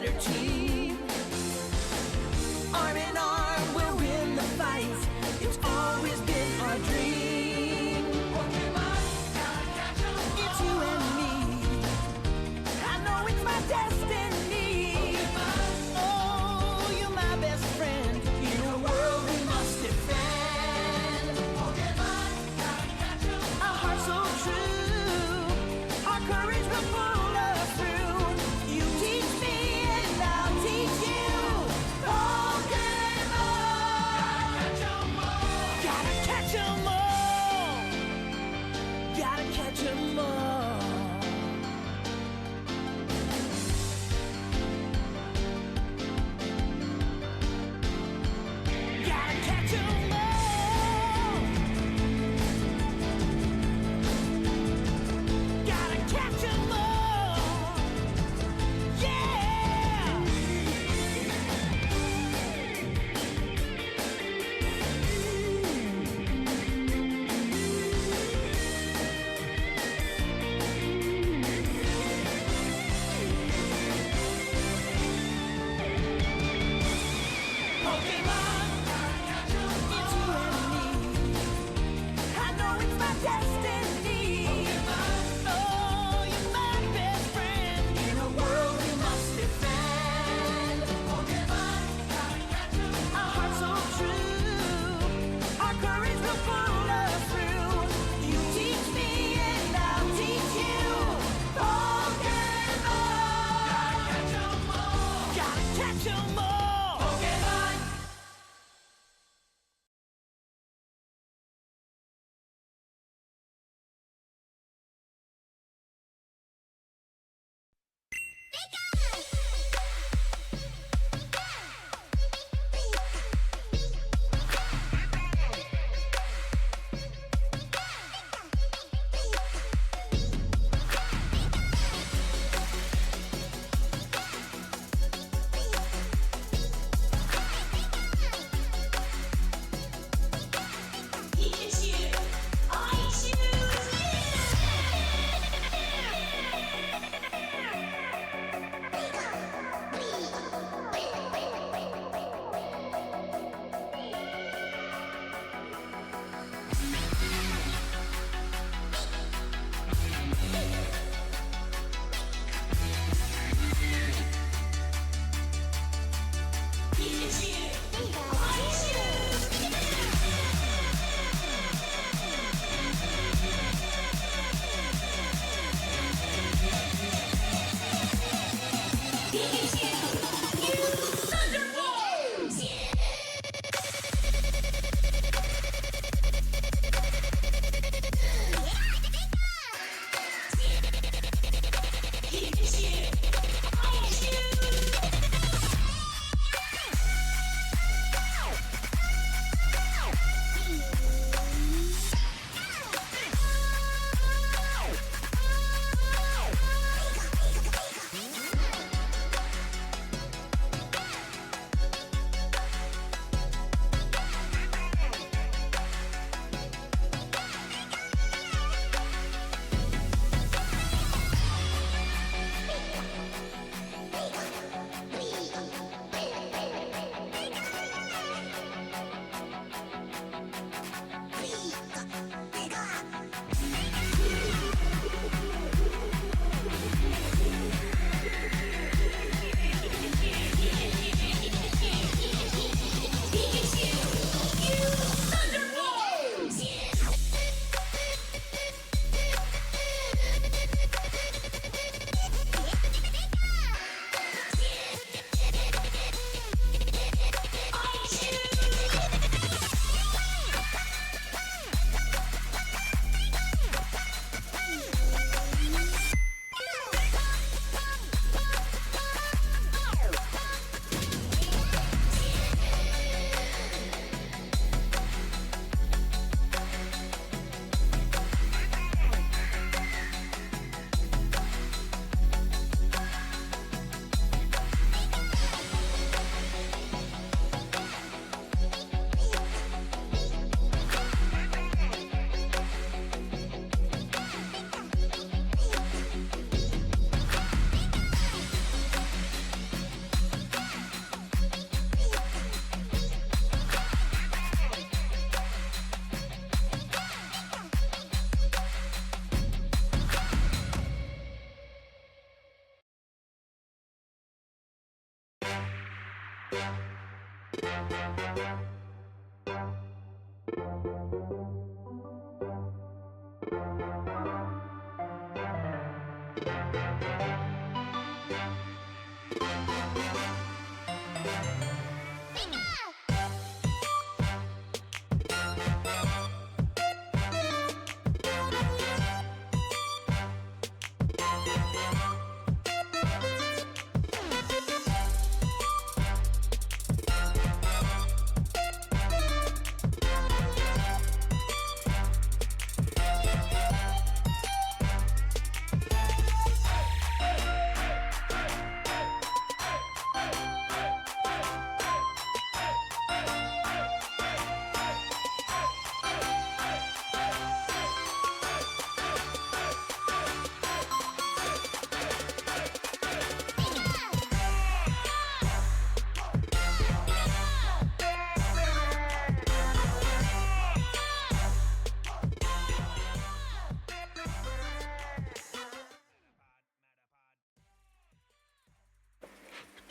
their team. Arm in arm, we'll win the fight. It's always been our dream. Porkymon, gotta catch 'em all. It's you and me. I know it's my destiny. Porkymon. Oh, you're my best friend in a world we must defend. Porkymon, gotta catch 'em all. A heart so true, our courage will pull us through. You teach me and I'll teach you. Gotta catch 'em all. Gotta catch 'em all. Gotta catch 'em all. Gotta catch 'em all.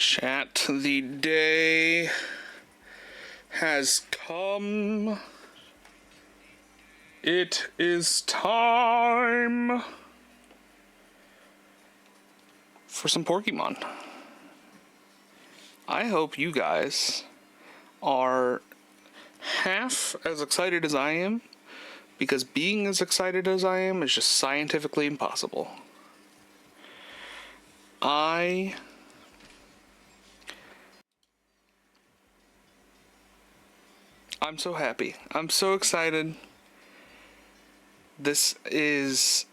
Chat, the day has come. It is time for some Porkymon. I hope you guys are half as excited as I am, because being as excited as I am is just scientifically impossible. I'm so happy. I'm so excited. This is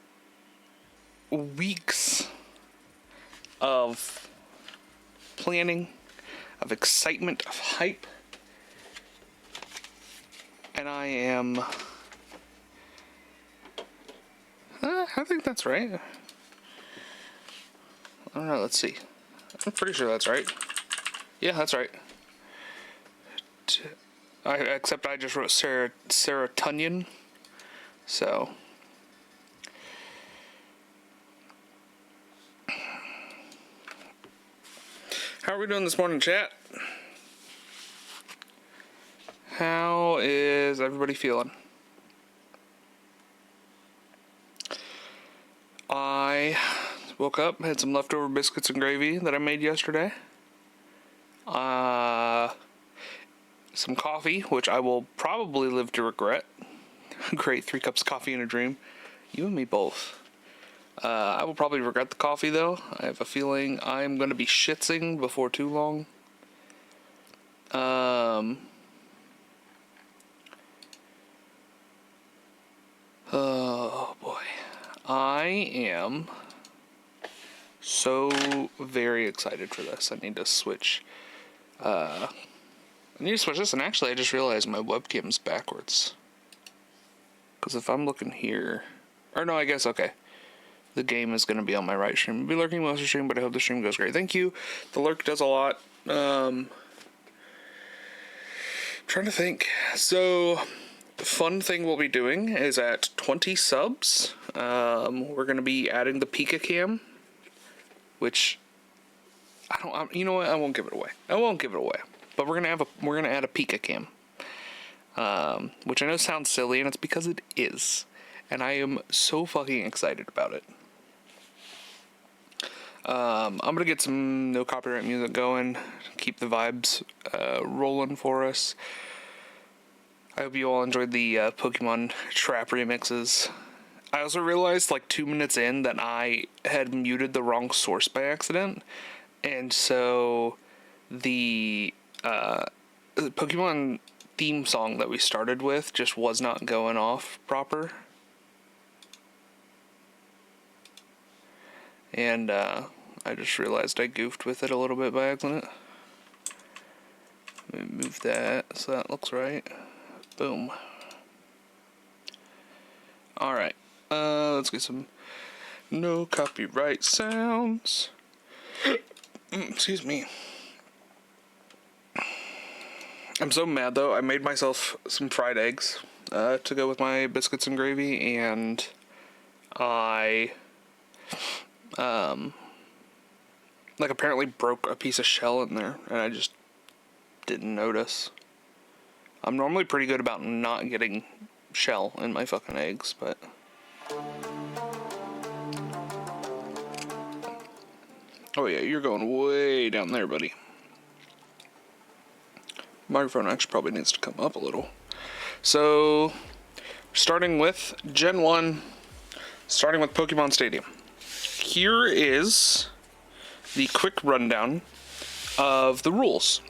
weeks of planning, of excitement, of hype. And I am... I think that's right. I don't know, let's see. I'm pretty sure that's right. Yeah, that's right. Except I just wrote serotonin. So... how are we doing this morning, chat? How is everybody feeling? I woke up, had some leftover biscuits and gravy that I made yesterday. Some coffee, which I will probably live to regret. Great, 3 cups of coffee in a dream. You and me both. I will probably regret the coffee, though. I have a feeling I'm going to be shitsing before too long. Oh, boy. I am so very excited for this. I need to switch. I need to switch this, and actually I just realized my webcam's backwards. Because if I'm looking here... or no, I guess, okay. The game is going to be on my right stream. I'll be lurking most of the stream, but I hope the stream goes great. Thank you. The lurk does a lot. Trying to think. So, the fun thing we'll be doing is at 20 subs, we're going to be adding the Pika Cam, which you know what? I won't give it away. But we're gonna add a Pika Cam, which I know sounds silly, and it's because it is, and I am so fucking excited about it. I'm gonna get some no copyright music going, keep the vibes rolling for us. I hope you all enjoyed the Pokemon trap remixes. I also realized like 2 minutes in that I had muted the wrong source by accident, and so the Pokemon theme song that we started with just was not going off proper. And I just realized I goofed with it a little bit by accident. Let me move that so that looks right. Boom. Alright, let's get some no copyright sounds. Excuse me. I'm so mad though. I made myself some fried eggs to go with my biscuits and gravy, and I like apparently broke a piece of shell in there, and I just didn't notice. I'm normally pretty good about not getting shell in my fucking eggs, but... Oh yeah, you're going way down there, buddy. Microphone actually probably needs to come up a little. So, starting with Gen 1, starting with Pokemon Stadium. Here is the quick rundown of the rules.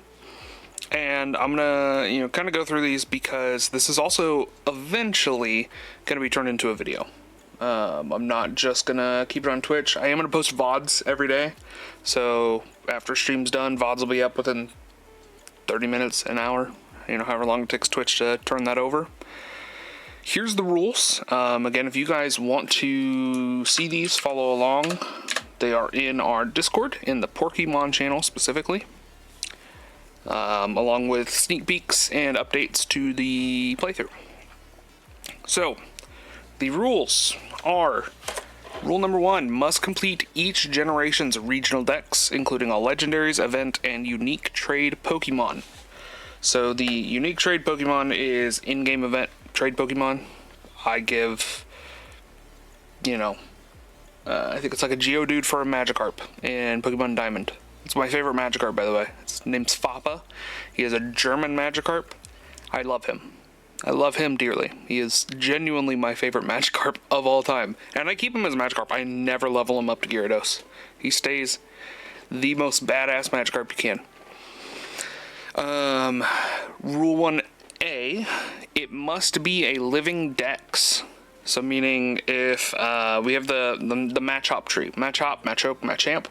And I'm gonna, kind of go through these because this is also eventually gonna be turned into a video. I'm not just gonna keep it on Twitch. I am gonna post VODs every day. So after stream's done, VODs will be up within 30 minutes, an hour, however long it takes Twitch to turn that over. Here's the rules. Again, if you guys want to see these, follow along. They are in our Discord, in the Porkymon channel specifically. Along with sneak peeks and updates to the playthrough. So, the rules are: rule number 1, must complete each generation's regional dex, including all legendaries, event, and unique trade Pokemon. So the unique trade Pokemon is in-game event trade Pokemon. I give, I think it's like a Geodude for a Magikarp in Pokemon Diamond. It's my favorite Magikarp, by the way. His name's Fappa. He is a German Magikarp. I love him. I love him dearly. He is genuinely my favorite Magikarp of all time. And I keep him as Magikarp. I never level him up to Gyarados. He stays the most badass Magikarp you can. Rule 1A, it must be a living dex. So meaning if we have the Machop tree. Machop, Machoke, Machamp.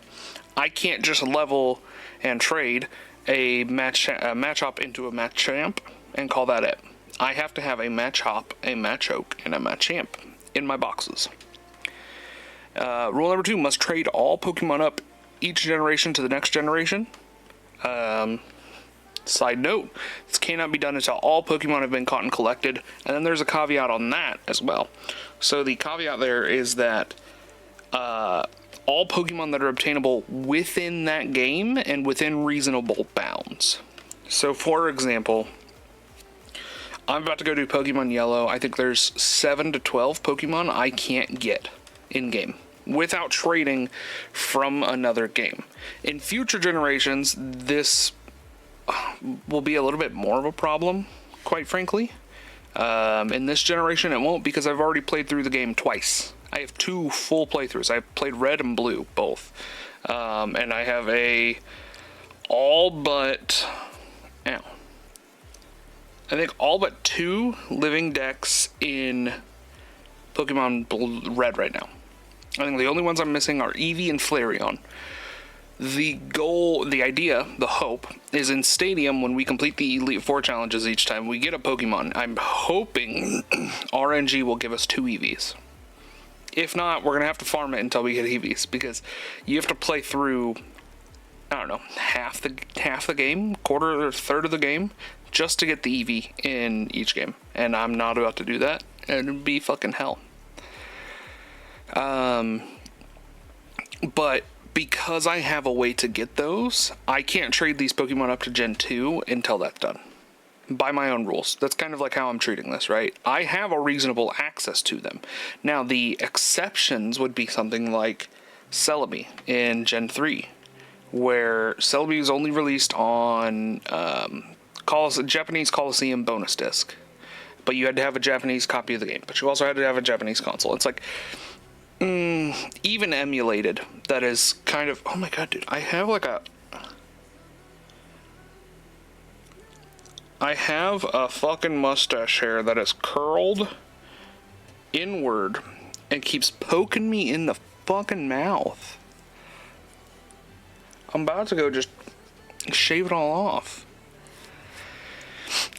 I can't just level and trade a Machop into a Machamp and call that it. I have to have a Machop, a Machoke, and a Machamp in my boxes. Rule number 2, must trade all Pokemon up each generation to the next generation. Side note, this cannot be done until all Pokemon have been caught and collected, and then there's a caveat on that as well. So the caveat there is that all Pokemon that are obtainable within that game and within reasonable bounds. So for example, I'm about to go do Pokemon Yellow. I think there's 7 to 12 Pokemon I can't get in-game without trading from another game. In future generations, this will be a little bit more of a problem, quite frankly. In this generation, it won't, because I've already played through the game twice. I have 2 full playthroughs. I've played Red and Blue, both. And I have all but 2 living decks in Pokemon Red right now. I think the only ones I'm missing are Eevee and Flareon. The goal, the idea, the hope, is in Stadium, when we complete the Elite Four challenges each time we get a Pokemon, I'm hoping RNG will give us 2 Eevees. If not, we're going to have to farm it until we get Eevees, because you have to play through, I don't know, half the game, quarter or third of the game, just to get the Eevee in each game. And I'm not about to do that, and it'd be fucking hell. But because I have a way to get those, I can't trade these Pokemon up to Gen 2 until that's done. By my own rules. That's kind of like how I'm treating this, right? I have a reasonable access to them. Now, the exceptions would be something like Celebi in Gen 3, where Celebi is only released on Japanese Coliseum bonus disc. But you had to have a Japanese copy of the game. But you also had to have a Japanese console. It's like... even emulated, that is kind of... Oh my god, dude. I have a fucking mustache hair that is curled inward and keeps poking me in the fucking mouth. I'm about to go just shave it all off.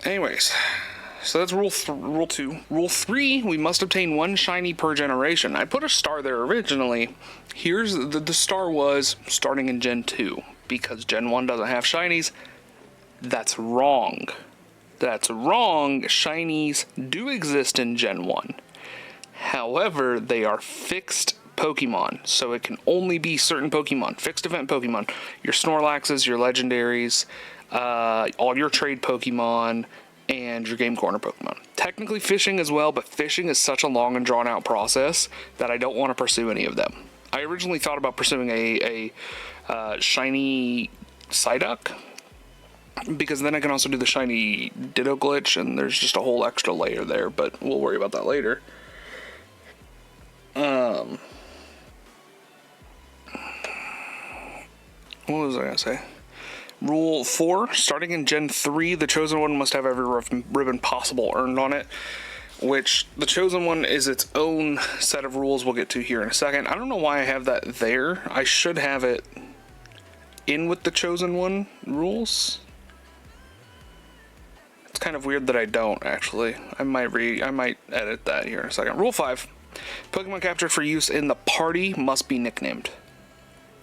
Anyways... So that's rule 2. Rule 3, we must obtain 1 shiny per generation. I put a star there originally. Here's the star was starting in Gen 2, because Gen 1 doesn't have shinies. That's wrong. That's wrong. Shinies do exist in Gen 1. However, they are fixed Pokemon, so it can only be certain Pokemon, fixed event Pokemon. Your Snorlaxes, your legendaries, all your trade Pokemon, and your Game Corner Pokemon. Technically fishing as well, but fishing is such a long and drawn out process that I don't want to pursue any of them. I originally thought about pursuing a shiny Psyduck, because then I can also do the shiny Ditto glitch, and there's just a whole extra layer there, but we'll worry about that later. What was I gonna say? Rule 4, starting in Gen 3, the Chosen One must have every ribbon possible earned on it, which the Chosen One is its own set of rules we'll get to here in a second. I don't know why I have that there. I should have it in with the Chosen One rules. It's kind of weird that I don't, actually. I might edit that here in a second. Rule 5, Pokemon captured for use in the party must be nicknamed.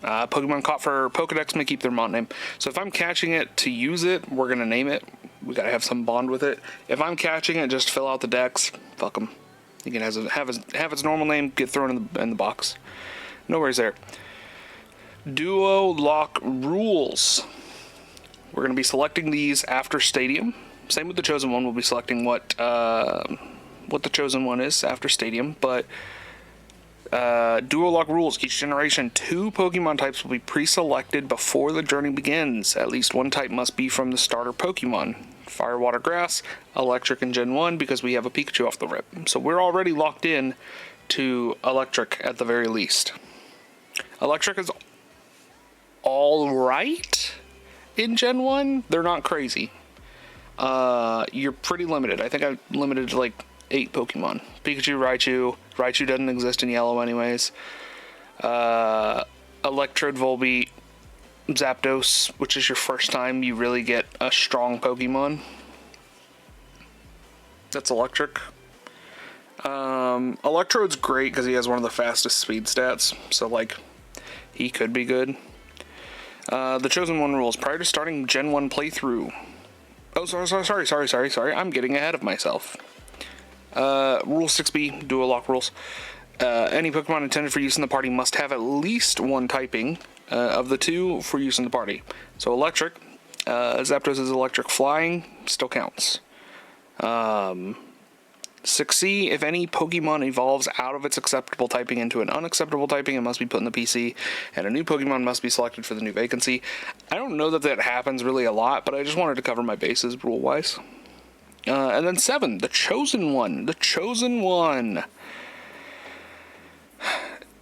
Pokemon caught for Pokedex may keep their Mont name. So if I'm catching it to use it, we're gonna name it. We gotta have some bond with it. If I'm catching it, just fill out the dex. Fuck them. You can have its normal name, get thrown in the box. No worries there. Duo lock rules. We're gonna be selecting these after Stadium. Same with the Chosen One. We'll be selecting what the Chosen One is after Stadium, but. Duo lock rules. Each generation, 2 Pokemon types will be pre-selected before the journey begins. At least one type must be from the starter Pokemon. Fire, Water, Grass, Electric in Gen 1 because we have a Pikachu off the rip. So we're already locked in to Electric at the very least. Electric is alright in Gen 1. They're not crazy. You're pretty limited. I think I'm limited to like 8 Pokemon. Pikachu, Raichu. Raichu doesn't exist in yellow anyways. Electrode, Volbeat, Zapdos, which is your first time you really get a strong Pokemon. That's Electric. Electrode's great because he has one of the fastest speed stats, so like he could be good. The Chosen One rules. Prior to starting Gen 1 playthrough. Oh, sorry. I'm getting ahead of myself. Rule 6b, dual lock rules. Any Pokemon intended for use in the party must have at least one typing of the 2 for use in the party. So Electric, Zapdos is Electric Flying, still counts. 6c, if any Pokemon evolves out of its acceptable typing into an unacceptable typing, it must be put in the PC, and a new Pokemon must be selected for the new vacancy. I don't know that happens really a lot, but I just wanted to cover my bases rule-wise. And then 7, the Chosen One. The Chosen One.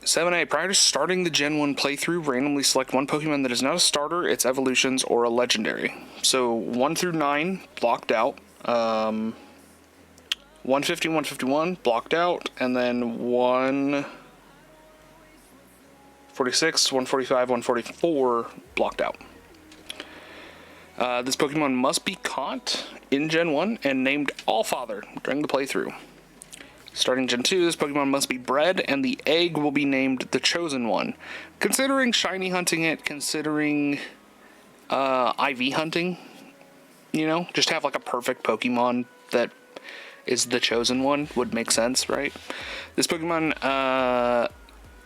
7a, prior to starting the Gen 1 playthrough, randomly select one Pokemon that is not a starter, its evolutions, or a legendary. So 1 through 9, blocked out. 150, 151, blocked out. And then 146, 145, 144, blocked out. This Pokemon must be caught in Gen 1 and named Allfather during the playthrough. Starting Gen 2, this Pokemon must be bred, and the egg will be named the Chosen One. Considering shiny hunting it, considering IV hunting, you know, just have like a perfect Pokemon that is the Chosen One would make sense, right? This Pokemon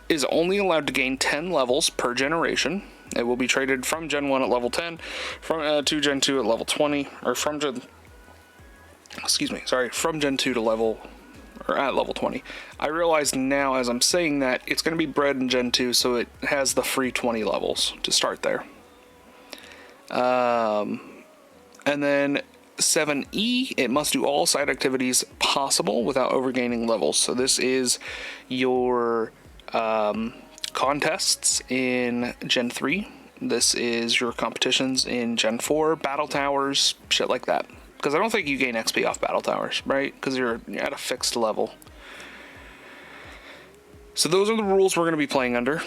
is only allowed to gain 10 levels per generation. It will be traded from Gen 1 at level 10, to Gen 2 at level 20, or from Gen 2 to level, or at level 20. I realize now as I'm saying that it's going to be bred in Gen 2, so it has the free 20 levels to start there. And then 7E, it must do all side activities possible without overgaining levels. So this is your contests in Gen 3. This is your competitions in Gen 4, battle towers, shit like that. Because I don't think you gain XP off battle towers, right? Because you're at a fixed level. So those are the rules we're going to be playing under.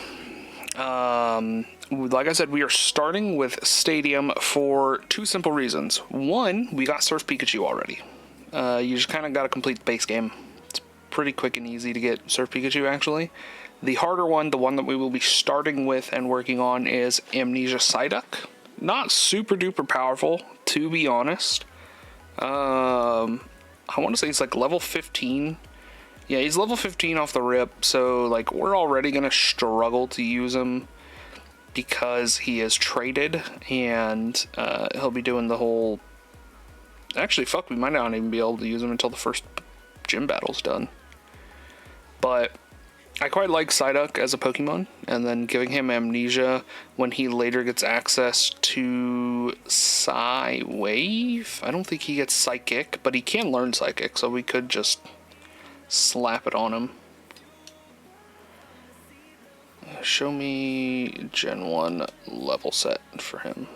Like I said, we are starting with Stadium for 2 simple reasons. 1, we got Surf Pikachu already. You just kind of got to complete the base game. It's pretty quick and easy to get Surf Pikachu, actually. The harder one, the one that we will be starting with and working on, is Amnesia Psyduck. Not super duper powerful, to be honest. I want to say he's like level 15. Yeah, he's level 15 off the rip, so like we're already going to struggle to use him because he is traded, and he'll be doing the whole... Actually, fuck, we might not even be able to use him until the first gym battle's done. But I quite like Psyduck as a Pokemon, and then giving him Amnesia when he later gets access to Psy-Wave. I don't think he gets Psychic, but he can learn Psychic, so we could just slap it on him. Show me Gen 1 level set for him.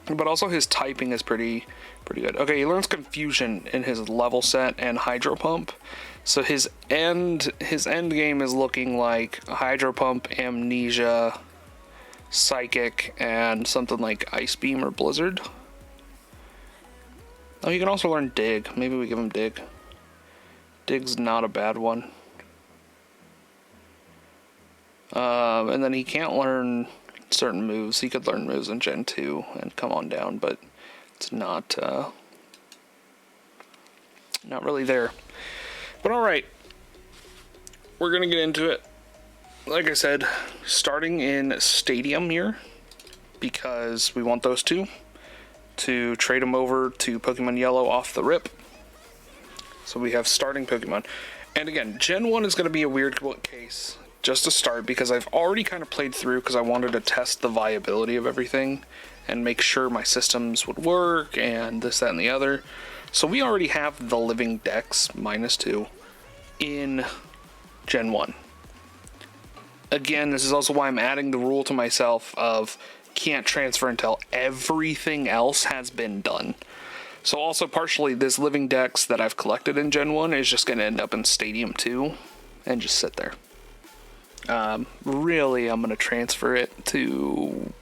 But also his typing is pretty good. Okay, he learns Confusion in his level set and Hydro Pump. So his end game is looking like Hydro Pump, Amnesia, Psychic, and something like Ice Beam or Blizzard. Oh, he can also learn Dig. Maybe we give him Dig. Dig's not a bad one. And then he can't learn certain moves. He could learn moves in Gen 2 and come on down, but it's not really there. But alright, we're gonna get into it. Like I said, starting in Stadium here, because we want those two to trade them over to Pokemon Yellow off the rip. So we have starting Pokemon. And again, Gen 1 is going to be a weird case just to start, because I've already kind of played through because I wanted to test the viability of everything and make sure my systems would work and this, that, and the other. So we already have the Living Dex -2 in Gen 1. Again, this is also why I'm adding the rule to myself of can't transfer until everything else has been done. So also partially this Living Dex that I've collected in Gen 1 is just going to end up in Stadium 2 and just sit there. Really, I'm going to transfer it to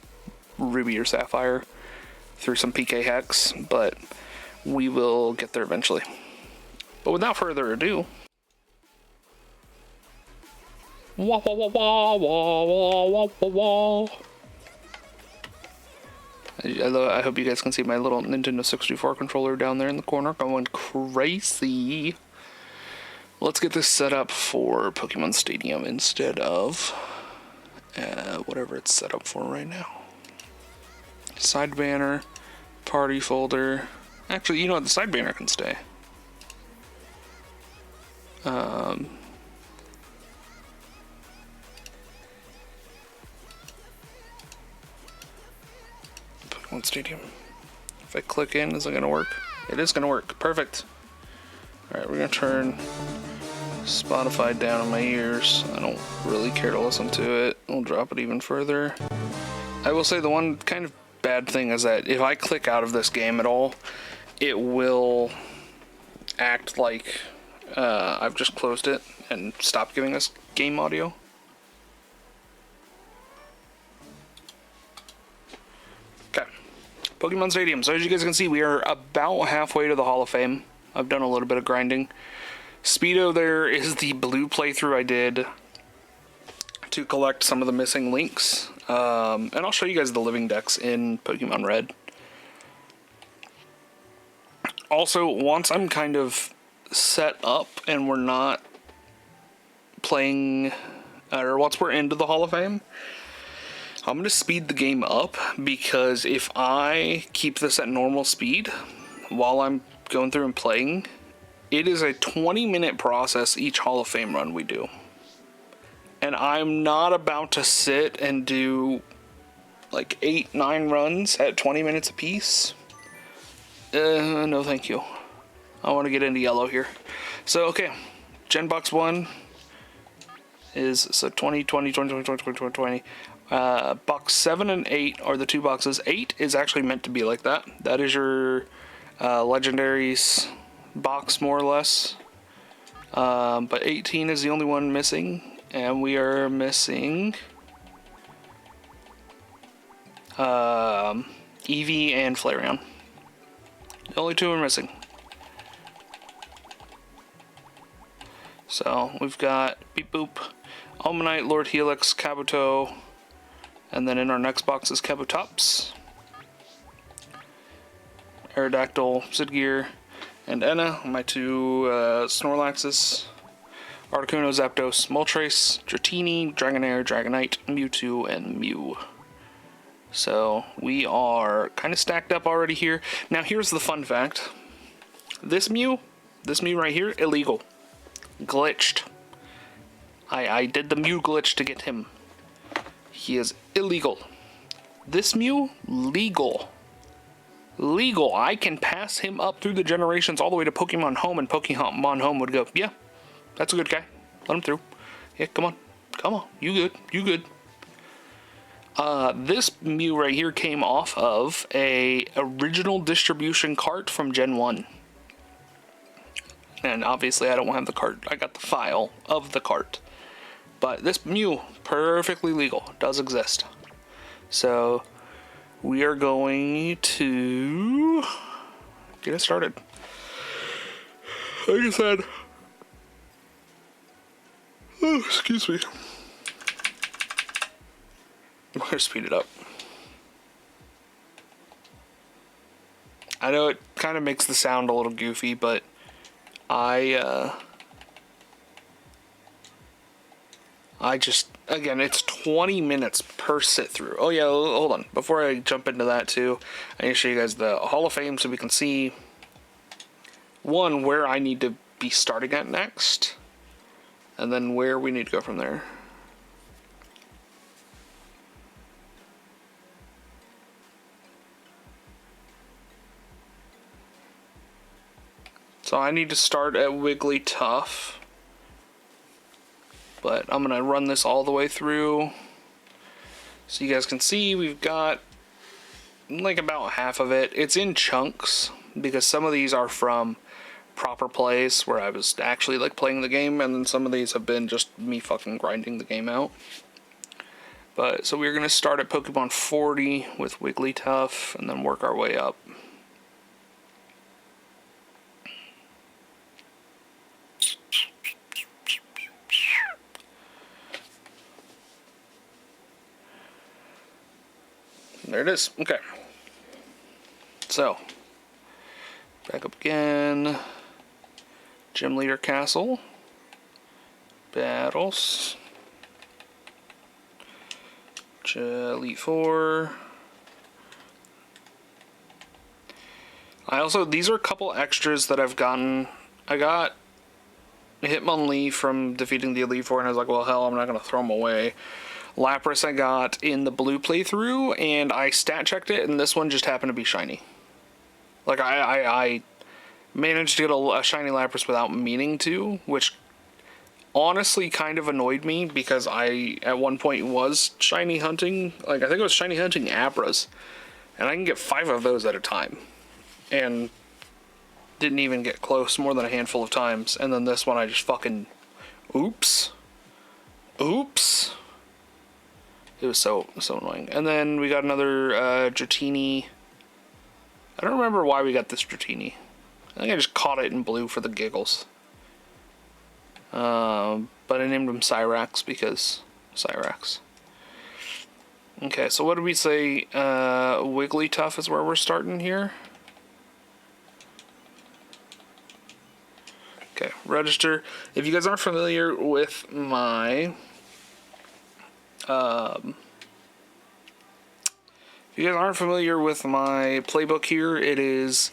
Ruby or Sapphire through some PK Hex, but we will get there eventually. But without further ado... Wah, wah, wah, wah, wah, wah, wah, wah. I hope you guys can see my little Nintendo 64 controller down there in the corner going crazy. Let's get this set up for Pokemon Stadium instead of whatever it's set up for right now. Side banner, party folder. Actually, you know what? The side banner can stay. Pokemon Stadium. If I click in, is it going to work? It is going to work. Perfect. Alright, we're going to turn Spotify down in my ears. I don't really care to listen to it. We'll drop it even further. I will say the one kind of bad thing is that if I click out of this game at all, it will act like I've just closed it and stopped giving us game audio. Okay. Pokemon Stadium. So as you guys can see, we are about halfway to the Hall of Fame. I've done a little bit of grinding. Speedo there is the blue playthrough I did to collect some of the missing links. And I'll show you guys the Living Dex in Pokemon Red. Also, once I'm kind of set up and we're not playing, or once we're into the Hall of Fame, I'm going to speed the game up, because if I keep this at normal speed while I'm going through and playing, it is a 20-minute process each Hall of Fame run we do. And I'm not about to sit and do like 8-9 runs at 20 minutes apiece. No thank you. I want to get into yellow here. So, okay. Gen Box 1 is, so 20, 20, 20, 20, 20, 20, 20, 20. Box 7 and 8 are the two boxes. 8 is actually meant to be like that. That is your legendaries box, more or less. But 18 is the only one missing, and we are missing Eevee and Flareon. The only two are missing. So we've got Beep Boop, Almanite, Lord Helix, Kabuto, and then in our next box is Kabutops, Aerodactyl, Sidgear, and Enna, my two Snorlaxes. Articuno, Zapdos, Moltres, Dratini, Dragonair, Dragonite, Mewtwo, and Mew. So we are kind of stacked up already here. Now here's the fun fact. This Mew right here, illegal. Glitched. I did the Mew glitch to get him. He is illegal. This Mew, legal. Legal. I can pass him up through the generations all the way to Pokemon Home, and Pokemon Home would go, yeah, that's a good guy. Let him through. Yeah, come on. Come on. You good. You good. This Mew right here came off of a original distribution cart from Gen 1. And obviously I don't have the cart. I got the file of the cart. But this Mew, perfectly legal, does exist. So we are going to get it started. Like I said, oh, excuse me. I'm gonna speed it up. I know it kind of makes the sound a little goofy, but I just, again, it's 20 minutes per sit through. Oh yeah, hold on. Before I jump into that too, I need to show you guys the Hall of Fame so we can see, one, where I need to be starting at next, and then where we need to go from there. So I need to start at Wigglytuff. But I'm going to run this all the way through. So you guys can see we've got like about half of it. It's in chunks because some of these are from proper plays where I was actually like playing the game, and then some of these have been just me fucking grinding the game out. But so we're going to start at Pokemon 40 with Wigglytuff and then work our way up. There it is. Okay. So, back up again. Gym Leader Castle. Battles. Elite Four. These are a couple extras that I've gotten. I got Hitmonlee from defeating the Elite Four, and I was like, well, hell, I'm not going to throw them away. Lapras I got in the blue playthrough, and I stat checked it, and this one just happened to be shiny. Like, I managed to get a shiny Lapras without meaning to, which honestly kind of annoyed me, because I, at one point, was shiny hunting. Like, I think it was shiny hunting Abras, and I can get 5 of those at a time. And didn't even get close more than a handful of times. And then this one I just fucking... Oops. Oops. It was so annoying. And then we got another Dratini. I don't remember why we got this Dratini. I think I just caught it in blue for the giggles. But I named him Cyrax because Cyrax. Okay, so what did we say? Wigglytuff is where we're starting here. Okay, register. If you guys aren't familiar with my... if you guys aren't familiar with my playbook here, it is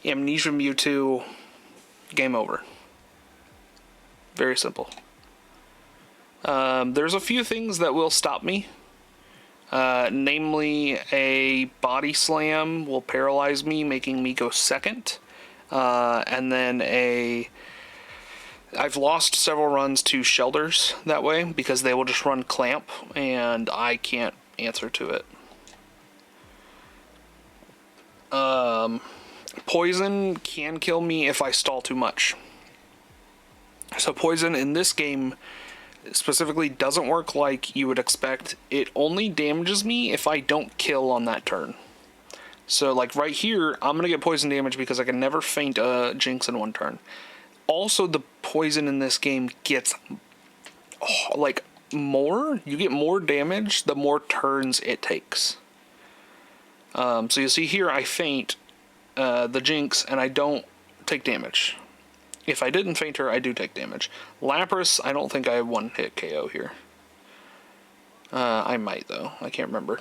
Amnesia Mewtwo, game over. Very simple. There's a few things that will stop me. Namely, a body slam will paralyze me, making me go second. And then I've lost several runs to Shelders that way because they will just run Clamp and I can't answer to it. Poison can kill me if I stall too much. So Poison in this game specifically doesn't work like you would expect. It only damages me if I don't kill on that turn. So like right here, I'm going to get poison damage because I can never feint a Jinx in one turn. Also, the poison in this game gets like more. You get more damage the more turns it takes. So you see here, I feint the Jinx and I don't take damage. If I didn't faint her, I do take damage. Lapras, I don't think I have one hit KO here. I might though. I can't remember.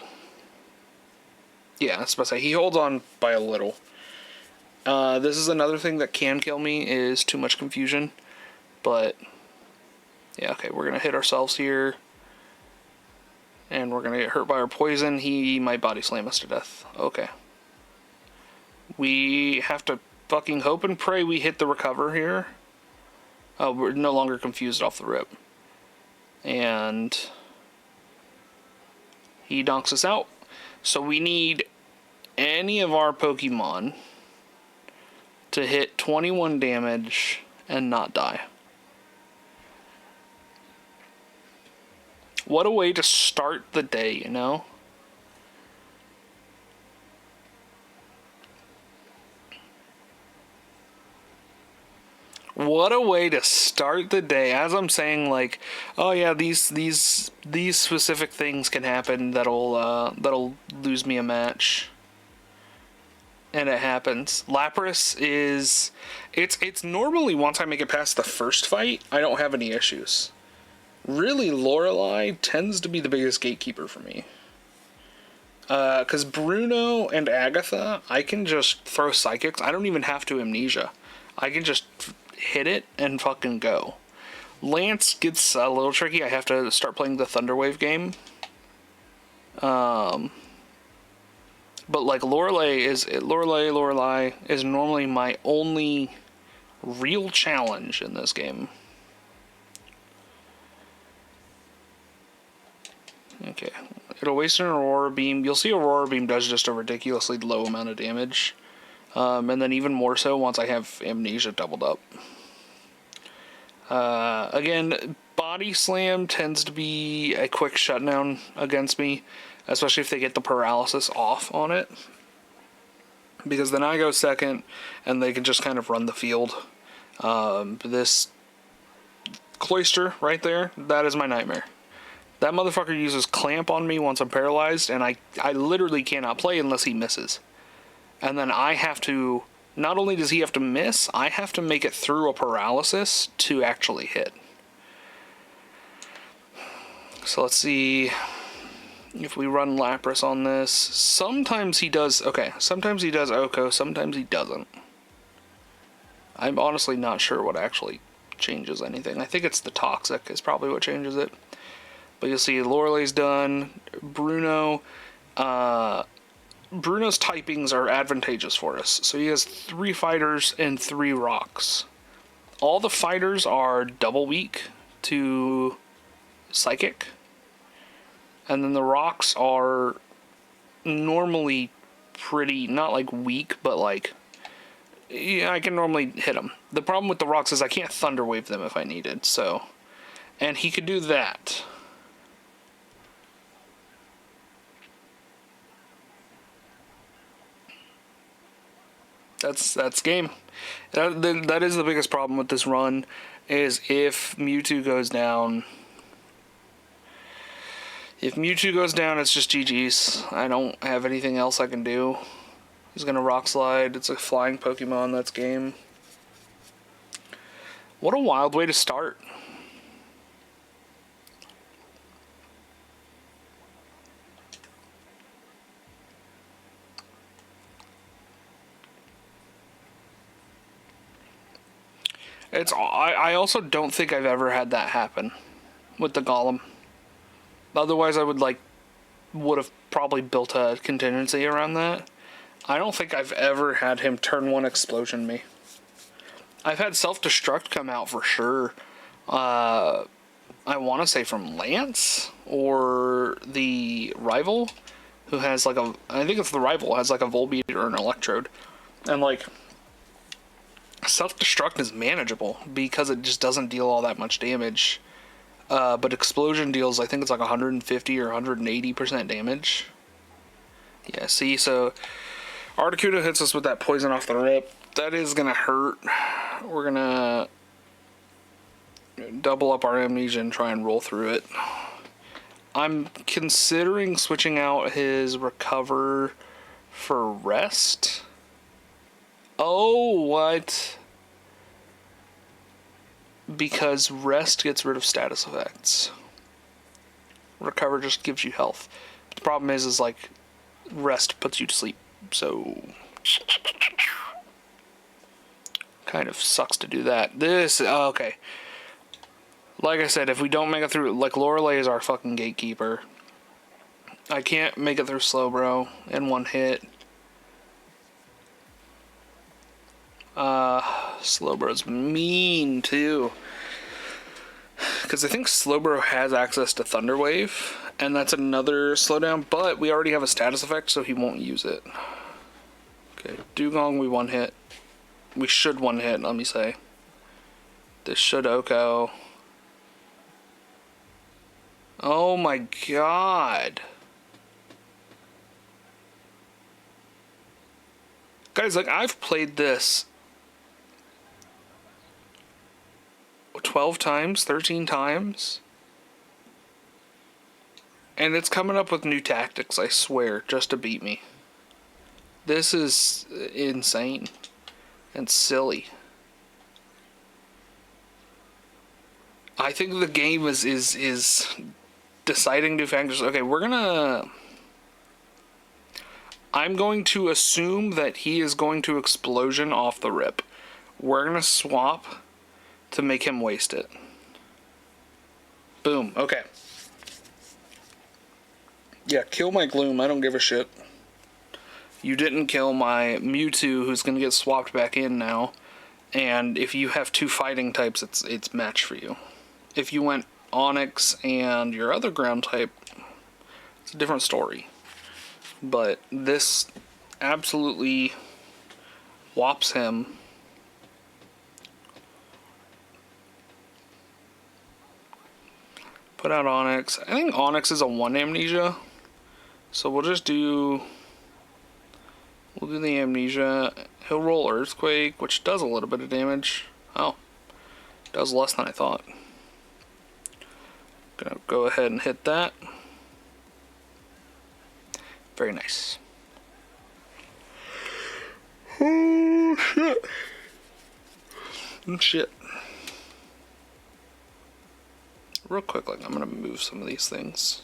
Yeah, I was about to say, he holds on by a little. This is another thing that can kill me, is too much confusion. But, yeah, okay, we're going to hit ourselves here. And we're going to get hurt by our poison. He might body slam us to death. Okay. We have to fucking hope and pray we hit the recover here. Oh, we're no longer confused off the rip. And he donks us out. So we need any of our Pokemon to hit 21 damage and not die. What a way to start the day, you know? What a way to start the day. As I'm saying, like, oh yeah, these specific things can happen that'll lose me a match. And it happens. Lapras is it's normally, once I make it past the first fight, I don't have any issues. Really, Lorelei tends to be the biggest gatekeeper for me. Because Bruno and Agatha, I can just throw psychics. I don't even have to amnesia. I can just hit it and fucking go. Lance gets a little tricky. I have to start playing the Thunderwave game. But like Lorelei is normally my only real challenge in this game. Okay, it'll waste an Aurora Beam. You'll see Aurora Beam does just a ridiculously low amount of damage. And then even more so once I have Amnesia doubled up. Again, Body Slam tends to be a quick shutdown against me, especially if they get the paralysis off on it. Because then I go second, and they can just kind of run the field. This Cloyster right there, that is my nightmare. That motherfucker uses Clamp on me once I'm paralyzed, and I literally cannot play unless he misses. And then I have to, not only does he have to miss, I have to make it through a paralysis to actually hit. So let's see if we run Lapras on this. Sometimes he does, okay, sometimes he does Oko, sometimes he doesn't. I'm honestly not sure what actually changes anything. I think it's the Toxic is probably what changes it. But you'll see Lorelei's done. Bruno, Bruno's typings are advantageous for us. So he has 3 fighters and 3 rocks. All the fighters are double weak to psychic. And then the rocks are normally pretty, not like weak, but like, yeah, I can normally hit them. The problem with the rocks is I can't Thunder Wave them if I needed, so. And he could do that. That's game. That is the biggest problem with this run, is if Mewtwo goes down. If Mewtwo goes down, it's just GG's. I don't have anything else I can do. He's gonna Rock Slide. It's a flying Pokemon. That's game. What a wild way to start. I also don't think I've ever had that happen with the Golem. Otherwise, I would have probably built a contingency around that. I don't think I've ever had him turn 1 explosion me. I've had self-destruct come out for sure. I want to say from Lance or the rival, who has I think it's the rival, has like a Volbeat or an Electrode, and self-destruct is manageable because it just doesn't deal all that much damage. But explosion deals, I think it's like 150 or 180% damage. Yeah, see, so Articuno hits us with that poison off the rip. That is gonna hurt. We're gonna double up our amnesia and try and roll through it. I'm considering switching out his recover for rest. Oh, what? because rest gets rid of status effects. Recover just gives you health. But the problem is like rest puts you to sleep. So kind of sucks to do that. Okay. Like I said, if we don't make it through, like Lorelei is our fucking gatekeeper. I can't make it through Slowbro in one hit. Slowbro's mean too. Because I think Slowbro has access to Thunderwave, and that's another slowdown, but we already have a status effect, so he won't use it. Okay, Dugong we one hit. We should one hit, let me say. This should Oko. Oh my god. Guys, like, I've played this 12 times, 13 times. And it's coming up with new tactics, I swear, just to beat me. This is insane and silly. I think the game is deciding new factors. Okay, I'm going to assume that he is going to explosion off the rip. We're gonna swap to make him waste it. Boom. Okay. Yeah, kill my Gloom. I don't give a shit. You didn't kill my Mewtwo, who's gonna get swapped back in now. And if you have two fighting types, it's match for you. If you went Onyx and your other ground type, it's a different story. But this absolutely whops him. Put out Onyx. I think Onyx is a 1 amnesia. So we'll do the amnesia. He'll roll Earthquake, which does a little bit of damage. Oh, does less than I thought. Gonna go ahead and hit that. Very nice. Oh shit. Shit. Real quick, like, I'm gonna move some of these things.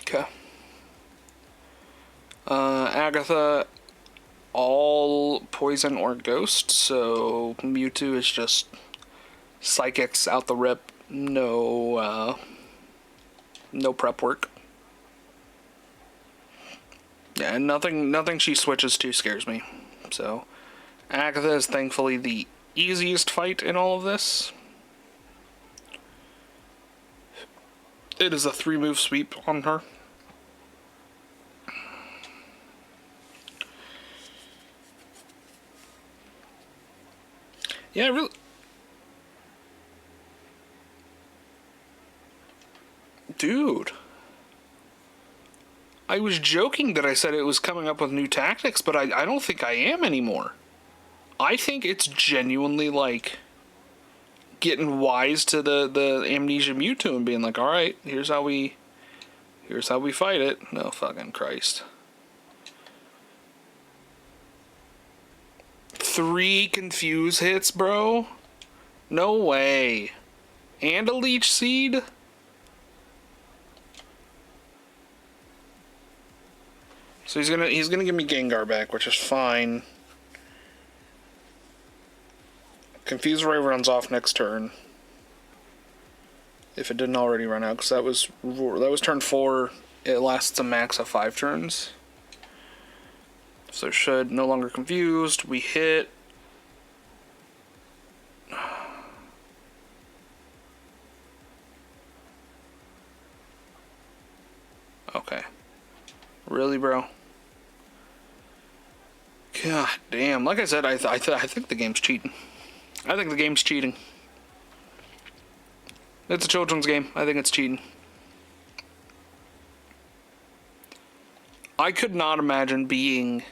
Okay. Agatha, all poison or ghost, so Mewtwo is just psychics out the rip, no prep work. Yeah, and nothing she switches to scares me. So Agatha is thankfully the easiest fight in all of this. It is a 3-move sweep on her. Yeah, really. Dude. I was joking that I said it was coming up with new tactics, but I don't think I am anymore. I think it's genuinely like getting wise to the Amnesia Mewtwo and being like, alright, here's how we fight it. No fucking Christ. 3 confuse hits, bro? No way. And a Leech Seed? So he's gonna give me Gengar back, which is fine. Confuse Ray runs off next turn. If it didn't already run out, because that was turn 4. It lasts a max of 5 turns. So it should no longer confused. We hit. Okay. Really, bro? God damn. Like I said, I think the game's cheating. I think the game's cheating. It's a children's game. I think it's cheating. I could not imagine being...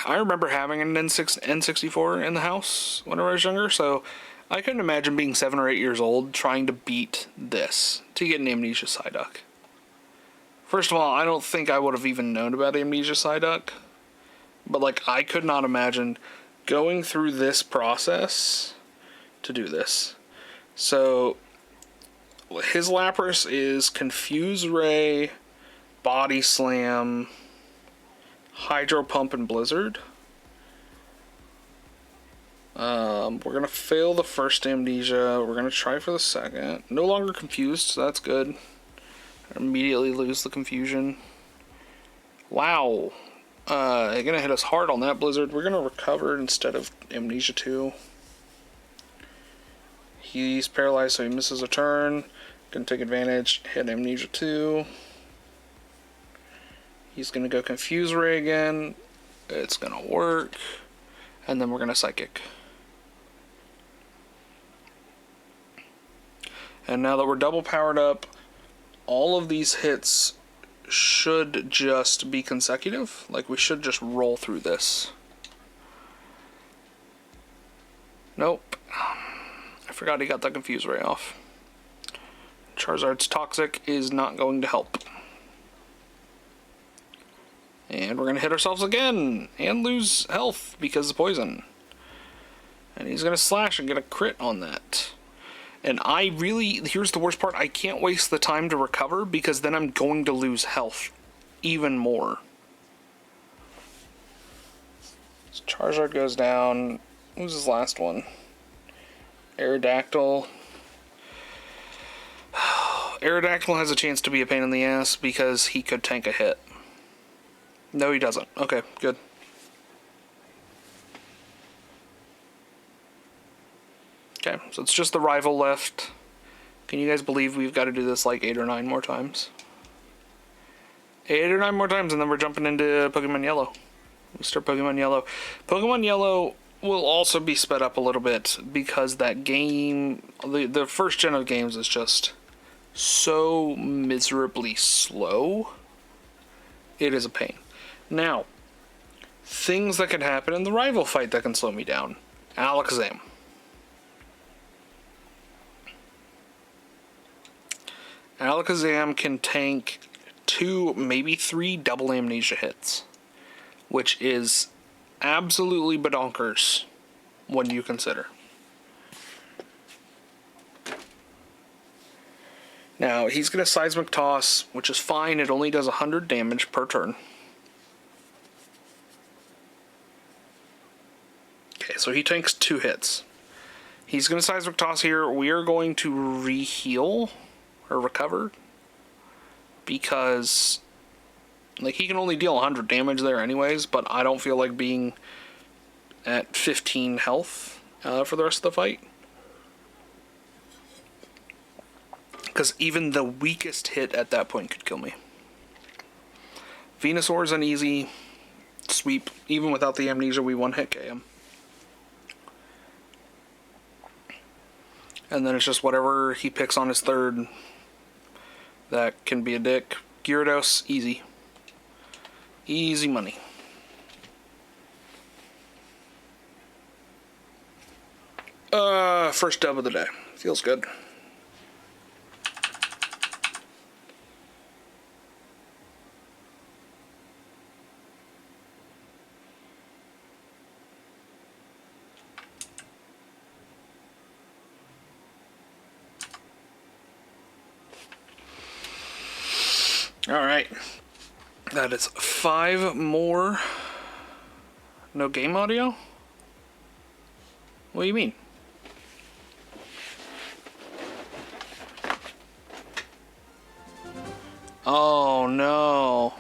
I remember having an N64 in the house when I was younger, so I couldn't imagine being 7 or 8 years old trying to beat this to get an Amnesia Psyduck. First of all, I don't think I would have even known about Amnesia Psyduck, but like I could not imagine going through this process to do this. So his Lapras is Confuse Ray, Body Slam, Hydro Pump, and Blizzard. We're gonna fail the first Amnesia. We're gonna try for the second. No longer confused, so that's good. Immediately lose the confusion. Wow. They're gonna hit us hard on that Blizzard. We're gonna recover instead of Amnesia 2. He's paralyzed, so he misses a turn. Gonna take advantage, hit Amnesia 2. He's gonna go Confuse Ray again. It's gonna work. And then we're gonna Psychic. And now that we're double powered up, all of these hits should just be consecutive. Like, we should just roll through this. Nope. I forgot he got that Confuse Ray off. Charizard's Toxic is not going to help. And we're going to hit ourselves again and lose health because of poison. And he's going to slash and get a crit on that. And here's the worst part, I can't waste the time to recover because then I'm going to lose health even more. So Charizard goes down. Who's his last one? Aerodactyl. Aerodactyl has a chance to be a pain in the ass because he could tank a hit. No, he doesn't. Okay, good. Okay, so it's just the rival left. Can you guys believe we've got to do this like 8 or 9 more times? 8 or 9 more times, and then we're jumping into Pokemon Yellow. Mr. Pokemon Yellow. Pokemon Yellow will also be sped up a little bit because that game, the first gen of games is just so miserably slow. It is a pain. Now, things that can happen in the rival fight that can slow me down. Alakazam. Alakazam can tank 2, maybe 3 double Amnesia hits, which is absolutely badonkers when you consider. Now, he's going to Seismic Toss, which is fine. It only does 100 damage per turn. Okay, so he tanks 2 hits. He's going to Seismic Toss here. We are going to re-heal or recover because like he can only deal 100 damage there anyways, but I don't feel like being at 15 health for the rest of the fight, because even the weakest hit at that point could kill me. Venusaur is an easy sweep. Even without the Amnesia, we one-hit KM. And then it's just whatever he picks on his third that can be a dick. Gyarados, easy. Easy money. First dub of the day. Feels good. Alright. That is 5 more. No game audio? What do you mean? Oh no.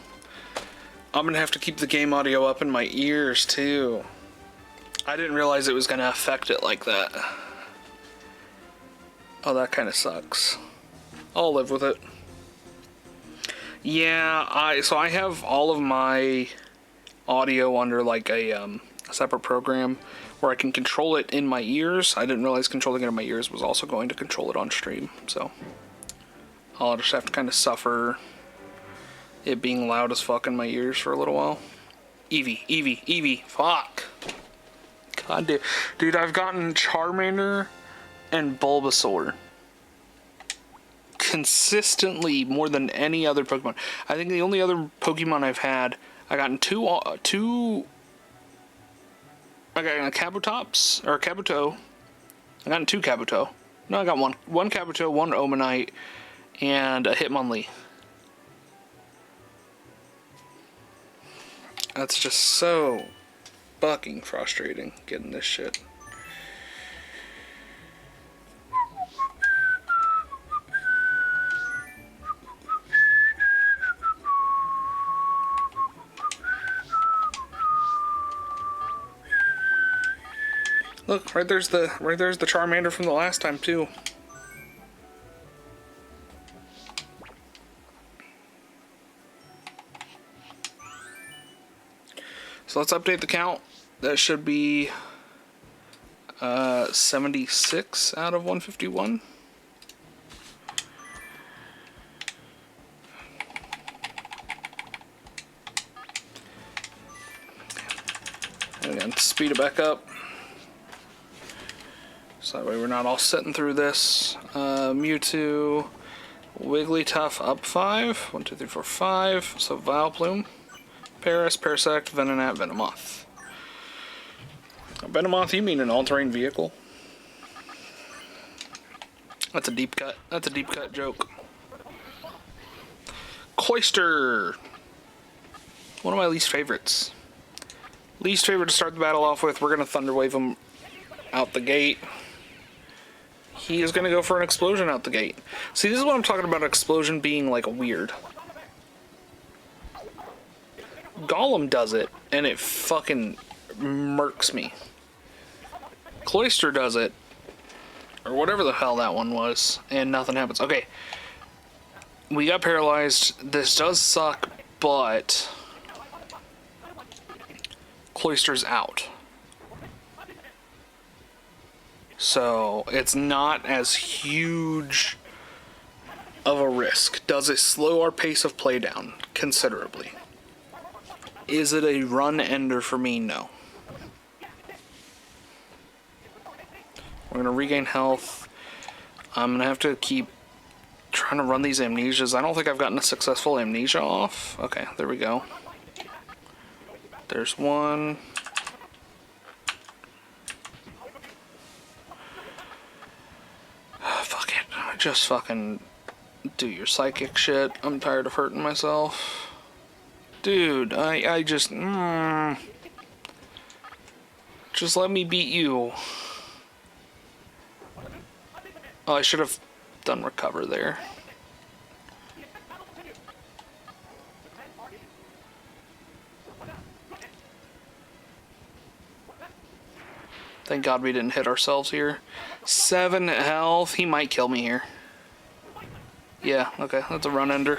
I'm gonna have to keep the game audio up in my ears too. I didn't realize it was gonna affect it like that. Oh, that kind of sucks. I'll live with it. Yeah, so I have all of my audio under like a separate program where I can control it in my ears. I didn't realize controlling it in my ears was also going to control it on stream, so I'll just have to kind of suffer it being loud as fuck in my ears for a little while. Eevee. Fuck. God damn. Dude, I've gotten Charmander and Bulbasaur consistently more than any other Pokemon. I think the only other Pokemon I've had, I gotten two. I got a Kabutops or a Kabuto. I got two Kabuto. No, I got one Kabuto, one Omanite, and a Hitmonlee. That's just so fucking frustrating getting this shit. Look, right there's the Charmander from the last time too. So let's update the count. That should be 76 out of 151. And again, speed it back up. So that way we're not all sitting through this. Mewtwo, Wigglytuff up 5. 1, 2, 3, 4, 5. So Vileplume, Paris, Parasect, Venonat, Venomoth. Venomoth, you mean an all-terrain vehicle? That's a deep cut. That's a deep cut joke. Cloyster. One of my least favorites. Least favorite to start the battle off with. We're going to Thunder Wave him out the gate. He is going to go for an explosion out the gate. See, this is what I'm talking about, explosion being like weird. Golem does it, and it fucking murks me. Cloyster does it, or whatever the hell that one was, and nothing happens. Okay, we got paralyzed. This does suck, but Cloyster's out. So it's not as huge of a risk. Does it slow our pace of play down considerably? Is it a run ender for me? No. We're going to regain health. I'm going to have to keep trying to run these amnesias. I don't think I've gotten a successful amnesia off. Okay, there we go. There's one. Fuck it. Just fucking do your psychic shit. I'm tired of hurting myself. Dude, I just... Just let me beat you. Oh, I should have done recover there. Thank God we didn't hit ourselves here. 7 health. He might kill me here. Yeah, okay. That's a run ender.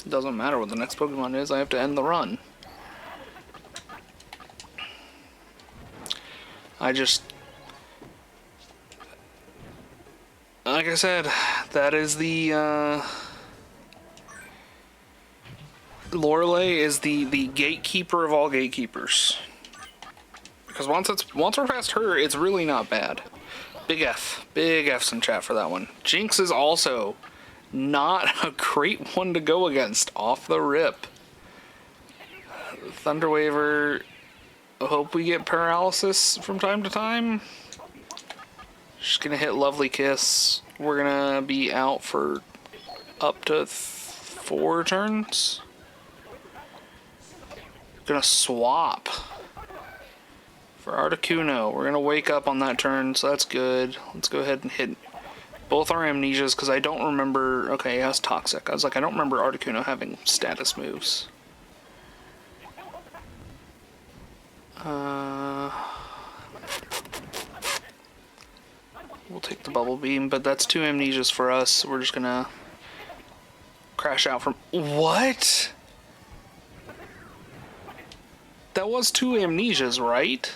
It doesn't matter what the next Pokemon is. I have to end the run. I just... Like I said, that is the... Lorelei is the gatekeeper of all gatekeepers. Because once we're past her, it's really not bad. Big F. Big F's in chat for that one. Jinx is also not a great one to go against off the rip. Thunderwaver. Hope we get paralysis from time to time. Just gonna hit Lovely Kiss. We're gonna be out for up to 4 turns. Gonna swap for Articuno. We're gonna wake up on that turn, so that's good. Let's go ahead and hit both our amnesias, because I don't remember... Okay, he has Toxic. I was like, I don't remember Articuno having status moves. We'll take the Bubble Beam, but that's 2 amnesias for us, so we're just gonna crash out from... What? That was 2 amnesias, right?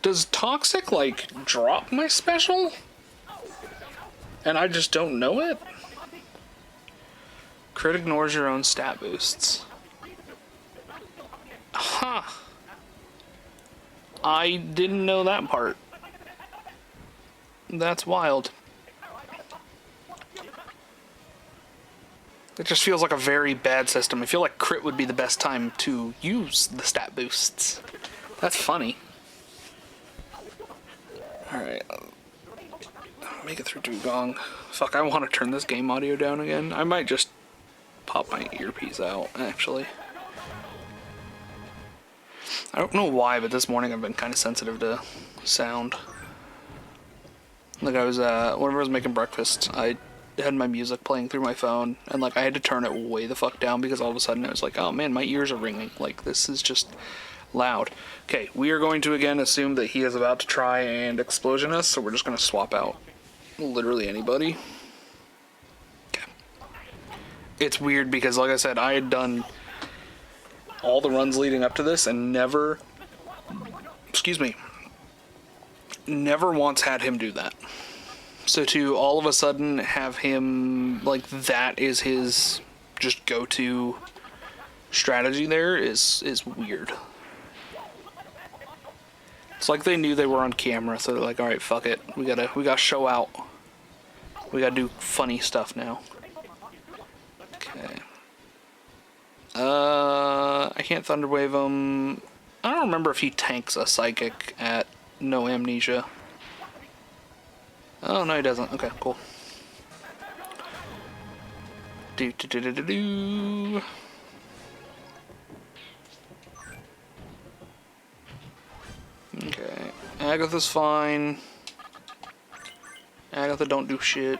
Does Toxic, like, drop my special? And I just don't know it? Crit ignores your own stat boosts. Huh. I didn't know that part. That's wild. It just feels like a very bad system. I feel like crit would be the best time to use the stat boosts. That's funny. Alright. Make it through Dugong. Fuck, I want to turn this game audio down again. I might just pop my earpiece out, actually. I don't know why, but this morning I've been kind of sensitive to sound. Like I was, whenever I was making breakfast, I had my music playing through my phone, and like I had to turn it way the fuck down because all of a sudden it was like, oh man, my ears are ringing. Like this is just loud. Okay, we are going to again assume that he is about to try and explosion us, so we're just going to swap out literally anybody. Okay. It's weird because, like I said, I had done all the runs leading up to this and never, excuse me, never once had him do that. So to all of a sudden have him, like, that is his just go-to strategy there is weird. It's like they knew they were on camera, so they're like, alright, fuck it. We gotta show out. We gotta do funny stuff now. Okay. I can't Thunderwave him. I don't remember if he tanks a Psychic at no amnesia. Oh, no, he doesn't. Okay, cool. Do. Okay. Agatha's fine. Agatha don't do shit.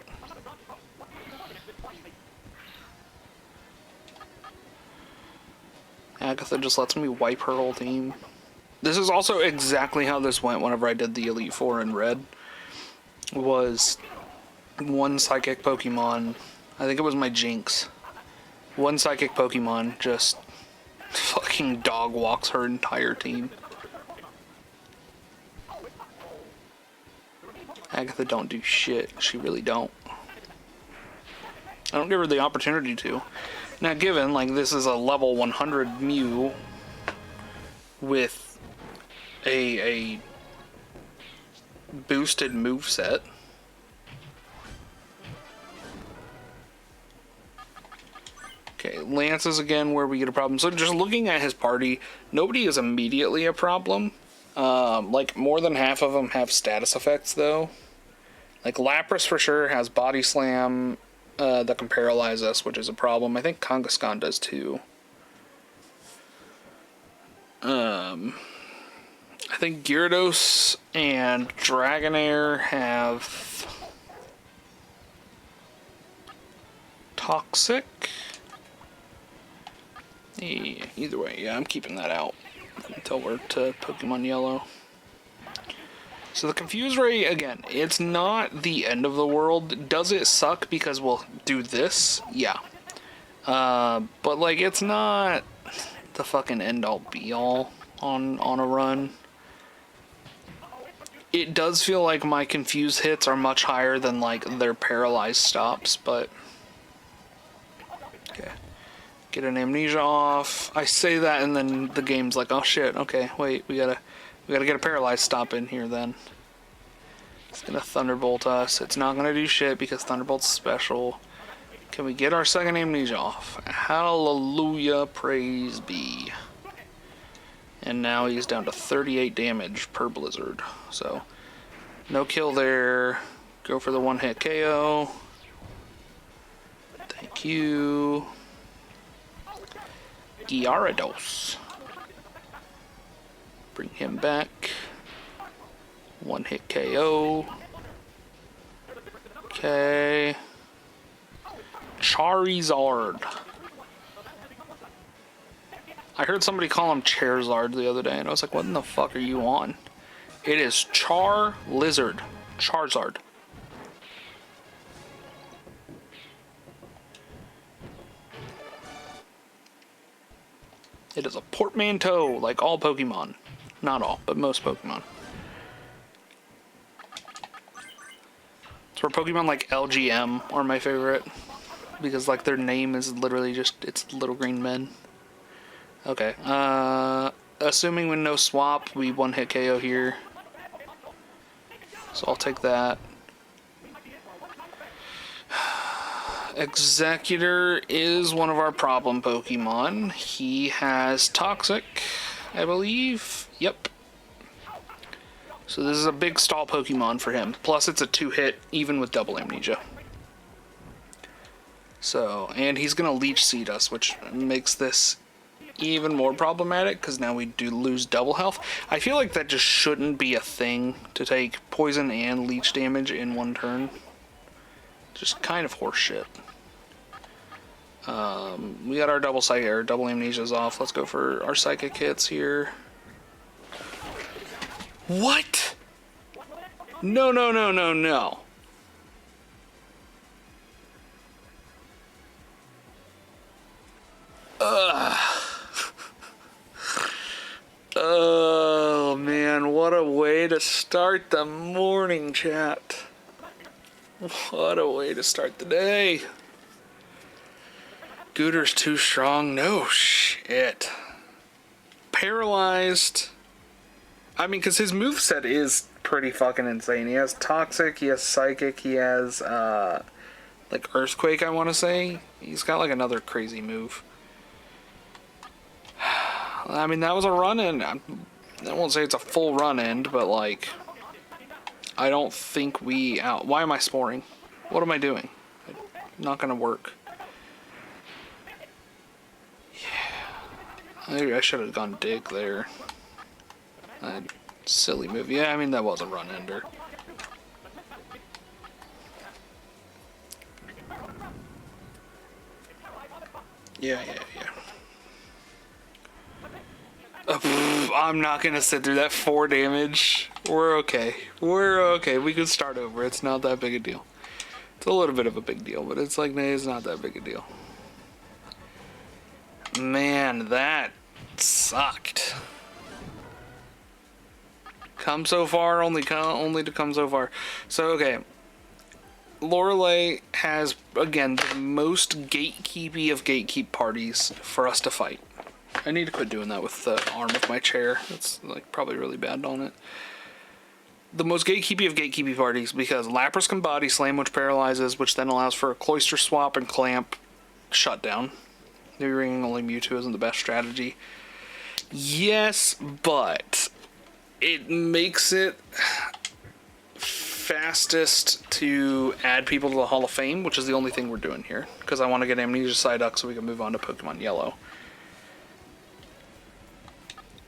Agatha just lets me wipe her whole team. This is also exactly how this went whenever I did the Elite Four in Red. Was one Psychic Pokemon, I think it was my Jinx. One Psychic Pokemon just fucking dog walks her entire team. Agatha don't do shit. She really don't. I don't give her the opportunity to. Now given, like, this is a level 100 Mew with a boosted moveset. Okay, Lance is again where we get a problem. So just looking at his party, nobody is immediately a problem. Like, more than half of them have status effects, though. Like, Lapras for sure has Body Slam that can paralyze us, which is a problem. I think Kangaskhan does, too. I think Gyarados and Dragonair have Toxic. Yeah, either way, yeah, I'm keeping that out until we're to Pokemon Yellow. So the Confuse Ray, again, it's not the end of the world. Does it suck because we'll do this? Yeah. But, like, it's not the fucking end-all be-all on a run. It does feel like my Confuse hits are much higher than, like, their paralyzed stops, but... Okay. Get an Amnesia off. I say that and then the game's like, oh shit, okay, wait, we gotta get a paralyzed stop in here then. It's gonna Thunderbolt us. It's not gonna do shit because Thunderbolt's special. Can we get our second Amnesia off? Hallelujah, praise be. And now he's down to 38 damage per Blizzard. So, no kill there. Go for the one-hit KO. Thank you. Gyarados. Bring him back. One-hit KO. Okay. Charizard. I heard somebody call him Charizard the other day, and I was like, what in the fuck are you on? It is Charizard. Charizard. It is a portmanteau, like all Pokemon. Not all, but most Pokemon. It's where Pokemon like LGM are my favorite. because like their name is literally just, it's little green men. Okay, assuming with no swap, we one hit KO here. So I'll take that. Executor is one of our problem Pokemon. He has Toxic, I believe. Yep. So this is a big stall Pokemon for him. Plus it's a 2-hit, even with double amnesia. So, and he's gonna Leech Seed us, which makes this even more problematic, because now we do lose double health. I feel like that just shouldn't be a thing, to take poison and leech damage in one turn. Just kind of horseshit. We got our double psychic, or double amnesias off. Let's go for our psychic hits here. What? No, no, no, no, no. Oh man, what a way to start the morning, chat. What a way to start the day. Gooter's too strong. No shit. Paralyzed. I mean, because his moveset is pretty fucking insane. He has Toxic, he has Psychic, he has, like Earthquake, I want to say. He's got like another crazy move. I mean, that was a run-in. I won't say it's a full run-in, but like, I don't think we out. Why am I sporing? What am I doing? Not gonna work. Yeah. Maybe I should have gone dig there. Silly move. Yeah, I mean, that was a run-ender. Yeah. I'm not gonna sit through that 4 damage. We're okay. We're okay. We can start over. It's not that big a deal. It's a little bit of a big deal, but it's like, nah, it's not that big a deal. Man, that sucked. Come so far, only to come so far. So, okay. Lorelei has, again, the most gatekeepy of gatekeep parties for us to fight. I need to quit doing that with the arm of my chair. It's like probably really bad on it. The most gatekeepy of gatekeepy parties, because Lapras can body slam, which paralyzes, which then allows for a cloister swap and clamp shutdown. Maybe ringing only Mewtwo isn't the best strategy. Yes, but it makes it fastest to add people to the Hall of Fame, which is the only thing we're doing here, because I want to get Amnesia Psyduck so we can move on to Pokemon Yellow.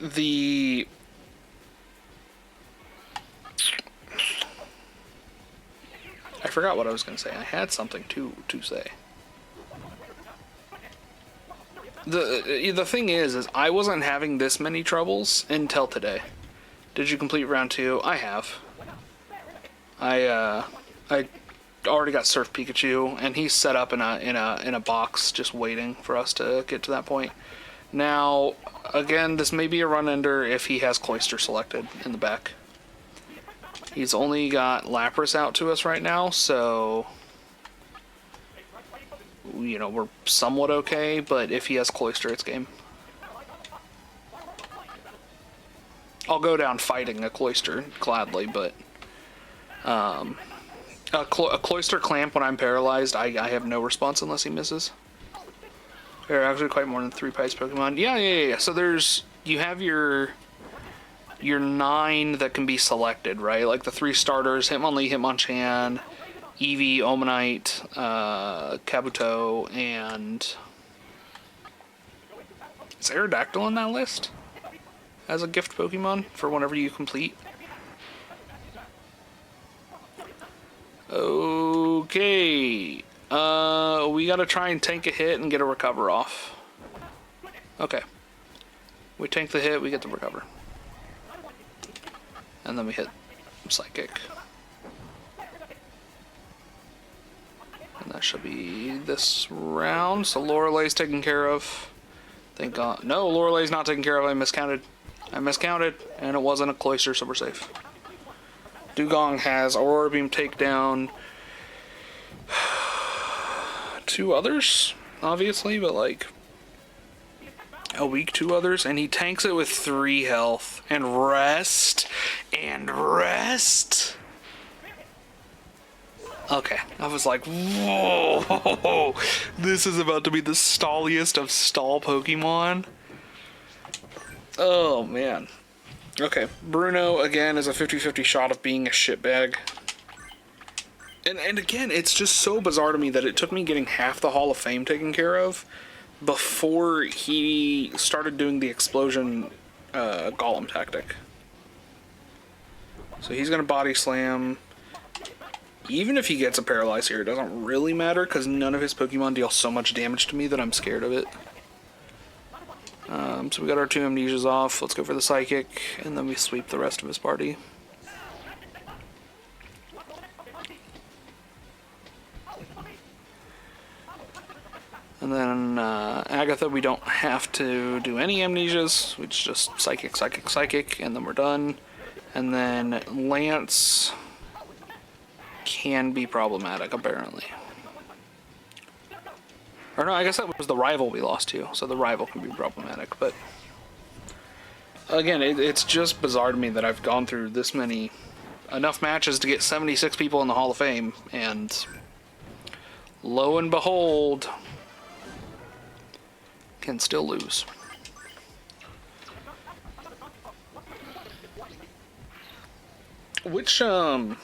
I forgot what I was going to say. I had something to say. The thing is I wasn't having this many troubles until today. Did you complete round 2? I have. I already got Surf Pikachu, and he's set up in a box just waiting for us to get to that point. Now, again, this may be a run-ender if he has Cloyster selected in the back. He's only got Lapras out to us right now, so, you know, we're somewhat okay, but if he has Cloyster, it's game. I'll go down fighting a Cloyster, gladly, but a Cloyster Clamp when I'm paralyzed, I have no response unless he misses. There are actually quite more than 3 Pice Pokemon. Yeah. So you have your 9 that can be selected, right? Like the 3 starters: Hitmonlee, Hitmonchan, Eevee, Omanite, Kabuto, and is Aerodactyl on that list as a gift Pokemon for whenever you complete? Okay. We gotta try and tank a hit and get a recover off. Okay. We tank the hit, we get the recover. And then we hit Psychic. And that should be this round. So Lorelei's taken care of. Thank God. No, Lorelei's not taken care of. I miscounted. And it wasn't a Cloyster, so we're safe. Dugong has Aurora Beam takedown. two others, obviously, but like a weak two others, and he tanks it with 3 health and rest and rest. Okay, I was like, whoa, this is about to be the stalliest of stall Pokemon. Oh man. Okay, Bruno again is a 50-50 shot of being a shitbag. And again, it's just so bizarre to me that it took me getting half the Hall of Fame taken care of before he started doing the explosion golem tactic. So he's gonna body slam. Even if he gets a paralyze here, it doesn't really matter because none of his Pokemon deal so much damage to me that I'm scared of it. So we got our 2 amnesias off. Let's go for the psychic, and then we sweep the rest of his party. And then Agatha, we don't have to do any amnesias. We just psychic, psychic, psychic, and then we're done. And then Lance can be problematic, apparently. Or no, I guess that was the rival we lost to, so the rival can be problematic. But again, it's just bizarre to me that I've gone through this many, enough matches to get 76 people in the Hall of Fame, and lo and behold, can still lose. Which, I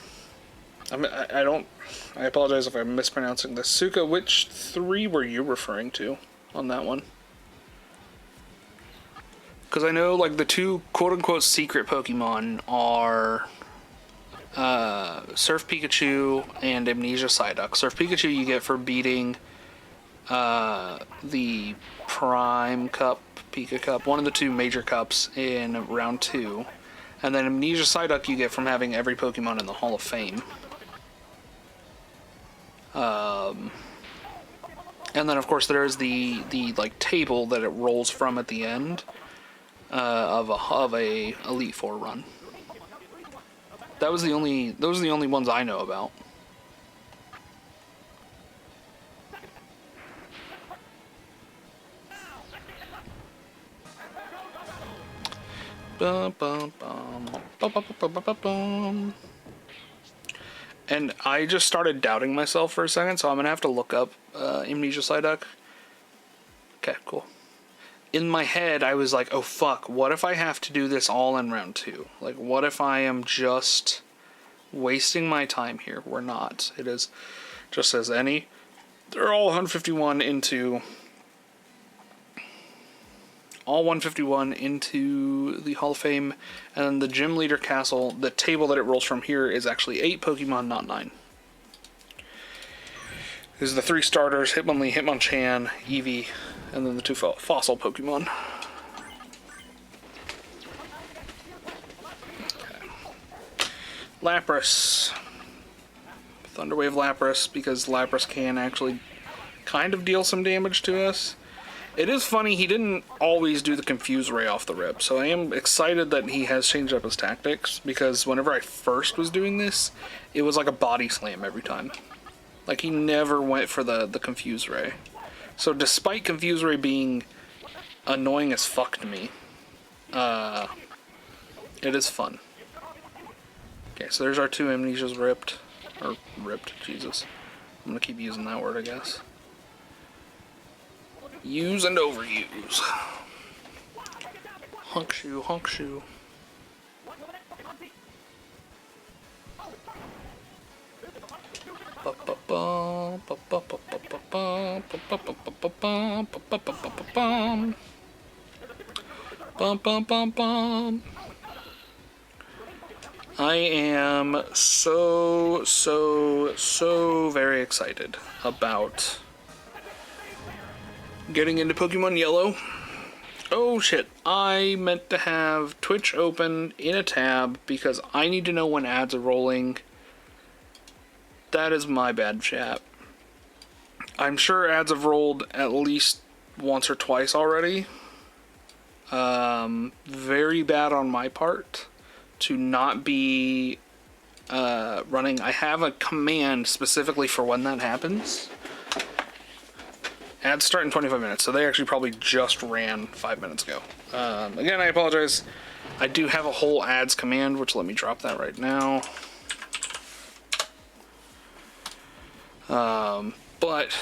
apologize if I'm mispronouncing this. Suka, which 3 were you referring to on that one? Because I know, like, the 2 quote-unquote secret Pokemon are Surf Pikachu and Amnesia Psyduck. Surf Pikachu you get for beating the Prime Cup, Pika Cup, one of the 2 major cups in round 2. And then Amnesia Psyduck you get from having every Pokemon in the Hall of Fame. And then of course there is the like table that it rolls from at the end of a Elite Four run. Those are the only ones I know about. And I just started doubting myself for a second, so I'm gonna have to look up Amnesia Psyduck. Okay, cool. In my head, I was like, oh fuck, what if I have to do this all in round 2? Like, what if I am just wasting my time here? We're not. It is just as any. They're all 151 into... all 151 into the Hall of Fame, and the Gym Leader Castle, the table that it rolls from here is actually 8 Pokemon, not 9. This is the 3 starters, Hitmonlee, Hitmonchan, Eevee, and then the 2 fossil Pokemon. Okay. Lapras. Thunderwave Lapras, because Lapras can actually kind of deal some damage to us. It is funny, he didn't always do the Confuse Ray off the rip, so I am excited that he has changed up his tactics, because whenever I first was doing this, it was like a body slam every time. Like, he never went for the Confuse Ray. So despite Confuse Ray being annoying as fuck to me, it is fun. Okay, so there's our 2 Amnesias ripped. Or ripped, Jesus. I'm gonna keep using that word, I guess. Use and overuse. Honk shoe, honk shoe. I am so very excited about getting into Pokemon Yellow. Oh shit, I meant to have Twitch open in a tab because I need to know when ads are rolling. That is my bad, chat. I'm sure ads have rolled at least once or twice already. Very bad on my part to not be running. I have a command specifically for when that happens. Ads start in 25 minutes, so they actually probably just ran 5 minutes ago. Again, I apologize. I do have a whole ads command, which let me drop that right now. But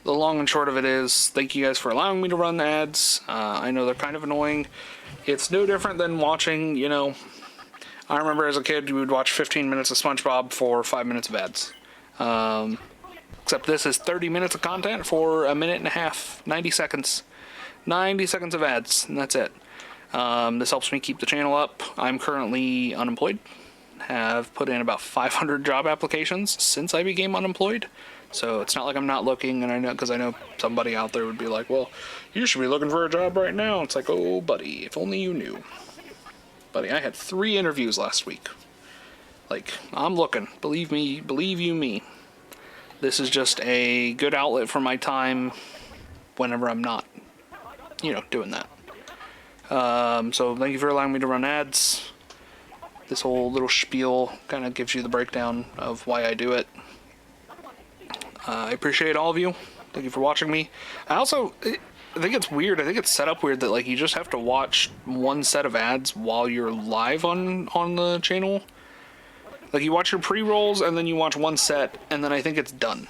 the long and short of it is, thank you guys for allowing me to run ads. I know they're kind of annoying. It's no different than watching, you know, I remember as a kid, we would watch 15 minutes of SpongeBob for 5 minutes of ads. Except this is 30 minutes of content for a minute and a half, 90 seconds. 90 seconds of ads, and that's it. This helps me keep the channel up. I'm currently unemployed. Have put in about 500 job applications since I became unemployed. So it's not like I'm not looking, and I know, because I know somebody out there would be like, well, you should be looking for a job right now. It's like, oh, buddy, if only you knew. Buddy, I had 3 interviews last week. Like, I'm looking. Believe me, believe you me. This is just a good outlet for my time whenever I'm not, you know, doing that. So thank you for allowing me to run ads. This whole little spiel kind of gives you the breakdown of why I do it. I appreciate all of you. Thank you for watching me. I think it's weird. I think it's set up weird that like you just have to watch one set of ads while you're live on the channel. Like you watch your pre-rolls and then you watch one set and then I think it's done.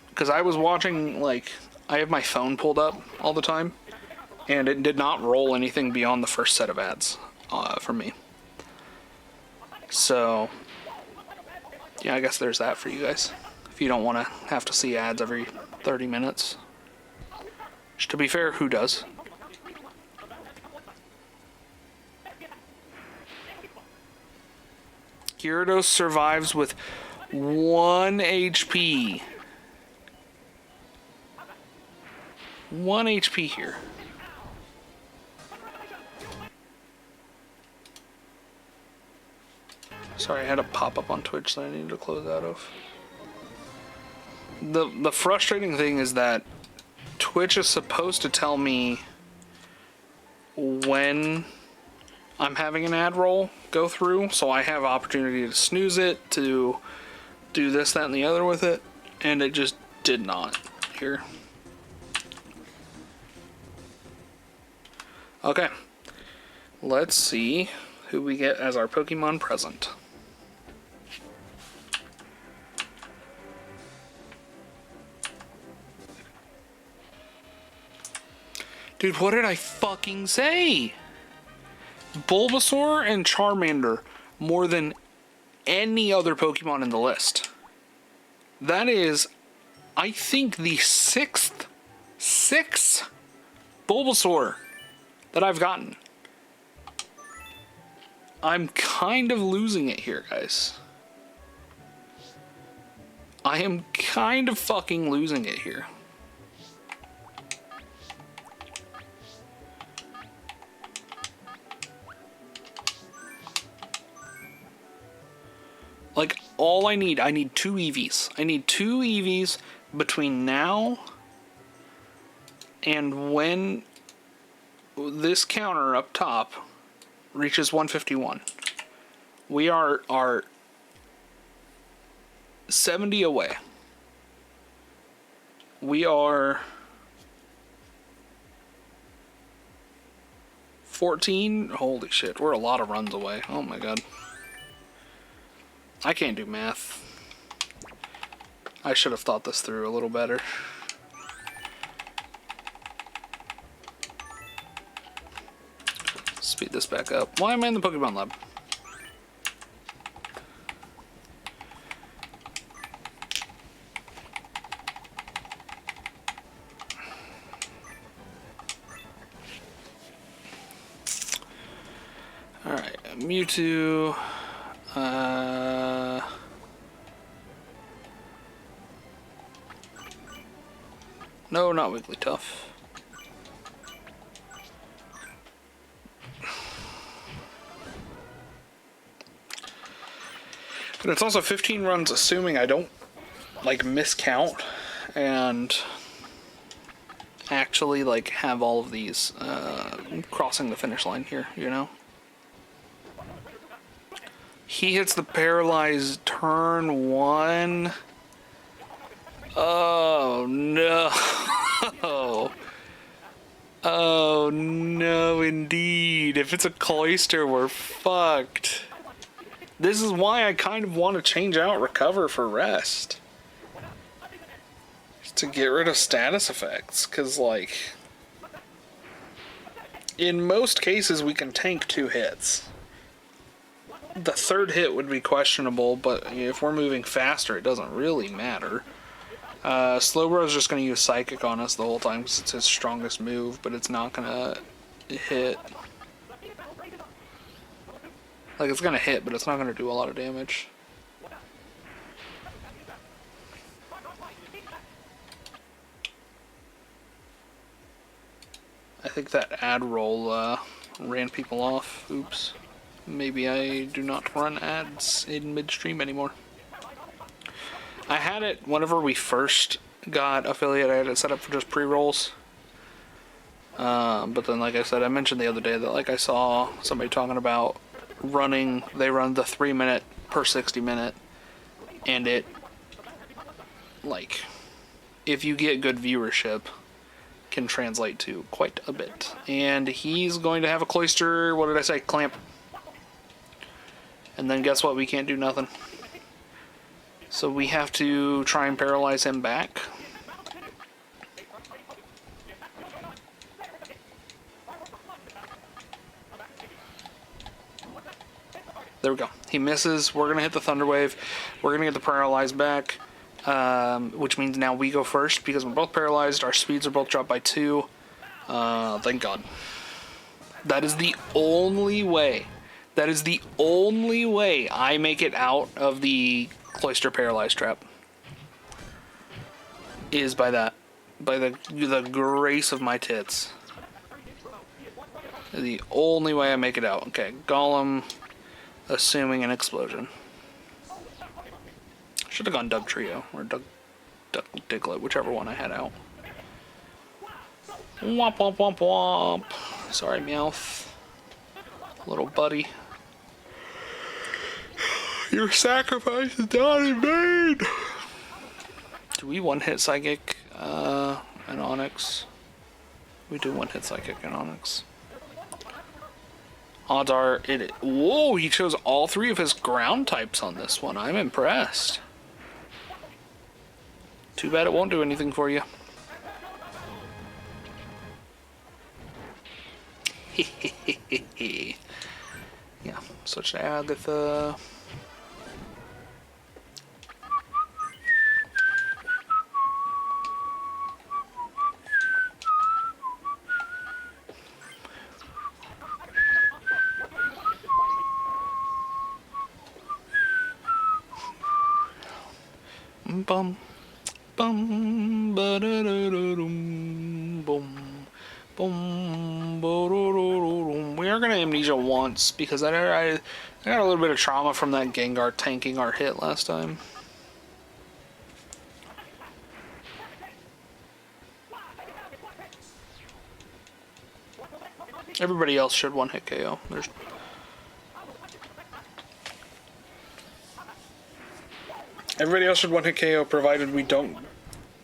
Because I was watching, like, I have my phone pulled up all the time and it did not roll anything beyond the first set of ads for me. So yeah, I guess there's that for you guys. If you don't want to have to see ads every 30 minutes. Which, to be fair, who does? Gyarados survives with 1 HP. 1 HP here. Sorry, I had a pop-up on Twitch that I needed to close out of. The frustrating thing is that Twitch is supposed to tell me when I'm having an ad roll go through, so I have opportunity to snooze it, to do this, that, and the other with it, and it just did not here. Okay, let's see who we get as our Pokemon present. Dude, what did I fucking say? Bulbasaur and Charmander more than any other Pokemon in the list. That is, I think, the sixth Bulbasaur that I've gotten. I'm kind of losing it here, guys. I am kind of fucking losing it here. Like, all I need 2 EVs. I need 2 EVs between now and when this counter up top reaches 151. We are 70 away. We are 14. Holy shit, we're a lot of runs away. Oh my god. I can't do math. I should have thought this through a little better. Speed this back up. Why am I in the Pokemon Lab? Alright, Mewtwo. No, not Wigglytuff. But it's also 15 runs assuming I don't, like, miscount and actually, like, have all of these crossing the finish line here, you know? He hits the paralyzed turn 1. Oh no. Oh no, indeed. If it's a cloister, we're fucked. This is why I kind of want to change out recover for rest. Just to get rid of status effects, because like in most cases we can tank 2 hits. The 3rd hit would be questionable, but if we're moving faster, it doesn't really matter. Slowbro's just going to use Psychic on us the whole time because it's his strongest move, but it's not going to hit. Like, it's going to hit, but it's not going to do a lot of damage. I think that ad roll ran people off. Oops. Maybe I do not run ads in midstream anymore. I had it whenever we first got affiliate. I had it set up for just pre-rolls. But then, like I said, I mentioned the other day that like I saw somebody talking about running. They run the 3-minute per 60-minute, and it like if you get good viewership, can translate to quite a bit. And he's going to have a cloister. What did I say? Clamp. And then guess what? We can't do nothing. So we have to try and paralyze him back. There we go. He misses. We're going to hit the Thunder Wave. We're going to get the paralyzed back. Which means now we go first because we're both paralyzed. Our speeds are both dropped by 2. Thank God. That is the only way. That is the only way I make it out of the cloister paralyzed trap. Is by that. By the grace of my tits. The only way I make it out. Okay, Golem, assuming an explosion. Should have gone Doug Trio, or Doug Diglett, whichever one I had out. Womp womp womp womp. Sorry, Meowth. Little buddy. Your sacrifice is not in vain! Do we one-hit Psychic and Onyx? We do one-hit Psychic and Onyx. Odds are it... Whoa, he chose all 3 of his ground types on this one. I'm impressed. Too bad it won't do anything for you. Yeah, switch to Agatha. Bum, bum, ba da da da dum, bum, bum, ba da da da dum. We are gonna amnesia once because I got a little bit of trauma from that Gengar tanking our hit last time. Everybody else should one-hit KO. Everybody else should one-hit KO, provided we don't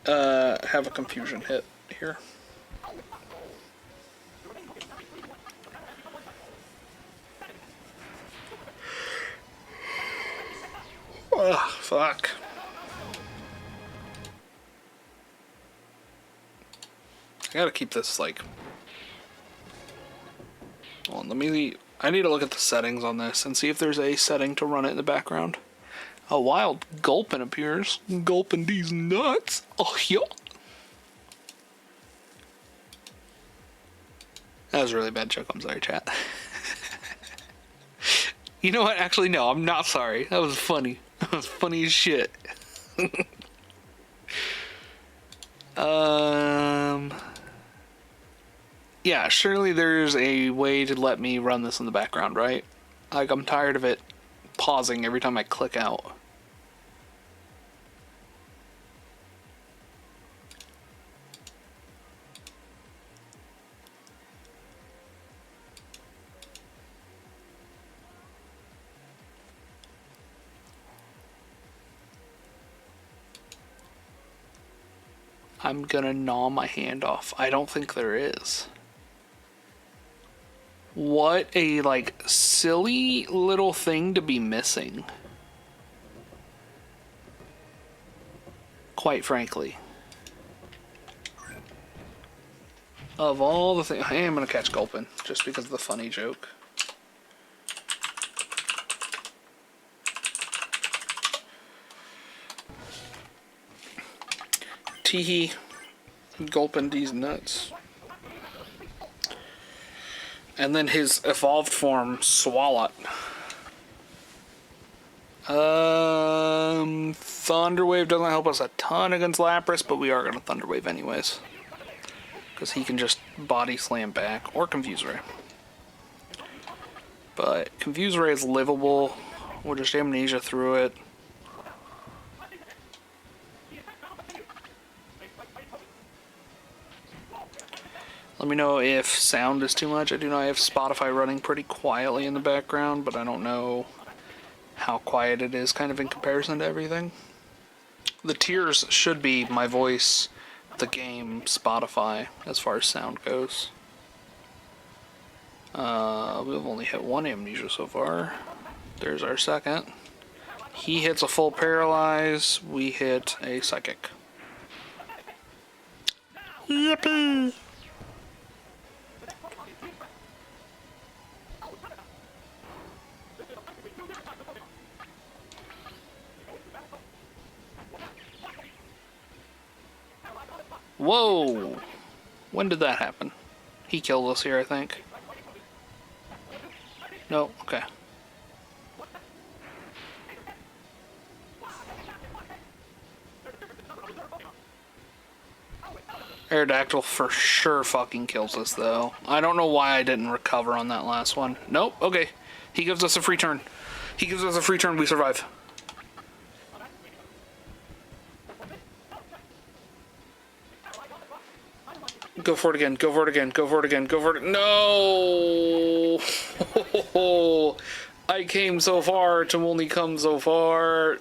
have a confusion hit here. Ugh, fuck. I gotta keep this, like... Hold on, I need to look at the settings on this and see if there's a setting to run it in the background. A wild Gulpin appears. Gulpin these nuts. Oh, yeah. That was a really bad joke. I'm sorry, chat. You know what? Actually, no, I'm not sorry. That was funny. That was funny as shit. Yeah, surely there's a way to let me run this in the background, right? Like, I'm tired of it pausing every time I click out. I'm gonna gnaw my hand off. I don't think there is. What a, like, silly little thing to be missing. Quite frankly. Of all the things... I am gonna catch Gulpin, just because of the funny joke. Teehee. Gulpin these nuts. And then his evolved form, Swalot. Thunderwave doesn't help us a ton against Lapras, but we are going to Thunderwave anyways. Because he can just body slam back, or Confuse Ray. But Confuse Ray is livable. We'll just Amnesia through it. Let me know if sound is too much. I do know I have Spotify running pretty quietly in the background, but I don't know how quiet it is kind of in comparison to everything. The tiers should be my voice, the game, Spotify, as far as sound goes. We've only hit one Amnesia so far. There's our second. He hits a full Paralyze. We hit a Psychic. Yippee! Whoa! When did that happen? He killed us here, I think. No? Okay. Aerodactyl for sure fucking kills us, though. I don't know why I didn't recover on that last one. Nope, okay. He gives us a free turn. He gives us a free turn, we survive. Go for it again, go for it again, go for it again, go for it. No! I came so far to only come so far.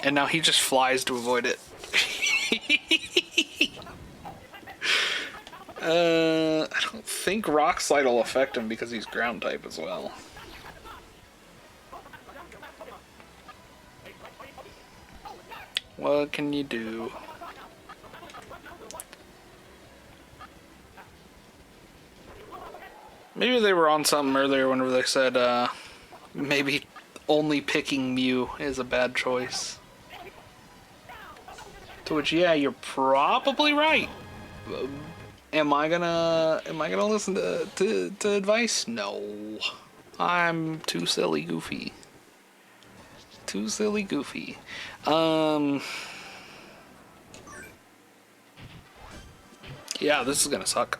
And now he just flies to avoid it. I don't think Rock Slide will affect him because he's ground type as well. What can you do? Maybe they were on something earlier whenever they said maybe only picking Mew is a bad choice. To which, yeah, you're probably right. Am I gonna listen to advice? No. I'm too silly goofy. Too silly goofy. Yeah, this is gonna suck.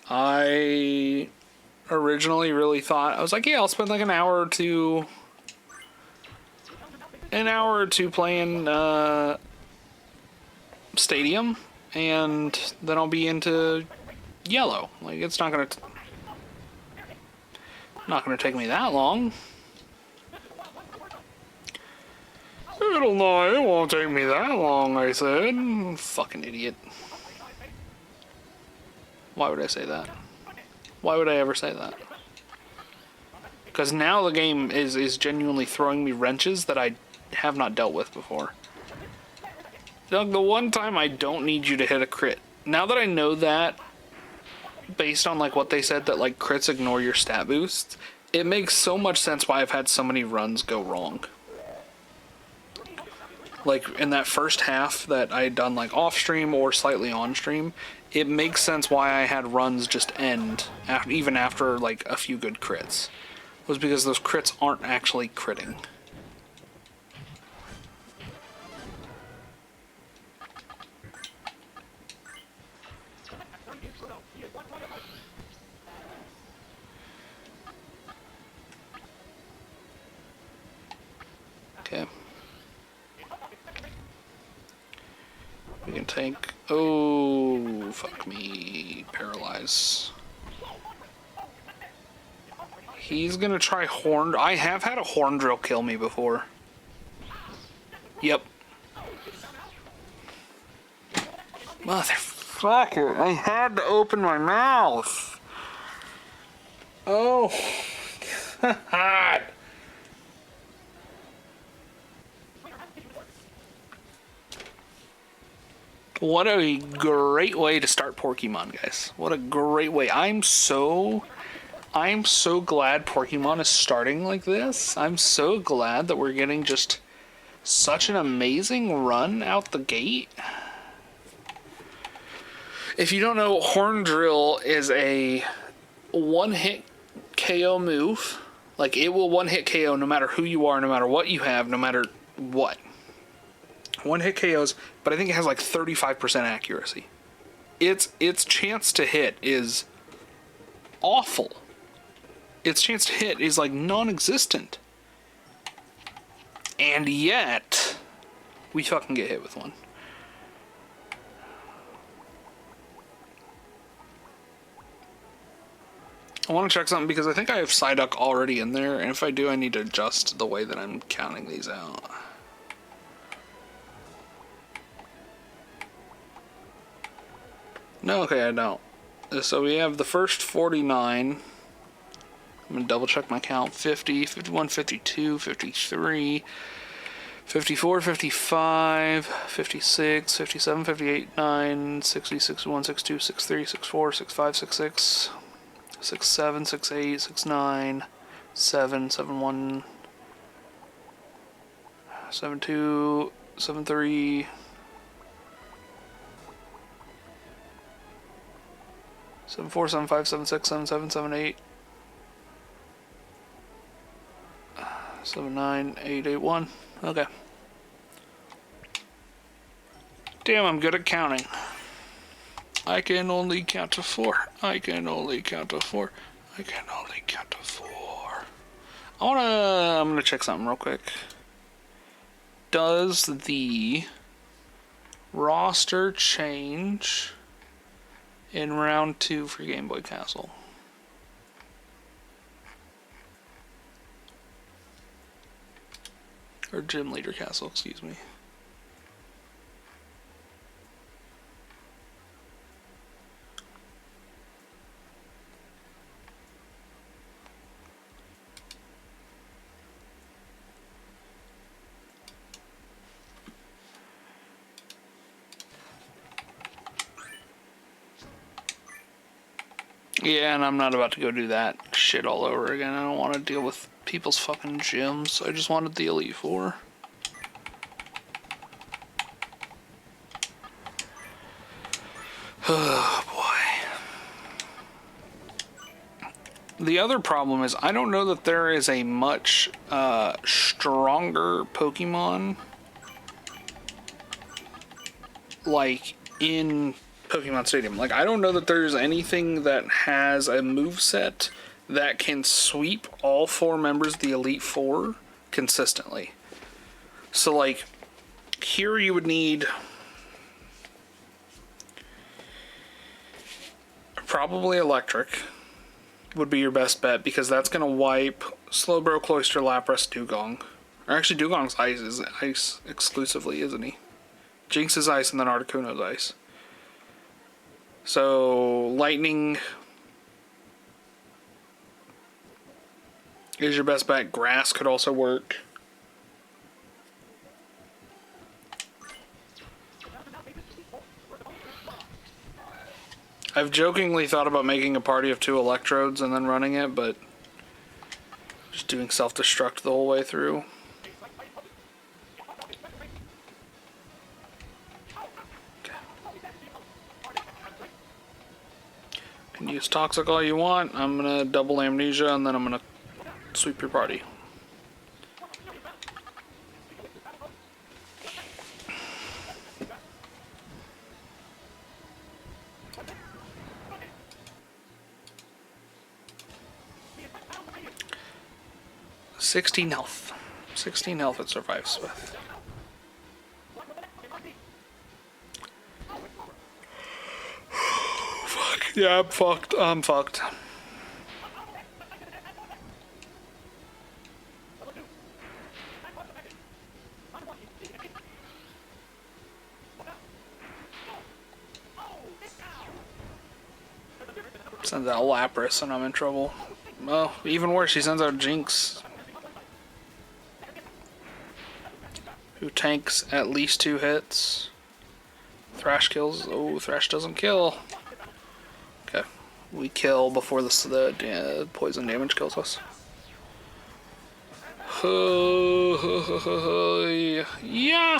I originally really thought, I was like, yeah, I'll spend like an hour or two playing Stadium, and then I'll be into Yellow. Like, it's not gonna take me that long. It won't take me that long, I said. Fucking idiot. Why would I say that? Why would I ever say that? Because now the game is genuinely throwing me wrenches that I have not dealt with before. Doug, the one time I don't need you to hit a crit. Now that I know that, based on like what they said, that like crits ignore your stat boosts, it makes so much sense why I've had so many runs go wrong. Like in that first half that I had done like off stream or slightly on stream, it makes sense why I had runs just end even after like a few good crits. It was because those crits aren't actually critting. Okay. We can take Oh, fuck me. Paralyze. He's gonna try horn. I have had a horn drill kill me before. Yep. Motherfucker, I had to open my mouth. Oh, God. What a great way to start Porkymon, guys. What a great way. I'm so glad Porkymon is starting like this. I'm so glad that we're getting just such an amazing run out the gate. If you don't know, Horn Drill is a one-hit KO move. Like, it will one-hit KO no matter who you are, no matter what you have, no matter what. One-hit KOs, but I think it has like 35% accuracy. Its chance to hit is awful. Its chance to hit is like non-existent. And yet, we fucking get hit with one. I want to check something because I think I have Psyduck already in there, and if I do, I need to adjust the way that I'm counting these out. No, okay, I don't. So we have the first 49. I'm going to double check my count. 50, 51, 52, 53, 54, 55, 56, 57, 58, 9, 60, 61, 62, 63, 64, 65, 66, 67, 68, 69, 7, 71, 72, 73, 74, 75, 76, 77, 78, 79, 8, 81. Okay. Damn, I'm good at counting. I can only count to 4. I can only count to 4. I can only count to 4. I'm gonna check something real quick. Does the roster change in round 2 for Game Boy Castle? Or Gym Leader Castle, excuse me. Yeah, and I'm not about to go do that shit all over again. I don't want to deal with people's fucking gyms. I just wanted the Elite Four. Oh, boy. The other problem is I don't know that there is a much stronger Pokemon like in Pokemon Stadium. Like, I don't know that there's anything that has a moveset that can sweep all 4 members of the Elite Four consistently. So, like, here you would need probably Electric would be your best bet, because that's going to wipe Slowbro, Cloyster, Lapras, Dugong. Or actually, Dugong's ice is ice exclusively, isn't he? Jinx is ice, and then Articuno's ice. So, Lightning is your best bet. Grass could also work. I've jokingly thought about making a party of 2 Electrodes and then running it, but just doing self-destruct the whole way through. Can use Toxic all you want. I'm gonna double Amnesia, and then I'm gonna sweep your party. $16 health. 16 health it survives with. Yeah, I'm fucked. I'm fucked. Sends out Lapras and I'm in trouble. Well, even worse, she sends out Jinx, who tanks at least 2 hits. Thrash kills. Oh, Thrash doesn't kill. Okay. We kill before the poison damage kills us. Yeah.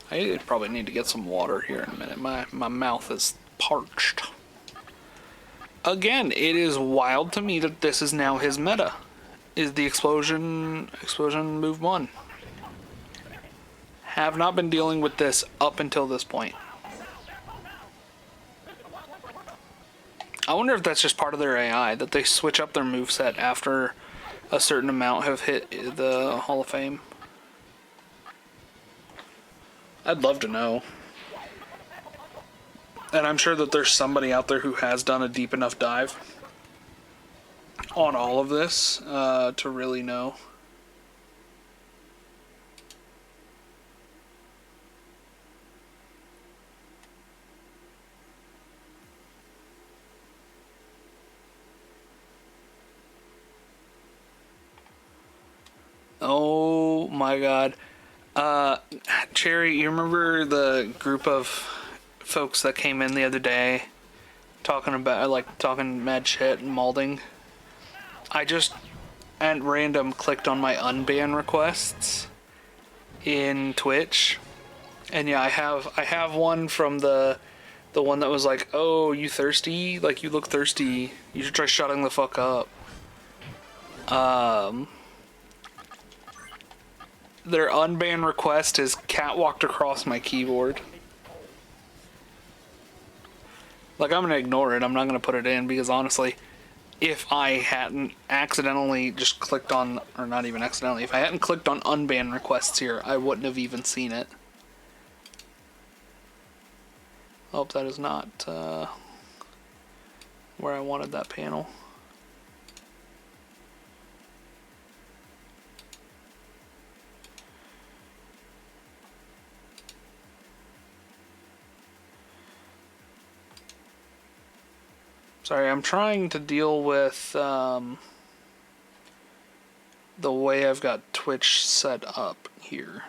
I probably need to get some water here in a minute. My mouth is parched. Again, it is wild to me that this is now his meta. Is the explosion move 1. Have not been dealing with this up until this point. I wonder if that's just part of their AI, that they switch up their moveset after a certain amount have hit the Hall of Fame. I'd love to know. And I'm sure that there's somebody out there who has done a deep enough dive on all of this to really know. Oh my god. Cherry, you remember the group of folks that came in the other day talking mad shit and malding? I just at random clicked on my unban requests in Twitch, and yeah, I have one from the one that was like, "Oh, you thirsty? Like, you look thirsty. You should try shutting the fuck up." Their unban request is catwalked across my keyboard. Like, I'm gonna ignore it. I'm not gonna put it in because honestly, if I hadn't accidentally just clicked on, or not even accidentally, if I hadn't clicked on unban requests here, I wouldn't have even seen it. I hope that is not where I wanted that panel. Sorry, I'm trying to deal with the way I've got Twitch set up here.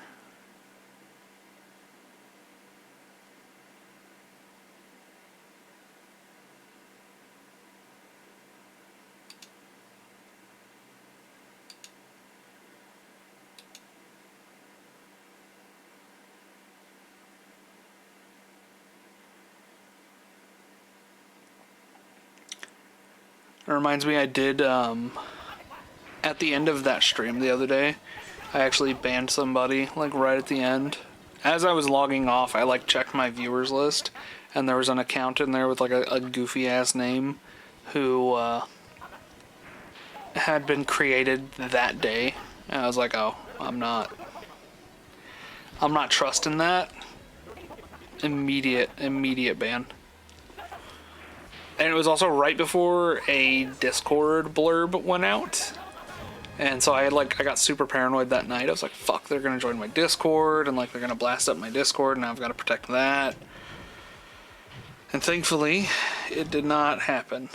It reminds me, I did, at the end of that stream the other day, I actually banned somebody, like, right at the end. As I was logging off, I, like, checked my viewers list, and there was an account in there with, like, a goofy-ass name who, had been created that day. And I was like, oh, I'm not trusting that. Immediate ban. And it was also right before a Discord blurb went out. And so I got super paranoid that night. I was like, fuck, they're gonna join my Discord, and like they're gonna blast up my Discord, and I've gotta protect that. And thankfully, it did not happen.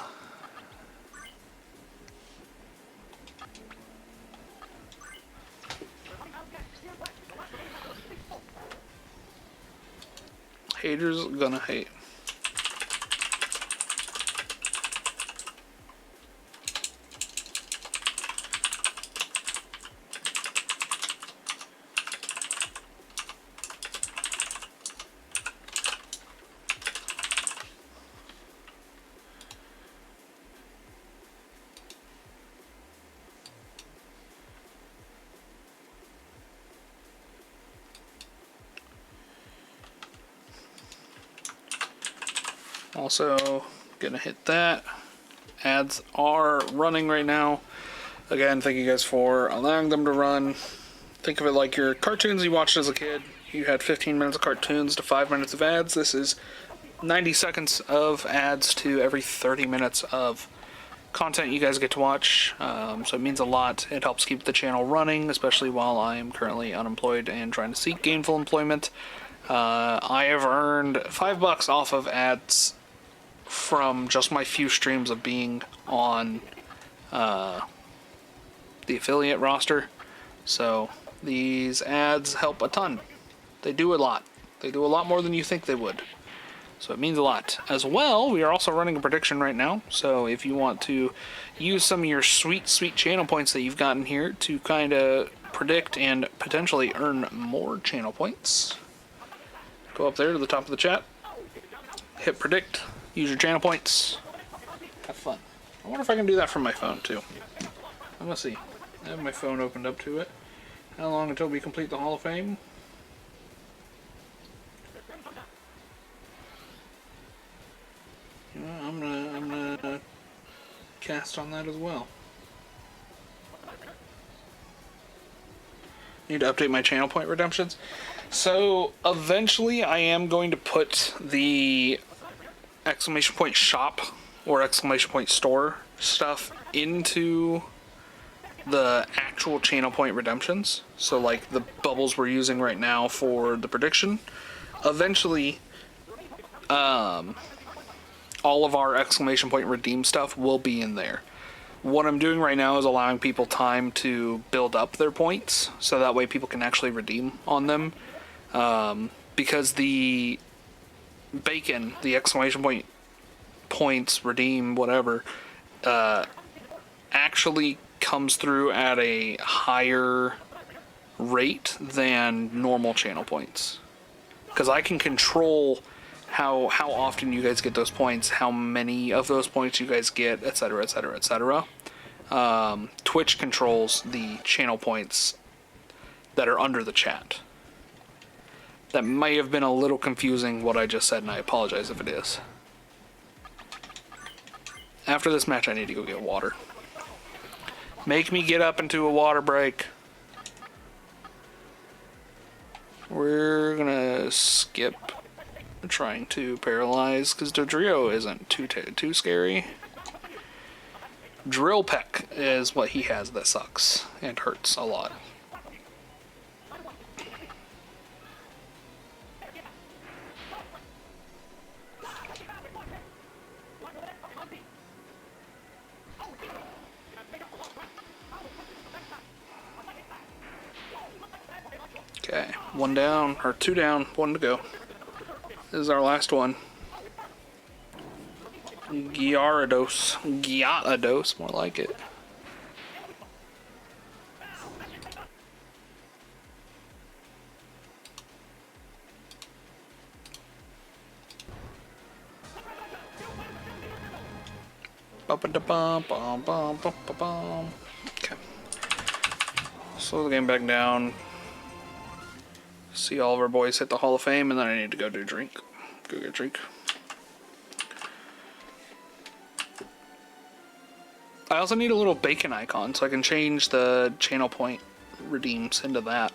Haters gonna hate. Also, gonna hit that. Ads are running right now. Again, thank you guys for allowing them to run. Think of it like your cartoons you watched as a kid. You had 15 minutes of cartoons to 5 minutes of ads. This is 90 seconds of ads to every 30 minutes of content you guys get to watch. So it means a lot. It helps keep the channel running, especially while I am currently unemployed and trying to seek gainful employment. I have earned $5 off of ads from just my few streams of being on the affiliate roster. So these ads help a ton. They do a lot. They do a lot more than you think they would. So it means a lot. As well, we are also running a prediction right now. So if you want to use some of your sweet, sweet channel points that you've gotten here to kind of predict and potentially earn more channel points, go up there to the top of the chat, hit predict, use your channel points, have fun. I wonder if I can do that from my phone too. I'm gonna see. I have my phone opened up to it. How long until we complete the Hall of Fame? You know, I'm gonna cast on that as well. Need to update my channel point redemptions. So eventually I am going to put the exclamation point shop or exclamation point store stuff into the actual channel point redemptions. So like the bubbles we're using right now for the prediction. Eventually, all of our exclamation point redeem stuff will be in there. What I'm doing right now is allowing people time to build up their points, so that way people can actually redeem on them. Because the bacon, the exclamation point points, redeem, whatever, actually comes through at a higher rate than normal channel points. Because I can control how often you guys get those points, how many of those points you guys get, etc., etc., etc. Twitch controls the channel points that are under the chat. That may have been a little confusing what I just said, and I apologize if it is. After this match, I need to go get water. Make me get up into a water break. We're gonna skip trying to paralyze because Dodrio isn't too scary. Drill Peck is what he has that sucks and hurts a lot. Okay, one down, or two down, one to go. This is our last one. Gyarados, more like it. Okay. Slow the game back down. See all of our boys hit the Hall of Fame, and then I need to go do a drink. Go get a drink. I also need a little bacon icon so I can change the channel point redeems into that.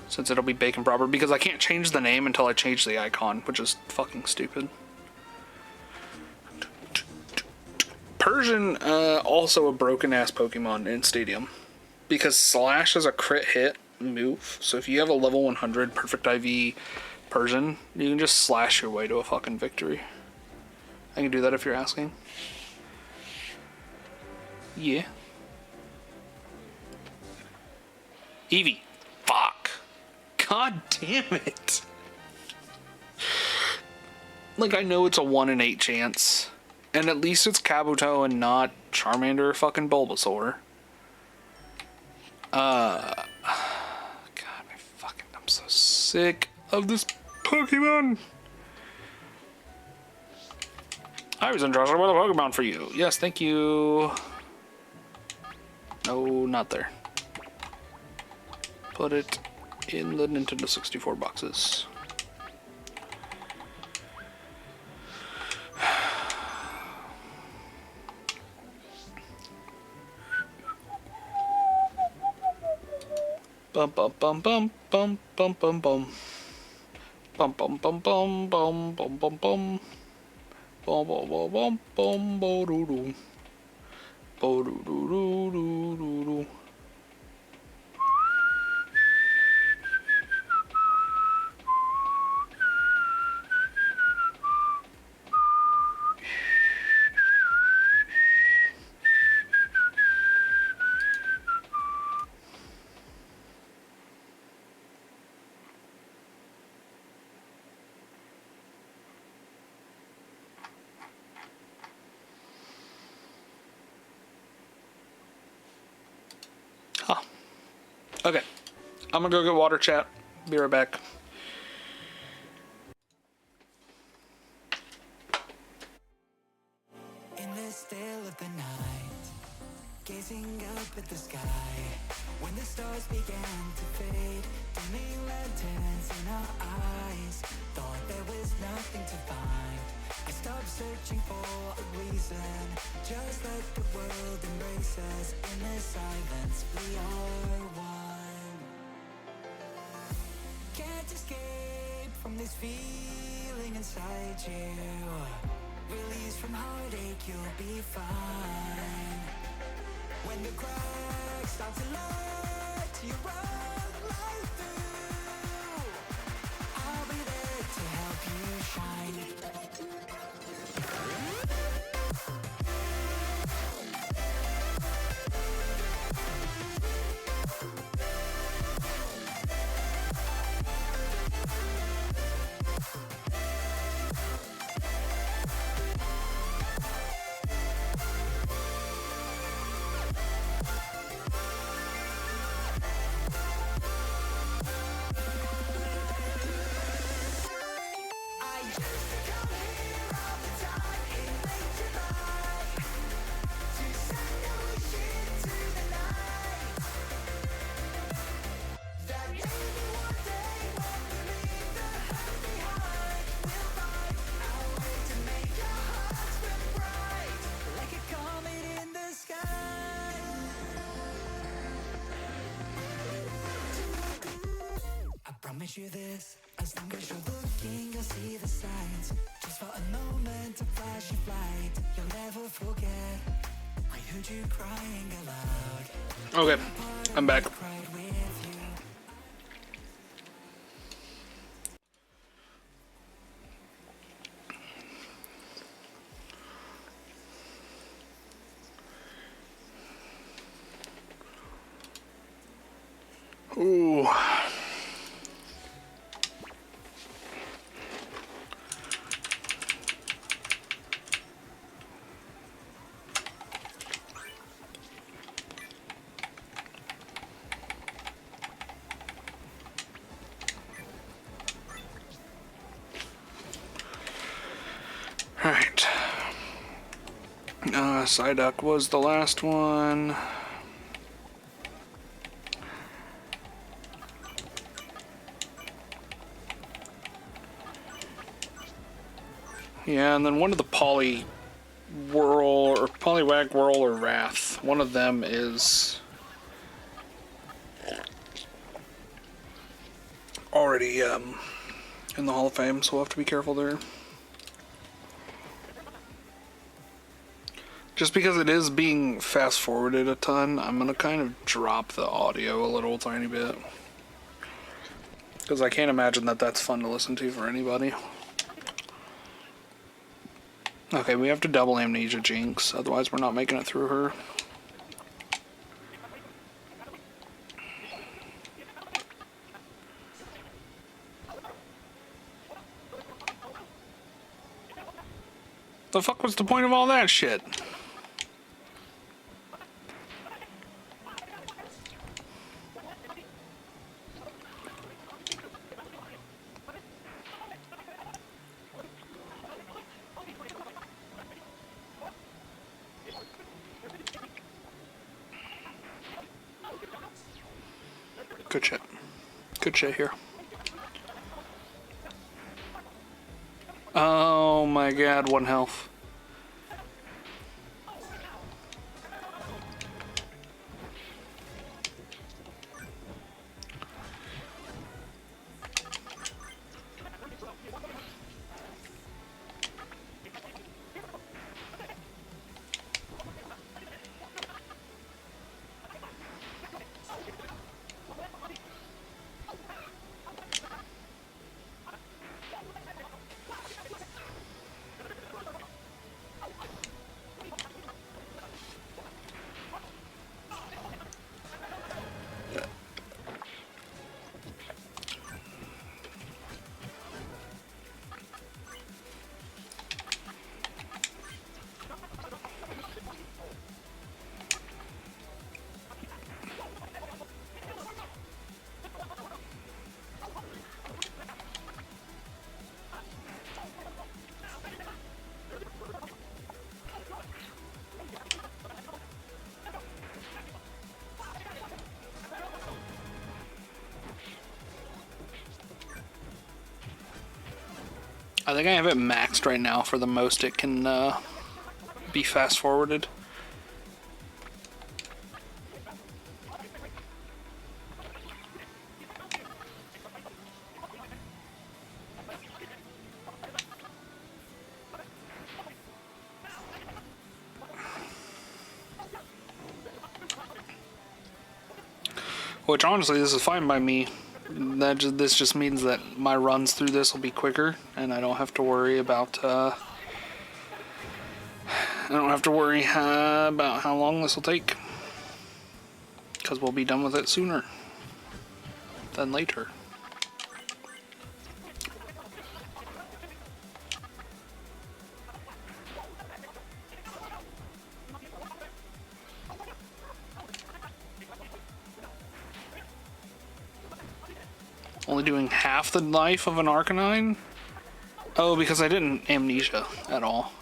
Since it'll be bacon proper, because I can't change the name until I change the icon, which is fucking stupid. Persian, also a broken ass Pokemon in Stadium. Because Slash is a crit hit move, so if you have a level 100 perfect IV Persian, you can just slash your way to a fucking victory. I can do that if you're asking. Yeah. Eevee. Fuck. God damn it. Like, I know it's a 1 in 8 chance, and at least it's Kabuto and not Charmander or fucking Bulbasaur. God, I'm so sick of this Pokemon. I was interested with a Pokemon for you. Yes, thank you. No, not there. Put it in the Nintendo 64 boxes. Bum bum bum bum bum bum bum bum. Bum bum bum bum bum bum bum bum. Bum bum bum bum bum bo doo doo. Bo doo doo doo doo doo doo. Huh. Okay. I'm gonna go get water, chat. Be right back. In the still of the night, gazing up at the sky, when the stars began to fade, dimming lanterns in our eyes, thought there was nothing to find. I stopped searching for a reason, just let the world embrace us. In the silence we are one. Can't escape from this feeling inside you. Release from heartache, you'll be fine. When the cracks start to let you run right through, I'll be there to help you shine. I used to come here all the time in late July to send a wish into the night that maybe one day when we leave the hurt behind, we'll find our way to make your hearts burn bright like a comet in the sky. I promise you this, as long as you're looking, you'll see the signs. Just for a moment, a flash of light, you'll never forget. I heard you crying aloud. Okay, I'm back. Cried with you. Ooh. Alright. Psyduck was the last one. Yeah, and then one of the Poliwag Whirl or Wrath. One of them is already in the Hall of Fame, so we'll have to be careful there. Just because it is being fast forwarded a ton, I'm gonna kind of drop the audio a little tiny bit. Because I can't imagine that that's fun to listen to for anybody. Okay, we have to double Amnesia Jinx, otherwise we're not making it through her. The fuck was the point of all that shit? Good shit. Good shit here. Oh my god, 1 health. I think I have it maxed right now for the most it can be fast forwarded. Which honestly, this is fine by me. This just means that my runs through this will be quicker, and I don't have to worry about about how long this will take, because we'll be done with it sooner than later. Only doing half the life of an Arcanine? Oh, because I didn't amnesia at all.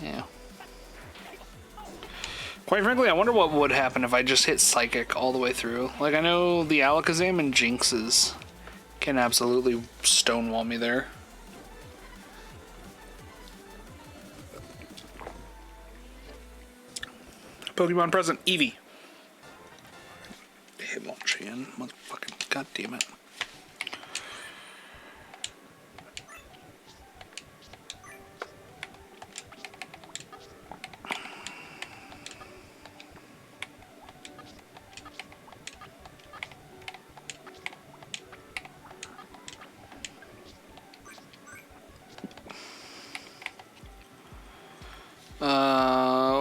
Yeah. Quite frankly, I wonder what would happen if I just hit Psychic all the way through. Like, I know the Alakazam and Jinxes can absolutely stonewall me there. Pokemon present, Eevee. Hitmonchan, motherfucking goddamn it.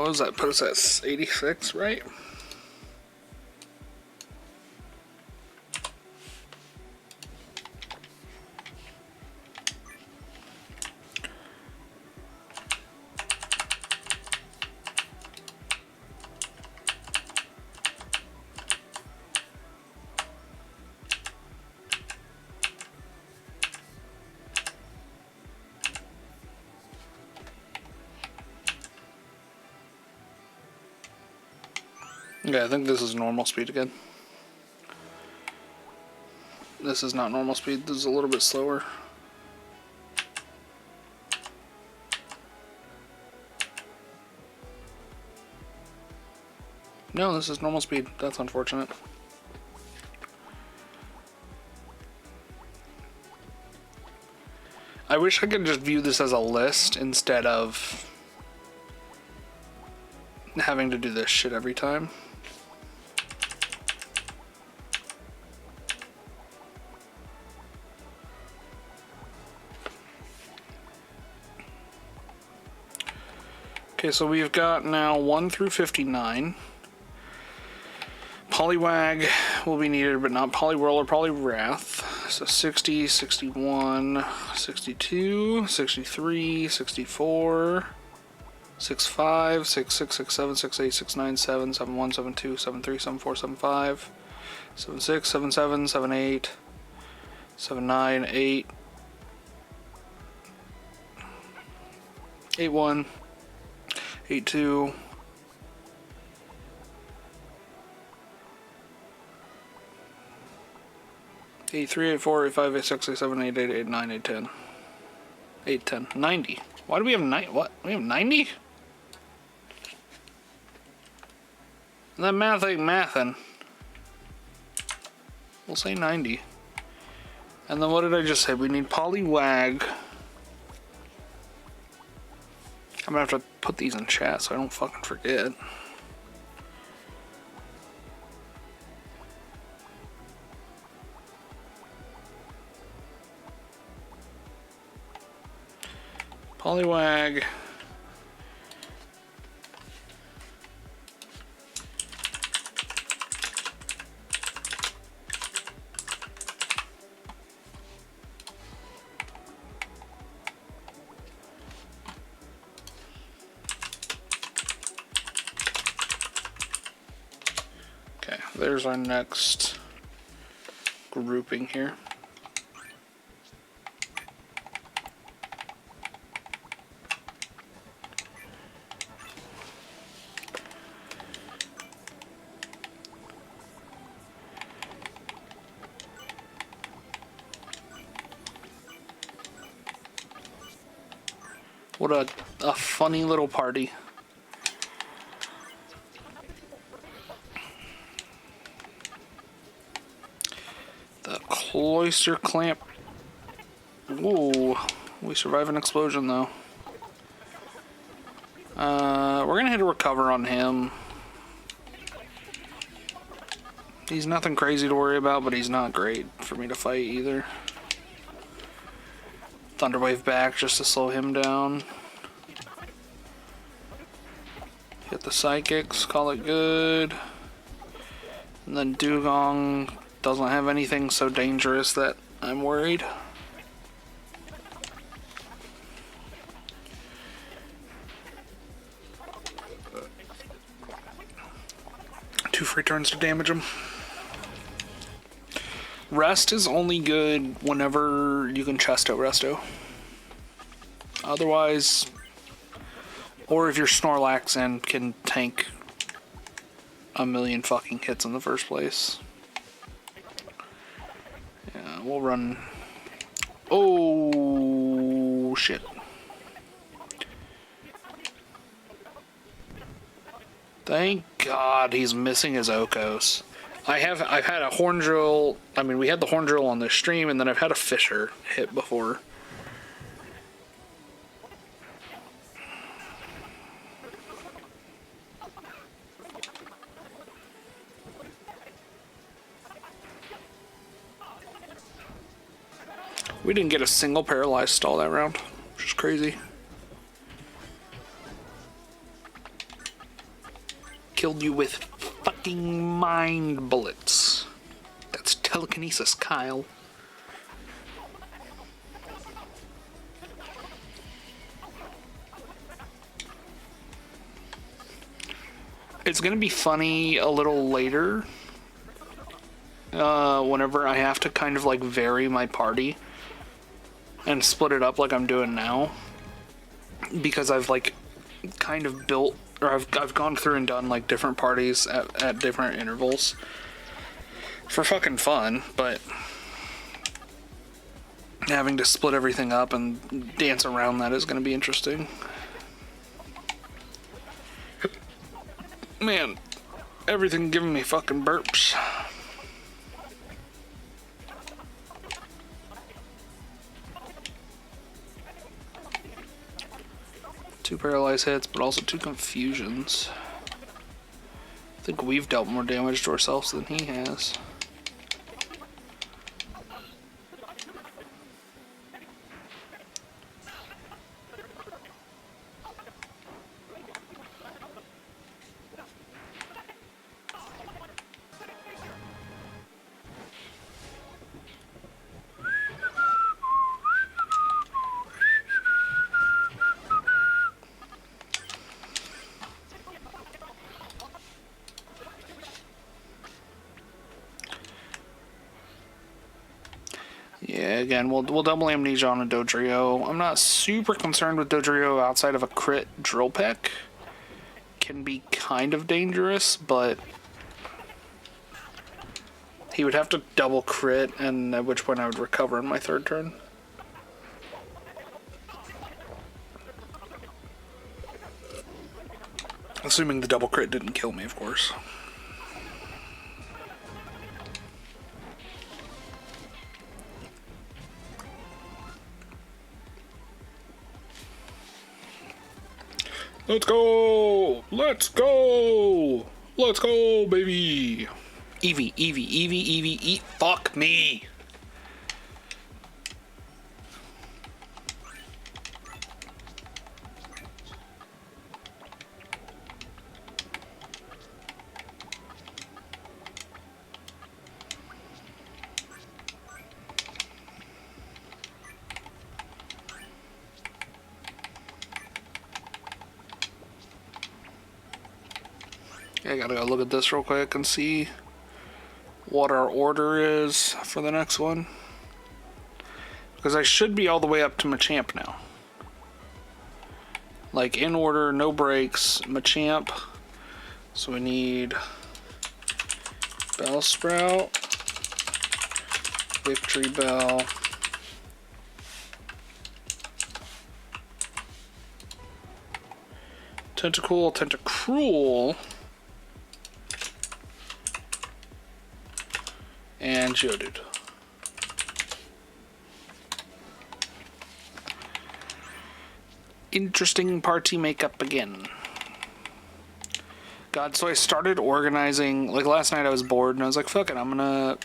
What was that? Put us at 86, right? Yeah, I think this is normal speed again. This is not normal speed, this is a little bit slower. No, this is normal speed. That's unfortunate. I wish I could just view this as a list instead of having to do this shit every time. Okay, so we've got now 1 through 59. Poliwag will be needed, but not Poliwhirl or Poliwrath. So 60, 61, 62, 63, 64, 65, 66, 67, 68, 69, 7, 71, 72, 73, 74, 75, 76, 77, 78, 79, 8, 81, 82, 83, 84, 85, 86, 87, 88, 89, 810. 810. 90. Why do we have 90? What? We have 90? That math ain't mathin'. We'll say 90. And then what did I just say? We need Poliwag. I'm gonna have to put these in chat so I don't fucking forget. Poliwag. Okay, there's our next grouping here. What a funny little party. The cloister clamp. Ooh, we survive an explosion though. We're gonna hit a recover on him. He's nothing crazy to worry about, but he's not great for me to fight either. Thunderwave back just to slow him down. Hit the psychics, call it good. And then Dugong doesn't have anything so dangerous that I'm worried. Two free turns to damage him. Rest is only good whenever you can chest out resto. Otherwise, or if you're Snorlax and can tank a million fucking hits in the first place. Yeah, we'll run. Oh shit. Thank God he's missing his Okos. I've had a horn drill. I mean, we had the horn drill on this stream, and then I've had a Fisher hit before. We didn't get a single paralyzed stall that round, which is crazy. Killed you with fucking mind bullets. That's telekinesis, Kyle. It's gonna be funny a little later, whenever I have to kind of like vary my party and split it up like I'm doing now, because I've like kind of built, or I've gone through and done like different parties at different intervals for fucking fun, but having to split everything up and dance around that is going to be interesting. Man, everything giving me fucking burps. Two paralyzed hits, but also two confusions. I think we've dealt more damage to ourselves than he has. Yeah, again, we'll double amnesia on a Dodrio. I'm not super concerned with Dodrio outside of a crit drill peck. Can be kind of dangerous, but he would have to double crit, and at which point I would recover in my third turn. Assuming the double crit didn't kill me, of course. Let's go! Let's go! Let's go, baby! Eevee, Eevee, Eevee, Eevee, eat fuck me! I gotta go look at this real quick and see what our order is for the next one. Because I should be all the way up to Machamp now. Like in order, no breaks, Machamp. So we need Bellsprout, Victory Bell, Tentacool, Tentacruel, and Geodude. Interesting party makeup again. God, so I started organizing, like last night I was bored and I was like, fuck it, I'm gonna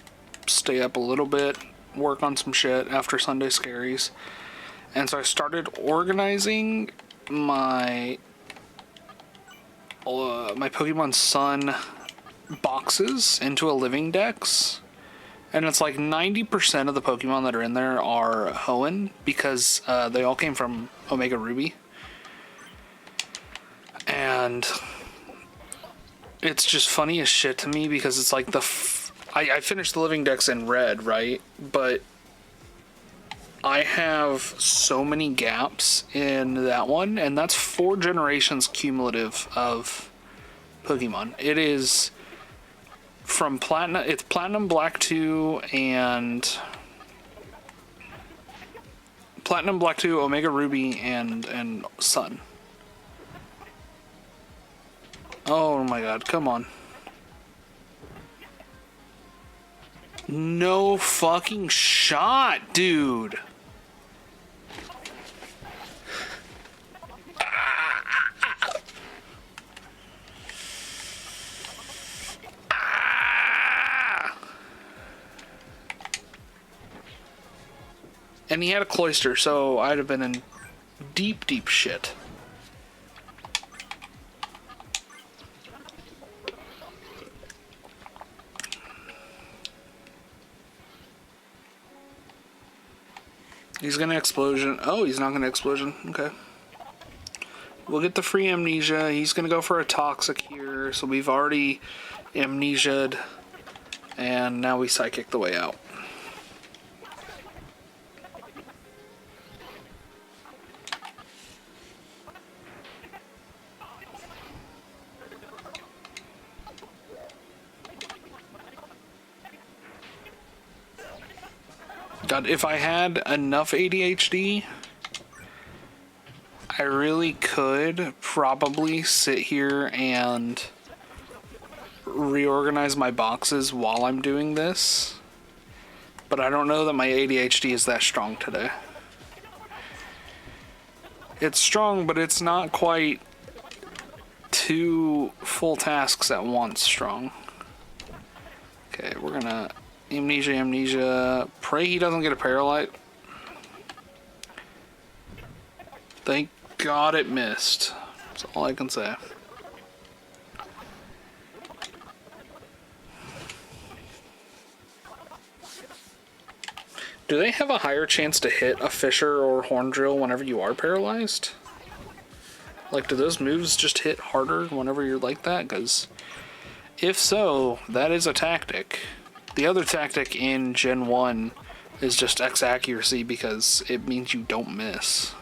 stay up a little bit, work on some shit after Sunday Scaries. And so I started organizing my my Pokemon Sun boxes into a living dex. And it's like 90% of the Pokemon that are in there are Hoenn because they all came from Omega Ruby. And it's just funny as shit to me because it's like I finished the living dex in red, right? But I have so many gaps in that one, and that's 4 generations cumulative of Pokemon. It is from Platinum, it's Platinum Black 2 and Platinum Black 2, Omega Ruby, and Sun. Oh my god, come on. No fucking shot, dude. And he had a Cloyster, so I'd have been in deep, deep shit. He's gonna explosion. Oh, he's not gonna explosion. Okay. We'll get the free amnesia. He's gonna go for a toxic here, so we've already amnesia'd, and now we psychic the way out. God, if I had enough ADHD, I really could probably sit here and reorganize my boxes while I'm doing this, but I don't know that my ADHD is that strong today. It's strong, but it's not quite 2 full tasks at once strong. Okay, we're gonna amnesia. Pray he doesn't get a paralyte. Thank God it missed. That's all I can say. Do they have a higher chance to hit a Fissure or Horn Drill whenever you are paralyzed? Like, do those moves just hit harder whenever you're like that? Because if so, that is a tactic. The other tactic in Gen 1 is just X accuracy because it means you don't miss.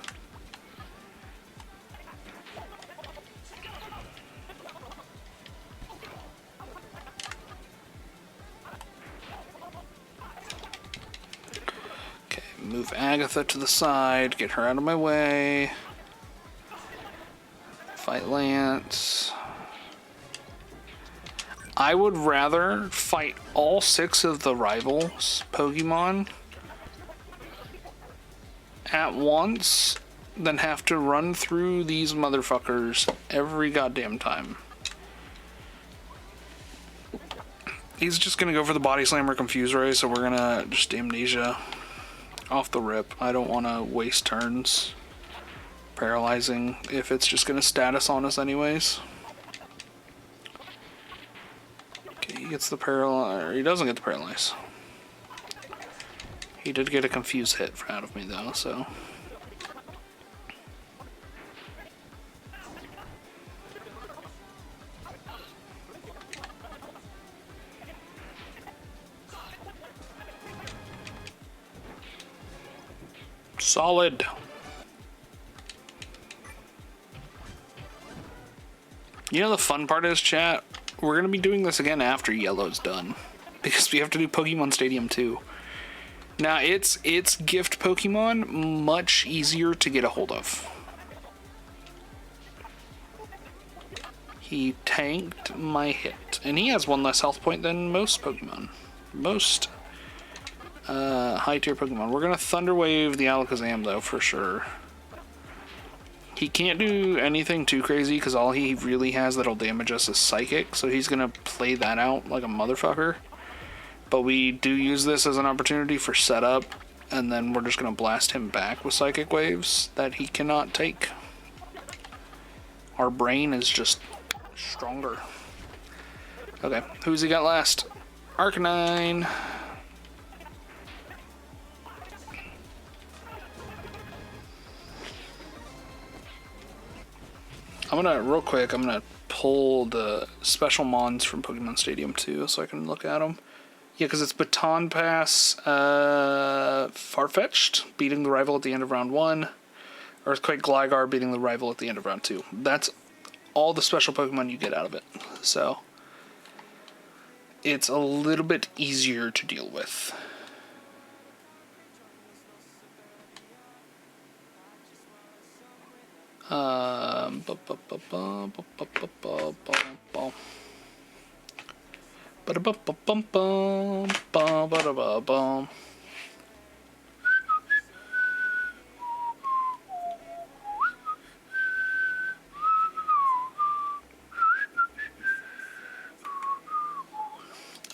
Okay, move Agatha to the side, get her out of my way. Fight Lance. I would rather fight all 6 of the rivals Pokemon at once than have to run through these motherfuckers every goddamn time. He's just gonna go for the Body Slam or Confuse Ray, so we're gonna just amnesia off the rip. I don't want to waste turns paralyzing if it's just gonna status on us anyways. He gets the paralyze, or he doesn't get the paralyze. He did get a confuse hit out of me though, so. Solid. You know the fun part is, chat? We're going to be doing this again after Yellow's done, because we have to do Pokemon Stadium 2. Now, it's gift Pokemon much easier to get a hold of. He tanked my hit. And he has 1 less health point than most Pokemon. Most high tier Pokemon. We're gonna Thunder Wave the Alakazam though, for sure. He can't do anything too crazy because all he really has that'll damage us is Psychic, so he's gonna play that out like a motherfucker. But we do use this as an opportunity for setup, and then we're just gonna blast him back with Psychic Waves that he cannot take. Our brain is just stronger. Okay, who's he got last? Arcanine. Real quick, I'm gonna pull the special mons from Pokemon Stadium too, so I can look at them. Yeah, because it's Baton Pass, Farfetch'd, beating the rival at the end of round 1. Earthquake Gligar, beating the rival at the end of round 2. That's all the special Pokemon you get out of it. So, it's a little bit easier to deal with.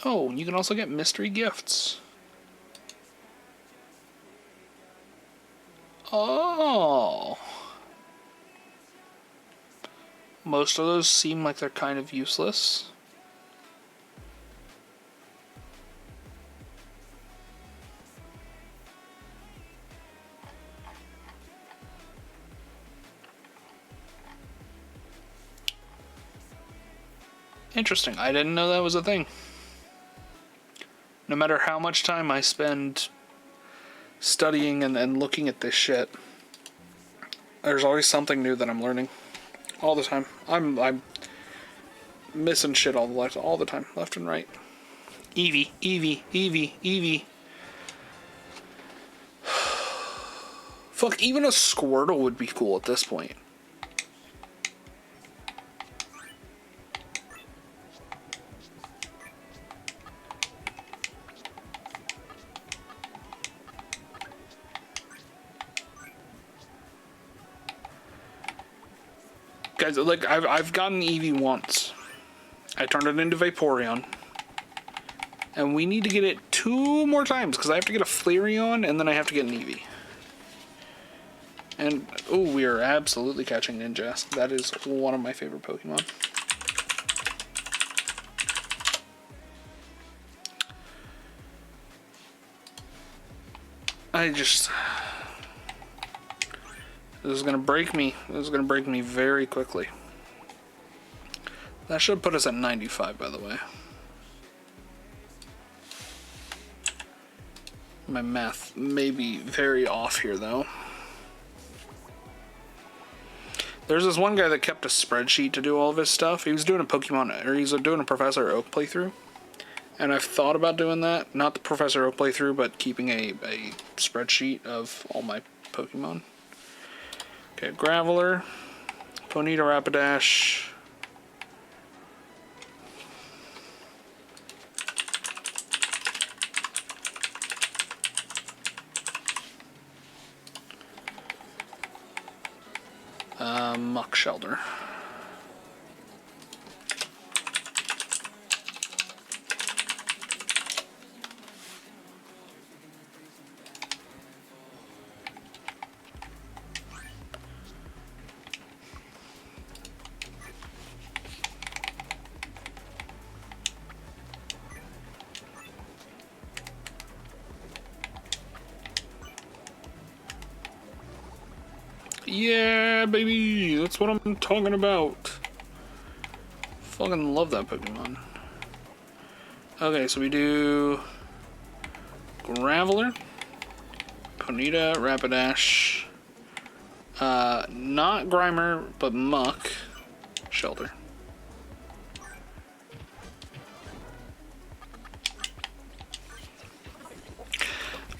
Oh, you can also get mystery gifts. Oh. Most of those seem like they're kind of useless. Interesting. I didn't know that was a thing. No matter how much time I spend studying and looking at this shit, there's always something new that I'm learning. All the time. I'm missing shit all the time, left and right. Eevee, Eevee, Eevee, Eevee. Fuck, even a Squirtle would be cool at this point. Guys, like, I've gotten Eevee once. I turned it into Vaporeon. And we need to get it 2 more times, because I have to get a Flareon, and then I have to get an Eevee. And, oh, we are absolutely catching Ninjask. That is one of my favorite Pokemon. This is gonna break me. This is gonna break me very quickly. That should put us at 95, by the way. My math may be very off here, though. There's this one guy that kept a spreadsheet to do all of his stuff. He was doing a Pokemon, or he's doing a Professor Oak playthrough. And I've thought about doing that. Not the Professor Oak playthrough, but keeping a spreadsheet of all my Pokemon. Okay, Graveler, Ponyta, Rapidash. Muck Shelter. Yeah, baby, that's what I'm talking about. Fucking love that Pokemon. Okay, so we do Graveler, Ponyta, Rapidash, not Grimer, but Muck Shelter.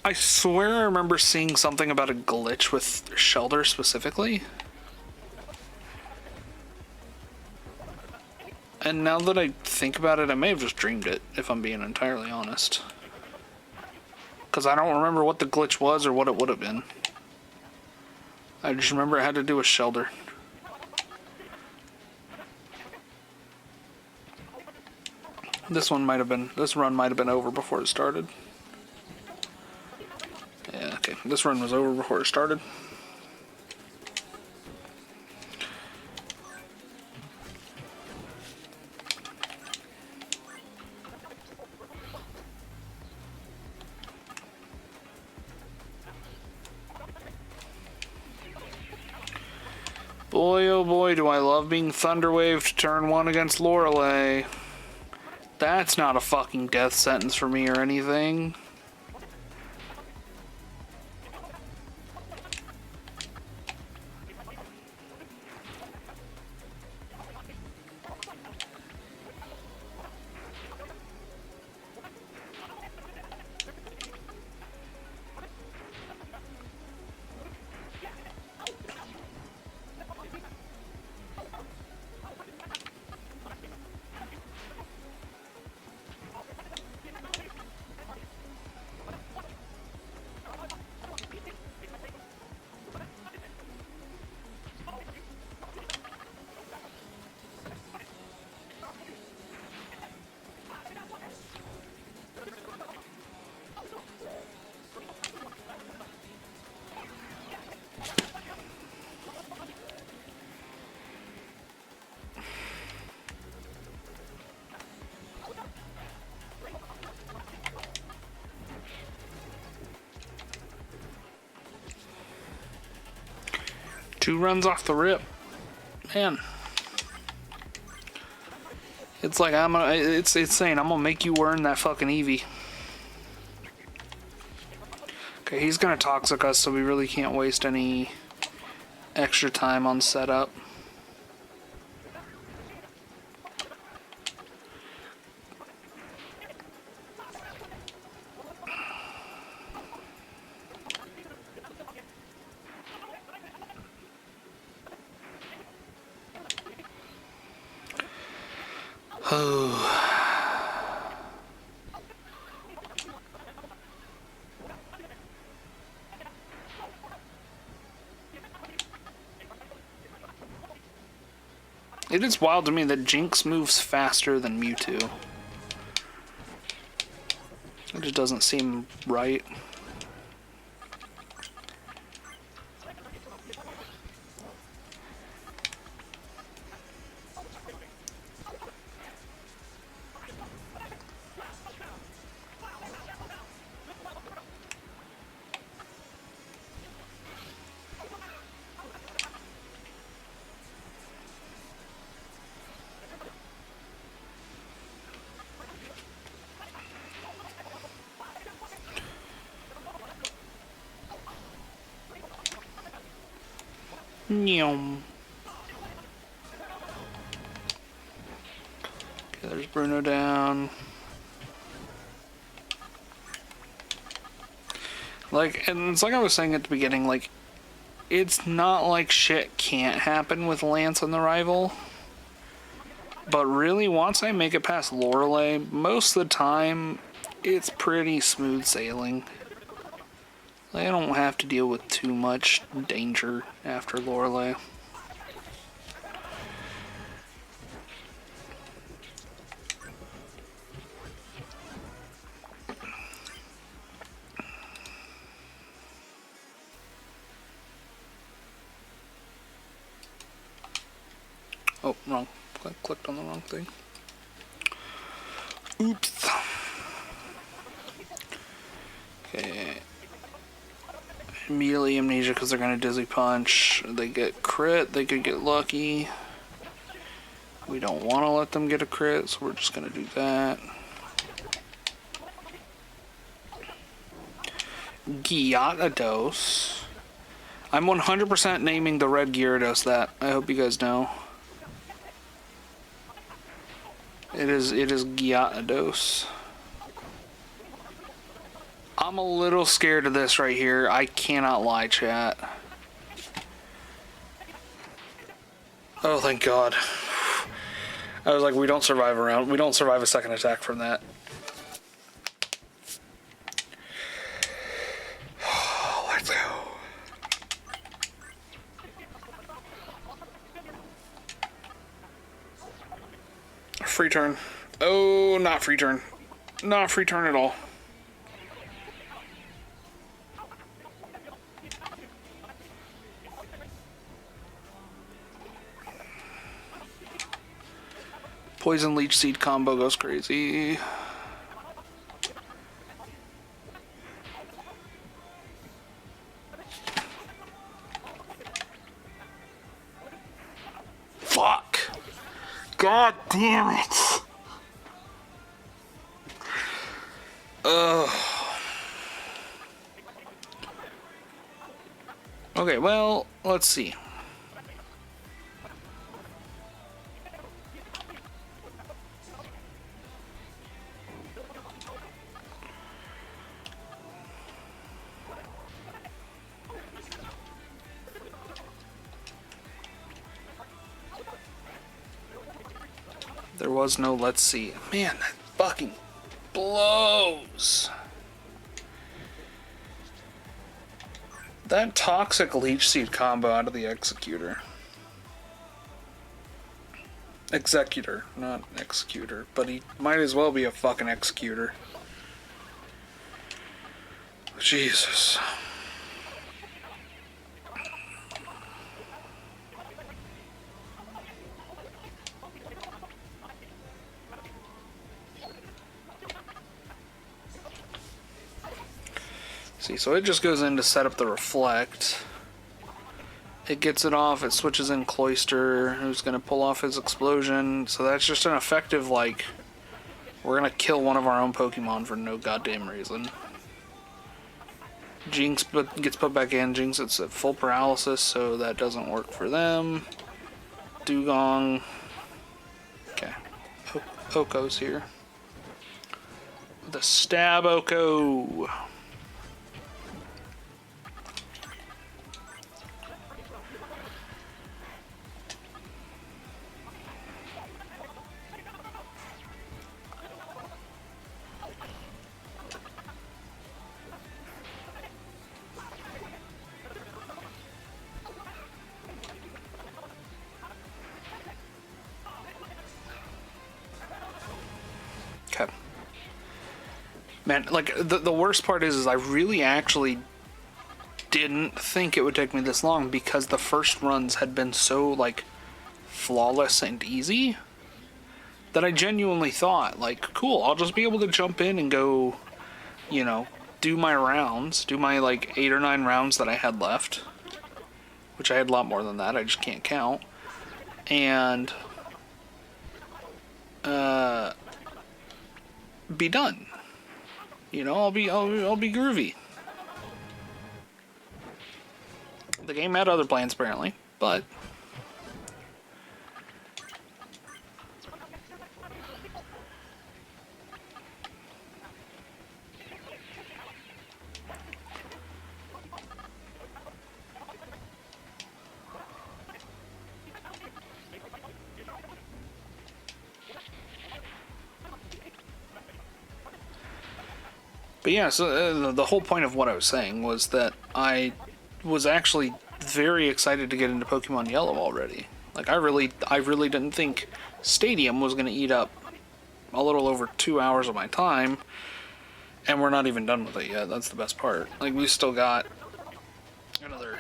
I swear I remember seeing something about a glitch with Shelter specifically. And now that I think about it, I may have just dreamed it, if I'm being entirely honest. Because I don't remember what the glitch was or what it would have been. I just remember it had to do with shelter. This run might have been over before it started. Yeah, okay. This run was over before it started. Boy, oh boy, do I love being Thunderwaved turn 1 against Lorelei. That's not a fucking death sentence for me or anything. Two runs off the rip. Man. It's like it's saying I'm gonna make you earn that fucking Eevee. Okay, he's gonna toxic us, so we really can't waste any extra time on setup. It is wild to me that Jinx moves faster than Mewtwo. It just doesn't seem right. Nyom. Okay, there's Bruno down. Like, and it's like I was saying at the beginning, like, it's not like shit can't happen with Lance on the rival. But really, once I make it past Lorelei, most of the time, it's pretty smooth sailing. I don't have to deal with too much danger after Lorelei. Oh, wrong. I clicked on the wrong thing. Oops. Okay. Immediately amnesia because they're going to Dizzy Punch. They get crit, they could get lucky. We don't want to let them get a crit, so we're just going to do that. Gyarados. I'm 100% naming the red Gyarados that. I hope you guys know. It is Gyarados. I'm a little scared of this right here. I cannot lie, chat. Oh, thank God. I was like, we don't survive a second attack from that. Let's go. Free turn. Oh, not free turn. Not free turn at all. Poison Leech Seed combo goes crazy. Fuck. God damn it. Okay, well, let's see. There was no let's see. Man, that fucking blows. That toxic leech seed combo out of the executor. Executor, not executor, but he might as well be a fucking executor. Jesus. See, so it just goes in to set up the reflect. It gets it off, it switches in Cloister, who's gonna pull off his explosion. So that's just an effective, like, we're gonna kill one of our own Pokemon for no goddamn reason. Jinx gets put back in. Jinx, it's at full paralysis, so that doesn't work for them. Dugong. Okay. Oko's here. The stab Oko. Okay. Man, like, the worst part is I really actually didn't think it would take me this long because the first runs had been so, like, flawless and easy that I genuinely thought, like, cool, I'll just be able to jump in and go, you know, do my rounds, do my, like, 8 or 9 rounds that I had left, which I had a lot more than that, I just can't count, and, be done. You know, I'll be groovy. The game had other plans apparently, but yeah, so the whole point of what I was saying was that I was actually very excited to get into Pokemon Yellow already. Like, I really didn't think Stadium was going to eat up a little over 2 hours of my time, and we're not even done with it yet. That's the best part. Like, we still got another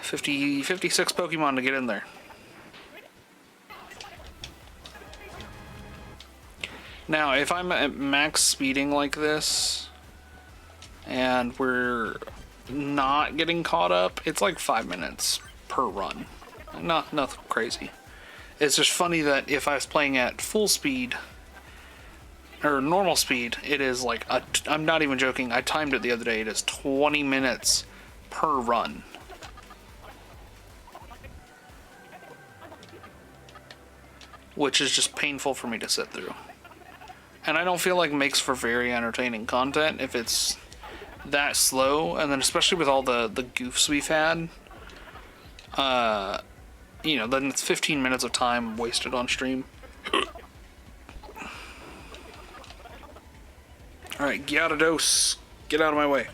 56 Pokemon to get in there. Now, if I'm at max speeding like this, and we're not getting caught up, it's like 5 minutes per run. Nothing crazy. It's just funny that if I was playing at full speed, or normal speed, it is like, I'm not even joking, I timed it the other day, it is 20 minutes per run. Which is just painful for me to sit through. And I don't feel like makes for very entertaining content if it's that slow, and then especially with all the goofs we've had, you know, then it's 15 minutes of time wasted on stream. Alright, Gyarados. Get out of my way.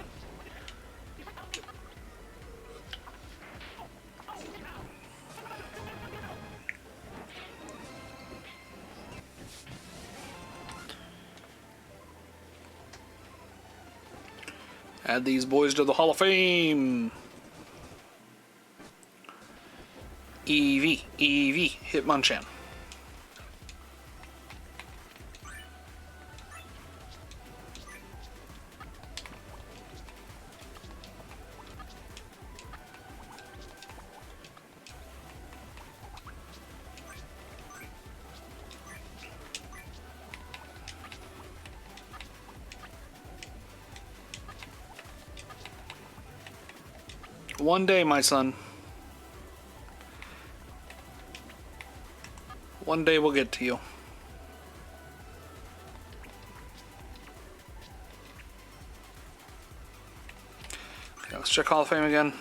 Add these boys to the Hall of Fame. Eevee, Hitmonchan. One day, my son. One day we'll get to you. Okay, let's check Hall of Fame again.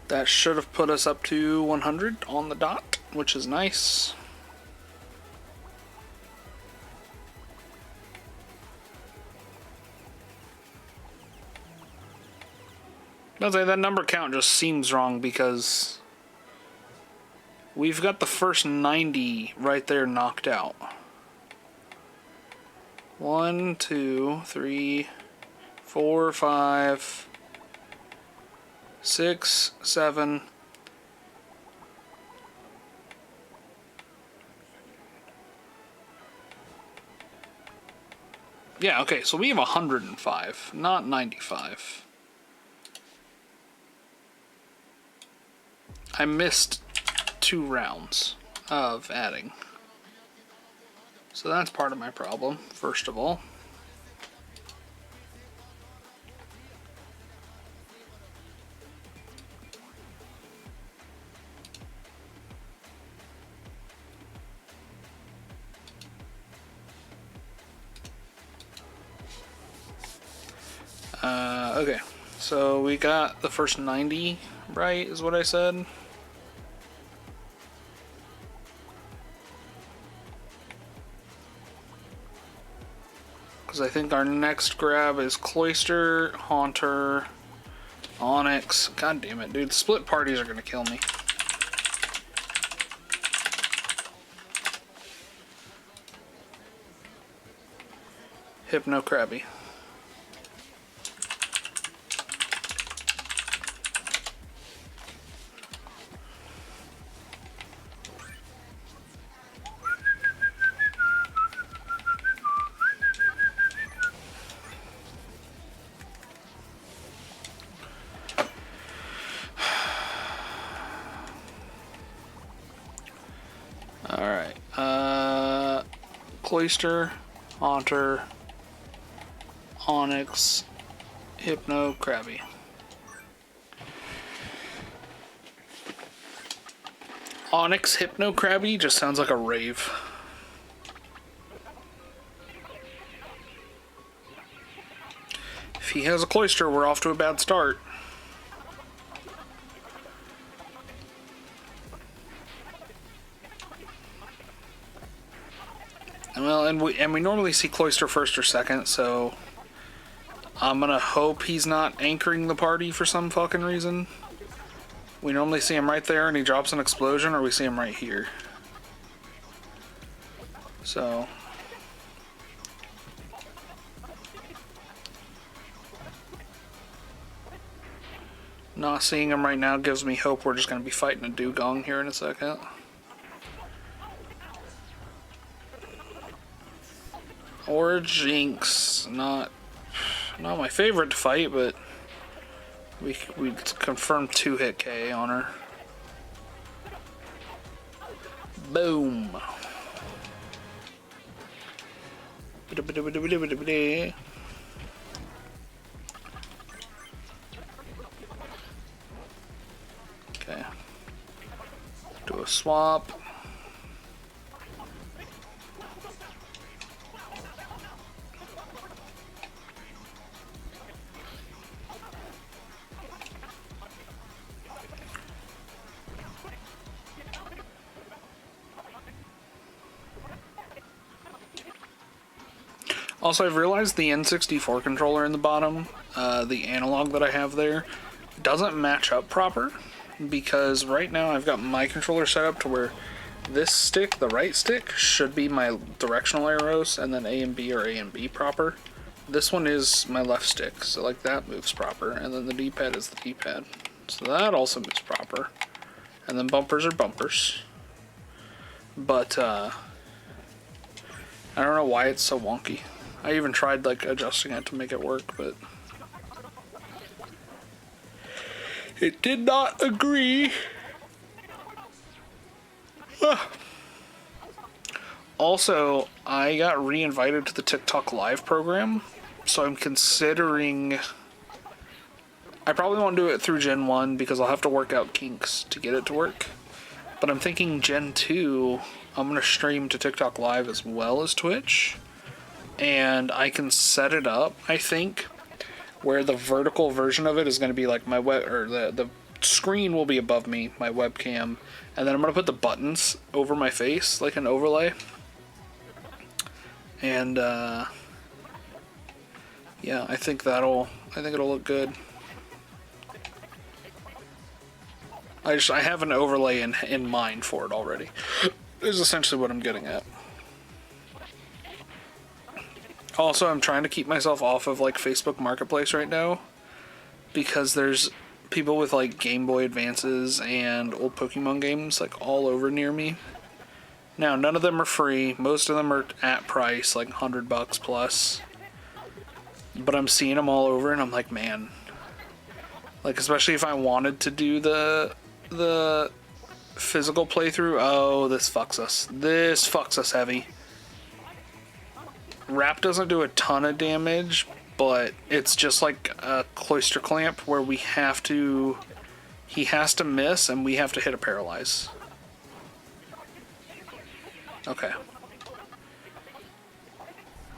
That should have put us up to 100 on the dot, which is nice. I'll say that number count just seems wrong because we've got the first 90 right there knocked out. 1, 2, 3, 4, 5, 6, 7. Yeah, okay, so we have 105, not 95. I missed 2 rounds of adding. So that's part of my problem, first of all. Okay, so we got the first 90 right, is what I said. Because I think our next grab is Cloyster, Haunter, Onyx. God damn it, dude. Split parties are going to kill me. Hypno Krabby. Alright, Cloyster, Haunter, Onyx, Hypno Krabby. Onyx Hypno Krabby just sounds like a rave. If he has a Cloyster, we're off to a bad start. Well, and we normally see Cloyster first or second, so I'm gonna hope he's not anchoring the party for some fucking reason. We normally see him right there and he drops an explosion, or we see him right here. So not seeing him right now gives me hope we're just gonna be fighting a dugong here in a second. Or a Jinx, not my favorite to fight, but we confirmed 2-hit K on her. Boom. Okay. Do a swap. Also, I've realized the N64 controller in the bottom, the analog that I have there, doesn't match up proper, because right now I've got my controller set up to where this stick, the right stick, should be my directional arrows, and then A and B are A and B proper. This one is my left stick, so like that moves proper, and then the D-pad is the D-pad. So that also moves proper. And then bumpers are bumpers. But, I don't know why it's so wonky. I even tried like adjusting it to make it work, but it did not agree. Also, I got re-invited to the TikTok Live program, so I'm considering... I probably won't do it through Gen 1 because I'll have to work out kinks to get it to work. But I'm thinking Gen 2, I'm going to stream to TikTok Live as well as Twitch. And I can set it up, I think, where the vertical version of it is going to be like my web, or the screen will be above me, my webcam. And then I'm going to put the buttons over my face, like an overlay. And, yeah, I think it'll look good. I have an overlay in mind for it already. Is essentially what I'm getting at. Also, I'm trying to keep myself off of like Facebook Marketplace right now, because there's people with like Game Boy Advances and old Pokemon games like all over near me. Now, none of them are free. Most of them are at price, like $100 plus. But I'm seeing them all over, and I'm like, man. Like, especially if I wanted to do the physical playthrough. Oh, this fucks us. This fucks us heavy. Wrap doesn't do a ton of damage, but it's just like a cloister clamp where he has to miss and we have to hit a paralyze. Okay.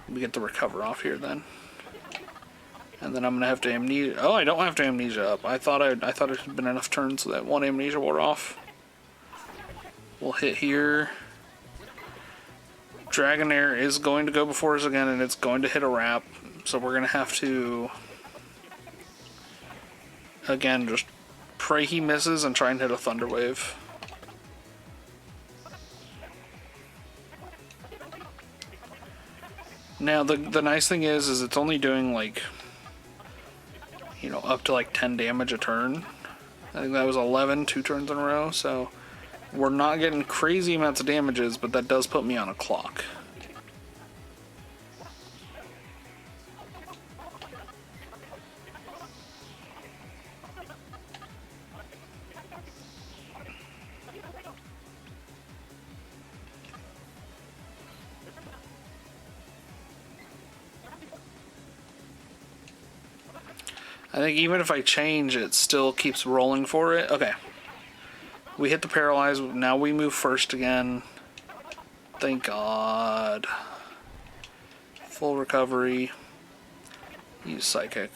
We get the recover off here then. And then I'm gonna have to amnesia. Oh, I don't have to amnesia up. I thought it had been enough turns so that one amnesia wore off. We'll hit here. Dragonair is going to go before us again, and it's going to hit a wrap. So we're gonna have to, again, just pray he misses and try and hit a Thunder Wave. Now the nice thing is it's only doing like, you know, up to like 10 damage a turn. I think that was 11, 2 turns in a row, so we're not getting crazy amounts of damages, but that does put me on a clock. I think even if I change, it still keeps rolling for it. Okay. We hit the paralyze. Now we move first again. Thank God. Full recovery. Use psychic.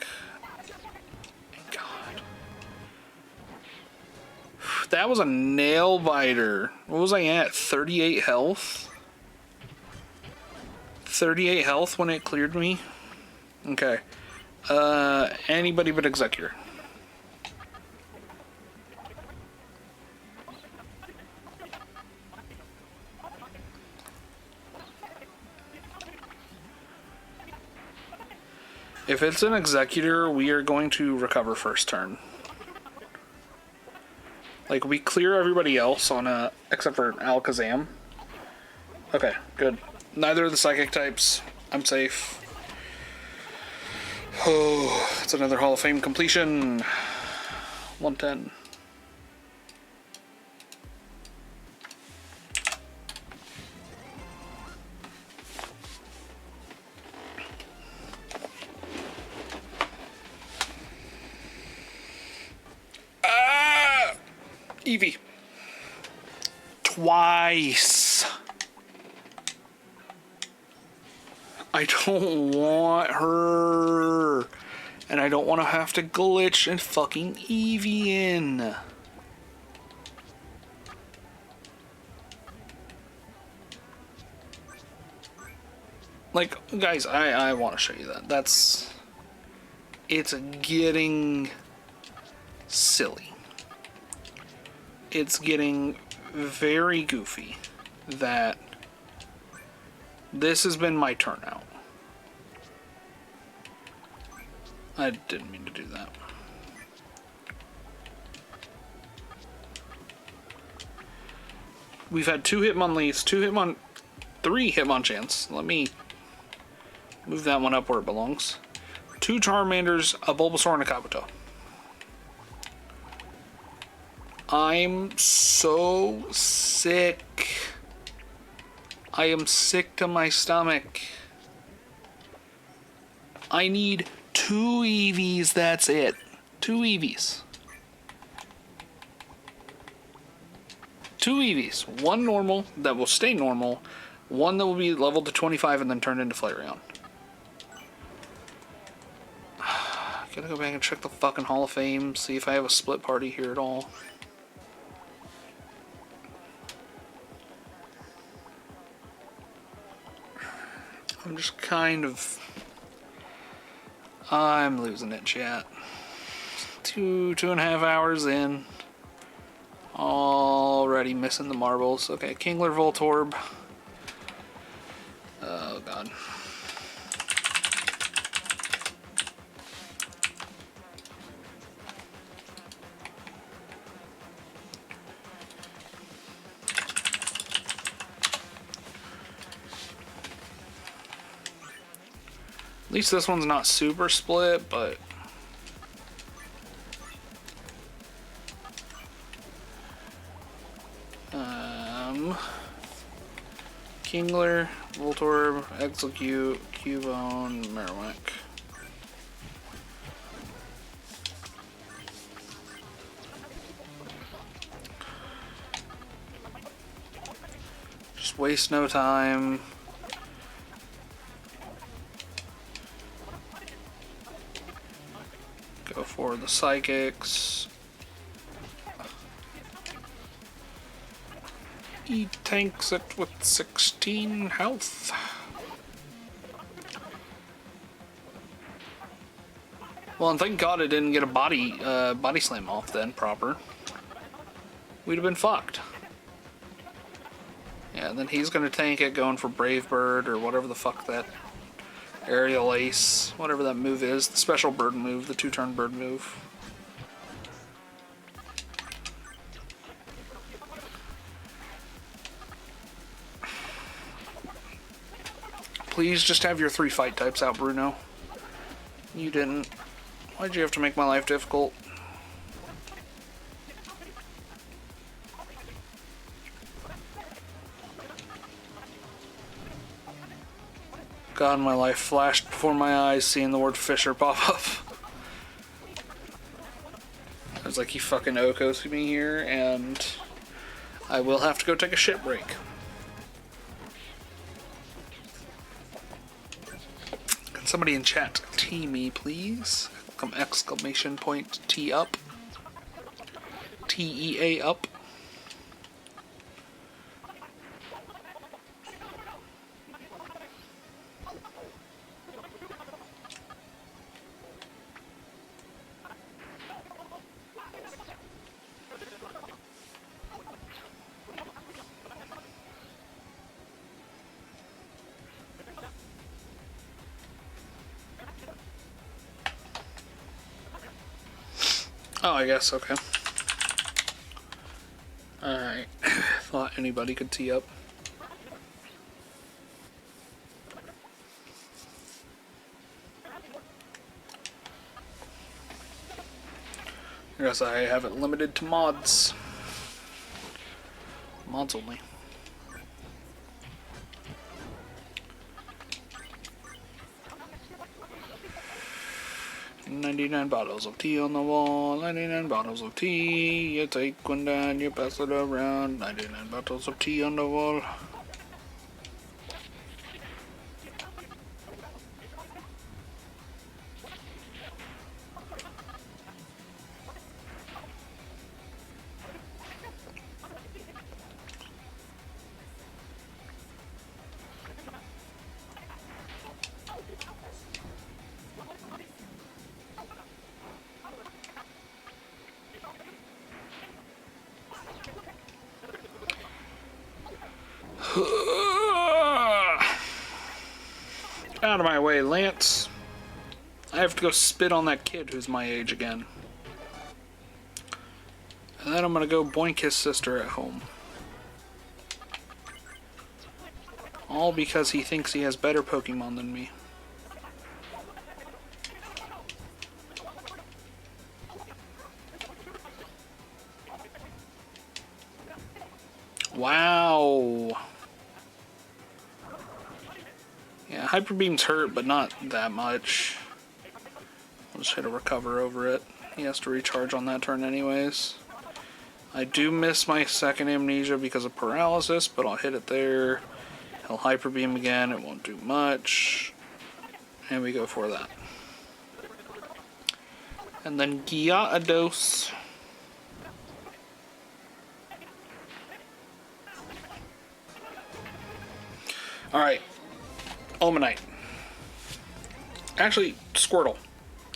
Thank God. That was a nail biter. What was I at? 38 health? 38 health when it cleared me? Okay. Anybody but Executor. If it's an Executor, we are going to recover first turn. Like, we clear everybody else on a, except for Alakazam. Okay, good. Neither of the Psychic types. I'm safe. Oh, it's another Hall of Fame completion. 110. Eevee. Twice. I don't want her. And I don't want to have to glitch and fucking Eevee in. Like, guys, I want to show you that. It's getting silly. It's getting very goofy that this has been my turn out. I didn't mean to do that. We've had 2 Hitmon leads, 3 Hitmonchans. Let me move that one up where it belongs. 2 Charmanders, a Bulbasaur, and a Kabuto. I'm so sick. I am sick to my stomach. I need 2 EVs, that's it. 2 EVs. 2 EVs. 1 normal that will stay normal. 1 that will be leveled to 25 and then turned into Flareon. Gotta go back and check the fucking Hall of Fame, see if I have a split party here at all. I'm just kind of... I'm losing it, chat. 2.5 hours in. Already missing the marbles. Okay, Kingler, Voltorb. Oh, God. At least this one's not super split, but... Kingler, Voltorb, Execute, Cubone, Marowak. Just waste no time. Go for the Psychics. He tanks it with 16 health. Well, and thank God I didn't get a body slam off then proper. We'd have been fucked. Yeah, then he's gonna tank it going for Brave Bird or whatever the fuck that Aerial Ace, whatever that move is, the special bird move, the 2-turn bird move. Please just have your 3 fight types out, Bruno. You didn't. Why'd you have to make my life difficult? God, my life flashed before my eyes seeing the word Fisher pop up. I was like, he fucking Okos me here, and I will have to go take a shit break. Can somebody in chat tee me, please? Exclamation point T up. TEA up. Oh, I guess, okay. Alright. Thought anybody could tee up. I guess I have it limited to mods. Mods only. "99 bottles of tea on the wall, 99 bottles of tea. You take one down, you pass it around. 99 bottles of tea on the wall." out of my way, Lance. I have to go spit on that kid who's my age again. And then I'm gonna go boink his sister at home. All because he thinks he has better Pokemon than me. Wow. Yeah, Hyper Beam's hurt, but not that much. I'll just hit a recover over it. He has to recharge on that turn anyways. I do miss my second amnesia because of paralysis, but I'll hit it there. He'll Hyper Beam again, it won't do much. And we go for that. And then Gyarados. Alright. Omanite. Actually, Squirtle.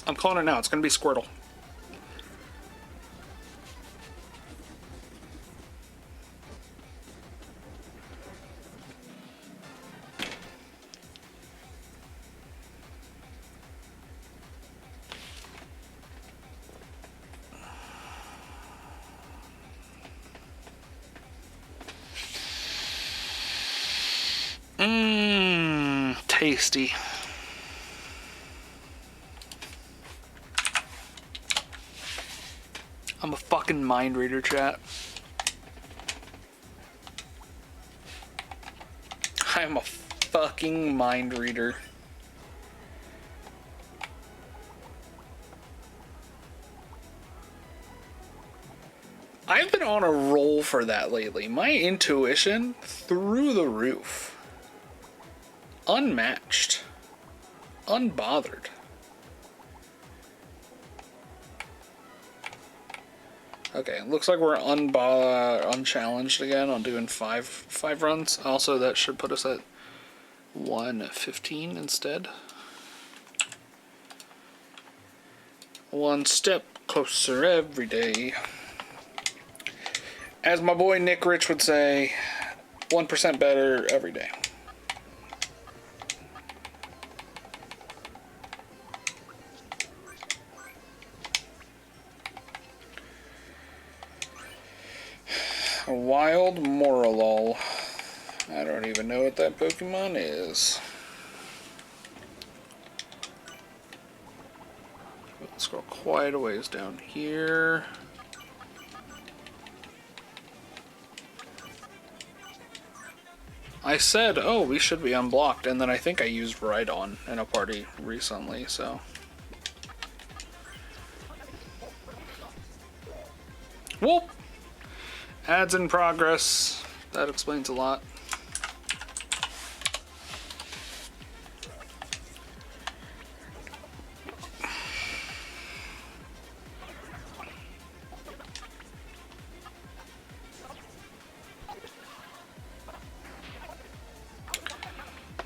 I'm calling it now. It's going to be Squirtle. Tasty. I'm a fucking mind reader, chat. I'm a fucking mind reader. I've been on a roll for that lately. My intuition through the roof. Unmatched. Unbothered. Okay, it looks like we're unchallenged again on doing five runs. Also, that should put us at 115 instead. One step closer every day. As my boy Nick Rich would say, 1% better every day. A wild Morolol. I don't even know what that Pokemon is. Let's go quite a ways down here. I said, oh, we should be unblocked, and then I think I used Rhydon in a party recently, so. Whoop! Ads in progress. That explains a lot.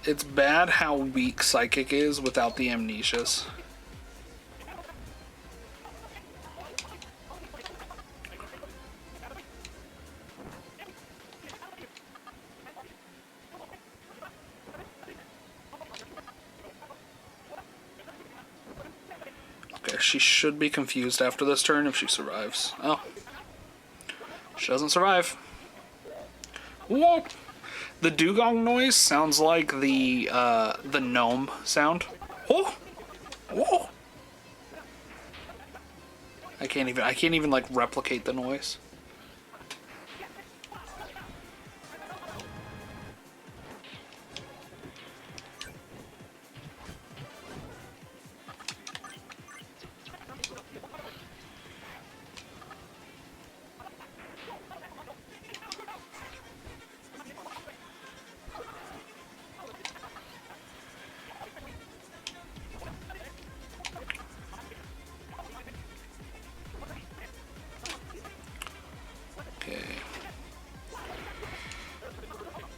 It's bad how weak Psychic is without the amnesias. Okay, she should be confused after this turn if she survives. Oh. She doesn't survive. Whoop! The dugong noise sounds like the gnome sound. Oh, whoa! I can't even like replicate the noise.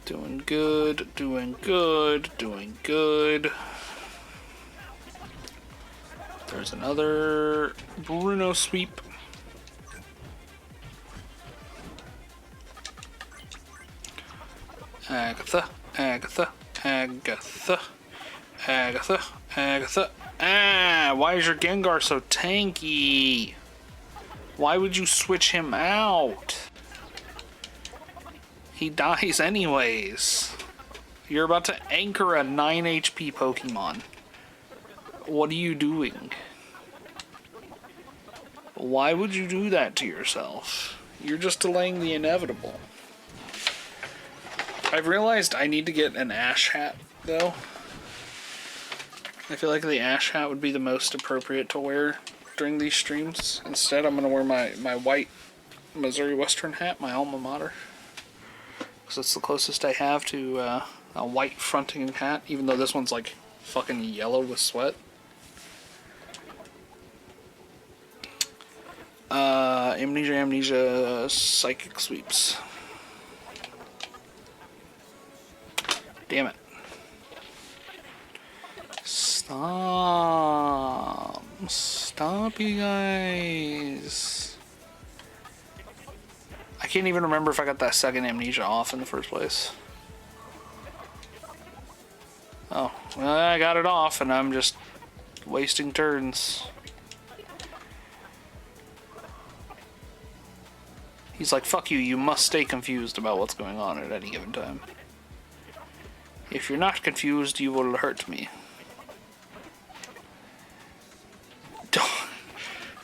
Doing good, doing good, doing good. There's another Bruno sweep. Agatha, Agatha, Agatha, Agatha. Agatha. Ah, why is your Gengar so tanky? Why would you switch him out? He dies anyways. You're about to anchor a 9 HP Pokemon. What are you doing? Why would you do that to yourself? You're just delaying the inevitable. I've realized I need to get an Ash hat, though. I feel like the Ash hat would be the most appropriate to wear during these streams. Instead, I'm going to wear my white Missouri Western hat, my alma mater. Because it's the closest I have to a white fronting hat, even though this one's like fucking yellow with sweat. Amnesia, Psychic Sweeps. Damn it. Stop. Stop, you guys. I can't even remember if I got that second Amnesia off in the first place. Oh, well, I got it off and I'm just wasting turns. He's like, fuck you, you must stay confused about what's going on at any given time. If you're not confused, you will hurt me.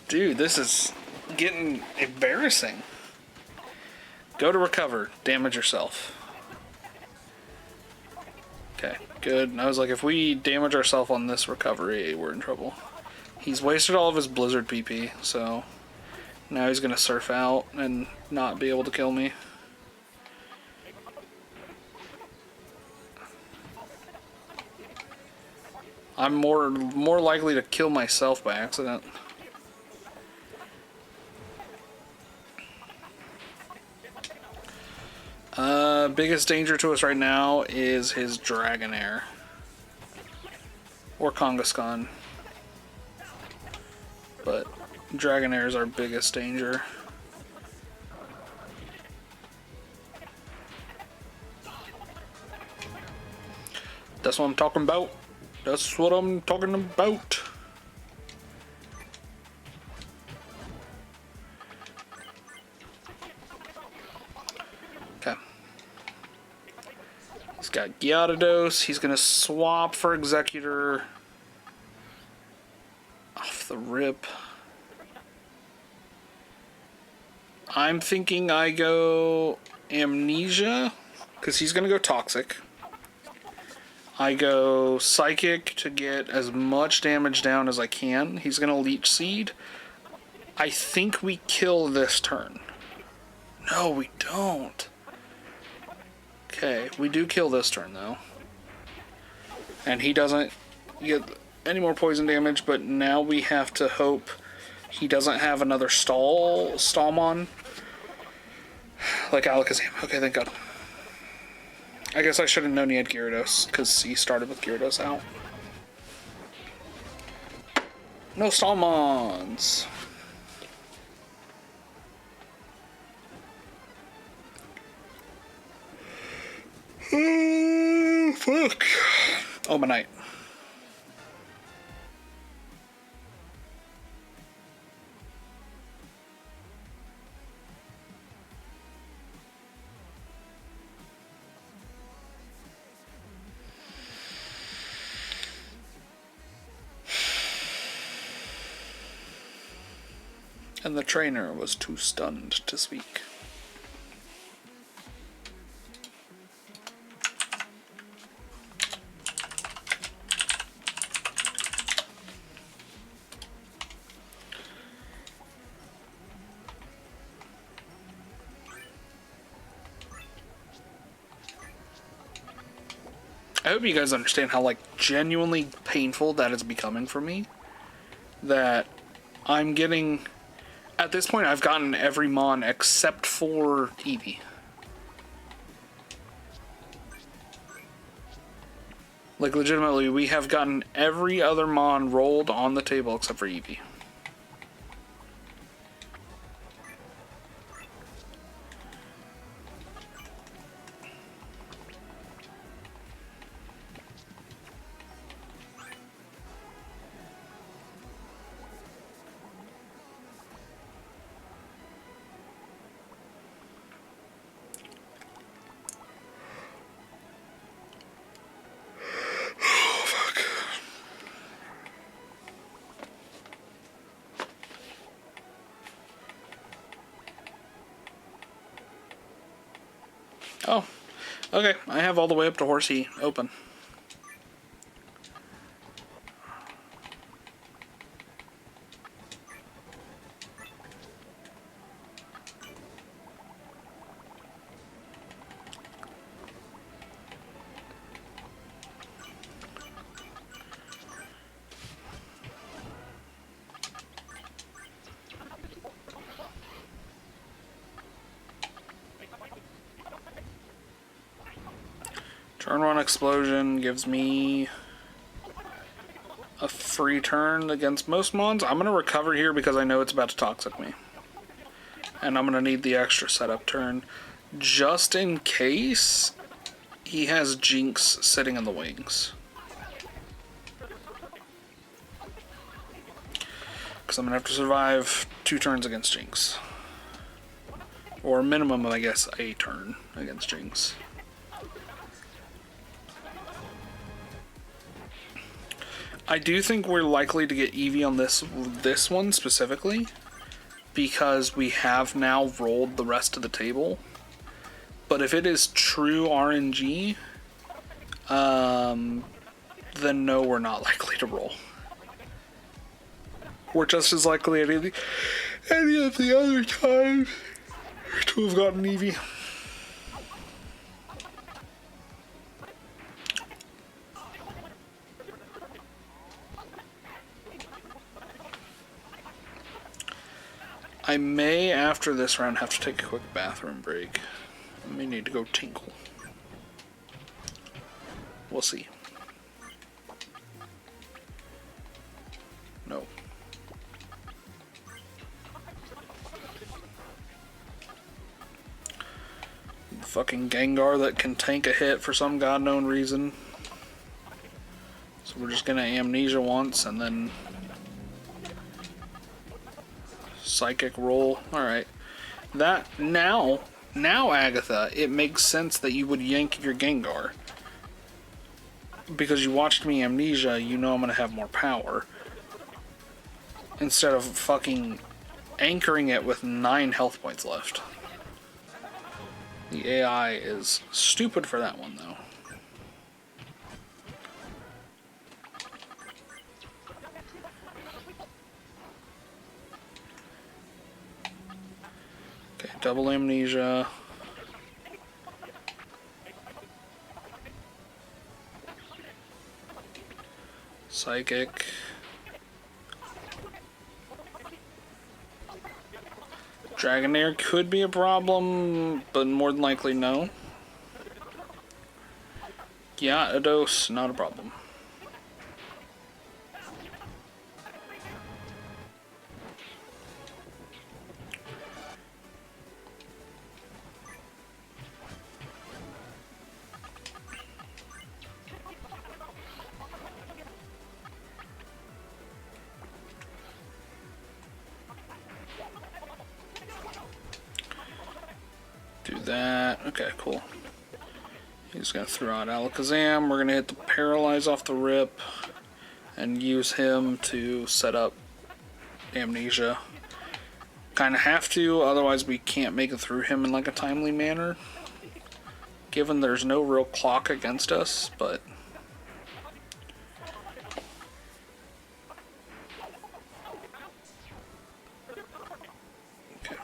Dude, this is getting embarrassing. Go to recover, damage yourself. Okay, good. I was like, if we damage ourselves on this recovery, we're in trouble. He's wasted all of his Blizzard PP, so now he's gonna surf out and not be able to kill me. I'm more likely to kill myself by accident. Biggest danger to us right now is his Dragonair. Or Kangaskhan. But Dragonair is our biggest danger. That's what I'm talking about. That's what I'm talking about. Okay. He's got Gyarados. He's gonna swap for Executor. Off the rip. I'm thinking I go Amnesia, because he's gonna go Toxic. I go Psychic to get as much damage down as I can. He's going to Leech Seed. I think we kill this turn. No, we don't. Okay, we do kill this turn, though. And he doesn't get any more poison damage, but now we have to hope he doesn't have another Stallmon. Like Alakazam. Okay, thank God. I guess I should have known he had Gyarados, because he started with Gyarados out. No Stallmons! Oh, fuck. Omanite. And the trainer was too stunned to speak. I hope you guys understand how, like, genuinely painful that is becoming for me. That I'm getting... At this point, I've gotten every Mon except for Eevee. Like, legitimately, we have gotten every other Mon rolled on the table except for Eevee. Oh, okay. I have all the way up to Horsey open. Turn 1 explosion gives me a free turn against most mons. I'm going to recover here because I know it's about to toxic me. And I'm going to need the extra setup turn just in case he has Jinx sitting in the wings. Because I'm going to have to survive 2 turns against Jinx. Or minimum, I guess, a turn against Jinx. I do think we're likely to get Eevee on this one specifically, because we have now rolled the rest of the table. But if it is true RNG, then no, we're not likely to roll. We're just as likely any of the other times to have gotten Eevee. I may, after this round, have to take a quick bathroom break. I may need to go tinkle. We'll see. No. Fucking Gengar that can tank a hit for some god known reason. So we're just gonna amnesia once and then psychic roll. Alright. That now Agatha, it makes sense that you would yank your Gengar. Because you watched me amnesia, you know I'm gonna have more power. Instead of fucking anchoring it with 9 health points left. The AI is stupid for that one, though. Okay, double amnesia. Psychic. Dragonair could be a problem, but more than likely no. Yeah, a dose, not a problem. Do that. Okay, cool. He's gonna throw out Alakazam. We're gonna hit the Paralyze off the rip and use him to set up Amnesia. Kinda have to, otherwise we can't make it through him in like a timely manner. Given there's no real clock against us, but... Okay.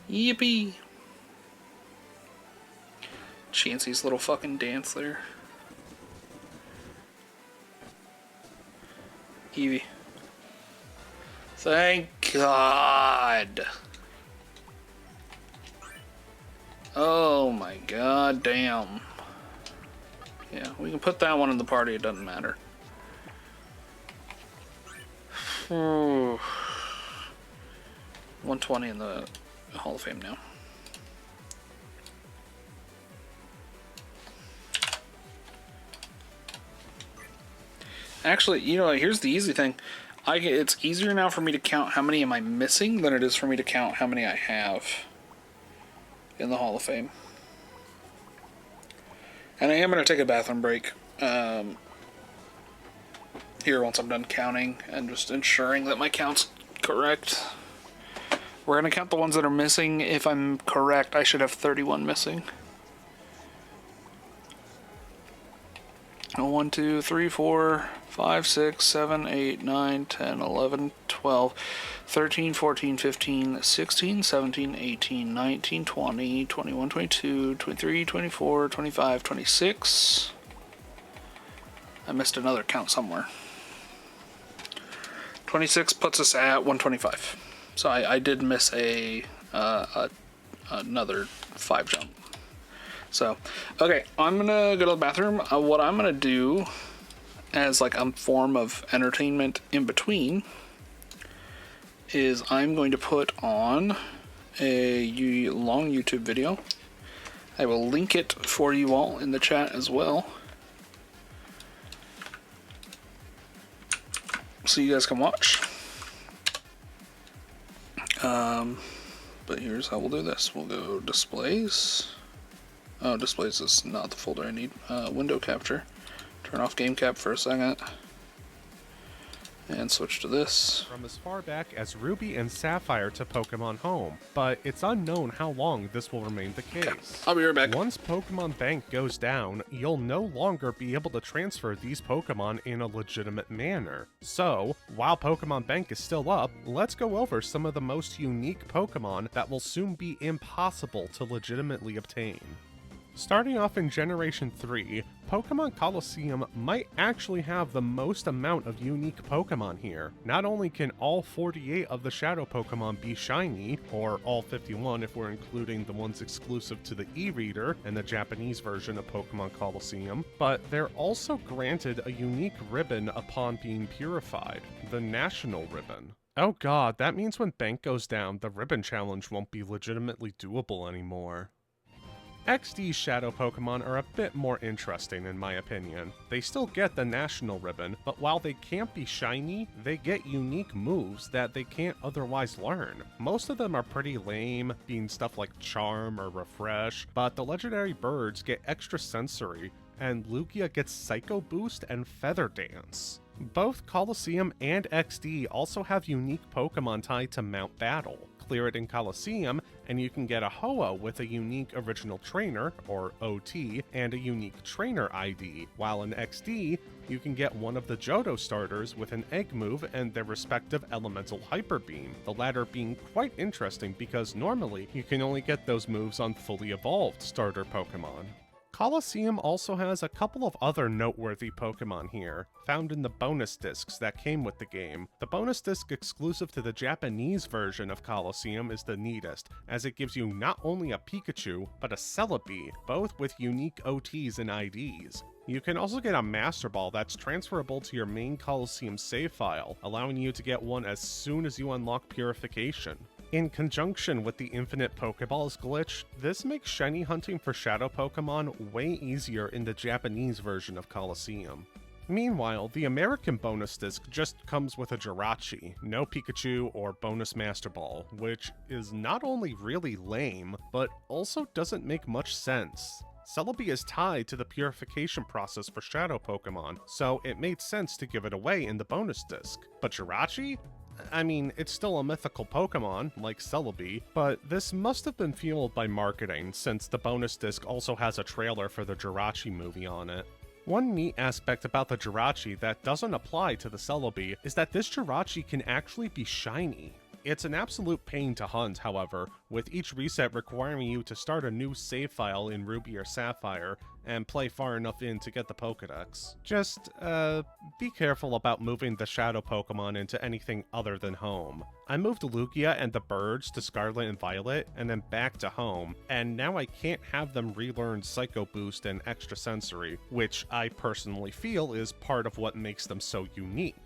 Yippee! Chansey's little fucking dance there. Eevee. Thank God! Oh my god damn. Yeah, we can put that one in the party, it doesn't matter. 120 in the Hall of Fame now. Actually, you know, here's the easy thing. It's easier now for me to count how many am I missing than it is for me to count how many I have in the Hall of Fame. And I am going to take a bathroom break. here once I'm done counting and just ensuring that my count's correct. We're going to count the ones that are missing. If I'm correct, I should have 31 missing. 1, 2, 3, 4, 5, 6, 7, 8, 9, 10, 11, 12, 13, 14, 15, 16, 17, 18, 19, 20, 21, 22, 23, 24, 25, 26. I missed another count somewhere. 26 puts us at 125. So I did miss another 5 jump. So, okay, I'm gonna go to the bathroom. What I'm gonna do as like a form of entertainment in between is I'm going to put on a long YouTube video. I will link it for you all in the chat as well, so you guys can watch. But here's how we'll do this. We'll go displays. Oh, displays is not the folder I need. Window capture. Turn off game cap for a second. And switch to this. From as far back as Ruby and Sapphire to Pokemon Home, but it's unknown how long this will remain the case. Okay, I'll be right back. Once Pokemon Bank goes down, you'll no longer be able to transfer these Pokemon in a legitimate manner. So, while Pokemon Bank is still up, let's go over some of the most unique Pokemon that will soon be impossible to legitimately obtain. Starting off in Generation 3, Pokemon Colosseum might actually have the most amount of unique Pokemon here. Not only can all 48 of the Shadow Pokemon be shiny, or all 51 if we're including the ones exclusive to the e-reader and the Japanese version of Pokemon Colosseum, but they're also granted a unique ribbon upon being purified, the National Ribbon. Oh god, that means when Bank goes down, the Ribbon Challenge won't be legitimately doable anymore. XD's Shadow Pokemon are a bit more interesting in my opinion. They still get the National Ribbon, but while they can't be shiny, they get unique moves that they can't otherwise learn. Most of them are pretty lame, being stuff like Charm or Refresh, but the legendary birds get extra sensory, and Lugia gets Psycho Boost and Feather Dance. Both Colosseum and XD also have unique Pokemon tied to Mount Battle. Clear it in Colosseum, and you can get a Ho-Oh with a unique original trainer, or OT, and a unique trainer ID, while in XD, you can get one of the Johto starters with an Egg move and their respective elemental Hyper Beam, the latter being quite interesting because normally you can only get those moves on fully evolved starter Pokemon. Colosseum also has a couple of other noteworthy Pokemon here, found in the bonus discs that came with the game. The bonus disc exclusive to the Japanese version of Colosseum is the neatest, as it gives you not only a Pikachu, but a Celebi, both with unique OTs and IDs. You can also get a Master Ball that's transferable to your main Colosseum save file, allowing you to get one as soon as you unlock Purification. In conjunction with the Infinite Pokeballs glitch, this makes shiny hunting for Shadow Pokemon way easier in the Japanese version of Colosseum. Meanwhile, the American bonus disc just comes with a Jirachi, no Pikachu or bonus Master Ball, which is not only really lame, but also doesn't make much sense. Celebi is tied to the purification process for Shadow Pokemon, so it made sense to give it away in the bonus disc. But Jirachi? I mean, it's still a mythical Pokemon, like Celebi, but this must have been fueled by marketing, since the bonus disc also has a trailer for the Jirachi movie on it. One neat aspect about the Jirachi that doesn't apply to the Celebi is that this Jirachi can actually be shiny. It's an absolute pain to hunt, however, with each reset requiring you to start a new save file in Ruby or Sapphire and play far enough in to get the Pokedex. Just, be careful about moving the Shadow Pokemon into anything other than home. I moved Lugia and the birds to Scarlet and Violet, and then back to home, and now I can't have them relearn Psycho Boost and Extra Sensory, which I personally feel is part of what makes them so unique.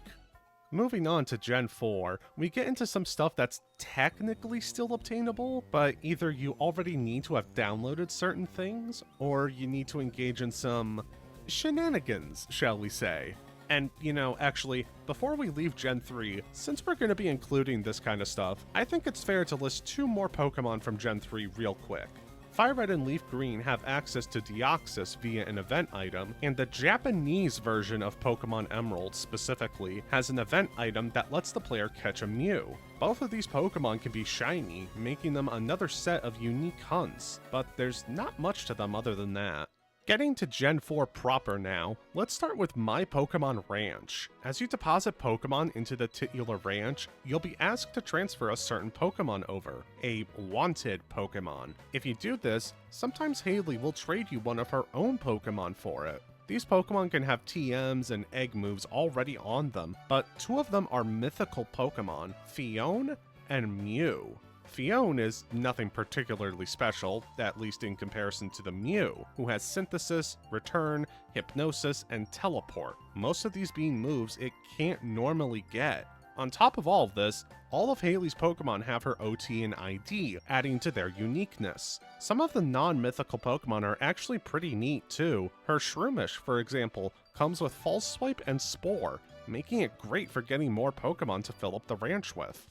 Moving on to Gen 4, we get into some stuff that's technically still obtainable, but either you already need to have downloaded certain things, or you need to engage in some shenanigans, shall we say. And, you know, actually, before we leave Gen 3, since we're going to be including this kind of stuff, I think it's fair to list two more Pokemon from Gen 3 real quick. Fire Red and Leaf Green have access to Deoxys via an event item, and the Japanese version of Pokemon Emerald specifically has an event item that lets the player catch a Mew. Both of these Pokemon can be shiny, making them another set of unique hunts, but there's not much to them other than that. Getting to Gen 4 proper now, let's start with My Pokemon Ranch. As you deposit Pokemon into the titular ranch, you'll be asked to transfer a certain Pokemon over, a wanted Pokemon. If you do this, sometimes Haley will trade you one of her own Pokemon for it. These Pokemon can have TMs and egg moves already on them, but two of them are mythical Pokemon, Fione and Mew. Fione is nothing particularly special, at least in comparison to the Mew, who has Synthesis, Return, Hypnosis, and Teleport, most of these being moves it can't normally get. On top of all of this, all of Haley's Pokemon have her OT and ID, adding to their uniqueness. Some of the non-mythical Pokemon are actually pretty neat too. Her Shroomish, for example, comes with False Swipe and Spore, making it great for getting more Pokemon to fill up the ranch with.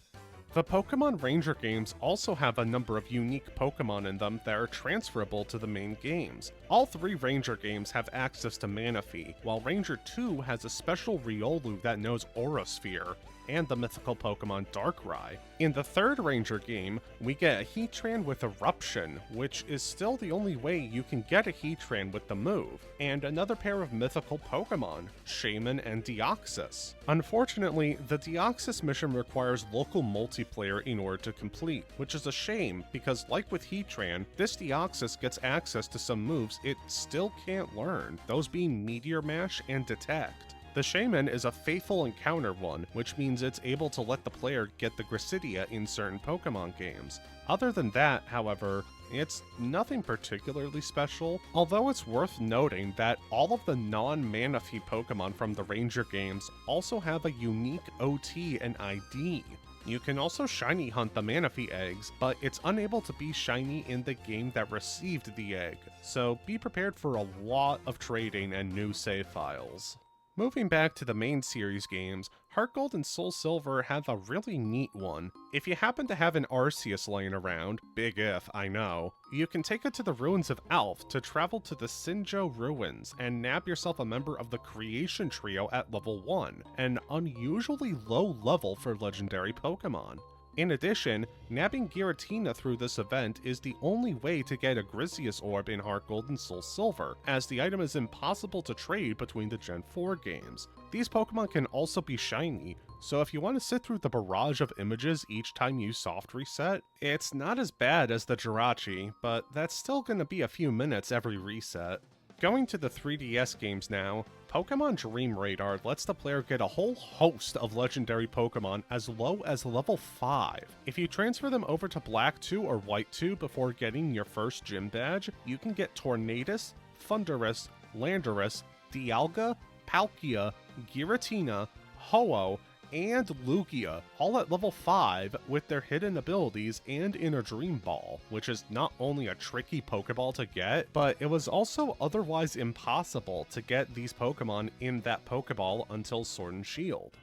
The Pokemon Ranger games also have a number of unique Pokemon in them that are transferable to the main games. All three Ranger games have access to Manaphy, while Ranger 2 has a special Riolu that knows Aura Sphere, and the mythical Pokemon Darkrai. In the third Ranger game, we get a Heatran with Eruption, which is still the only way you can get a Heatran with the move, and another pair of mythical Pokemon, Shaman and Deoxys. Unfortunately, the Deoxys mission requires local multiplayer in order to complete, which is a shame because like with Heatran, this Deoxys gets access to some moves it still can't learn, those being Meteor Mash and Detect. The Shaman is a faithful encounter one, which means it's able to let the player get the Gracidia in certain Pokemon games. Other than that, however, it's nothing particularly special, although it's worth noting that all of the non-Manaphy Pokemon from the Ranger games also have a unique OT and ID. You can also shiny hunt the Manaphy eggs, but it's unable to be shiny in the game that received the egg, so be prepared for a lot of trading and new save files. Moving back to the main series games, Heart Gold and Soul Silver have a really neat one. If you happen to have an Arceus laying around, big if, I know, you can take it to the Ruins of Alph to travel to the Sinjo Ruins and nab yourself a member of the Creation Trio at level 1, an unusually low level for legendary Pokemon. In addition, nabbing Giratina through this event is the only way to get a Griseous Orb in Heart Gold and Soul Silver, as the item is impossible to trade between the Gen 4 games. These Pokemon can also be shiny, so if you want to sit through the barrage of images each time you soft reset, it's not as bad as the Jirachi, but that's still going to be a few minutes every reset. Going to the 3DS games now, Pokemon Dream Radar lets the player get a whole host of legendary Pokemon as low as level 5. If you transfer them over to Black 2 or White 2 before getting your first gym badge, you can get Tornadus, Thundurus, Landorus, Dialga, Palkia, Giratina, Ho-Oh, and Lugia, all at level 5 with their hidden abilities and Inner Dream Ball, which is not only a tricky Pokeball to get, but it was also otherwise impossible to get these Pokemon in that Pokeball until Sword and Shield.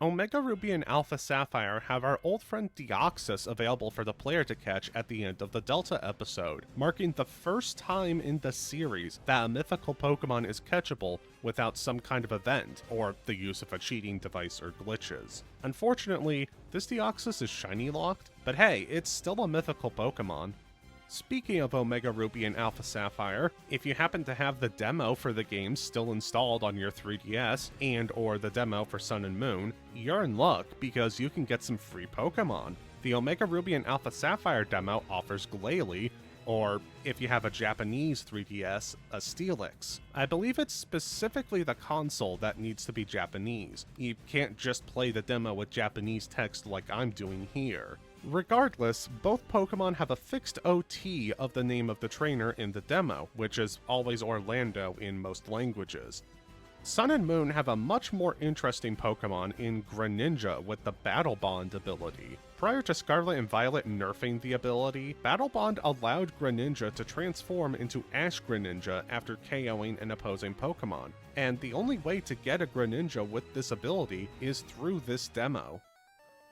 Omega Ruby and Alpha Sapphire have our old friend Deoxys available for the player to catch at the end of the Delta episode, marking the first time in the series that a mythical Pokemon is catchable without some kind of event, or the use of a cheating device or glitches. Unfortunately, this Deoxys is shiny locked, but hey, it's still a mythical Pokemon. Speaking of Omega Ruby and Alpha Sapphire, if you happen to have the demo for the game still installed on your 3DS and or the demo for Sun and Moon, you're in luck because you can get some free Pokemon. The Omega Ruby and Alpha Sapphire demo offers Glalie, or if you have a Japanese 3DS, a Steelix. I believe it's specifically the console that needs to be Japanese. You can't just play the demo with Japanese text like I'm doing here. Regardless, both Pokemon have a fixed OT of the name of the trainer in the demo, which is always Orlando in most languages. Sun and Moon have a much more interesting Pokemon in Greninja with the Battle Bond ability. Prior to Scarlet and Violet nerfing the ability, Battle Bond allowed Greninja to transform into Ash Greninja after KOing an opposing Pokemon, and the only way to get a Greninja with this ability is through this demo.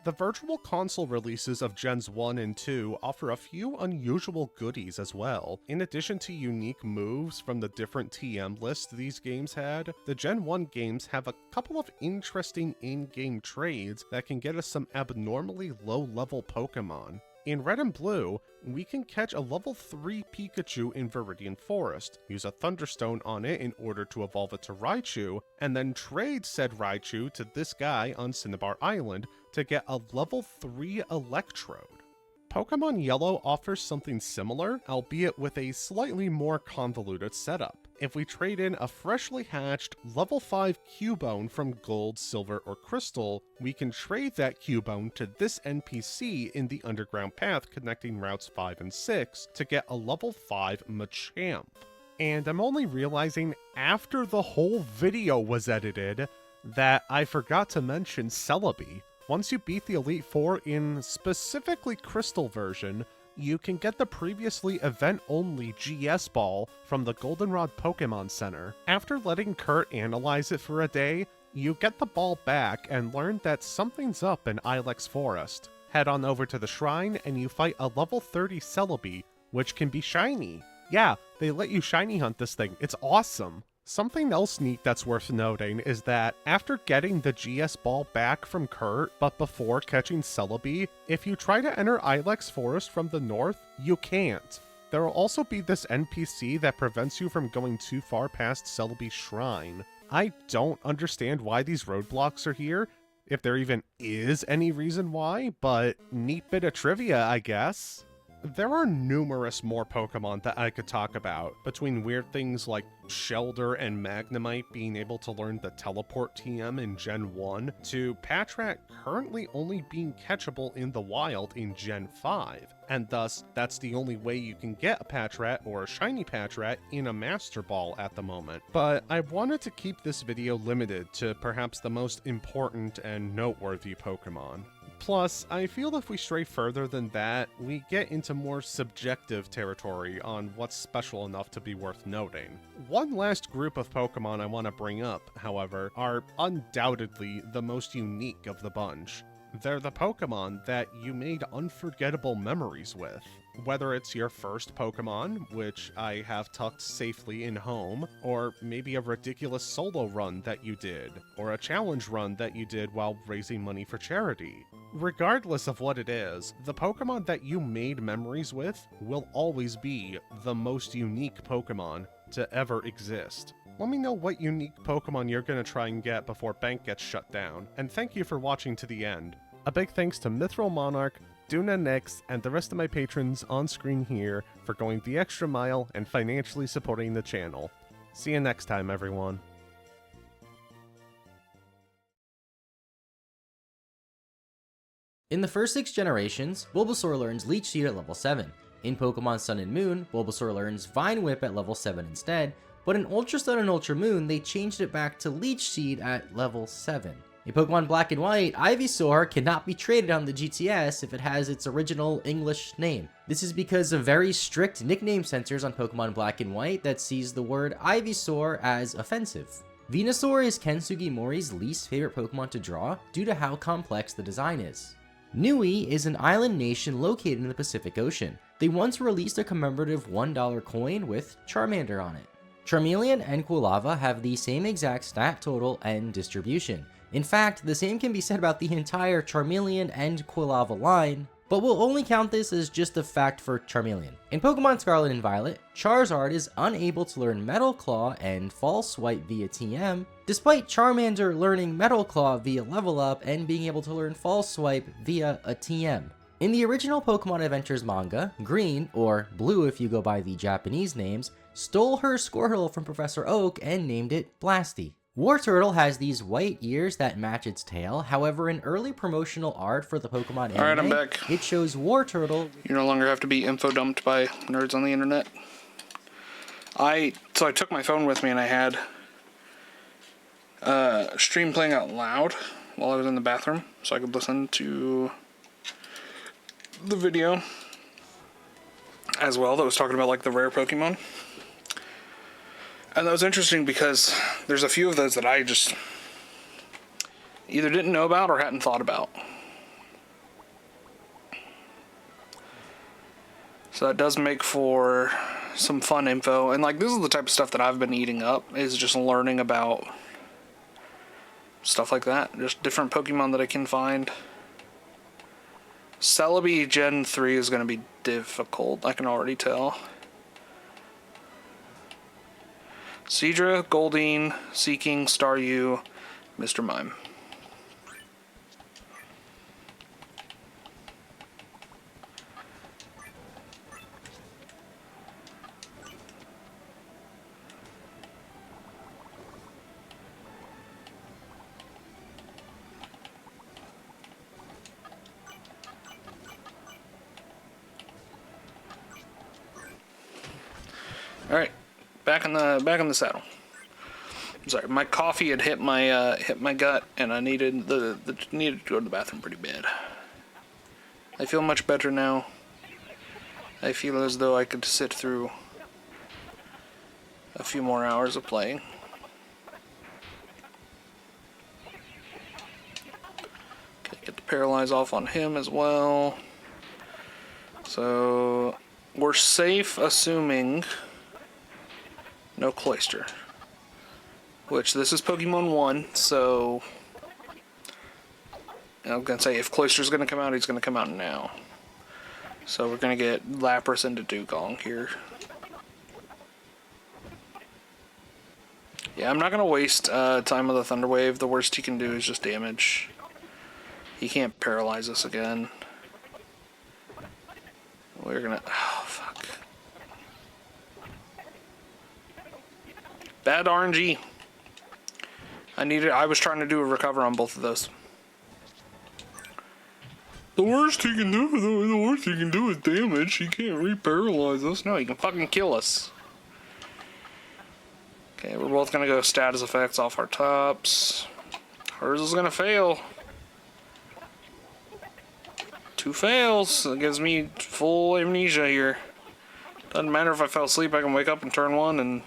The Virtual Console releases of Gens 1 and 2 offer a few unusual goodies as well. In addition to unique moves from the different TM lists these games had, the Gen 1 games have a couple of interesting in-game trades that can get us some abnormally low-level Pokemon. In Red and Blue, we can catch a level 3 Pikachu in Viridian Forest, use a Thunderstone on it in order to evolve it to Raichu, and then trade said Raichu to this guy on Cinnabar Island to get a level 3 Electrode. Pokemon Yellow offers something similar, albeit with a slightly more convoluted setup. If we trade in a freshly hatched level 5 Cubone from Gold, Silver, or Crystal, we can trade that Cubone to this NPC in the underground path connecting routes 5 and 6 to get a level 5 Machamp. And I'm only realizing after the whole video was edited that I forgot to mention Celebi. Once you beat the Elite Four in specifically Crystal version, you can get the previously event-only GS Ball from the Goldenrod Pokemon Center. After letting Kurt analyze it for a day, you get the ball back and learn that something's up in Ilex Forest. Head on over to the shrine and you fight a level 30 Celebi, which can be shiny. Yeah, they let you shiny hunt this thing, it's awesome! Something else neat that's worth noting is that after getting the GS Ball back from Kurt, but before catching Celebi, if you try to enter Ilex Forest from the north, you can't. There will also be this NPC that prevents you from going too far past Celebi's shrine. I don't understand why these roadblocks are here, if there even is any reason why, but neat bit of trivia, I guess. There are numerous more Pokemon that I could talk about, between weird things like Shelder and Magnemite being able to learn the Teleport TM in Gen 1, to Patrat currently only being catchable in the wild in Gen 5, and thus that's the only way you can get a Patrat or a shiny Patrat in a Master Ball at the moment. But I wanted to keep this video limited to perhaps the most important and noteworthy Pokemon. Plus, I feel if we stray further than that, we get into more subjective territory on what's special enough to be worth noting. One last group of Pokemon I want to bring up, however, are undoubtedly the most unique of the bunch. They're the Pokemon that you made unforgettable memories with. Whether it's your first Pokemon, which I have tucked safely in home, or maybe a ridiculous solo run that you did, or a challenge run that you did while raising money for charity. Regardless of what it is, the Pokemon that you made memories with will always be the most unique Pokemon to ever exist. Let me know what unique Pokemon you're going to try and get before Bank gets shut down, and thank you for watching to the end. A big thanks to Mithril Monarch, Duna Nix, and the rest of my patrons on screen here for going the extra mile and financially supporting the channel. See you next time, everyone. In the first 6 generations, Bulbasaur learns Leech Seed at level 7. In Pokemon Sun and Moon, Bulbasaur learns Vine Whip at level 7 instead, but in Ultra Sun and Ultra Moon, they changed it back to Leech Seed at level 7. In Pokemon Black and White, Ivysaur cannot be traded on the GTS if it has its original English name. This is because of very strict nickname censors on Pokemon Black and White that sees the word Ivysaur as offensive. Venusaur is Ken Sugimori's least favorite Pokemon to draw due to how complex the design is. Niue is an island nation located in the Pacific Ocean. They once released a commemorative $1 coin with Charmander on it. Charmeleon and Quilava have the same exact stat total and distribution. In fact, the same can be said about the entire Charmeleon and Quilava line, but we'll only count this as just a fact for Charmeleon. In Pokemon Scarlet and Violet, Charizard is unable to learn Metal Claw and False Swipe via TM, despite Charmander learning Metal Claw via Level Up and being able to learn False Swipe via a TM. In the original Pokemon Adventures manga, Green, or Blue if you go by the Japanese names, stole her Squirtle from Professor Oak and named it Blasty. Wartortle has these white ears that match its tail, however in early promotional art for the Pokemon anime, Alright, I'm back. it shows Wartortle. You no longer have to be info dumped by nerds on the internet. So I took my phone with me and I had stream playing out loud while I was in the bathroom so I could listen to the video as well that was talking about like the rare Pokemon. And that was interesting because there's a few of those that I just either didn't know about or hadn't thought about. So that does make for some fun info. And like, this is the type of stuff that I've been eating up, is just learning about stuff like that. Just different Pokemon that I can find. Celebi Gen 3 is going to be difficult, I can already tell. Seadra, Goldeen, Seeking, Staryu, Mr. Mime. All right, back in the saddle. I'm sorry, my coffee had hit my gut, and I needed needed to go to the bathroom pretty bad. I feel much better now. I feel as though I could sit through a few more hours of playing. Okay, get the paralyze off on him as well. So we're safe, assuming no Cloyster. Which, this is Pokemon 1, so I'm gonna say if Cloyster's gonna come out, he's gonna come out now. So we're gonna get Lapras into Dugong here. Yeah, I'm not gonna waste time with the Thunder Wave. The worst he can do is just damage. He can't paralyze us again. We're gonna... oh, fuck. Bad RNG. I was trying to do a recover on both of those. The worst he can do is damage. He can't re-paralyze us. No, he can fucking kill us. Okay, we're both gonna go status effects off our tops. Hers is gonna fail. 2 fails. That gives me full amnesia here. Doesn't matter if I fell asleep, I can wake up and turn 1, and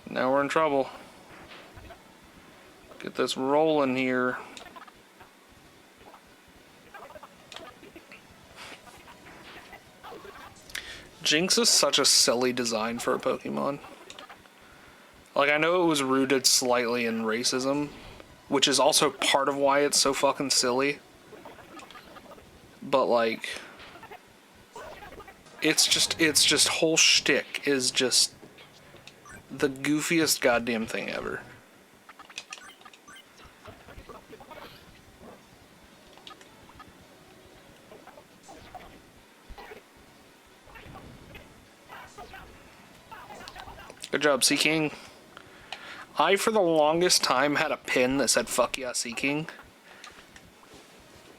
now we're in trouble. Get this rolling here. Jinx is such a silly design for a Pokemon. Like, I know it was rooted slightly in racism, which is also part of why it's so fucking silly. But, like, it's just whole shtick is just the goofiest goddamn thing ever. Good job, Seeking. I, for the longest time, had a pin that said, "Fuck yeah, Seeking."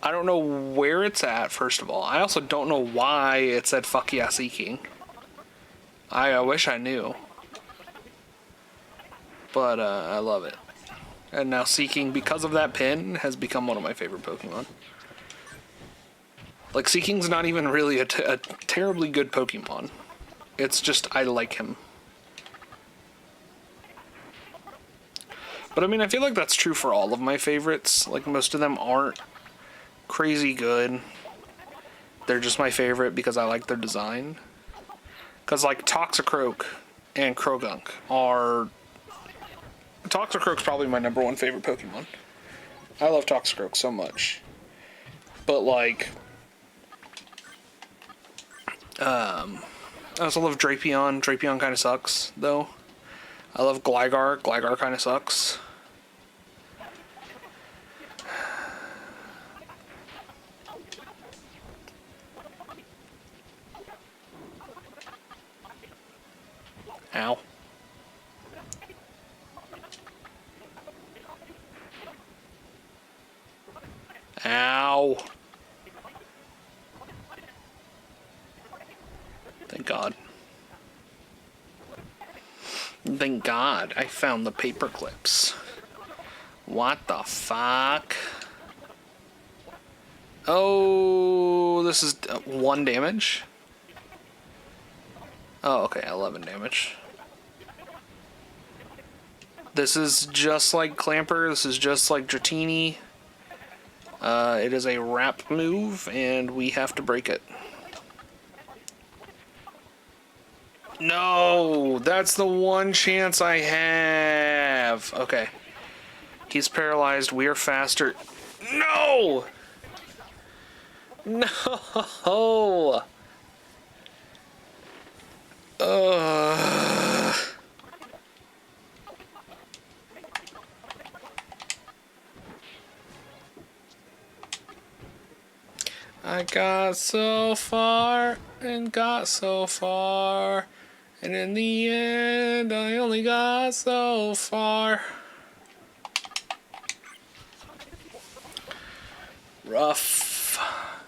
I don't know where it's at, first of all. I also don't know why it said, "Fuck yeah, Seeking." I wish I knew. But, I love it. And now Seeking, because of that pin, has become one of my favorite Pokemon. Like, Seeking's not even really a terribly good Pokemon. It's just, I like him. But I mean, I feel like that's true for all of my favorites. Like, most of them aren't crazy good. They're just my favorite because I like their design. Because, like, Toxicroak and Krogunk are... Toxicroak's probably my #1 favorite Pokemon. I love Toxicroak so much. But, like... I also love Drapion. Drapion kind of sucks, though. I love Gligar. Gligar kind of sucks. Ow. Ow. Thank God. Thank God I found the paper clips. What the fuck? Oh, this is 1 damage? Oh, okay, 11 damage. This is just like Clamper. This is just like Dratini. It is a wrap move, and we have to break it. No, that's the one chance I have. Okay. He's paralyzed. We are faster. No! No! I got so far and got so far, and in the end, I only got so far. Rough.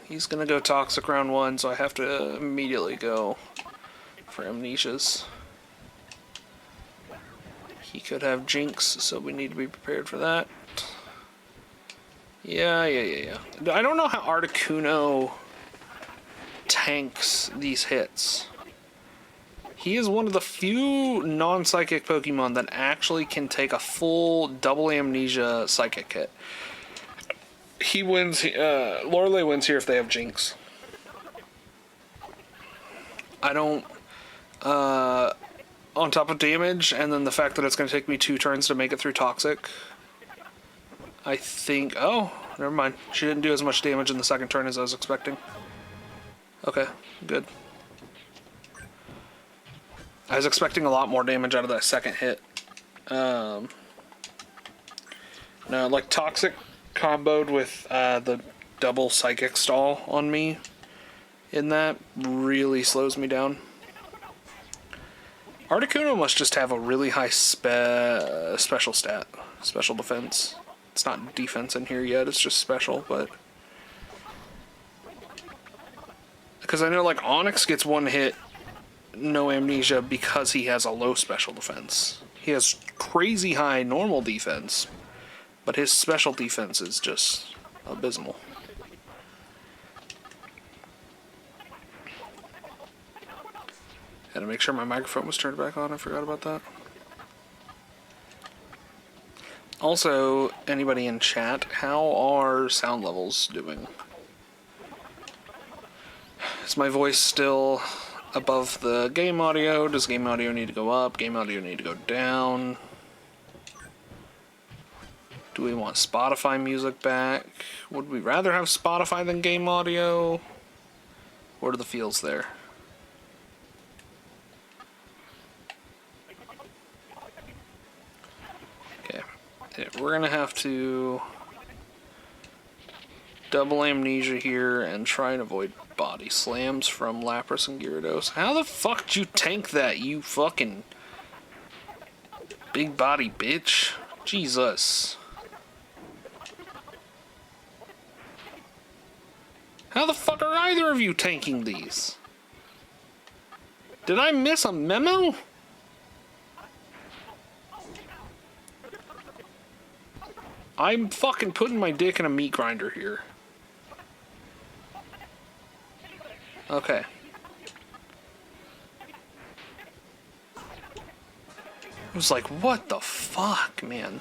He's gonna go toxic round 1, so I have to immediately go for amnesias. He could have Jinx, so we need to be prepared for that. Yeah. I don't know how Articuno tanks these hits. He is one of the few non-psychic Pokemon that actually can take a full double amnesia psychic hit. He wins, Lorelei wins here if they have Jinx. I don't, on top of damage, and then the fact that it's going to take me 2 turns to make it through Toxic, I think... Oh, never mind. She didn't do as much damage in the second turn as I was expecting. Okay, good. I was expecting a lot more damage out of that second hit. No, like Toxic comboed with the double Psychic stall on me in that really slows me down. Articuno must just have a really high special stat. Special defense. It's not defense in here yet, it's just special, but... Because I know, like, Onyx gets 1 hit, no amnesia, because he has a low special defense. He has crazy high normal defense, but his special defense is just abysmal. Had to make sure my microphone was turned back on, I forgot about that. Also, anybody in chat, how are sound levels doing? Is my voice still above the game audio? Does game audio need to go up? Game audio need to go down? Do we want Spotify music back? Would we rather have Spotify than game audio? What are the feels there? Okay. We're gonna have to double amnesia here and try and avoid body slams from Lapras and Gyarados. How the fuck did you tank that, you fucking big body bitch? Jesus. How the fuck are either of you tanking these? Did I miss a memo? I'm fucking putting my dick in a meat grinder here. Okay. I was like, what the fuck, man?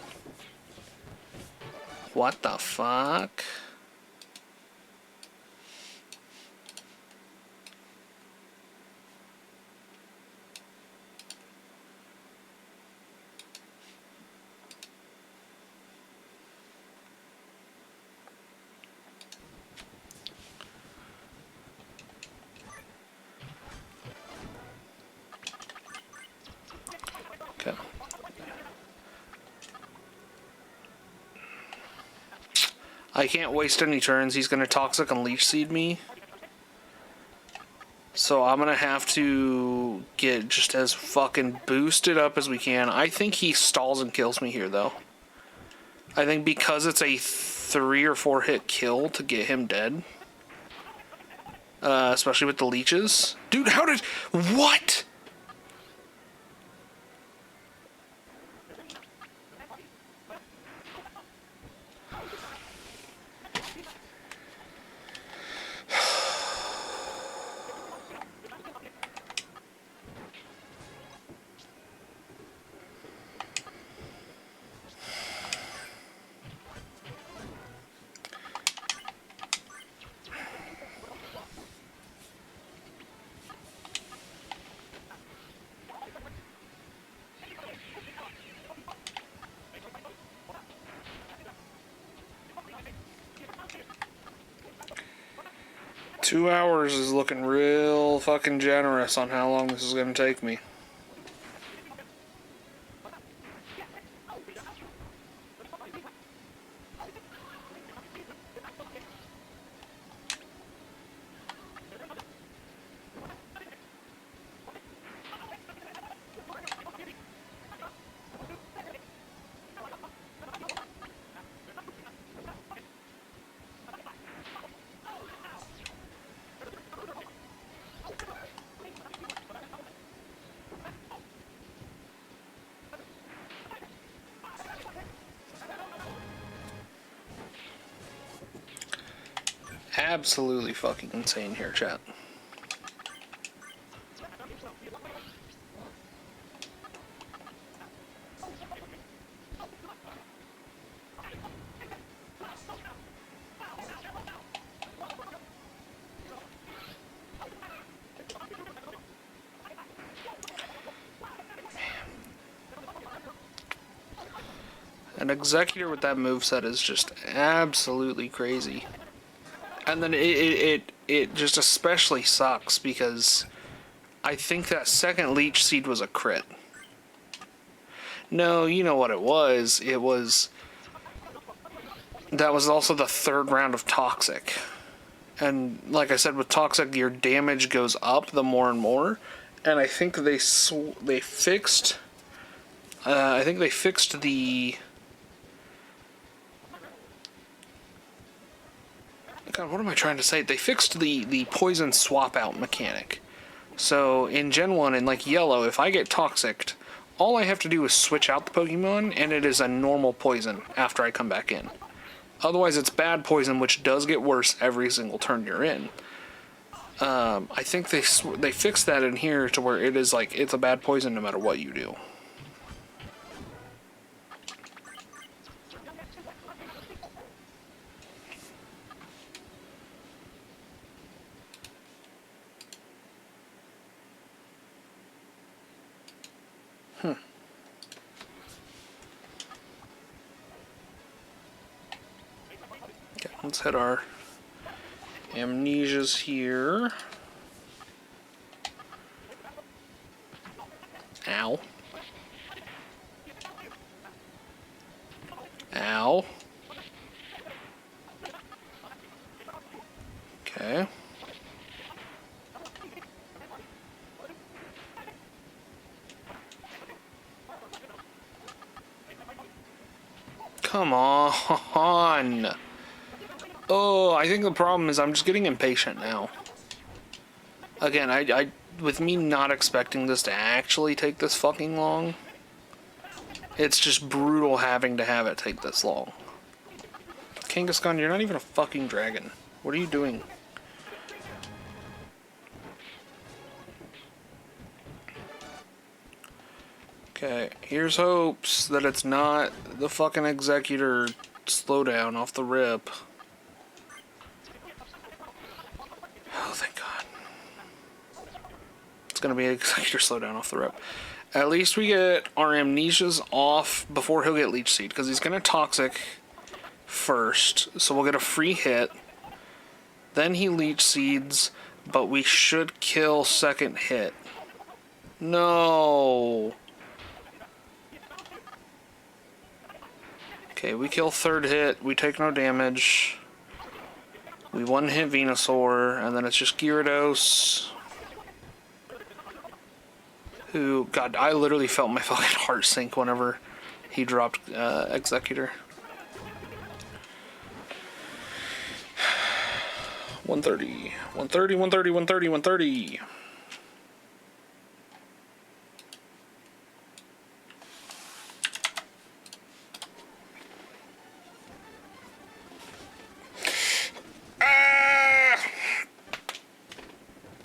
What the fuck? Okay. I can't waste any turns. He's gonna Toxic and Leech Seed me. So I'm gonna have to get just as fucking boosted up as we can. I think he stalls and kills me here, though. I think because it's a 3 or 4 hit kill to get him dead. Especially with the leeches. Dude, how did... What?! 2 hours is looking real fucking generous on how long this is going to take me. Absolutely fucking insane here, chat. An executor with that moveset is just absolutely crazy. And then it just especially sucks because I think that second leech seed was a crit. No, you know what it was. That was also the third round of toxic. And like I said, with toxic, your damage goes up the more and more. And I think they fixed. I think they fixed the. God, what am I trying to say? They fixed the poison swap out mechanic. So in Gen 1 in like yellow, if I get toxicked, all I have to do is switch out the Pokemon and it is a normal poison after I come back in. Otherwise it's bad poison, which does get worse every single turn you're in. I think they fixed that in here to where it is like, it's a bad poison no matter what you do. Okay, let's hit our amnesias here. Ow. Ow. Okay. Come on. Oh, I think the problem is I'm just getting impatient now. Again, I with me not expecting this to actually take this fucking long, it's just brutal having to have it take this long. Kangaskhan, you're not even a fucking dragon. What are you doing? Okay, here's hopes that it's not the fucking executor slowdown off the rip. Oh, thank God. It's gonna be an executor slowdown off the rip. At least we get our amnesias off before he'll get leech seed, because he's gonna toxic first, so we'll get a free hit. Then he leech seeds, but we should kill second hit. No. Okay, we kill third hit, we take no damage. We one hit Venusaur, and then it's just Gyarados. Who, God, I literally felt my fucking heart sink whenever he dropped Executor. 130, 130, 130, 130, 130.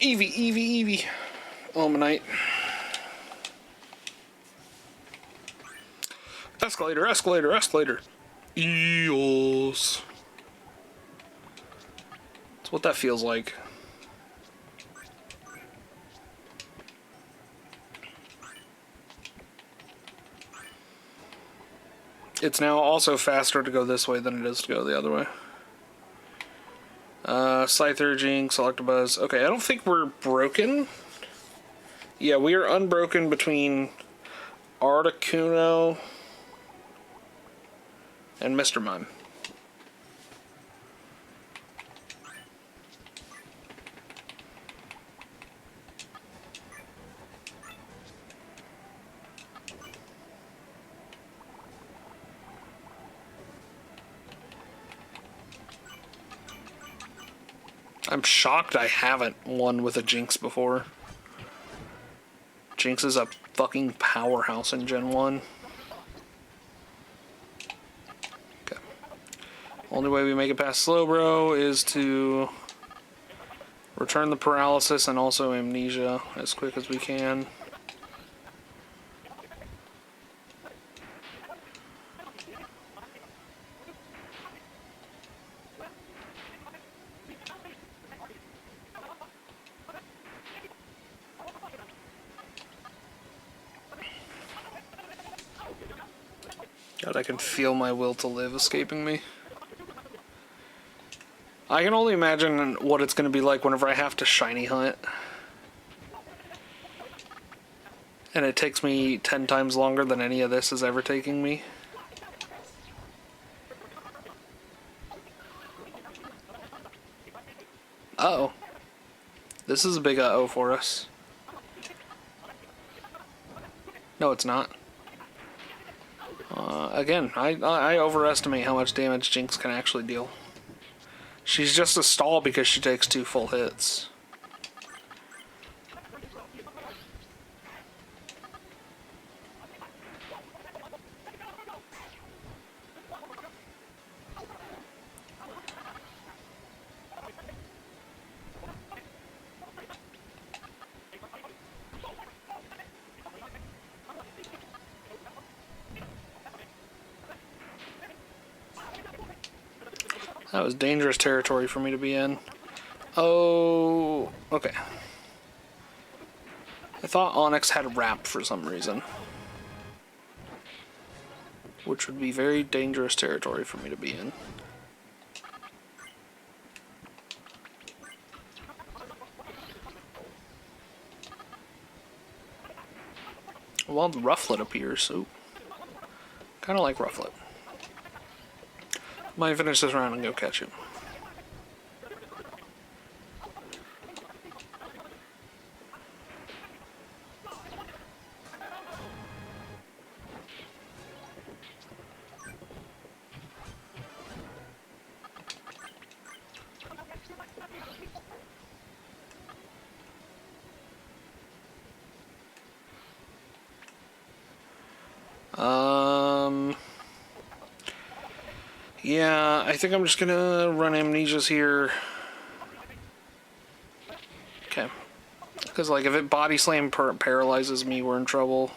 Eevee. Omanite. Escalator. Eels. That's what that feels like. It's now also faster to go this way than it is to go the other way. Scyther, Jinx, Electabuzz. Okay, I don't think we're broken. Yeah, we are unbroken between Articuno and Mr. Mime. I'm shocked I haven't won with a Jinx before. Jinx is a fucking powerhouse in Gen 1. Okay. Only way we make it past Slowbro is to return the paralysis and also amnesia as quick as we can. God, I can feel my will to live escaping me. I can only imagine what it's going to be like whenever I have to shiny hunt. And it takes me 10 times longer than any of this is ever taking me. Uh-oh. This is a big uh-oh for us. No, it's not. Again, I overestimate how much damage Jinx can actually deal. She's just a stall because she takes 2 full hits. That was dangerous territory for me to be in. Oh, okay. I thought Onyx had Wrap for some reason. Which would be very dangerous territory for me to be in. Well, the Rufflet appears, so kind of like Rufflet. Might finish this round and go catch him. Yeah, I think I'm just gonna run Amnesias here. Okay. Because, like, if it Body Slam paralyzes me, we're in trouble.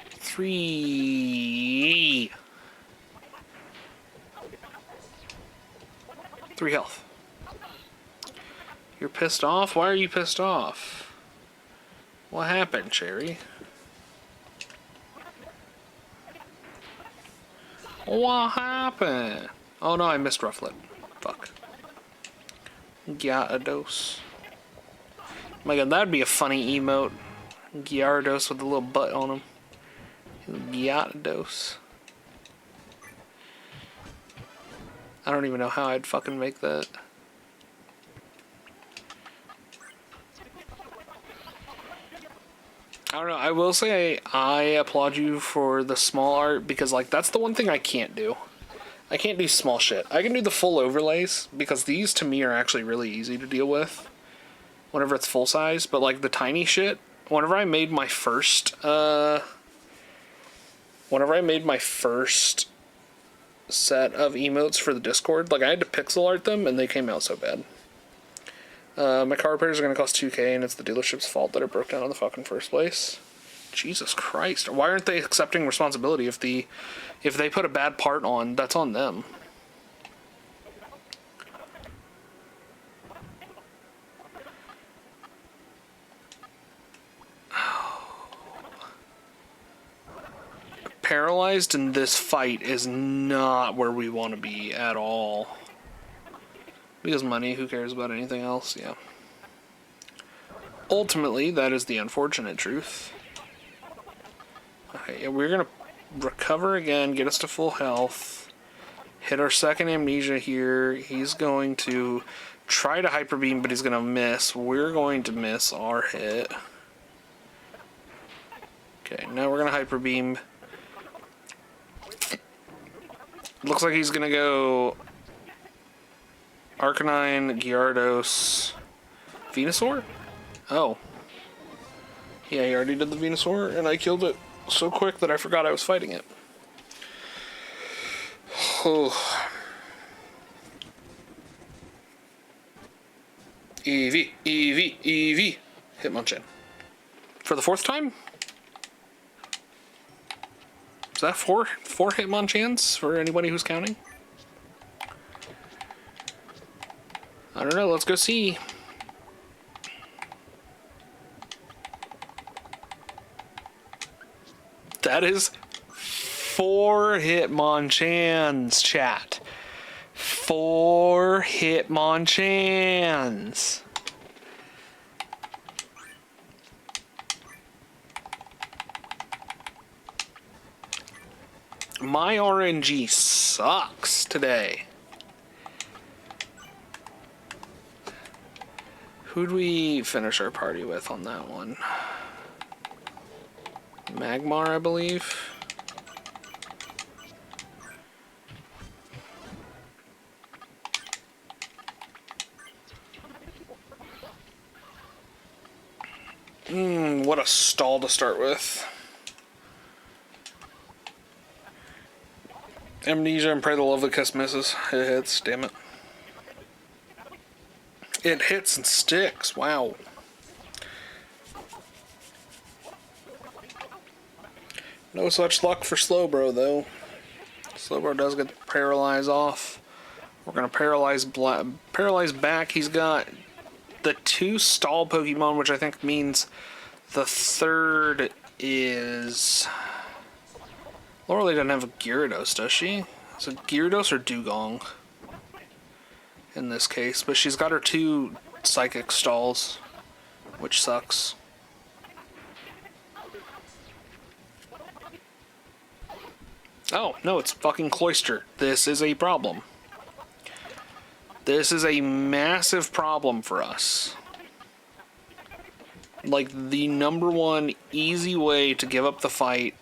3 health. You're pissed off? Why are you pissed off? What happened, Cherry? What happened? Oh no, I missed Rufflet. Fuck. Gyarados. My god, that'd be a funny emote. Gyarados with a little butt on him. Gyarados. I don't even know how I'd fucking make that. I don't know, I will say I applaud you for the small art because, like, that's the one thing I can't do. I can't do small shit. I can do the full overlays because these to me are actually really easy to deal with whenever it's full size, but like the tiny shit, whenever I made my first set of emotes for the Discord, like I had to pixel art them and they came out so bad. My car repairs are going to cost $2,000 and it's the dealership's fault that it broke down in the fucking first place. Jesus Christ. Why aren't they accepting responsibility if they put a bad part on, that's on them. Paralyzed in this fight is not where we want to be at all. Because money, who cares about anything else? Yeah. Ultimately, that is the unfortunate truth. Okay, we're gonna recover again, get us to full health. Hit our second amnesia here. He's going to try to hyper beam, but he's gonna miss. We're going to miss our hit. Okay, now we're gonna hyper beam. Looks like he's gonna go Arcanine, Gyarados, Venusaur? Oh. Yeah, he already did the Venusaur, and I killed it so quick that I forgot I was fighting it. Oh. Eevee, Eevee, Eevee. Hitmonchan. For the 4th time? Is that four Hitmonchans for anybody who's counting? I don't know, let's go see. That is 4 Hitmonchans, chat. 4 Hitmonchans. My RNG sucks today. Who'd we finish our party with on that one? Magmar, I believe. What a stall to start with. Amnesia and Pray the Lovely Kiss misses. It hits, damn it. It hits and sticks, wow. No such luck for Slowbro, though. Slowbro does get paralyzed off. We're gonna paralyze back. He's got the 2 stall Pokemon, which I think means the 3rd is... Lorelei doesn't have a Gyarados, does she? Is it Gyarados or Dugong? In this case, but she's got her 2 Psychic stalls, which sucks. Oh, no, it's fucking Cloyster. This is a problem. This is a massive problem for us. Like, the #1 easy way to give up the fight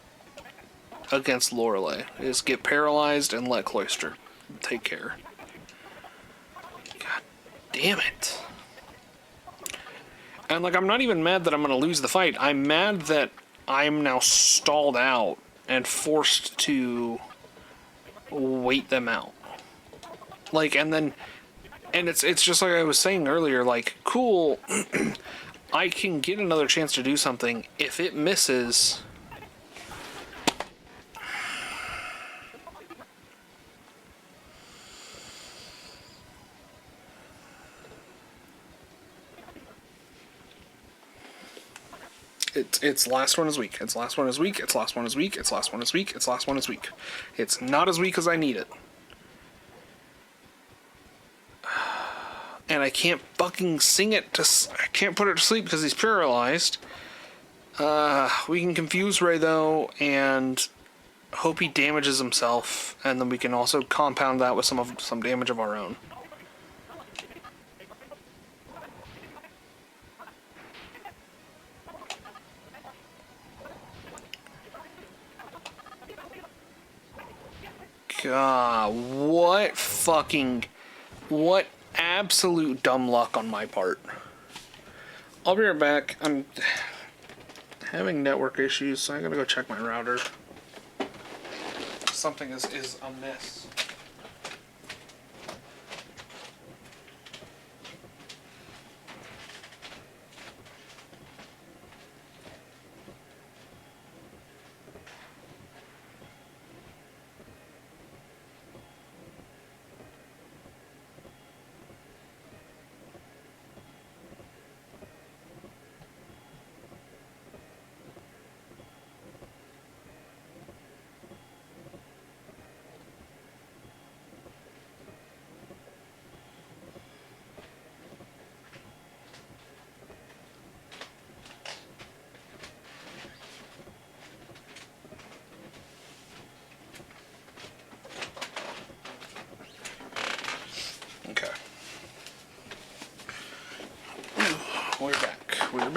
against Lorelei is get paralyzed and let Cloyster take care. God damn it. And, like, I'm not even mad that I'm going to lose the fight. I'm mad that I'm now stalled out and forced to wait them out. Like, and it's just like I was saying earlier, like, cool, I can get another chance to do something. If it misses... It's last one is weak. It's last one is weak. It's last one is weak. It's last one is weak. It's last one is weak. It's not as weak as I need it. And I can't fucking sing it to... I can't put it to sleep because he's paralyzed. We can confuse Ray, though, and hope he damages himself. And then we can also compound that with some damage of our own. God, what absolute dumb luck on my part. I'll be right back. I'm having network issues, so I'm gonna go check my router. Something is amiss.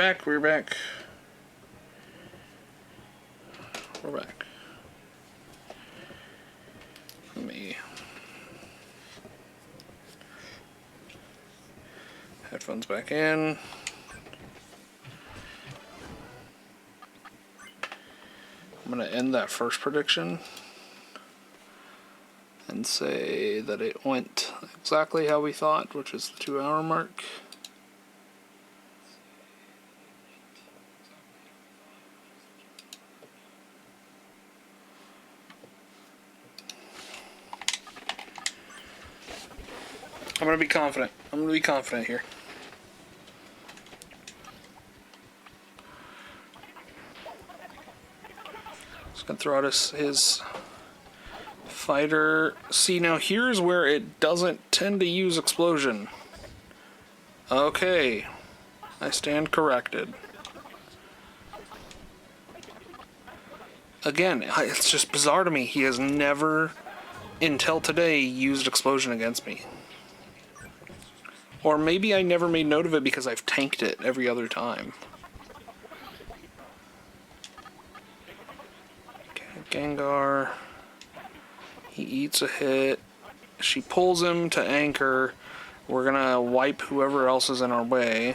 back. We're back. We're back. Let me... Headphones back in. I'm going to end that first prediction and say that it went exactly how we thought, which is the 2-hour mark. I'm going to be confident. I'm going to be confident here. Just going to throw out his fighter. See, now here's where it doesn't tend to use explosion. Okay. I stand corrected. Again, it's just bizarre to me. He has never, until today, used explosion against me. Or maybe I never made note of it because I've tanked it every other time. Okay, Gengar. He eats a hit. She pulls him to anchor. We're gonna wipe whoever else is in our way.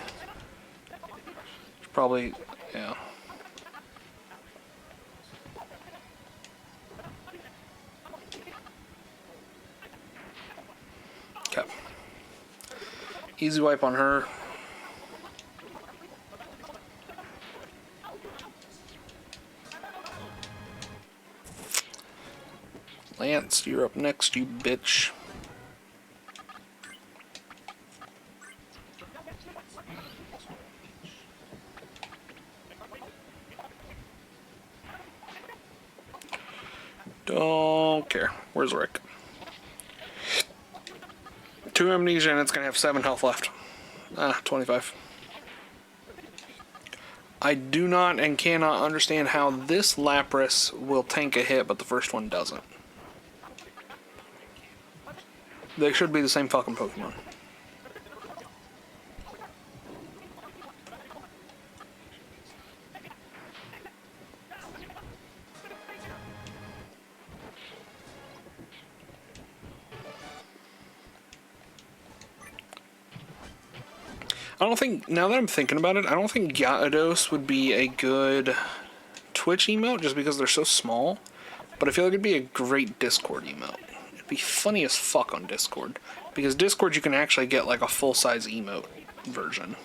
Probably, yeah. Okay. Easy wipe on her. Lance, you're up next, you bitch. Don't care. Where's Rick? 2 amnesia and it's gonna have 7 health left. 25. I do not and cannot understand how this Lapras will tank a hit, but the first one doesn't. They should be the same fucking Pokemon. I don't think, now that I'm thinking about it, I don't think Gyarados would be a good Twitch emote just because they're so small. But I feel like it'd be a great Discord emote. It'd be funny as fuck on Discord. Because Discord you can actually get like a full-size emote version.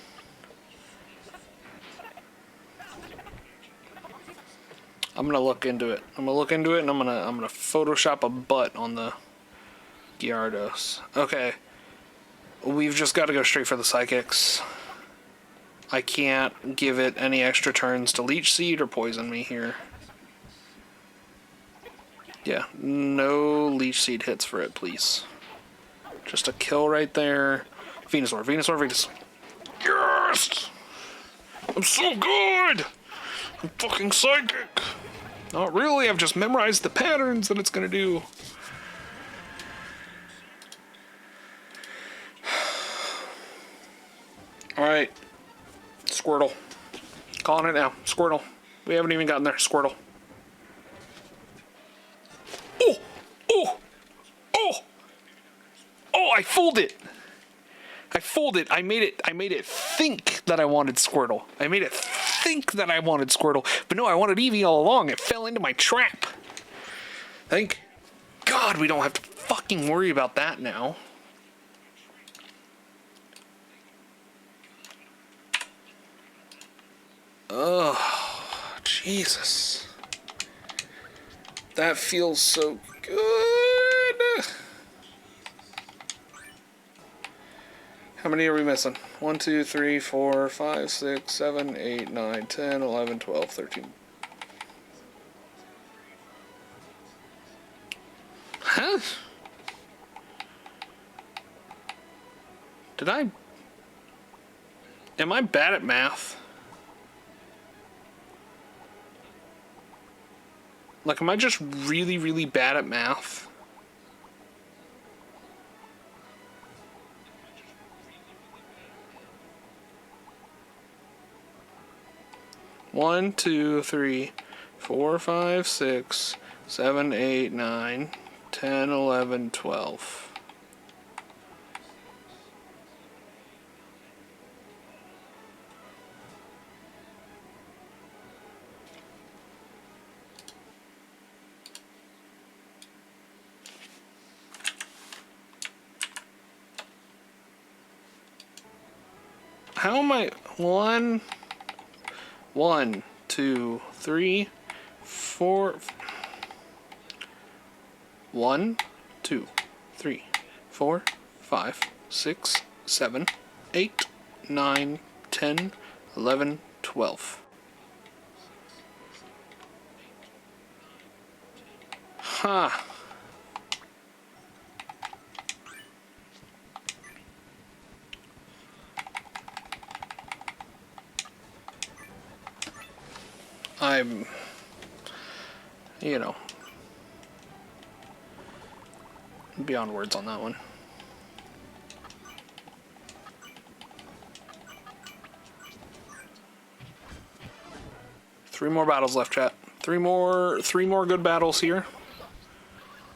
I'm gonna look into it. I'm gonna look into it and I'm gonna Photoshop a butt on the Gyarados. Okay. We've just got to go straight for the Psychics. I can't give it any extra turns to Leech Seed or poison me here. Yeah, no Leech Seed hits for it, please. Just a kill right there. Venusaur, Venusaur, Venusaur. Yes! I'm so good! I'm fucking psychic! Not really, I've just memorized the patterns that it's gonna do. Alright. Squirtle. Calling it now. Squirtle. We haven't even gotten there. Squirtle. Oh! Oh! Oh! Oh, I fooled it! I fooled it. I made it think that I wanted Squirtle. I made it think that I wanted Squirtle. But no, I wanted Eevee all along. It fell into my trap. Thank God we don't have to fucking worry about that now. Oh, Jesus. That feels so good. How many are we missing? 1, 2, 3, 4, 5, 6, 7, 8, 9, 10, 11, 12, 13. Huh? Am I bad at math? Like, am I just really, really bad at math? 1, 2, 3, 4, 5, 6, 7, 8, 9, 10, 11, 12. How am I? 1, 2, 3, 4. 1, 2, 3, 4, 5, 6, 7, 8, 9, 10, 11, 12. Huh. I'm, you know, beyond words on that one. Three more battles left, chat. Three more good battles here,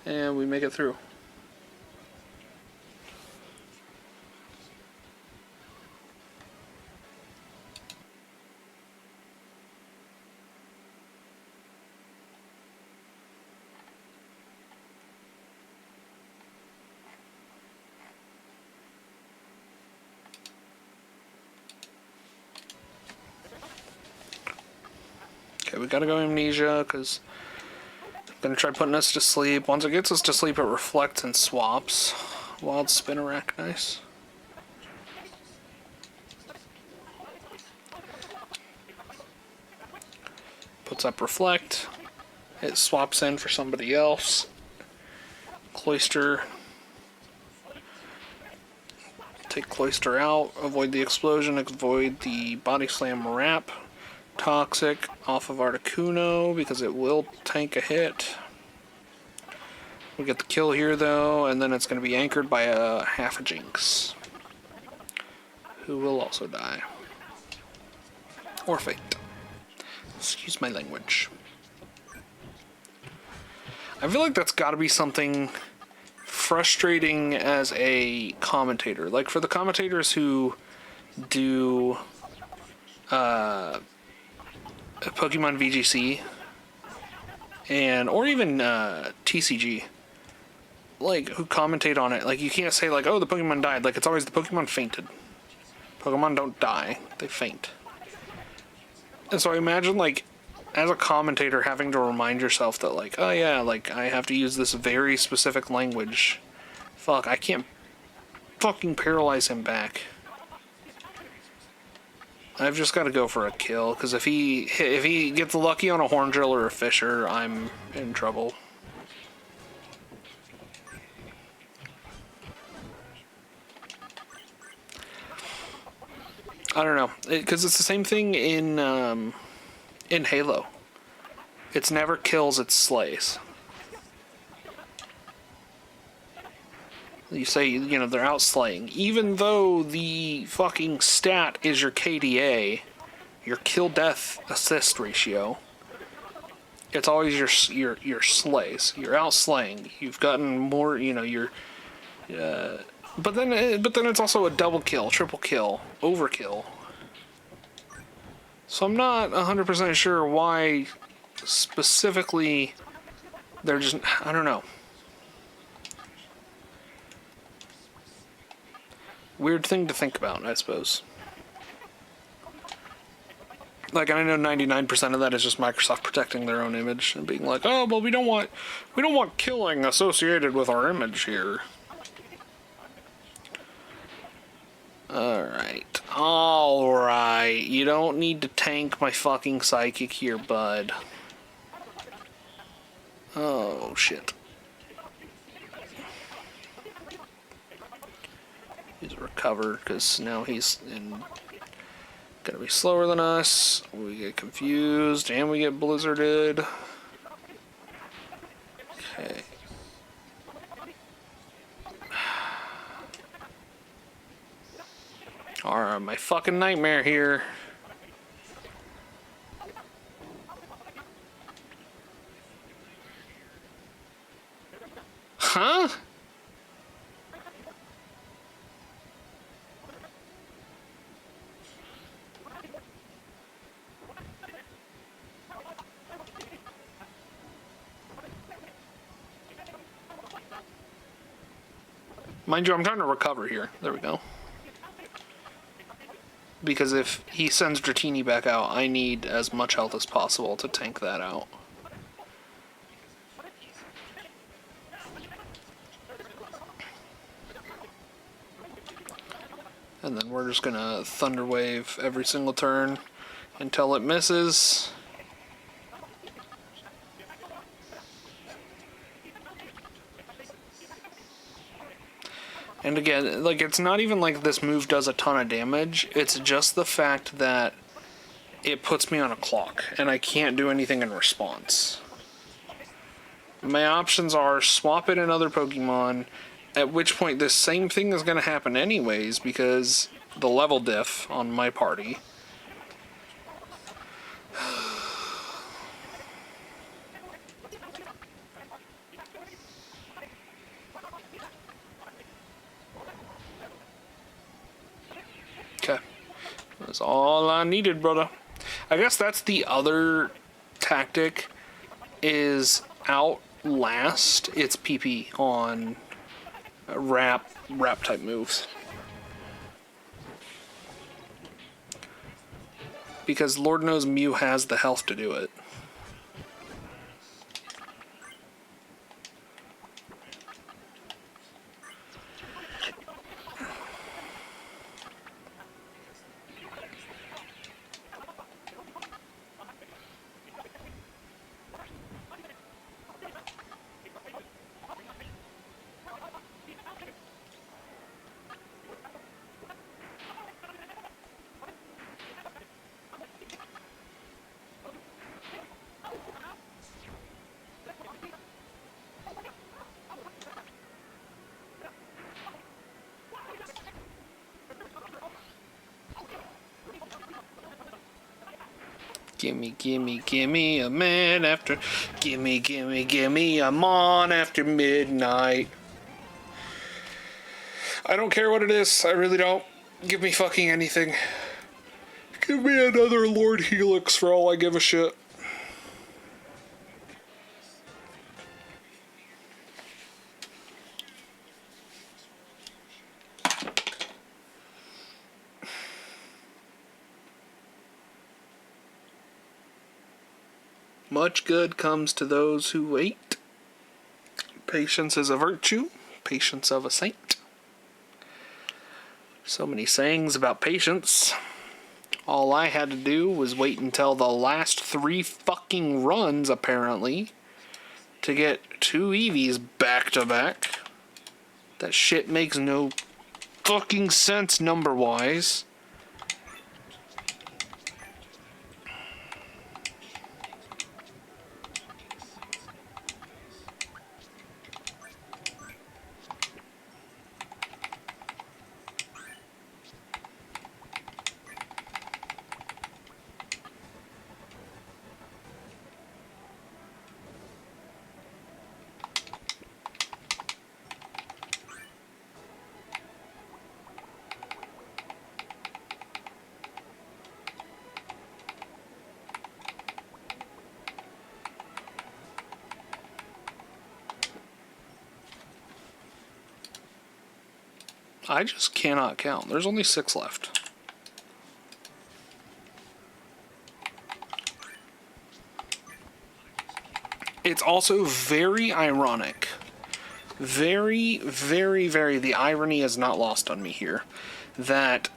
and we make it through. Okay, we gotta go amnesia, because I'm gonna try putting us to sleep. Once it gets us to sleep, it reflects and swaps. Wild Spinnerack, nice. Puts up reflect. It swaps in for somebody else. Cloister. Take Cloister out. Avoid the explosion. Avoid the body slam wrap. Toxic off of Articuno because it will tank a hit. We get the kill here though, and then it's going to be anchored by a half a Jinx, who will also die. Or Fate. Excuse my language. I feel like that's got to be something frustrating as a commentator. Like for the commentators who do Pokemon VGC and or even TCG, like who commentate on it. Like you can't say like, oh, the Pokemon died. Like it's always the Pokemon fainted. Pokemon don't die, they faint. And so I imagine like as a commentator having to remind yourself that like, oh yeah, like I have to use this very specific language. Fuck, I can't fucking paralyze him back. I've just got to go for a kill, because if he gets lucky on a Horndrill or a Fisher, I'm in trouble. I don't know, because it's the same thing in Halo. It's never kills, it's slays. You say, you know, they're outslaying. Even though the fucking stat is your KDA, your kill-death assist ratio, it's always your slays. You're outslaying. You've gotten more, you know, you're... but then it's also a double kill, triple kill, overkill. So I'm not 100% sure why specifically they're just... I don't know. Weird thing to think about, I suppose. Like, I know 99% of that is just Microsoft protecting their own image and being like, oh, well, we don't want killing associated with our image here. Alright. You don't need to tank my fucking psychic here, bud. Oh, shit. He's recovered because now he's gonna be slower than us. We get confused and we get blizzarded. Okay. Alright, my fucking nightmare here. Huh? Mind you, I'm trying to recover here. There we go. Because if he sends Dratini back out, I need as much health as possible to tank that out. And then we're just gonna Thunder Wave every single turn until it misses. And again, like, it's not even like this move does a ton of damage, it's just the fact that it puts me on a clock, and I can't do anything in response. My options are swap in another Pokemon, at which point this same thing is going to happen anyways, because the level diff on my party. Okay. That's all I needed, brother. I guess that's the other tactic, is outlast its PP on wrap type moves. Because Lord knows Mew has the health to do it. Gimme a man after. Gimme a mon after midnight. I don't care what it is. I really don't. Give me fucking anything. Give me another Lord Helix for all I give a shit. Much good comes to those who wait. Patience is a virtue, patience of a saint. So many sayings about patience. All I had to do was wait until the last 3 fucking runs, apparently, to get 2 Eevees back to back. That shit makes no fucking sense number-wise. I just cannot count. There's only 6 left. It's also very ironic. Very, very, very, the irony is not lost on me here, that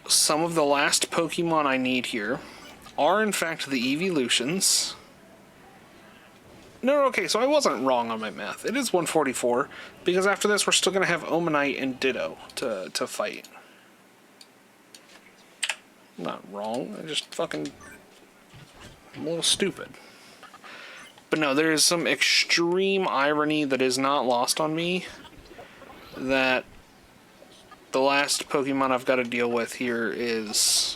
some of the last Pokemon I need here are in fact the Evolutions. No, okay, so I wasn't wrong on my math. It is 144, because after this we're still going to have Omanite and Ditto to fight. I'm not wrong, I just fucking... I'm a little stupid. But no, there is some extreme irony that is not lost on me, that the last Pokemon I've got to deal with here is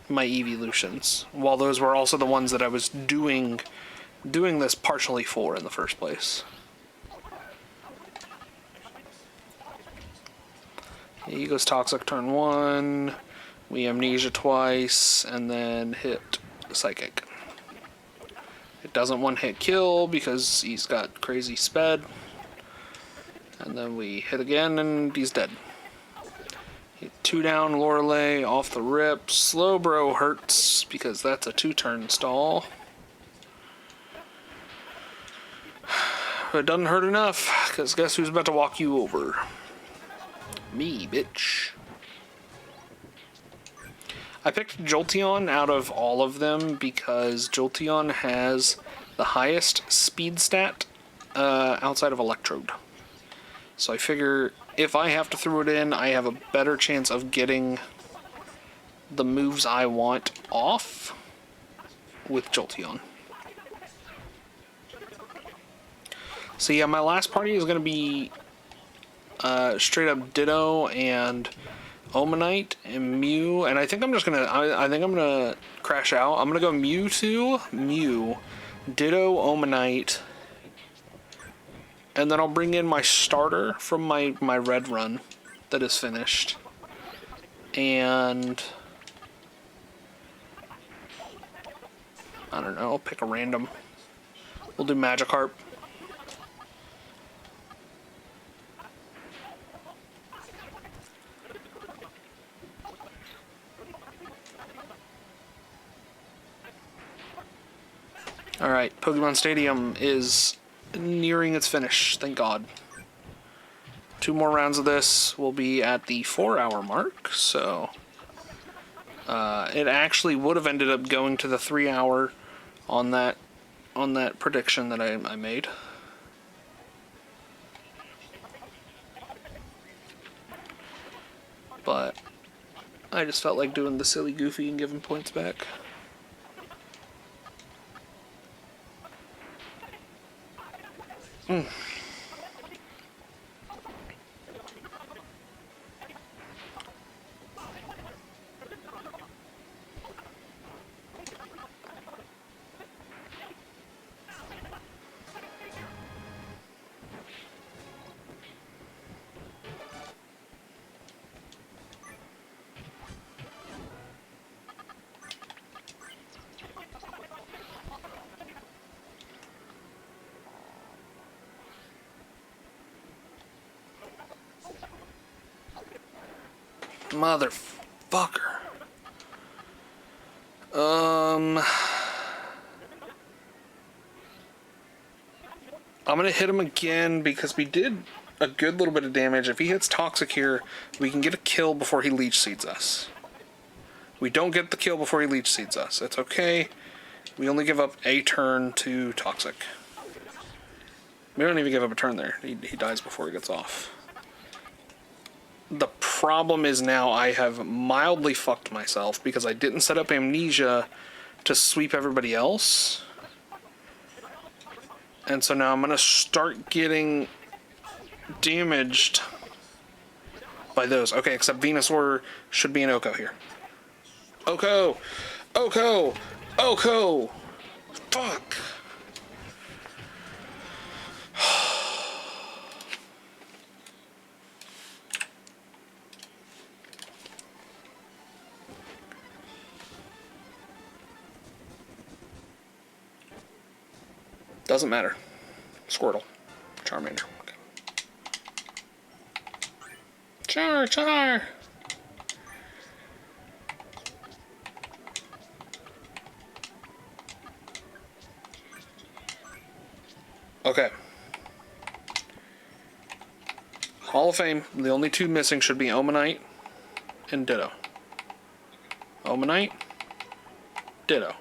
my Evolutions, while those were also the ones that I was doing doing this partially for in the first place. He goes Toxic turn 1, we Amnesia twice, and then hit Psychic. It doesn't one-hit kill because he's got crazy sped. And then we hit again and he's dead. 2 down, Lorelei off the rip. Slowbro hurts because that's a 2-turn stall. But it doesn't hurt enough, because guess who's about to walk you over? Me, bitch. I picked Jolteon out of all of them because Jolteon has the highest speed stat outside of Electrode. So I figure if I have to throw it in, I have a better chance of getting the moves I want off with Jolteon. So yeah, my last party is going to be straight up Ditto and Omanite and Mew, and I think I'm just gonna I think I'm gonna crash out. I'm gonna go Mewtwo, Mew, Ditto, Omanite, and then I'll bring in my starter from my red run that is finished, and I don't know, I'll pick a random. We'll do Magikarp. Alright, Pokemon Stadium is nearing its finish, thank God. 2 more rounds of this will be at the 4-hour mark, so it actually would have ended up going to the 3-hour on that prediction that I made. But I just felt like doing the silly goofy and giving points back. Motherfucker. I'm gonna hit him again because we did a good little bit of damage. If he hits Toxic here, we can get a kill before he Leech Seeds us. We don't get the kill before he Leech Seeds us. It's okay. We only give up a turn to Toxic. We don't even give up a turn there. He dies before he gets off. The problem is now I have mildly fucked myself because I didn't set up Amnesia to sweep everybody else. And so now I'm going to start getting damaged by those. Okay, except Venusaur should be an Oko here. Oko! Oko! Oko! Fuck! Doesn't matter. Squirtle. Charmander. Okay. Char! Okay. Hall of Fame. The only 2 missing should be Omanite and Ditto. Omanite. Ditto.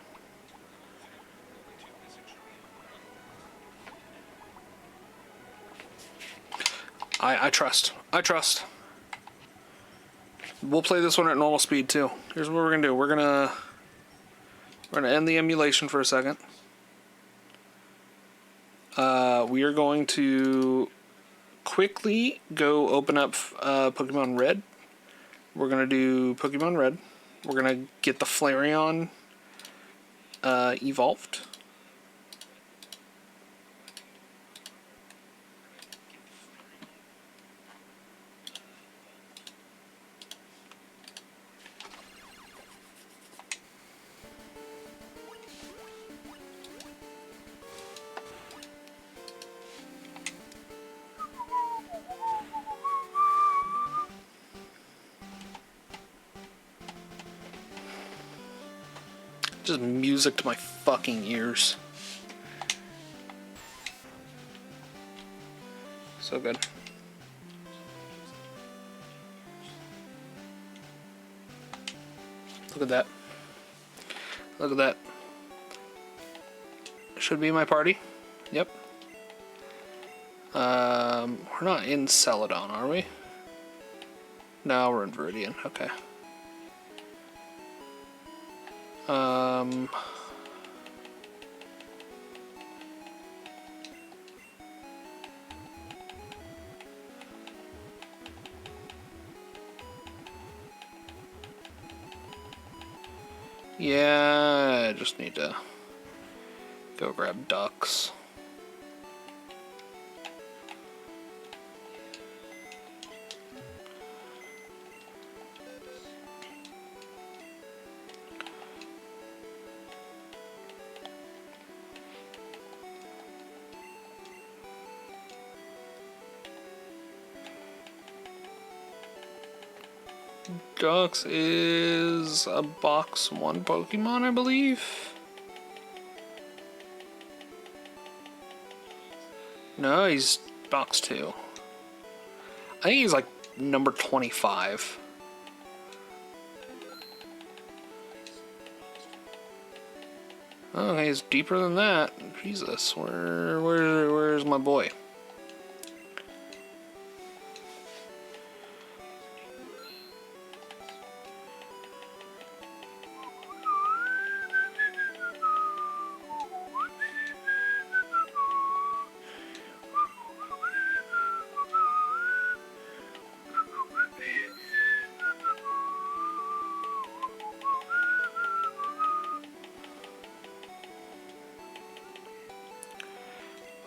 I trust. I trust. We'll play this one at normal speed too. Here's what we're gonna do. We're gonna end the emulation for a second. We are going to quickly go open up Pokemon Red. We're gonna do Pokemon Red. We're gonna get the Flareon evolved. Just music to my fucking ears. So good. Look at that. Look at that. Should be my party. Yep. We're not in Celadon, are we? No, we're in Viridian. Okay. Yeah, I just need to go grab ducks. Ducks is a box 1 Pokemon, I believe. No, he's box 2. I think he's like number 25. Oh, he's deeper than that. Jesus, where's my boy?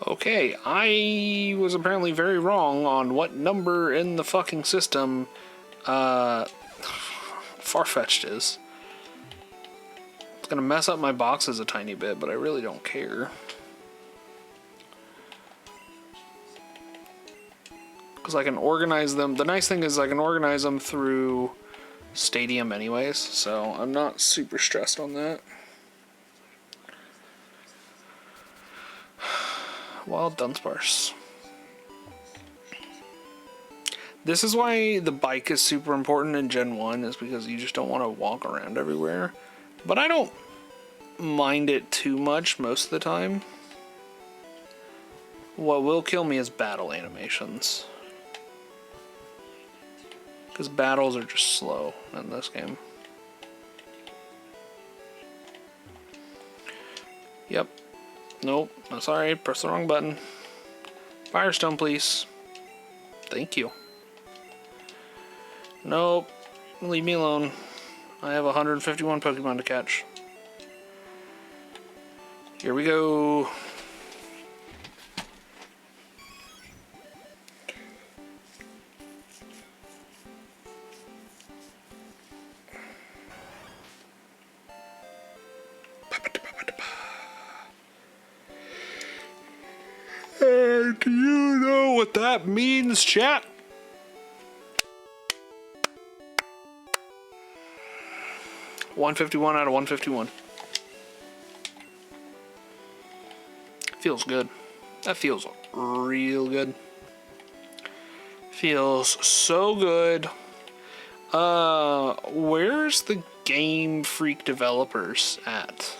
Okay, I was apparently very wrong on what number in the fucking system Farfetch'd is. It's gonna mess up my boxes a tiny bit, but I really don't care. Because I can organize them. The nice thing is I can organize them through Stadium anyways, so I'm not super stressed on that. Wild Dunsparce. This is why the bike is super important in Gen 1, is because you just don't want to walk around everywhere. But I don't mind it too much most of the time. What will kill me is battle animations. Because battles are just slow in this game. Yep. Nope, I'm sorry, press the wrong button. Firestone, please. Thank you. Nope, leave me alone. I have 151 Pokemon to catch. Here we go. Do you know what that means, chat? $151 out of 151. Feels good. That feels real good. Feels so good. Where's the Game Freak developers at?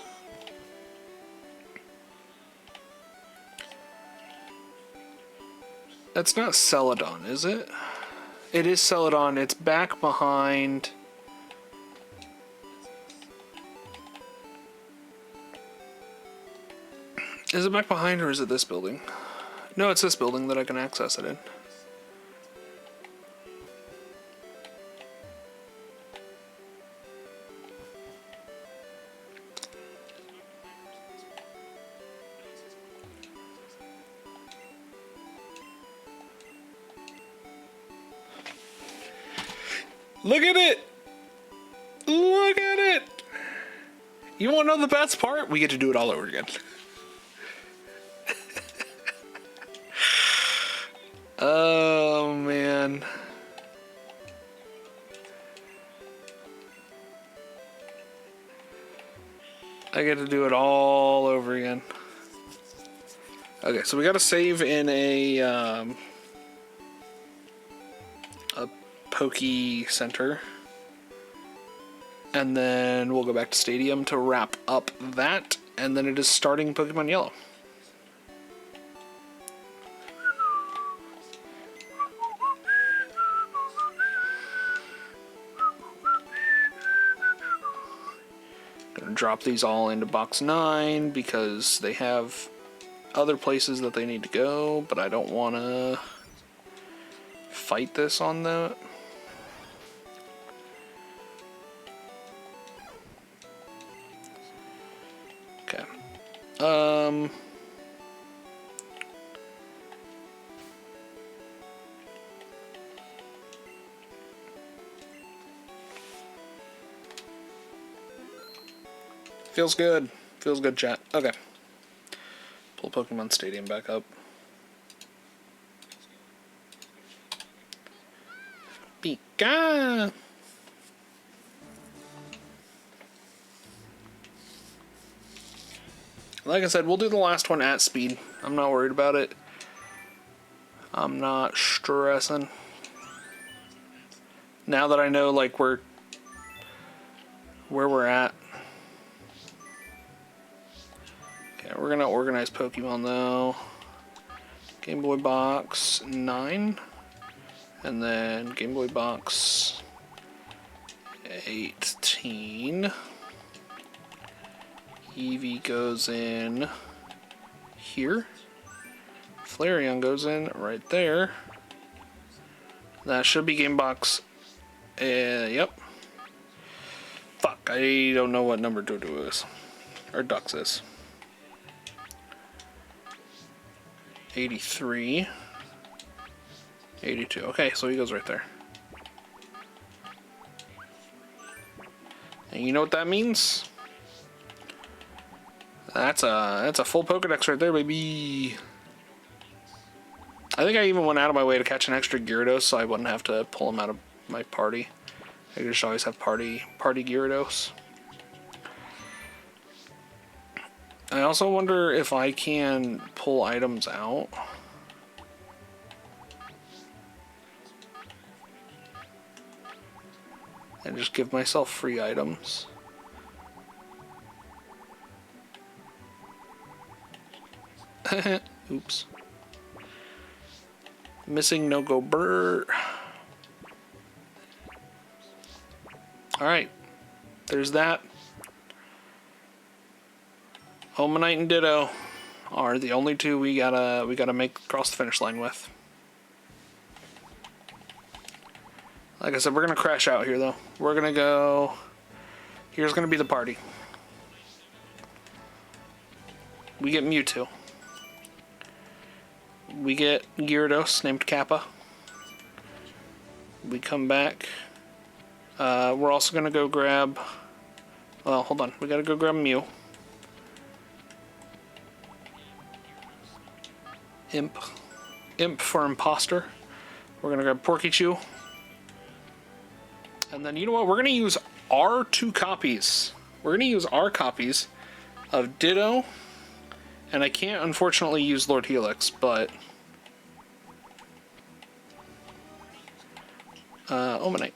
That's not Celadon, is it? It is Celadon. It's back behind... Is it back behind or is it this building? No, it's this building that I can access it in. Look at it! Look at it! You want to know the best part? We get to do it all over again. Oh, man. I get to do it all over again. Okay, so we gotta save in a Poke Center. And then we'll go back to Stadium to wrap up that. And then it is starting Pokemon Yellow. Gonna drop these all into box 9 because they have other places that they need to go, but I don't want to fight this on that. Okay. Feels good. Feels good, chat. Okay. Pull Pokemon Stadium back up. Pika! Like I said, we'll do the last one at speed. I'm not worried about it. I'm not stressing. Now that I know, like, where we're at. Okay, we're gonna organize Pokemon though. Game Boy Box 9. And then Game Boy Box 18. Eevee goes in here. Flareon goes in right there. That should be Game Box. Yep. Fuck, I don't know what number Dodo is. Or Dux is. 83. 82. Okay, so he goes right there. And you know what that means? That's a full Pokedex right there, baby. I think I even went out of my way to catch an extra Gyarados so I wouldn't have to pull him out of my party. I just always have party Gyarados. I also wonder if I can pull items out. And just give myself free items. Oops. Missing no-go bird. Alright. There's that. Omanite and Ditto are the only two we gotta make cross the finish line with. Like I said, we're gonna crash out here though. We're gonna go. Here's gonna be the party. We get Mewtwo. We get Gyarados named Kappa. We come back. We're also gonna go grab. Well, hold on. We gotta go grab Mew. Imp for Imposter. We're gonna grab Porkychew. And then, you know what? We're going to use our two copies. We're going to use our copies of Ditto. And I can't, unfortunately, use Lord Helix, but... Omanite.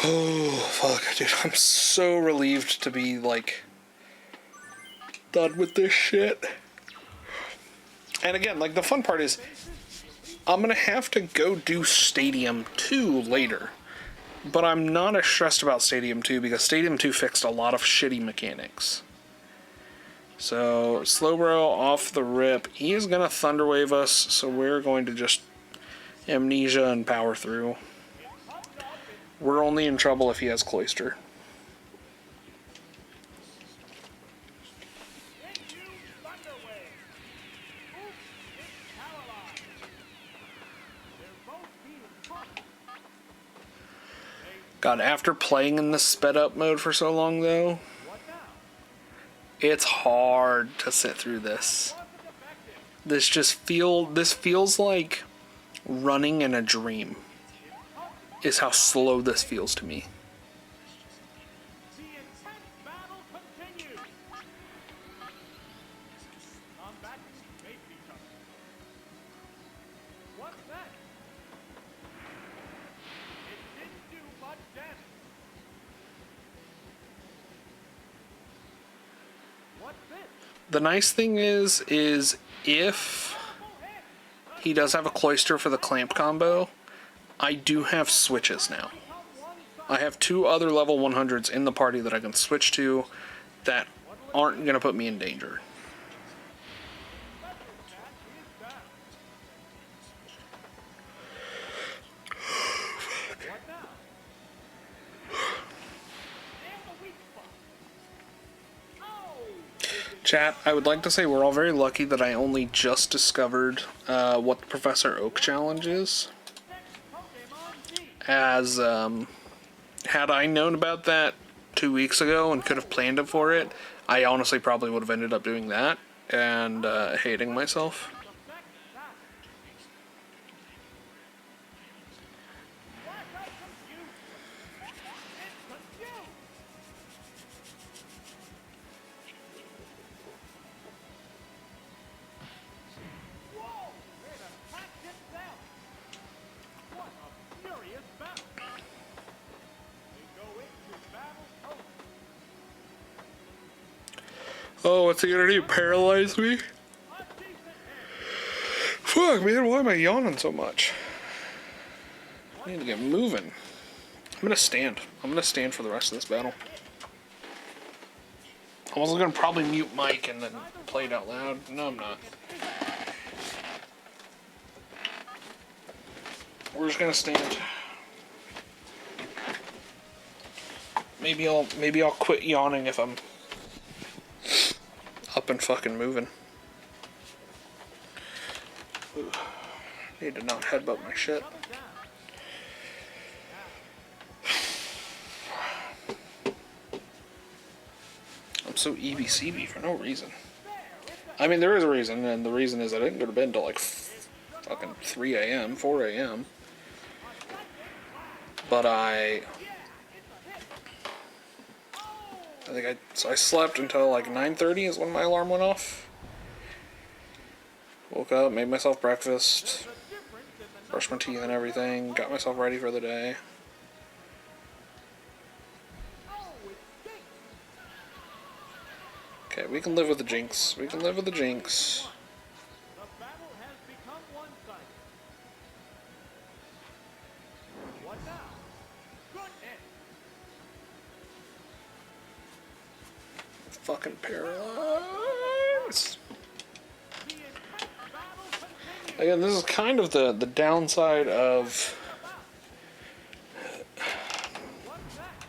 Oh, fuck, dude. I'm so relieved to be, like... done with this shit. And again, like, the fun part is I'm gonna have to go do Stadium 2 later, but I'm not as stressed about Stadium 2 because Stadium 2 fixed a lot of shitty mechanics. So Slowbro off the rip, he is gonna Thunder Wave us, so we're going to just Amnesia and power through. We're only in trouble if he has Cloyster. God, after playing in the sped up mode for so long though, it's hard to sit through this. This feels like running in a dream. Is how slow this feels to me. The intense battle continues. Combatants face each other. What's that? It didn't do much damage. What's this? The nice thing is if he does have a cloister for the clamp combo, I do have switches now. I have 2 other level 100s in the party that I can switch to that aren't going to put me in danger. What now? And the weak spot. Oh! Chat, I would like to say we're all very lucky that I only just discovered what the Professor Oak challenge is. Pokemon Z. As had I known about that 2 weeks ago and could have planned it for it, I honestly probably would have ended up doing that and hating myself. Oh, what's he gonna do? Paralyze me? Fuck, man, why am I yawning so much? I need to get moving. I'm gonna stand. I'm gonna stand for the rest of this battle. I was gonna probably mute Mike and then play it out loud. No, I'm not. We're just gonna stand. Maybe I'll quit yawning if I'm up and fucking moving. Ooh. Need to not headbutt my shit. I'm so EBCB for no reason. I mean, there is a reason, and the reason is I didn't go to bed until like fucking 3 a.m., 4 a.m. But I think I slept until like 9:30 is when my alarm went off. Woke up, made myself breakfast, brushed my teeth and everything, got myself ready for the day. Okay, we can live with the jinx. We can live with the jinx. The battle has become one-sided. What now? Good hit. Fucking paralyzed. The intense battle continues. Again, this is kind of the downside of What's that?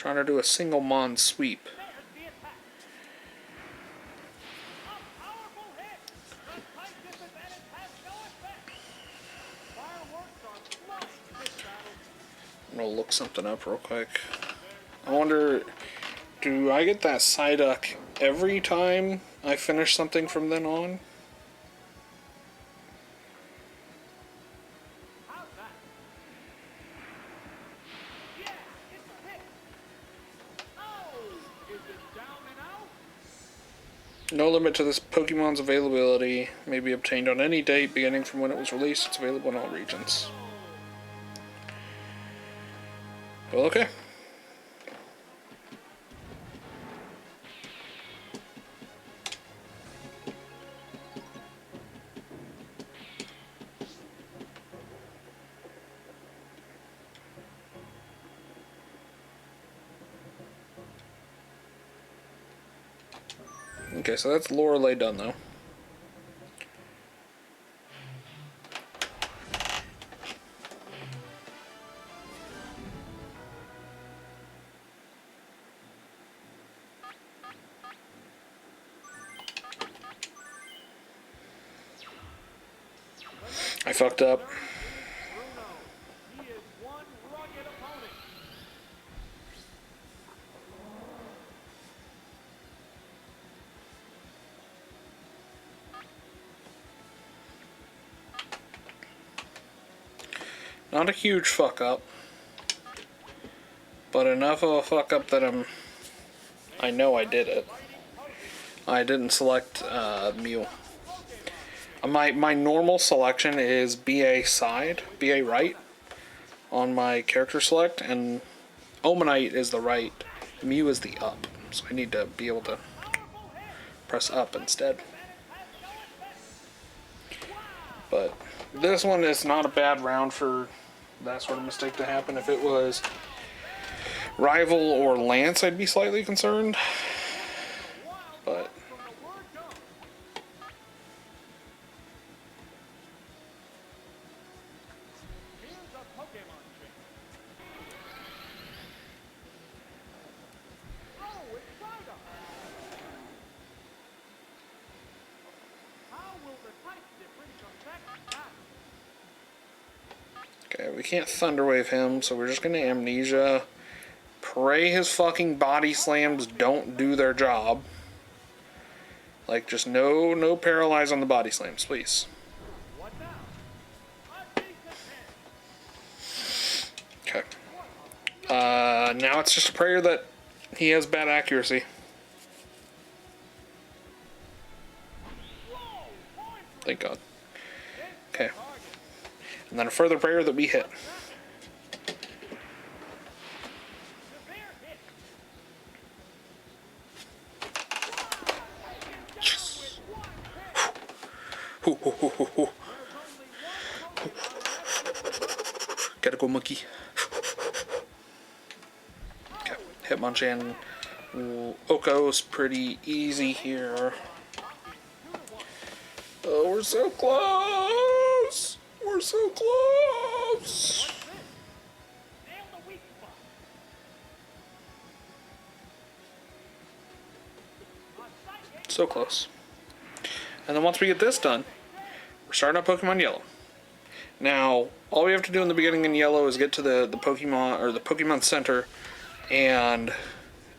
trying to do a single mon sweep. There's the attack. A powerful hit. The type disadvantage has no effect. Fireworks are flying this battle. I'm gonna look something up real quick. I wonder, do I get that Psyduck every time I finish something from then on? How's that? Yeah, it's a hit. Oh, is it down and out? No limit to this Pokemon's availability. May be obtained on any date beginning from when it was released. It's available in all regions. Well, okay. Okay, so that's Lorelei done, though. I fucked up. Bruno, he is one rugged opponent. Not a huge fuck up, but enough of a fuck up that I know I did it. I didn't select Mew. My normal selection is BA side, BA right on my character select, and Omanite is the right, Mew is the up. So I need to be able to press up instead. But this one is not a bad round for that sort of mistake to happen. If it was Rival or Lance, I'd be slightly concerned. But Here's a Pokemon trick. Oh, it's Psyduck. How will the type difference affect that? okay, we can't Thunder Wave him, so we're just gonna Amnesia. Pray his fucking body slams don't do their job. Like, just no paralyze on the body slams, please. What now? A decent hit. Okay. Now it's just a prayer that he has bad accuracy. Thank God. Okay. And then a further prayer that we hit. Severe hit. Yes. Hoo, hoo, hoo, hoo, hoo. Gotta go, monkey. Okay. Hitmonchan. Oko's pretty easy here. Oh, we're so close! We're so close! Nail the weak spot. A psychic. So close. And then once we get this done, we're starting up Pokemon Yellow. Now, all we have to do in the beginning in Yellow is get to the Pokemon, or the Pokemon Center, and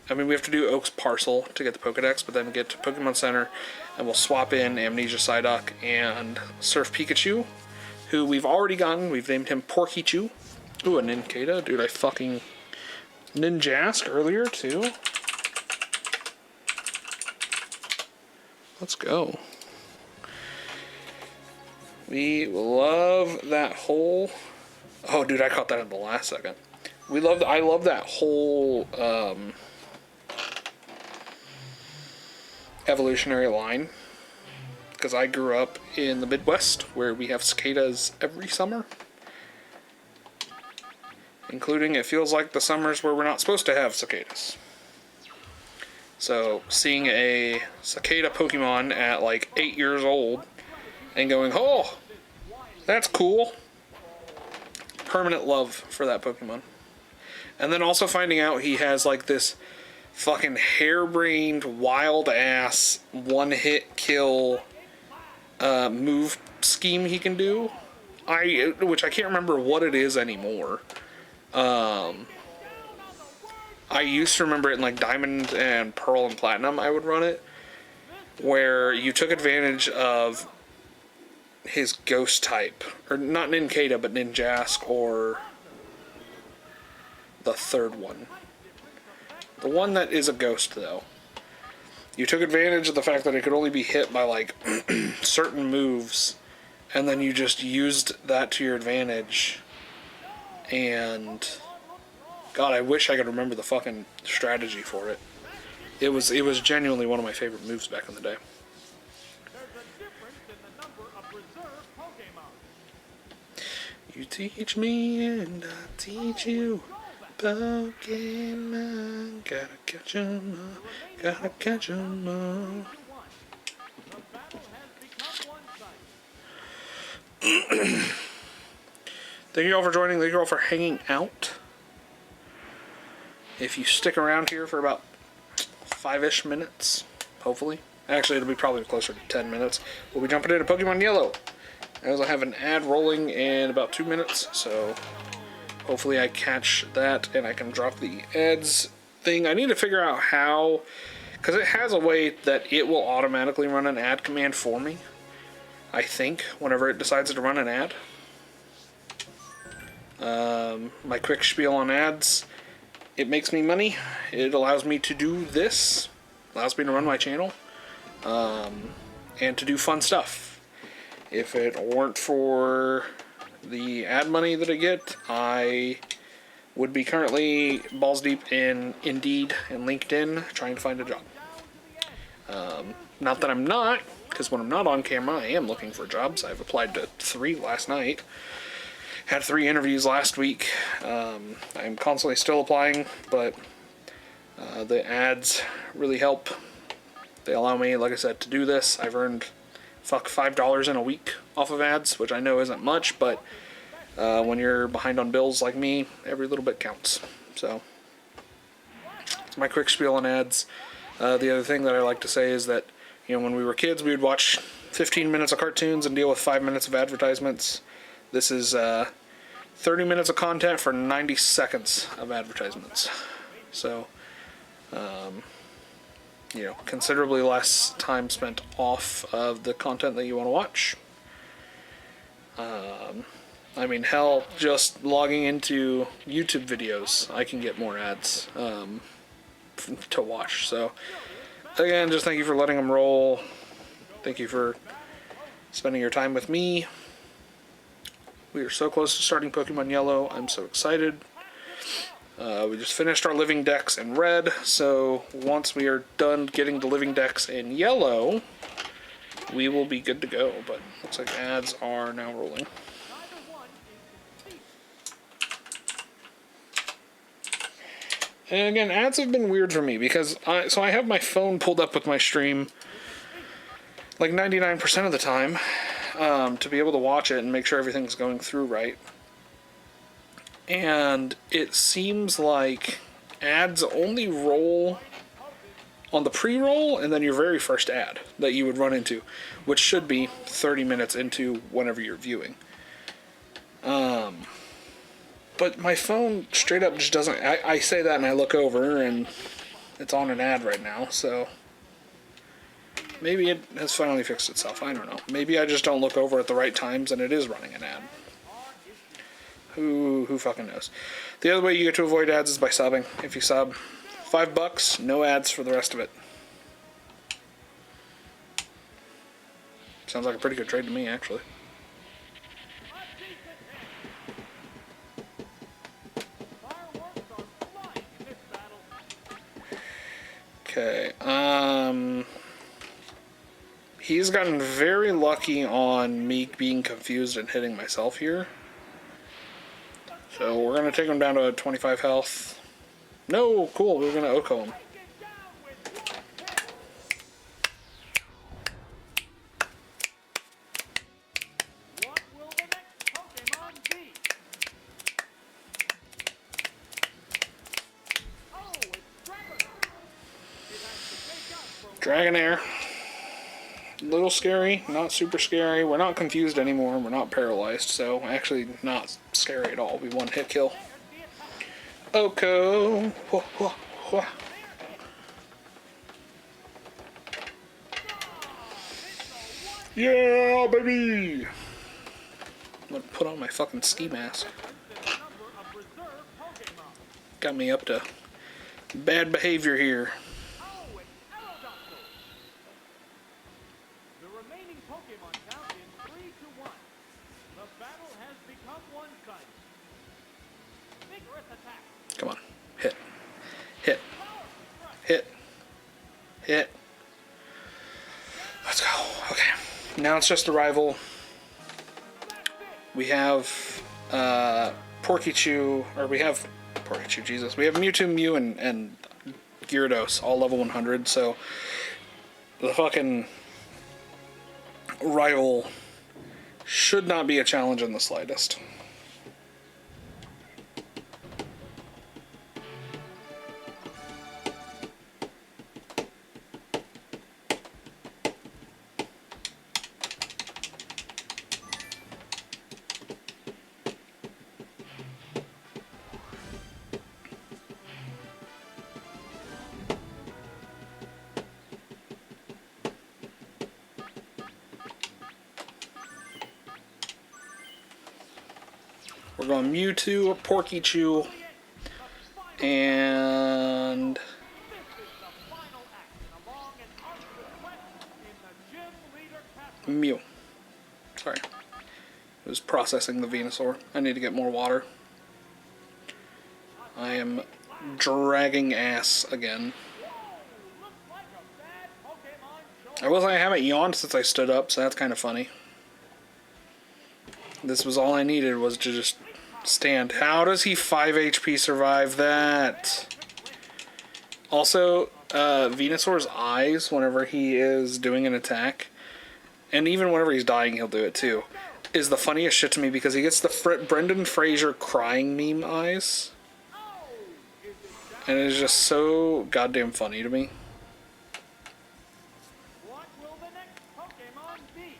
I mean, we have to do Oak's Parcel to get the Pokedex, but then get to Pokemon Center, and we'll swap in Amnesia Psyduck and Surf Pikachu, who we've already gotten. We've named him Porkychu. Ooh, a Nincada. Dude, I fucking Ninjask earlier, too. Let's go. We love that whole... Oh, dude, I caught that in the last second. I love that whole evolutionary line, because I grew up in the Midwest where we have cicadas every summer, including it feels like the summers where we're not supposed to have cicadas. So seeing a cicada Pokemon at like 8 years old and going, oh, that's cool, permanent love for that Pokemon. And then also finding out he has like this fucking harebrained, wild-ass, one-hit kill move scheme he can do. Which I can't remember what it is anymore. I used to remember it in like Diamond and Pearl and Platinum, I would run it, where you took advantage of his ghost type. Or not Nincada, but Ninjask, or the third one. The one that is a ghost, though. You took advantage of the fact that it could only be hit by, like, certain moves, and then you just used that to your advantage. And God, I wish I could remember the fucking strategy for it. It was genuinely one of my favorite moves back in the day. There's a difference in the number of reserve Pokemon. You teach me and I teach you. Pokemon, gotta catch 'em all, gotta catch 'em all. The battle has become one-sided. Thank you all for joining. Thank you all for hanging out. If you stick around here for about 5-ish minutes, hopefully. Actually, it'll be probably closer to 10 minutes. We'll be jumping into Pokemon Yellow, as I have an ad rolling in about 2 minutes, so hopefully I catch that and I can drop the ads thing. I need to figure out how, because it has a way that it will automatically run an ad command for me, I think, whenever it decides to run an ad. My quick spiel on ads. It makes me money. It allows me to do this. Allows me to run my channel. And to do fun stuff. If it weren't for the ad money that I get, I would be currently balls deep in Indeed and LinkedIn trying to find a job. Not that I'm not, because when I'm not on camera, I am looking for jobs. I've applied to 3 last night. Had 3 interviews last week. I'm constantly still applying, but the ads really help. They allow me, like I said, to do this. I've earned $5 in a week off of ads, which I know isn't much, but when you're behind on bills like me, every little bit counts. So it's my quick spiel on ads. The other thing that I like to say is that, when we were kids, we would watch 15 minutes of cartoons and deal with 5 minutes of advertisements. This is 30 minutes of content for 90 seconds of advertisements. So, considerably less time spent off of the content that you want to watch. Hell, just logging into YouTube videos, I can get more ads to watch. So, again, just thank you for letting them roll. Thank you for spending your time with me. We are so close to starting Pokemon Yellow. I'm so excited. We just finished our living decks in red, so once we are done getting the living decks in yellow, we will be good to go. But looks like ads are now rolling. And again, ads have been weird for me because I have my phone pulled up with my stream like 99% of the time to be able to watch it and make sure everything's going through right. And it seems like ads only roll on the pre-roll and then your very first ad that you would run into, which should be 30 minutes into whenever you're viewing. But my phone straight up just doesn't... I say that and I look over and it's on an ad right now, so... Maybe it has finally fixed itself, I don't know. Maybe I just don't look over at the right times and it is running an ad. Who fucking knows? The other way you get to avoid ads is by subbing. If you sub $5, no ads for the rest of it. Sounds like a pretty good trade to me, actually. Okay, he's gotten very lucky on me being confused and hitting myself here. So we're going to take him down to 25 health. No, cool, we're going to Oko him. What will the next Pokemon be? Oh, it's Dragon. It has to take up from Dragonair. A little scary, not super scary. We're not confused anymore. We're not paralyzed, so actually not scary at all. We one hit kill. Oko. Whoa, whoa, whoa. Yeah, baby. I'm gonna put on my fucking ski mask. number of reserve Pokemon. Got me up to bad behavior here. Oh, it's Aerodactyl. The remaining Pokemon count is 3-1. The battle has become one-sided. Vigorous attack. Come on. Hit. Hit. Hit. Hit. Let's go. Okay. Now it's just a rival. We have Porkychew, or we have Porkychew, Jesus. We have Mewtwo, Mew, and Gyarados, all level 100, so the fucking rival should not be a challenge in the slightest. we're going Mewtwo or Porkychew. And Mew. Sorry. It was processing the Venusaur. I need to get more water. I am dragging ass again. I will say I haven't yawned since I stood up, so that's kind of funny. This was all I needed, was to just stand. How does he 5 HP survive that? Also, Venusaur's eyes, whenever he is doing an attack, and even whenever he's dying, he'll do it too, is the funniest shit to me because he gets the Brendan Fraser crying meme eyes. And it is just so goddamn funny to me. What will the next Pokemon be?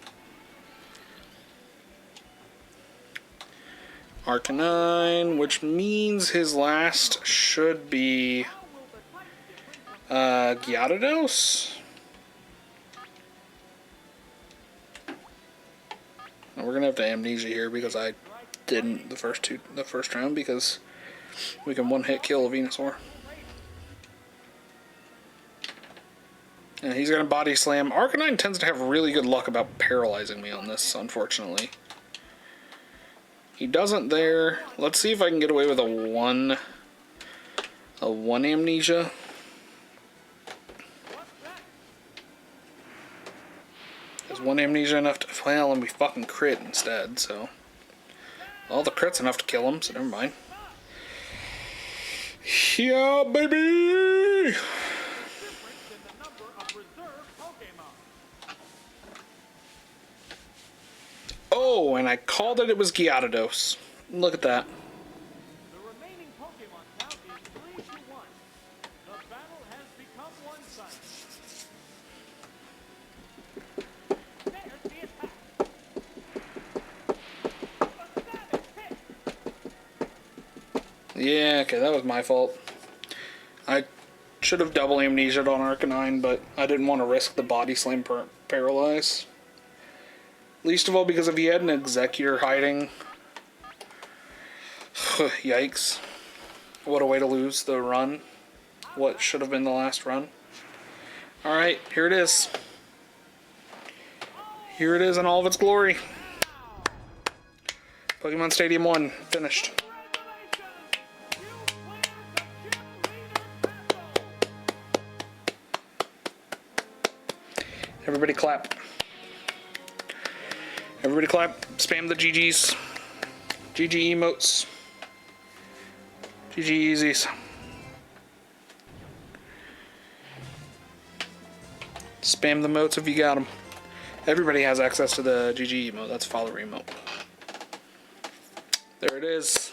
Arcanine, which means his last should be Gyarados. And we're gonna have to amnesia here because I didn't the first round because we can one-hit kill a Venusaur. And he's gonna body slam. Arcanine tends to have really good luck about paralyzing me on this, unfortunately. He doesn't there. Let's see if I can get away with a one amnesia. Is one amnesia enough to, well, and we fucking crit instead, so. Well, the crit's enough to kill him, so never mind. Yeah, baby! Oh, and I called it was Gyarados. Look at that. The remaining Pokemon count is 3-1. The battle has become one-sided. There's the attack. Pathetic hit. Yeah, okay, that was my fault. I should have double amnesia'd on Arcanine, but I didn't want to risk the body slam paralyze. Least of all because if he had an Executor hiding... Yikes. What a way to lose the run. What should have been the last run. Alright, here it is. Here it is in all of its glory. Pokemon Stadium 1, finished. Everybody clap. Everybody clap. Spam the GGs. GG emotes. GG easies. Spam the emotes if you got them. Everybody has access to the GG emote. That's follower emote. There it is.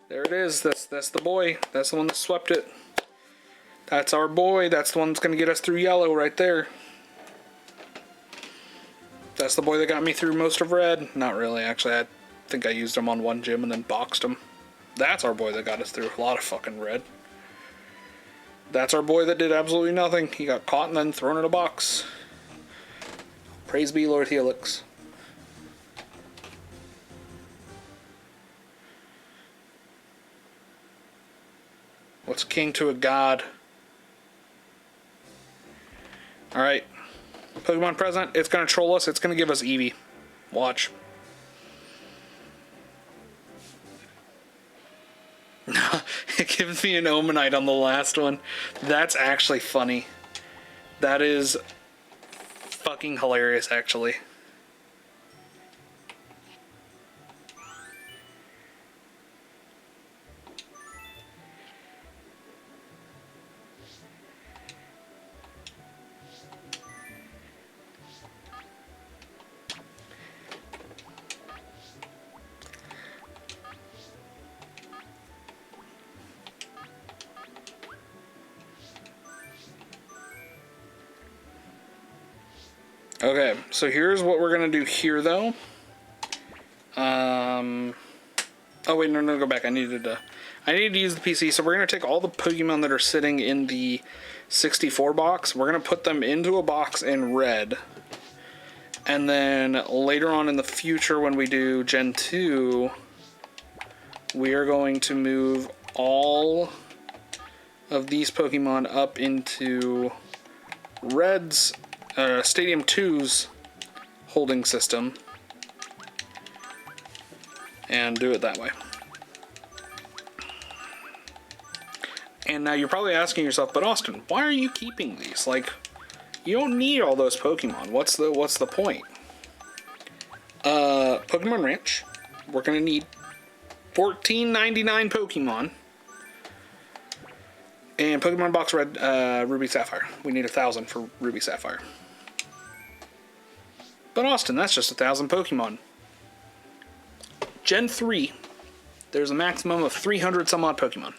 There it is. That's the boy. That's the one that swept it. That's our boy. That's the one that's going to get us through yellow right there. That's the boy that got me through most of red. Not really, actually. I think I used him on one gym and then boxed him. That's our boy that got us through a lot of fucking red. That's our boy that did absolutely nothing. He got caught and then thrown in a box. Praise be Lord Helix. What's king to a god? Alright. Pokemon present. It's going to troll us. It's going to give us Eevee. Watch. It gives me an Omanite on the last one. That's actually funny. That is fucking hilarious, actually. Okay, so here's what we're gonna do here, though. Oh wait, no, go back. I need to use the PC. So we're gonna take all the Pokemon that are sitting in the 64 box. We're gonna put them into a box in red, and then later on in the future, when we do Gen 2, we are going to move all of these Pokemon up into Red's Stadium 2's holding system and do it that way. And now you're probably asking yourself, but Austin, why are you keeping these? Like, you don't need all those Pokemon. What's the point? Pokemon Ranch. We're gonna need 14.99 Pokemon. And Pokemon Box Red, Ruby Sapphire. We need 1,000 for Ruby Sapphire. But Austin, that's just 1,000 Pokemon. Gen 3, there's a maximum of 300 some odd Pokemon.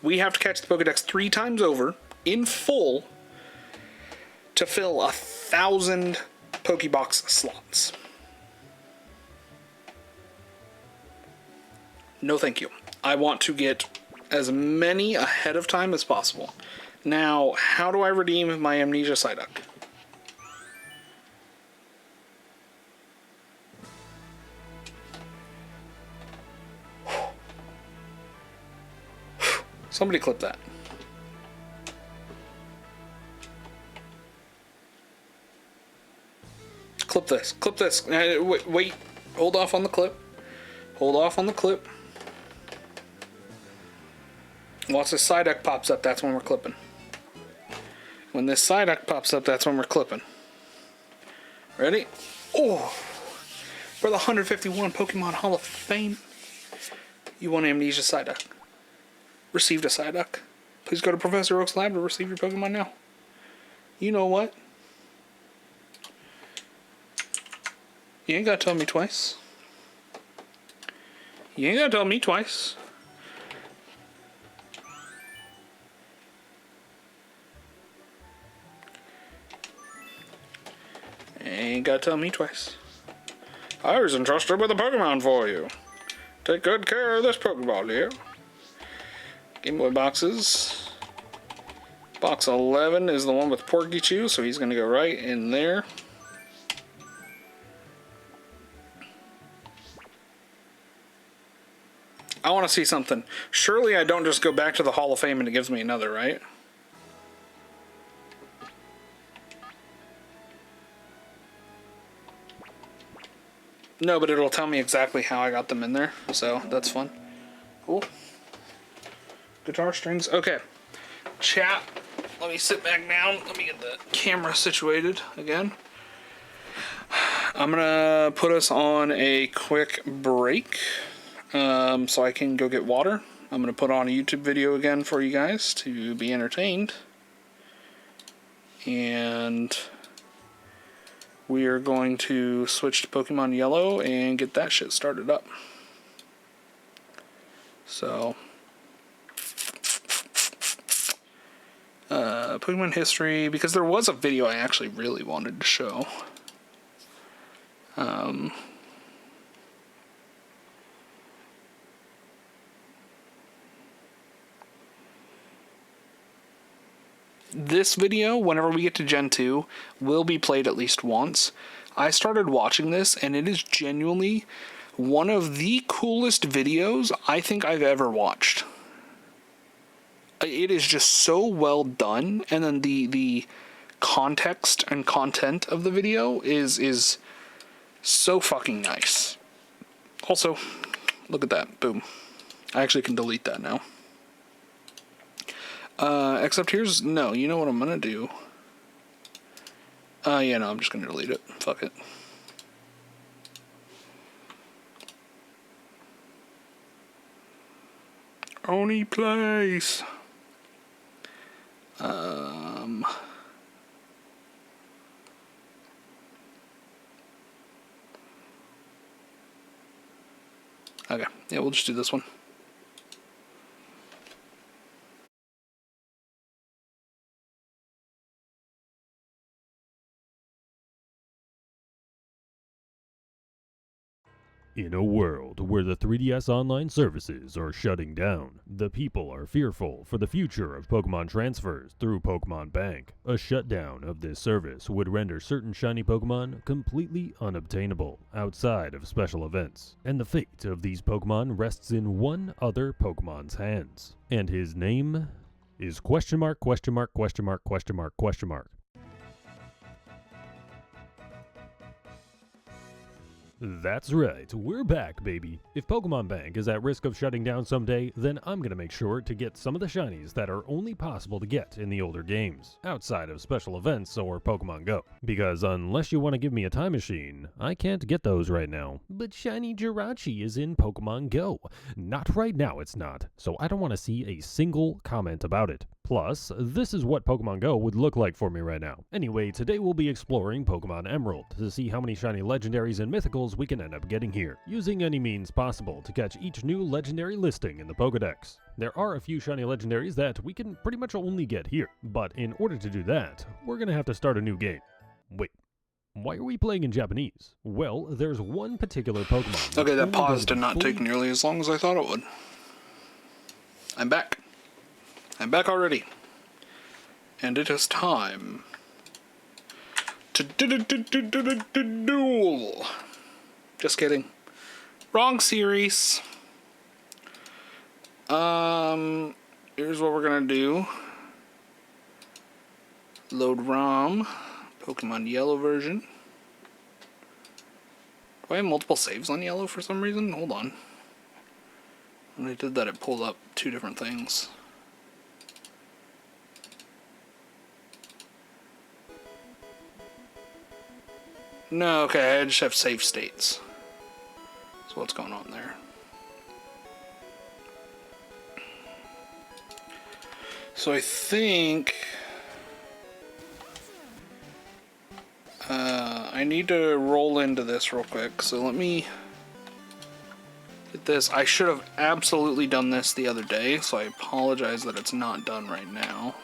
We have to catch the Pokedex 3 times over, in full, to fill 1,000 Pokebox slots. No thank you. I want to get as many ahead of time as possible. Now, how do I redeem my Amnesia Psyduck? Somebody clip that. Clip this. Clip this. Wait. Hold off on the clip. Hold off on the clip. Once this Psyduck pops up, that's when we're clipping. When this Psyduck pops up, that's when we're clipping. Ready? Oh! For the 151 Pokemon Hall of Fame, you won Amnesia Psyduck. Received a Psyduck. Please go to Professor Oak's lab to receive your Pokemon now. You know what? You ain't gotta tell me twice. You ain't gotta tell me twice. Ain't gotta tell me twice. I was entrusted with a Pokemon for you. Take good care of this Pokeball here. Game Boy boxes. Box 11 is the one with Porky, so he's gonna go right in there. I want to see something. Surely I don't just go back to the Hall of Fame and it gives me another, right? No, but it'll tell me exactly how I got them in there, so that's fun. Cool. Guitar strings. Okay. Chat. Let me sit back down. Let me get the camera situated again. I'm gonna put us on a quick break. So I can go get water. I'm going to put on a YouTube video again for you guys to be entertained. And we are going to switch to Pokemon Yellow and get that shit started up. So, Pokemon history, because there was a video I actually really wanted to show. This video, whenever we get to Gen 2, will be played at least once. I started watching this, and it is genuinely one of the coolest videos I think I've ever watched. It is just so well done, and then the context and content of the video is so fucking nice. Also, look at that. Boom. I actually can delete that now. Except here's, no, you know what I'm gonna do? Yeah, no, I'm just gonna delete it. Fuck it. Only place. Okay, yeah, we'll just do this one. In a world where the 3DS online services are shutting down, the people are fearful for the future of Pokemon transfers through Pokemon Bank. A shutdown of this service would render certain shiny Pokemon completely unobtainable outside of special events, and the fate of these Pokemon rests in one other Pokemon's hands. And his name is question mark, question mark, question mark, question mark, question mark. That's right, we're back, baby. If Pokemon Bank is at risk of shutting down someday, then I'm gonna make sure to get some of the shinies that are only possible to get in the older games, outside of special events or Pokemon Go. Because unless you want to give me a time machine, I can't get those right now. But shiny Jirachi is in Pokemon Go. Not right now, it's not, so I don't want to see a single comment about it. Plus, this is what Pokemon Go would look like for me right now. Anyway, today we'll be exploring Pokemon Emerald to see how many shiny legendaries and mythicals we can end up getting here, using any means possible to catch each new legendary listing in the Pokedex. There are a few shiny legendaries that we can pretty much only get here, but in order to do that, we're gonna have to start a new game. Wait, why are we playing in Japanese? Well, there's one particular Pokemon. Okay, that only pause goes did not take fully- nearly as long as I thought it would. I'm back. I'm back already. And it is time to duel. Just kidding. Wrong series. Here's what we're gonna do. Load ROM. Pokemon Yellow version. Do I have multiple saves on Yellow for some reason? Hold on. When I did that, it pulled up two different things. No, okay, I just have save states. So what's going on there? So I think I need to roll into this real quick. So let me get this. I should have absolutely done this the other day, so I apologize that it's not done right now.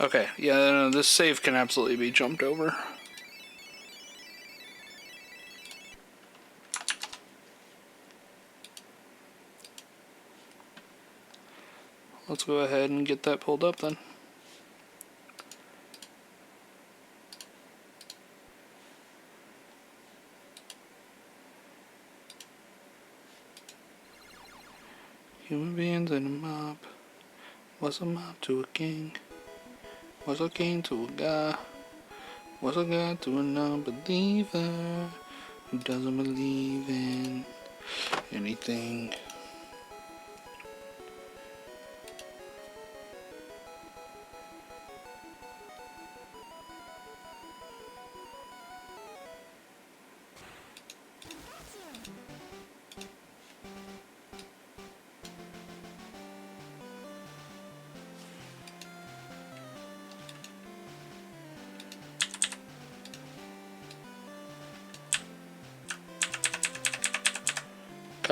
Okay, yeah, no, this save can absolutely be jumped over. Let's go ahead and get that pulled up then. Human beings in a mob. Was a mob to a king. Was a king to a guy. Was a guy to a non-believer who doesn't believe in anything.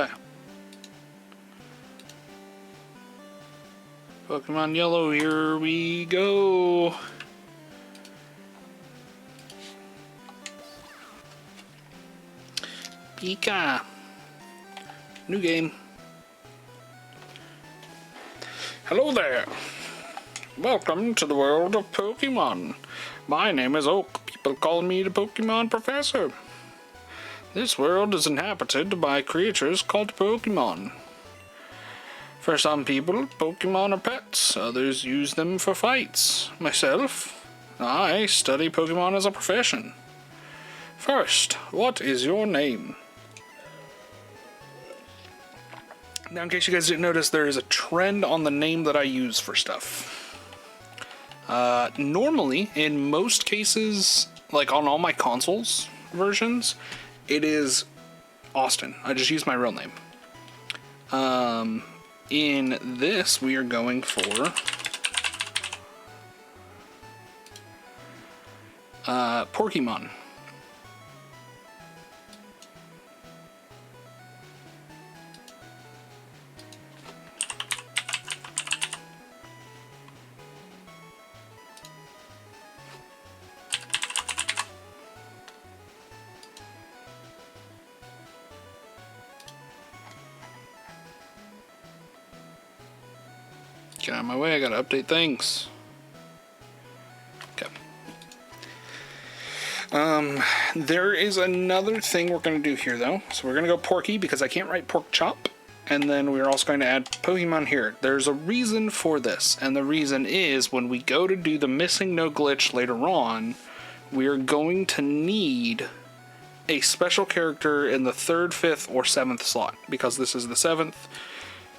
Okay. Pokemon Yellow, here we go. Pika. New game. Hello there. Welcome to the world of Pokemon. My name is Oak. People call me the Pokemon Professor. This world is inhabited by creatures called Pokemon. For some people, Pokemon are pets. Others use them for fights. Myself, I study Pokemon as a profession. First, what is your name? Now, in case you guys didn't notice, there is a trend on the name that I use for stuff. Normally, in most cases, like on all my consoles versions, it is Austin. I just use my real name. In this, we are going for Porkymon. Get out of my way, I gotta update things. Okay. There is another thing we're gonna do here though. So we're gonna go Porky because I can't write pork chop. And then we're also going to add Pokemon here. There's a reason for this, and the reason is when we go to do the missing no glitch later on, we're going to need a special character in the 3rd, 5th, or 7th slot. Because this is the 7th,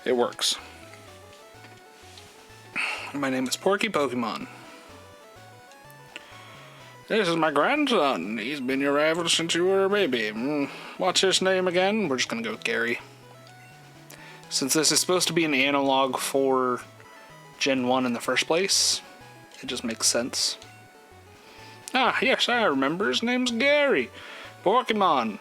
it works. My name is Porky Pokemon. This is my grandson. He's been your rival since you were a baby. What's his name again? We're just going to go with Gary. Since this is supposed to be an analog for Gen 1 in the first place, it just makes sense. Ah, yes, I remember. His name's Gary. Porkymon.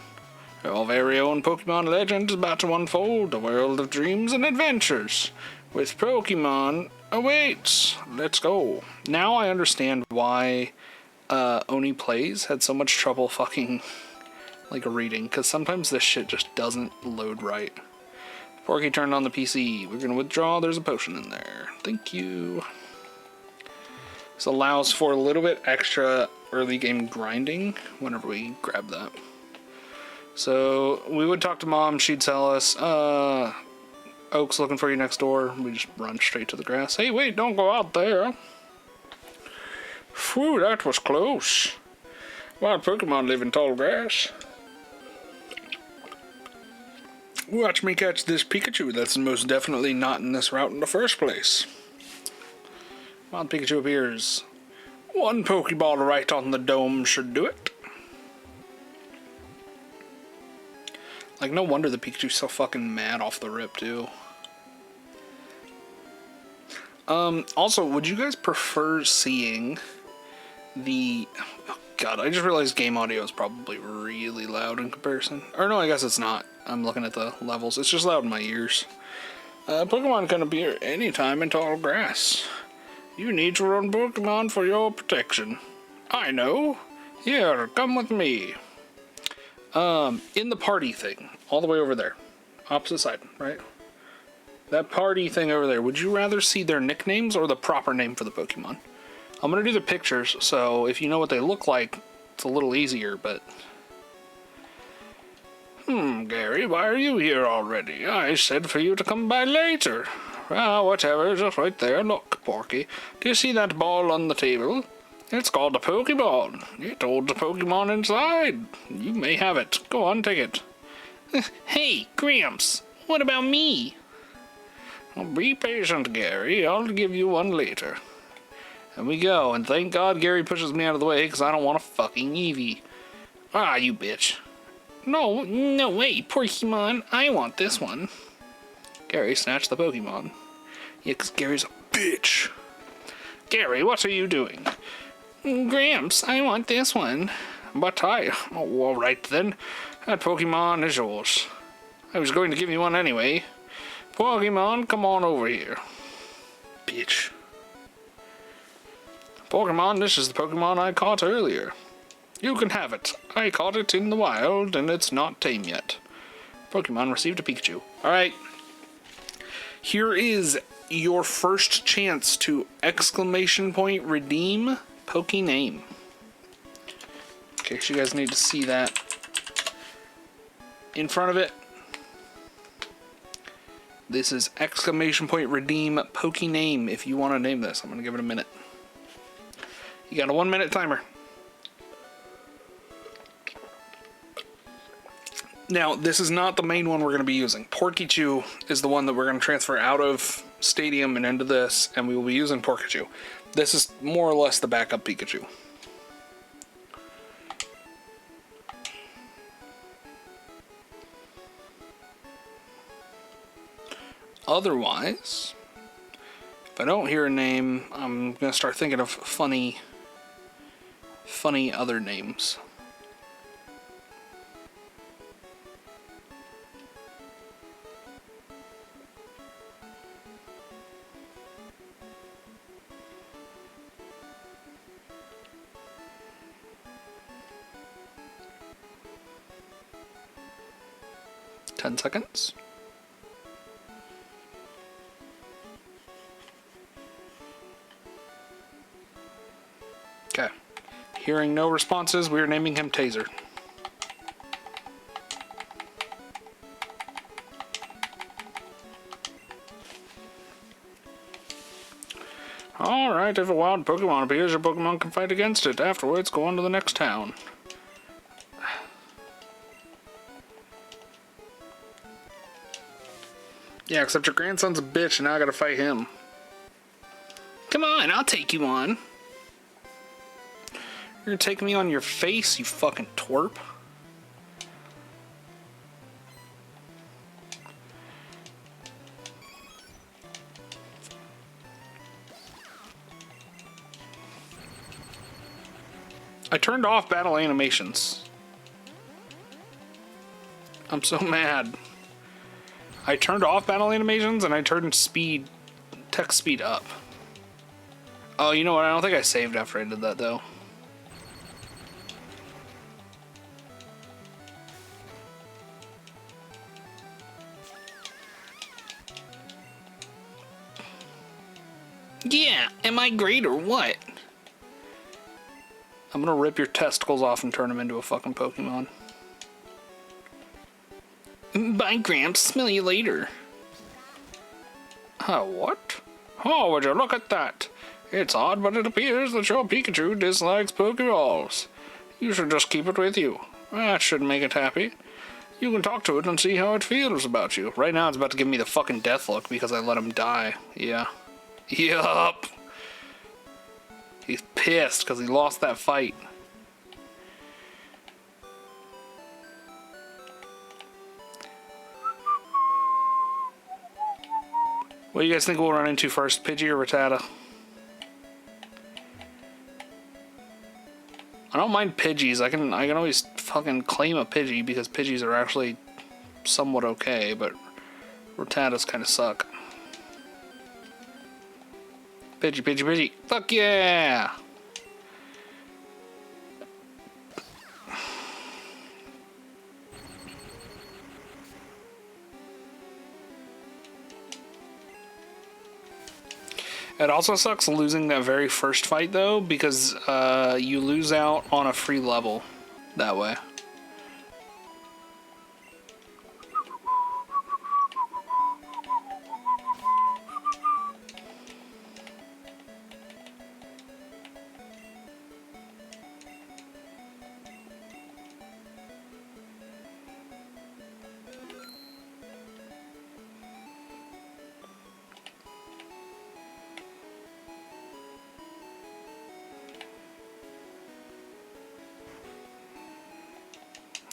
Your very own Pokemon legend is about to unfold, a world of dreams and adventures. With Pokemon awaits. Let's go. Now I understand why Oni Plays had so much trouble fucking, like, reading, because sometimes this shit just doesn't load right. Porky turned on the PC. We're going to withdraw. There's a potion in there. Thank you. This allows for a little bit extra early game grinding whenever we grab that. So we would talk to Mom. She'd tell us, Oak's looking for you next door. We just run straight to the grass. Hey, wait, don't go out there. Phew, that was close. Wild Pokemon live in tall grass. Watch me catch this Pikachu that's most definitely not in this route in the first place. Wild Pikachu appears. One Pokeball right on the dome should do it. Like, no wonder the Pikachu's so fucking mad off the rip, too. Also, would you guys prefer seeing the... Oh, God, I just realized game audio is probably really loud in comparison. Or no, I guess it's not. I'm looking at the levels. It's just loud in my ears. Pokemon can appear anytime in tall grass. You need to run Pokemon for your protection. I know. Here, come with me. In the party thing, all the way over there. Opposite side, right? That party thing over there, would you rather see their nicknames or the proper name for the Pokemon? I'm going to do the pictures, so if you know what they look like, it's a little easier, but... Gary, why are you here already? I said for you to come by later. Well, whatever, just right there. Look, Porky. Do you see that ball on the table? It's called a Pokeball. It holds a Pokemon inside. You may have it. Go on, take it. Hey, Gramps, what about me? Well, be patient, Gary. I'll give you one later. And we go, and thank God Gary pushes me out of the way, because I don't want a fucking Eevee. Ah, you bitch. No way, Porkymon. I want this one. Gary snatched the Pokemon. Yeah, because Gary's a bitch. Gary, what are you doing? Gramps, I want this one. But oh, alright then. That Pokemon is yours. I was going to give you one anyway. Pokemon, come on over here. Bitch. Pokemon, this is the Pokemon I caught earlier. You can have it. I caught it in the wild, and it's not tame yet. Pokemon received a Pikachu. Alright. Here is your first chance to redeem Pokename. Okay, so you guys need to see that in front of it. This is redeem Pokename if you want to name this. I'm going to give it a minute. You got a 1 minute timer. Now, this is not the main one we're going to be using. Porkychew is the one that we're going to transfer out of Stadium and into this, and we will be using Porkychew. This is more or less the backup Pikachu. Otherwise, if I don't hear a name, I'm going to start thinking of funny other names. Ten seconds. Okay. Hearing no responses, we are naming him Taser. Alright, if a wild Pokemon appears, your Pokemon can fight against it. Afterwards, go on to the next town. Yeah, except your grandson's a bitch and now I gotta fight him. Come on, I'll take you on. You're gonna take me on your face, you fucking twerp. I turned off battle animations. I'm so mad. I turned off battle animations and I turned text speed up. Oh, you know what? I don't think I saved after I did that though. Yeah, am I great or what? I'm gonna rip your testicles off and turn them into a fucking Pokemon. Bye, Gramps. Smell you later. What? Oh, would you look at that? It's odd, but it appears that your Pikachu dislikes Pokeballs. You should just keep it with you. That should make it happy. You can talk to it and see how it feels about you. Right now, it's about to give me the fucking death look because I let him die. Yeah. Yup. He's pissed because he lost that fight. What do you guys think we'll run into first, Pidgey or Rattata? I don't mind Pidgeys. I can always fucking claim a Pidgey because Pidgeys are actually somewhat okay, but Rattatas kind of suck. Pidgey, Pidgey, Pidgey. Fuck yeah! It also sucks losing that very first fight though, because you lose out on a free level that way.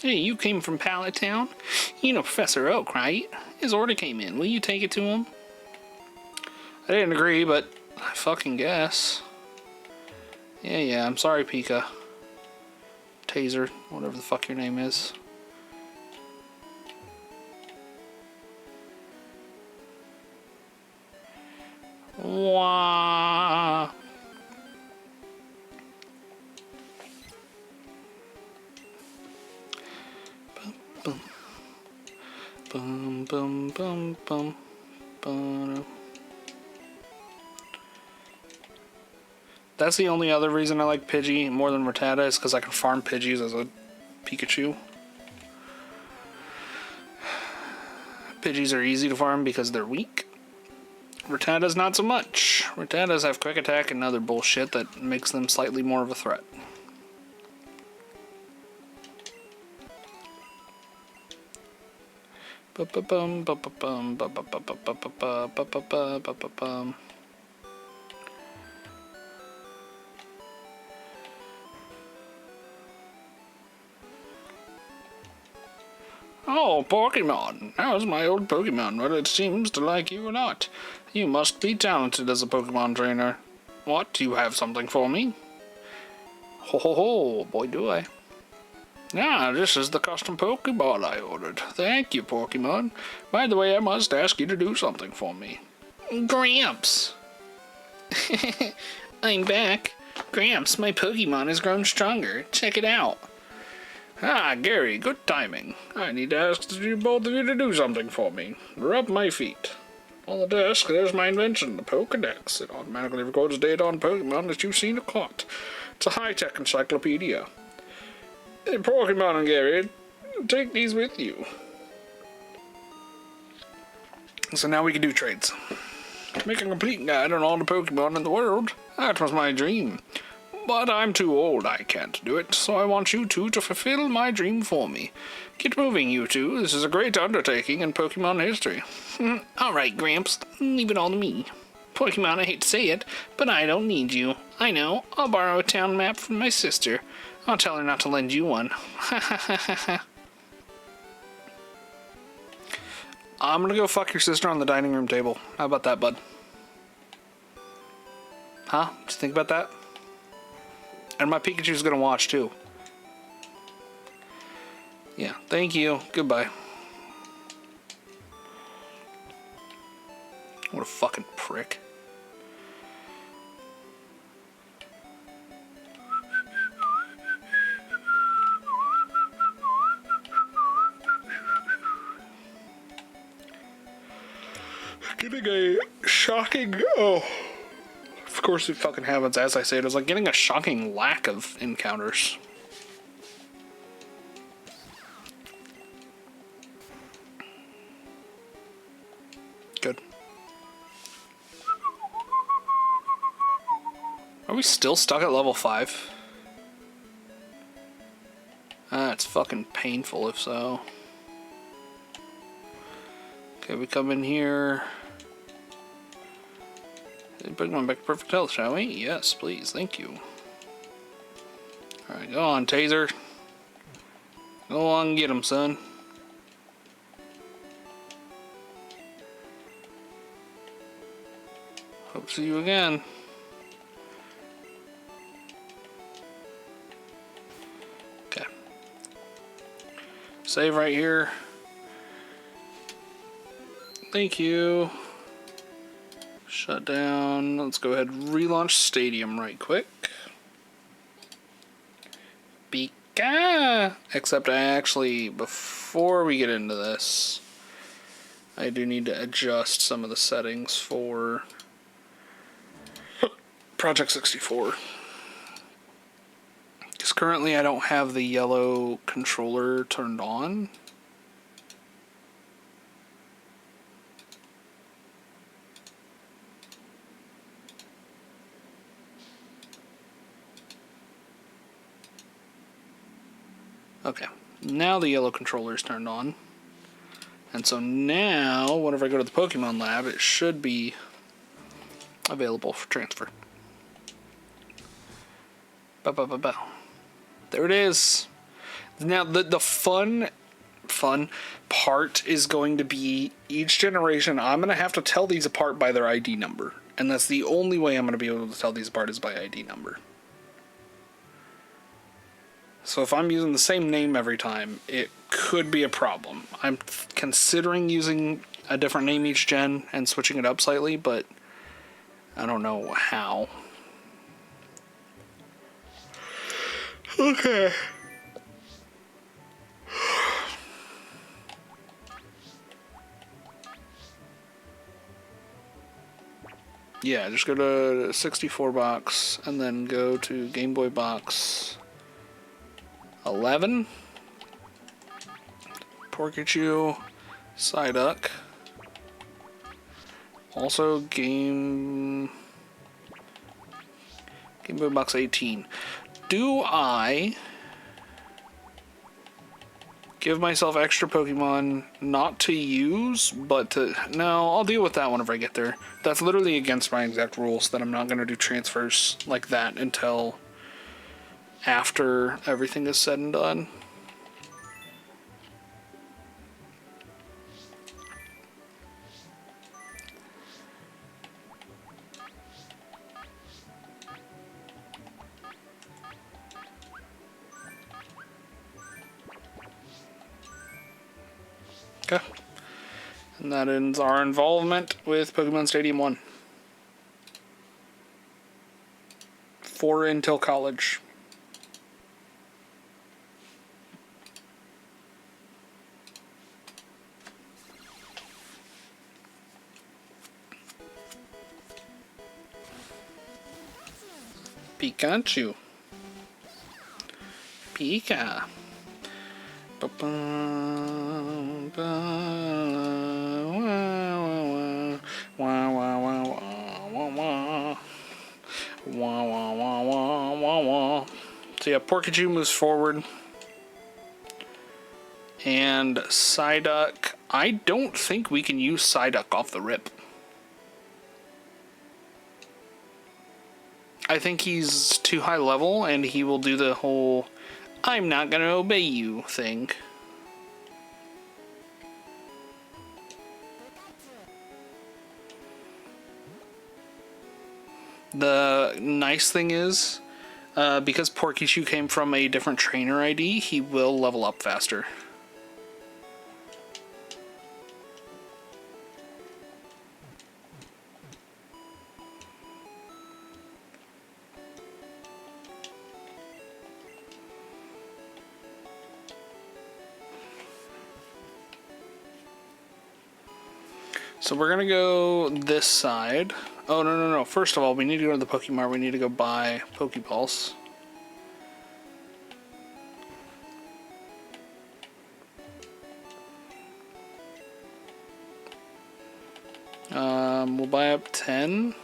Hey, you came from Pallet Town? You know Professor Oak, right? His order came in. Will you take it to him? I didn't agree, but I fucking guess. Yeah, I'm sorry, Pika. Taser, whatever the fuck your name is. Wah. Bum, bum, bum, bum, bum. That's the only other reason I like Pidgey more than Rattata is because I can farm Pidgeys as a Pikachu. Pidgeys are easy to farm because they're weak. Rattatas not so much. Rattatas have quick attack and other bullshit that makes them slightly more of a threat. Oh, Porkymon! How's my old Pokemon? Whether it seems to like you or not. You must be talented as a Pokemon trainer. What? Do you have something for me? Ho ho ho, boy do I. Ah, this is the custom Pokeball I ordered. Thank you, Porkymon. By the way, I must ask you to do something for me. Gramps! I'm back. Gramps, my Pokemon has grown stronger. Check it out. Ah, Gary, good timing. I need to ask both of you to do something for me. Rub my feet. On the desk, there's my invention, the Pokedex. It automatically records data on Pokemon that you've seen or caught. It's a high-tech encyclopedia. Hey, Porkymon and Gary, take these with you. So now we can do trades. Make a complete guide on all the Pokemon in the world. That was my dream. But I'm too old, I can't do it, so I want you two to fulfill my dream for me. Get moving, you two. This is a great undertaking in Pokemon history. Alright, Gramps. Leave it all to me. Porkymon, I hate to say it, but I don't need you. I know. I'll borrow a town map from my sister. I'll tell her not to lend you one. I'm gonna go fuck your sister on the dining room table. How about that, bud? Huh? Did you think about that? And my Pikachu's gonna watch, too. Yeah, thank you. Goodbye. What a fucking prick. Getting a shocking... Oh. Of course it fucking happens as I say it. It's like getting a shocking lack of encounters. Good. Are we still stuck at level 5? It's fucking painful if so. Okay, we come in here. Pokemon back to perfect health, shall we? Yes, please. Thank you. Alright, go on, Taser. Go on and get him, son. Hope to see you again. Okay. Save right here. Thank you. Shut down. Let's go ahead and relaunch Stadium right quick. Pika! Except I actually, before we get into this, I do need to adjust some of the settings for Project 64. Because currently I don't have the yellow controller turned on. Okay, now the yellow controller is turned on. And so now, whenever I go to the Pokemon Lab, it should be available for transfer. Ba-ba-ba-ba. There it is. Now, the fun part is going to be each generation, I'm going to have to tell these apart by their ID number. And that's the only way I'm going to be able to tell these apart is by ID number. So if I'm using the same name every time, it could be a problem. I'm considering using a different name each gen and switching it up slightly, but I don't know how. Okay. Yeah, just go to 64 box and then go to Game Boy box 11, Porkymon, Psyduck, also Game Boy box 18. Do I give myself extra Pokemon not to use, but to... No, I'll deal with that whenever I get there. That's literally against my exact rules, that I'm not going to do transfers like that until after everything is said and done. Okay. And that ends our involvement with Pokemon Stadium 1. For until college. Pikachu. Pika. So yeah, Porkymon moves forward. And Psyduck, I don't think we can use Psyduck off the rip. I think he's too high level and he will do the whole I'm not gonna obey you thing. The nice thing is, because Porkyshoe came from a different trainer ID, he will level up faster. So we're gonna go this side. Oh, no. First of all, we need to go to the Pokemart. We need to go buy Pokeballs. We'll buy up 10.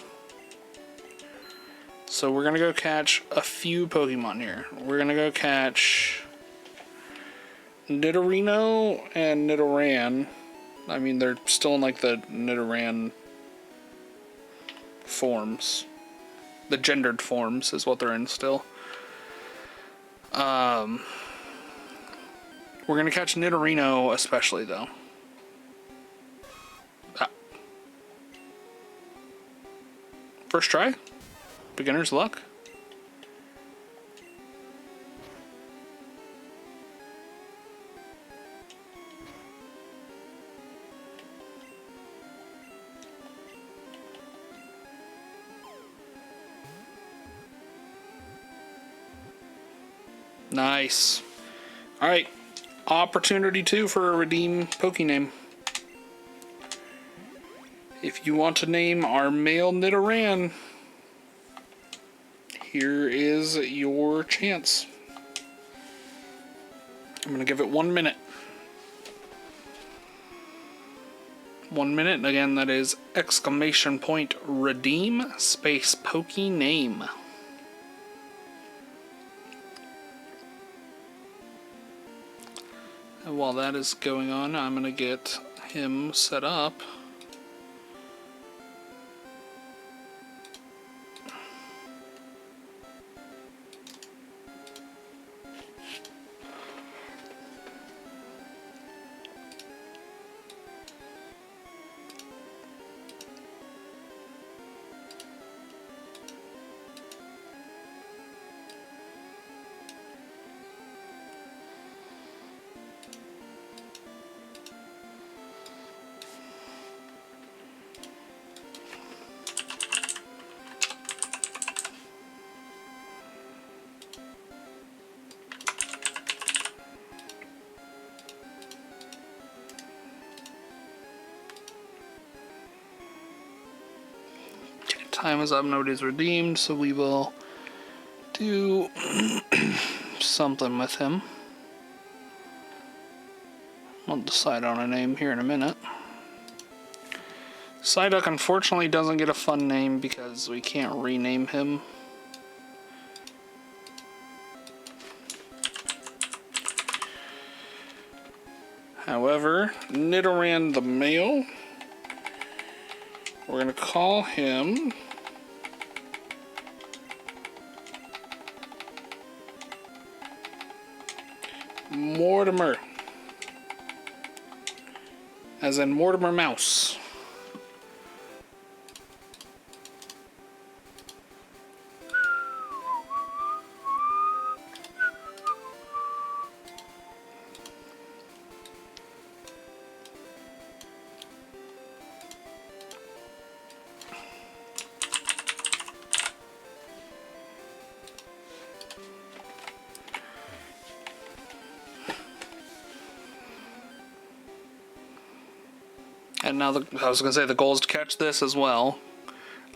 So we're gonna go catch a few Pokemon here. We're gonna go catch Nidorino and Nidoran. I mean, they're still in like the Nidoran forms. The gendered forms is what they're in still. We're gonna catch Nidorino especially though. First try? Beginner's luck? Nice. Alright. Opportunity 2 for a redeem Pokename. If you want to name our male Nidoran, here is your chance. I'm gonna give it 1 minute. 1 minute, and again, that is exclamation point redeem space Pokename. And while that is going on, I'm gonna get him set up. Time is up, nobody's redeemed, so we will do something with him. We'll decide on a name here in a minute. Psyduck unfortunately doesn't get a fun name because we can't rename him. However, Nidoran the male, we're gonna call him Mortimer, as in Mortimer Mouse. And now I was going to say the goal is to catch this as well.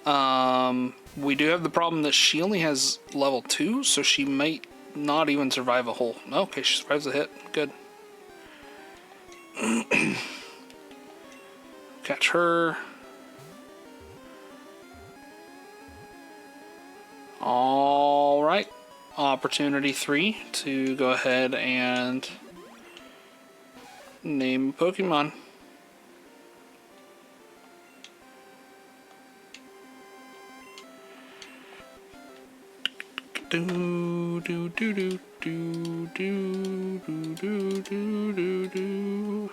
We do have the problem that she only has level 2, so she might not even survive a whole... Okay, she survives a hit. Good. Catch her. Alright. Opportunity 3 to go ahead and name Pokemon. Do do do do do do do do do do.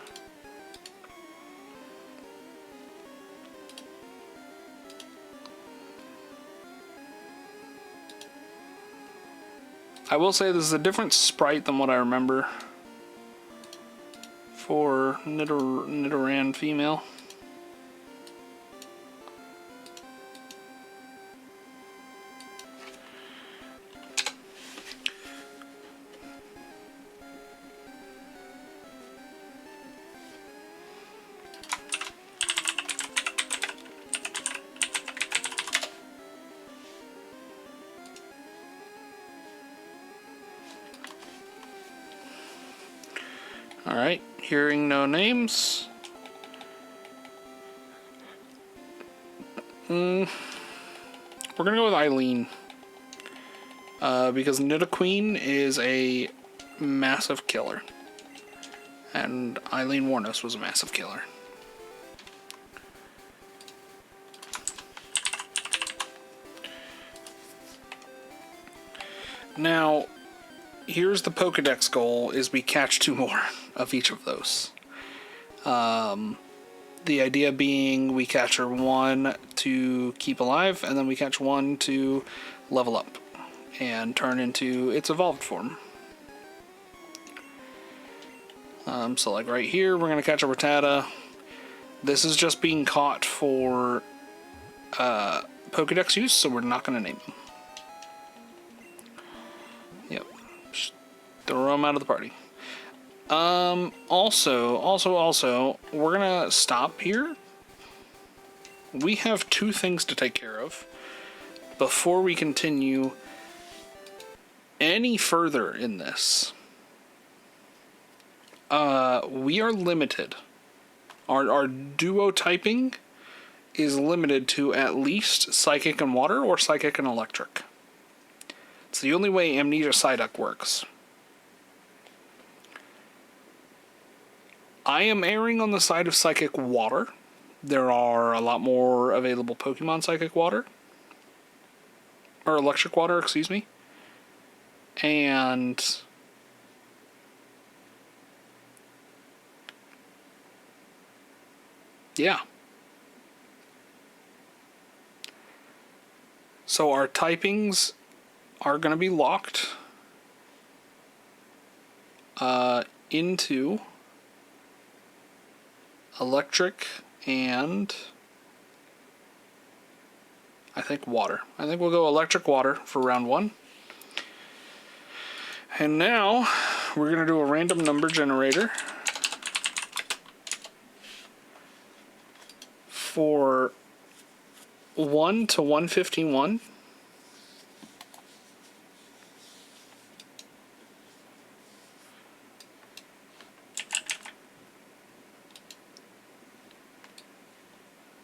I will say this is a different sprite than what I remember for Nidoran female. Alright, hearing no names. We're gonna go with Eileen. Because Nidoqueen is a massive killer. And Eileen Warnos was a massive killer. Now, here's the Pokedex goal, is we catch 2 more of each of those. The idea being we catch her 1 to keep alive, and then we catch 1 to level up and turn into its evolved form. So like right here, we're going to catch a Rattata. This is just being caught for Pokedex use, so we're not going to name them. Yep. Just throw them out of the party. Also, we're gonna stop here. We have 2 things to take care of before we continue any further in this. We are limited. Our duo typing is limited to at least Psychic and Water or Psychic and Electric. It's the only way Amnesia Psyduck works. I am erring on the side of Psychic Water. There are a lot more available Pokemon Psychic Water. Or Electric Water, excuse me. And... yeah. So our typings are going to be locked into Electric and I think Water. I think we'll go Electric Water for round 1. And now we're going to do a random number generator for 1 to 151.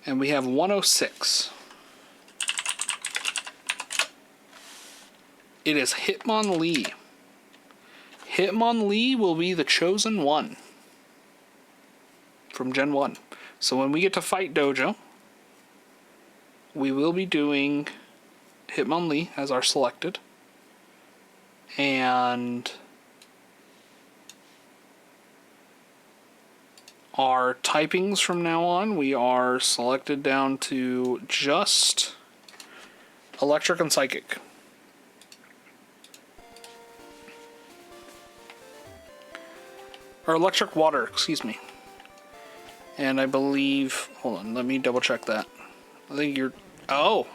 And we have 106. It is Hitmonlee. Hitmonlee will be the chosen one from Gen 1. So when we get to Fight Dojo, we will be doing Hitmonlee as our selected. And our typings from now on, we are selected down to just Electric and Psychic. Or Electric Water, excuse me. And I believe, hold on, let me double check that. I think you're, oh!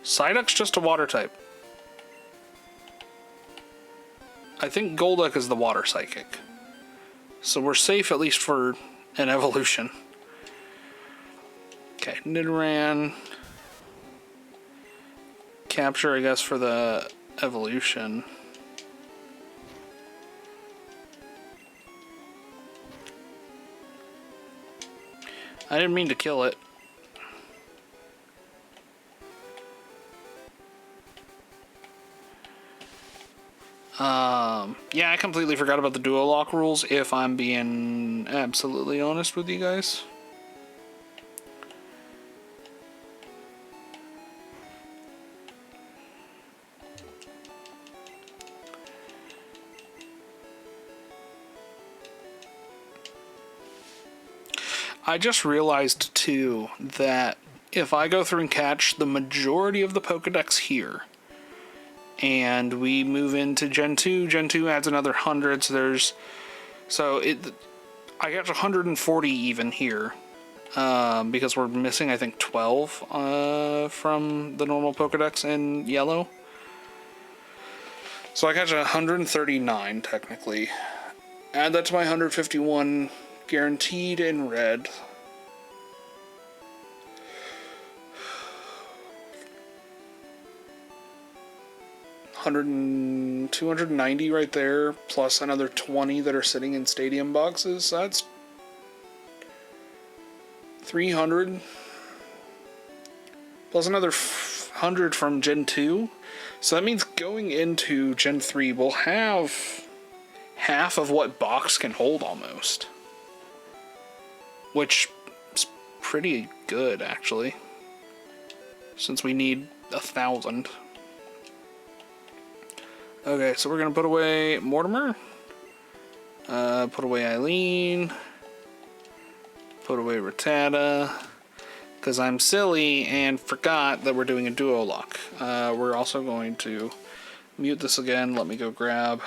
Psyduck's just a water type. I think Golduck is the water psychic. So we're safe at least for an evolution. Okay, Nidoran. capture, I guess, for the evolution. I didn't mean to kill it. Yeah, I completely forgot about the duo lock rules, if I'm being absolutely honest with you guys. I just realized, too, that if I go through and catch the majority of the Pokedex here, and we move into Gen 2 adds another 100, I got 140 even here, because we're missing, I think, 12 from the normal Pokedex in yellow. So I catch 139, technically. Add that to my 151 guaranteed in red. $290 right there, plus another 20 that are sitting in stadium boxes. That's 300. Plus another 100 from Gen 2. So that means going into Gen 3, we'll have half of what box can hold almost. Which is pretty good, actually. Since we need 1,000. Okay, so we're gonna put away Mortimer. Put away Eileen. Put away Rattata. Because I'm silly and forgot that we're doing a duo lock. We're also going to mute this again. Let me go grab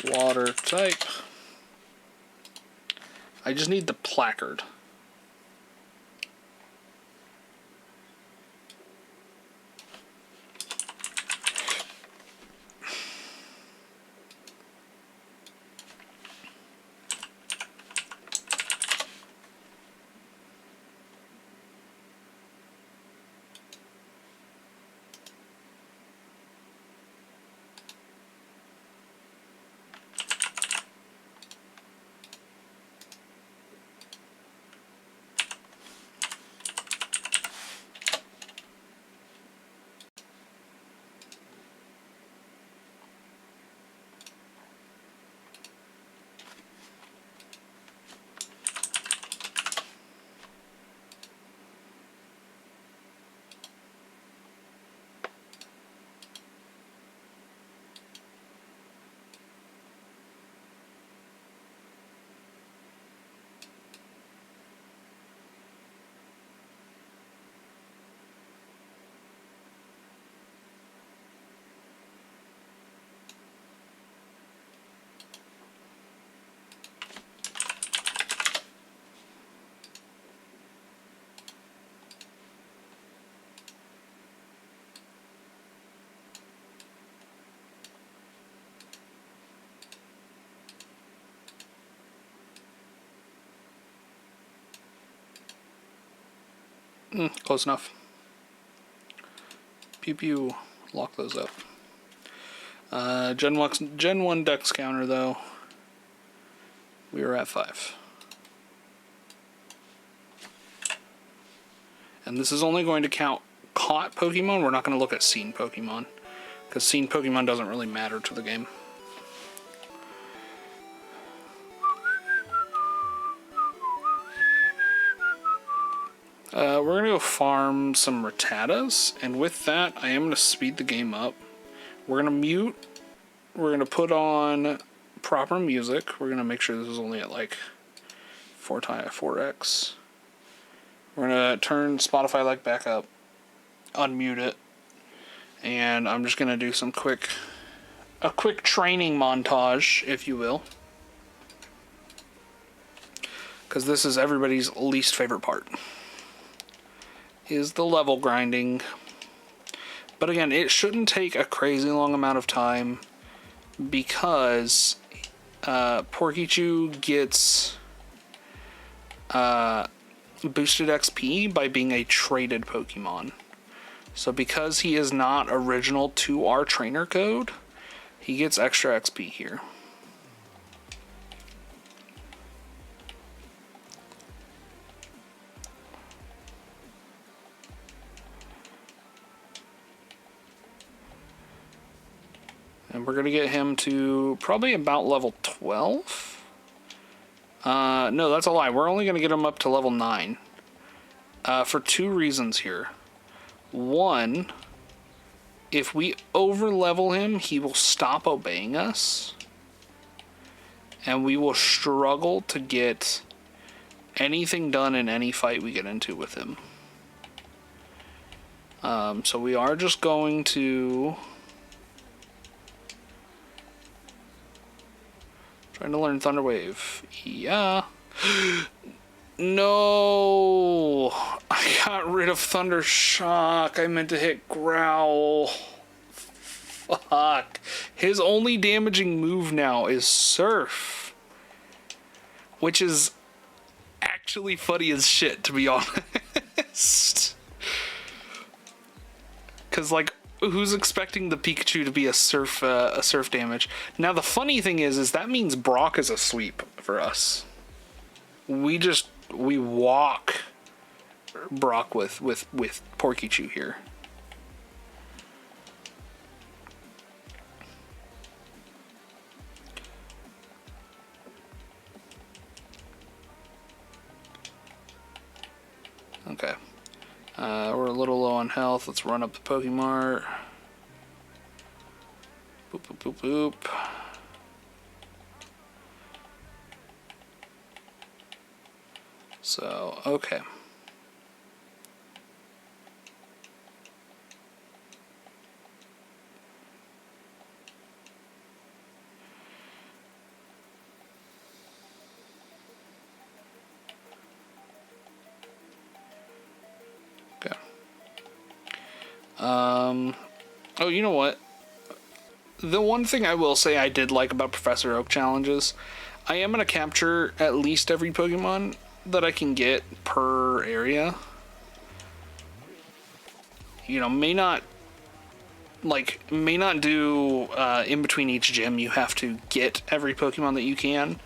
water type. I just need the placard. Close enough. Pew pew. Lock those up. Gen 1 Dex counter, though. We were at 5. And this is only going to count caught Pokemon. We're not going to look at seen Pokemon. Because seen Pokemon doesn't really matter to the game. We're going to go farm some Rattatas, and with that, I am going to speed the game up. We're going to mute. We're going to put on proper music. We're going to make sure this is only at like 4x. We're going to turn Spotify like back up, unmute it, and I'm just going to do a quick training montage, if you will. Because this is everybody's least favorite part. Is the level grinding. But again, it shouldn't take a crazy long amount of time because Porkychew gets boosted XP by being a traded Pokemon. So because he is not original to our trainer code, he gets extra XP here. And we're going to get him to probably about level 12. No, that's a lie. We're only going to get him up to level 9. For 2 reasons here. One, if we over-level him, he will stop obeying us. And we will struggle to get anything done in any fight we get into with him. So we are just going to... Trying to learn Thunder Wave. Yeah. No. I got rid of Thunder Shock. I meant to hit Growl. Fuck. His only damaging move now is Surf. Which is actually funny as shit, to be honest. Because, like, who's expecting the Pikachu to be a surf damage? Now the funny thing is that means Brock is a sweep for us. We walk Brock with Porkychu here. Okay. We're a little low on health. Let's run up the Pokemart. Boop, boop, boop, boop. So, okay. Okay. Oh, you know what? The one thing I will say I did like about Professor Oak challenges, I am going to capture at least every Pokemon that I can get per area. You know, may not do in between each gym you have to get every Pokemon that you can,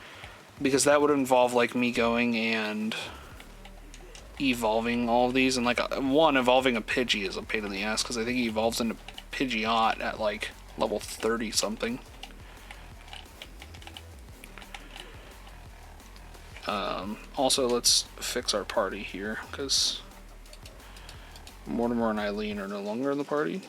because that would involve like me going and evolving all of these, and like evolving a Pidgey is a pain in the ass because I think he evolves into Pidgeot at like level 30 something. Also, let's fix our party here because Mortimer and Eileen are no longer in the party.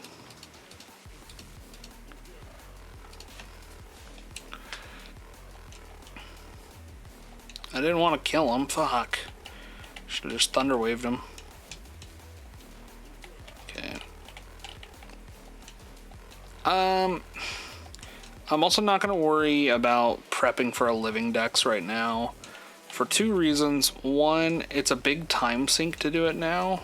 I didn't want to kill him. Fuck. Should have just Thunder Waved him. Okay. I'm also not going to worry about prepping for a living dex right now for 2 reasons. One, it's a big time sink to do it now.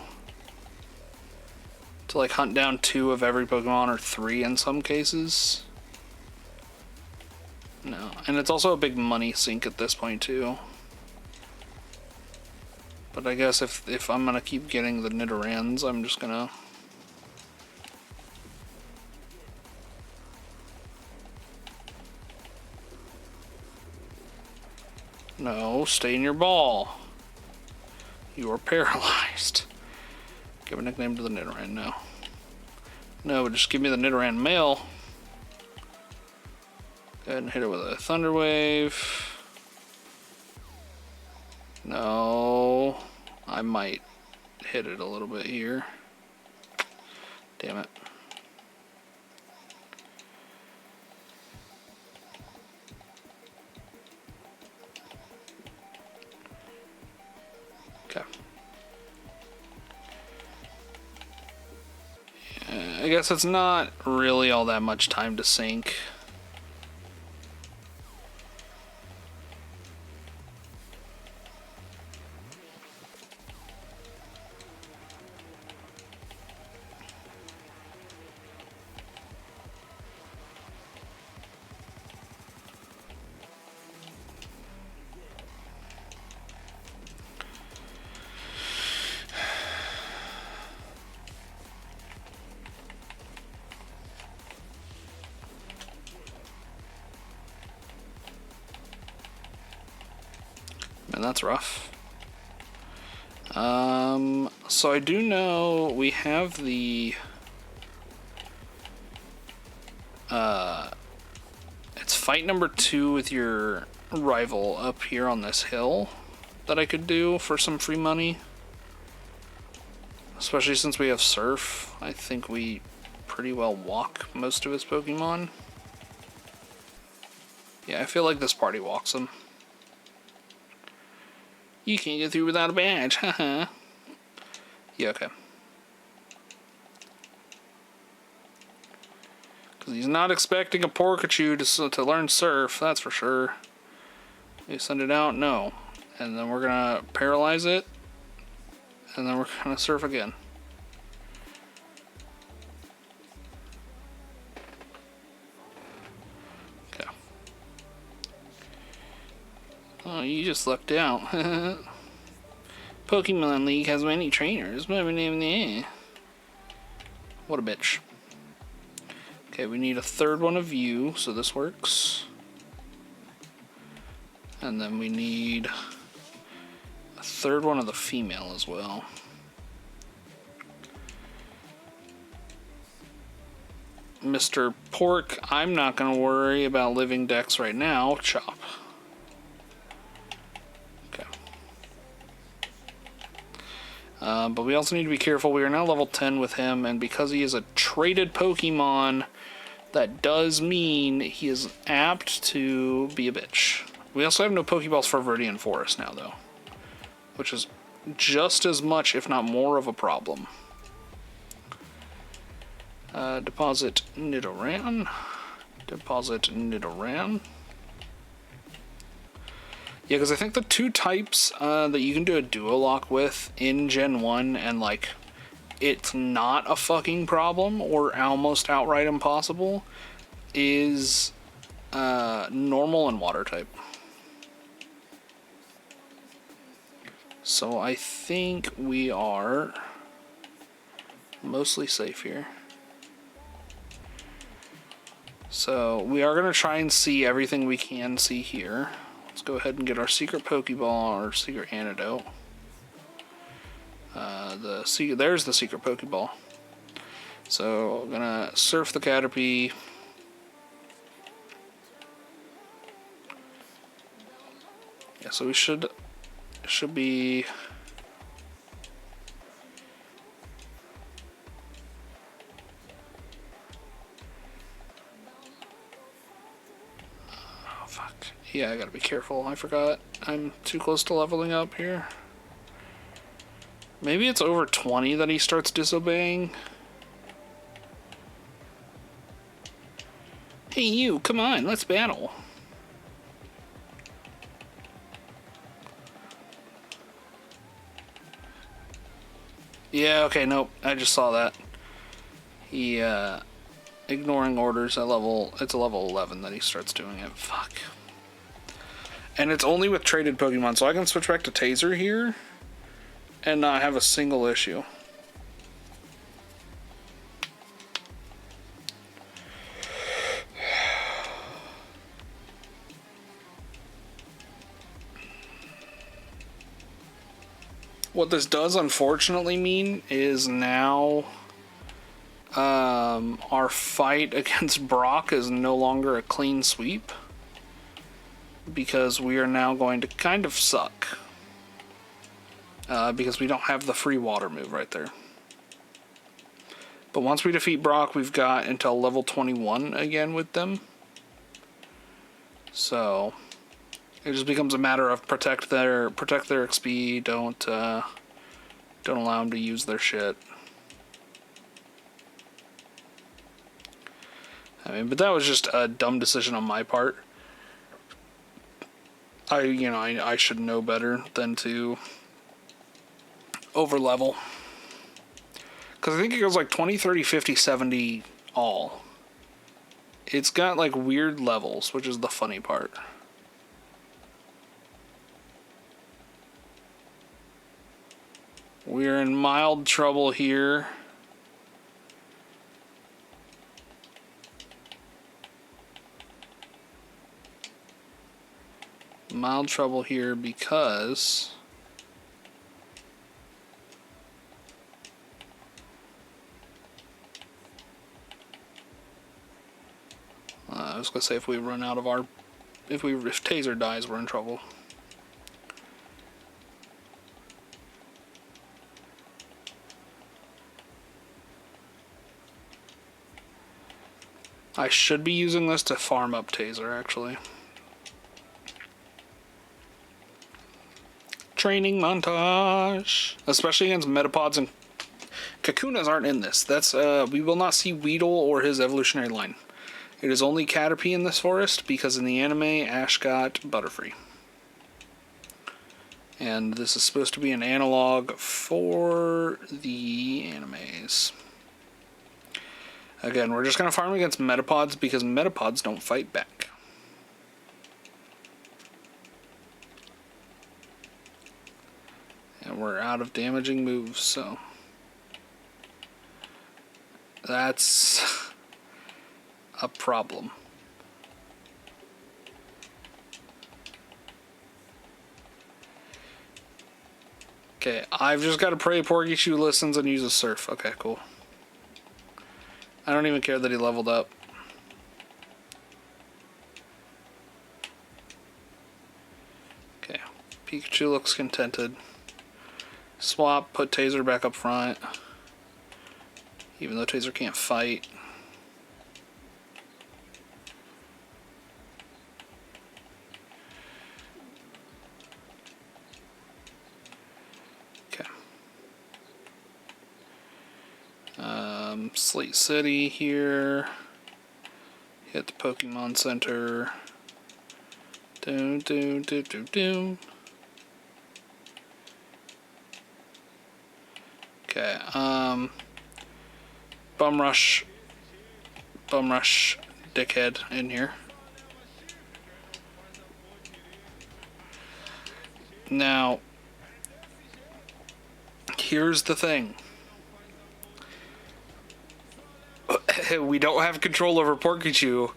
To like hunt down 2 of every Pokemon, or 3 in some cases. No, and it's also a big money sink at this point too. But I guess if I'm gonna keep getting the Nidorans, I'm just gonna... No, stay in your ball. You are paralyzed. Give a nickname to the Nidoran now. No, just give me the Nidoran male. Go ahead and hit it with a Thunder Wave. No, I might hit it a little bit here. Damn it. Okay. I guess it's not really all that much time to sync. and that's rough. So I do know we have the it's fight number 2 with your rival up here on this hill that I could do for some free money. Especially since we have Surf, I think we pretty well walk most of his Pokemon. Yeah, I feel like this party walks him. You can't get through without a badge, haha. Yeah, okay. Because he's not expecting a Porkachu to learn Surf, that's for sure. You send it out? No. And then we're gonna paralyze it. And then we're gonna Surf again. Okay. Oh, you just lucked out. Pokemon League has many trainers. What a bitch. Okay, we need a third one of you, so this works. And then we need a third one of the female as well. Mr. Pork, I'm not going to worry about living decks right now. Chop. Okay. But we also need to be careful. We are now level 10 with him, and because he is a traded Pokemon, that does mean he is apt to be a bitch. We also have no Pokeballs for Viridian Forest now, though, which is just as much, if not more, of a problem. Deposit Nidoran. Deposit Nidoran. Yeah, because I think the 2 types that you can do a duo lock with in Gen 1 and, like, it's not a fucking problem or almost outright impossible is normal and water type. So I think we are mostly safe here. So we are going to try and see everything we can see here. Let's go ahead and get our secret Pokeball, or secret antidote. There's the secret Pokeball. So I'm gonna Surf the Caterpie. Yeah, so we should be. Oh fuck. Yeah, I gotta be careful. I forgot. I'm too close to leveling up here. Maybe it's over 20 that he starts disobeying. Hey you, come on, let's battle. Yeah, okay, nope, I just saw that. He, ignoring orders at it's a level 11 that he starts doing it. Fuck. And it's only with traded Pokemon, so I can switch back to Taser here and not have a single issue. What this does unfortunately mean is now our fight against Brock is no longer a clean sweep, because we are now going to kind of suck. Because we don't have the free water move right there. But once we defeat Brock, we've got until level 21 again with them. So it just becomes a matter of protect their XP. Don't allow them to use their shit. I mean, but that was just a dumb decision on my part. I should know better than to over level, because I think it goes like 20, 30, 50, 70 all. It's got like weird levels, which is the funny part. We're in mild trouble here. mild trouble here because I was gonna say if we run out of our, if Taser dies, we're in trouble. I should be using this to farm up Taser, actually. Training montage, especially against Metapods, and Kakunas aren't in this. That's we will not see Weedle or his evolutionary line. It is only Caterpie in this forest because in the anime Ash got Butterfree, and this is supposed to be an analog for the animes. Again, we're just gonna farm against Metapods because Metapods don't fight back. And we're out of damaging moves, so that's a problem. Okay, I've just got to pray Porkyshoe listens and uses Surf. Okay, cool. I don't even care that he leveled up. Okay, Pikachu looks contented. Swap, put Taser back up front. Even though Taser can't fight. Okay. Slate City here. Hit the Pokemon Center. Doom, doom, doom, doom, doom. Okay, Bum Rush, dickhead in here. Now, here's the thing. We don't have control over Porkyshoe,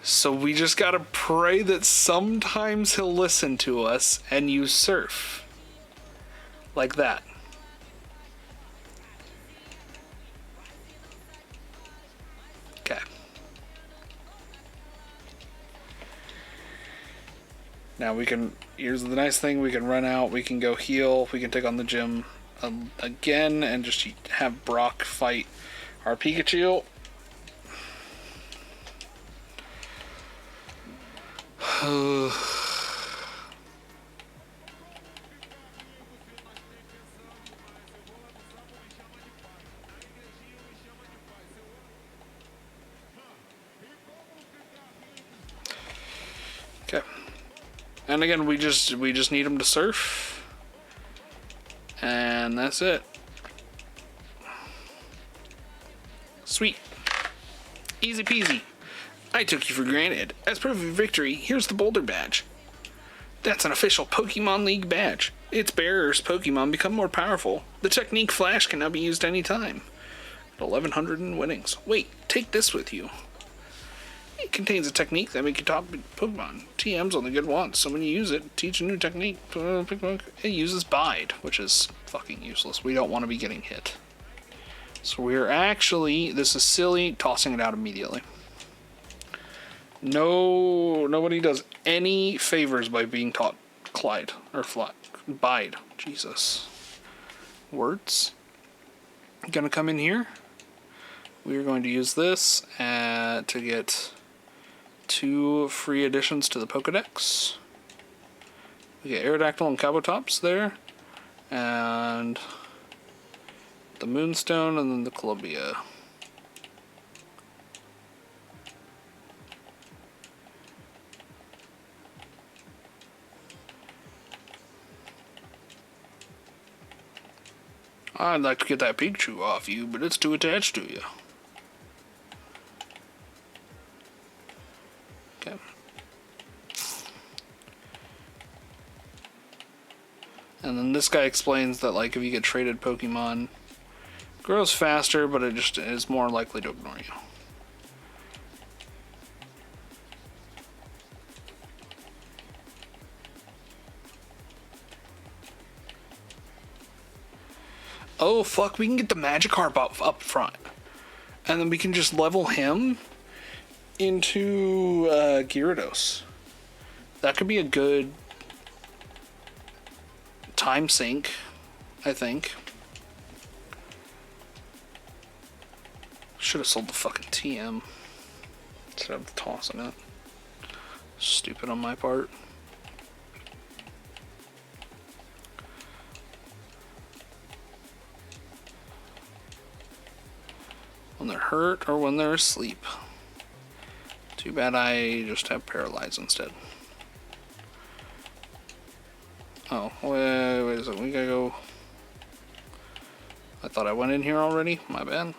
so we just gotta pray that sometimes he'll listen to us and use Surf. Like that. Okay. Now we can, here's the nice thing, we can run out, we can go heal, we can take on the gym again and just have Brock fight our Pikachu. Okay. And again, we just need him to surf. And that's it. Sweet. Easy peasy. I took you for granted. As proof of victory, here's the Boulder Badge. That's an official Pokemon League badge. Its bearer's Pokemon become more powerful. The technique Flash can now be used anytime. 1100 in winnings. Wait, take this with you. It contains a technique that makes you top Pokemon. TM's only good once, so when you use it, teach a new technique. It uses Bide, which is fucking useless. We don't want to be getting hit. So we're actually, this is silly, tossing it out immediately. No, nobody does any favors by being taught Clyde, or Bide. Jesus. Words. Gonna come in here. We're going to use this to get 2 free additions to the Pokedex. We get Aerodactyl and Cabotops there. And the Moonstone and then the Columbia. I'd like to get that Pikachu off you, but it's too attached to you. Okay. And then this guy explains that, like, if you get traded Pokemon, it grows faster, but it just is more likely to ignore you. Oh, fuck, we can get the Magikarp up front. And then we can just level him into Gyarados. That could be a good time sink, I think. Should have sold the fucking TM instead of tossing it. Stupid on my part. When they're hurt or when they're asleep. Too bad I just have paralyze instead. Oh, wait a second. We gotta go. I thought I went in here already. My bad.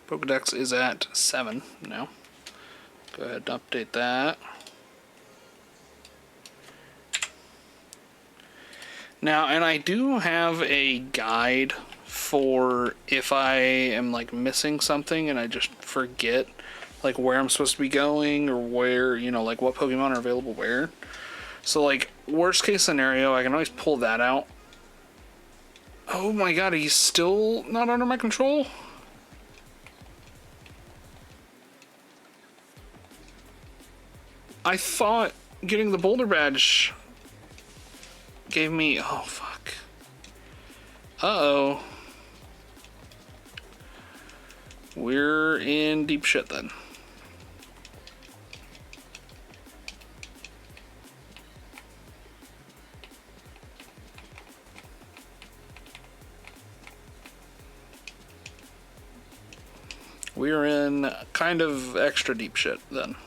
Pokedex is at 7 now. Go ahead and update that. Now, and I do have a guide for if I am like missing something and I just forget like where I'm supposed to be going or where, you know, like what Pokemon are available where. So like worst case scenario, I can always pull that out. Oh my god, he's still not under my control? I thought getting the Boulder Badge gave me... Oh, fuck. Uh-oh. We're in deep shit then. We're in kind of extra deep shit then.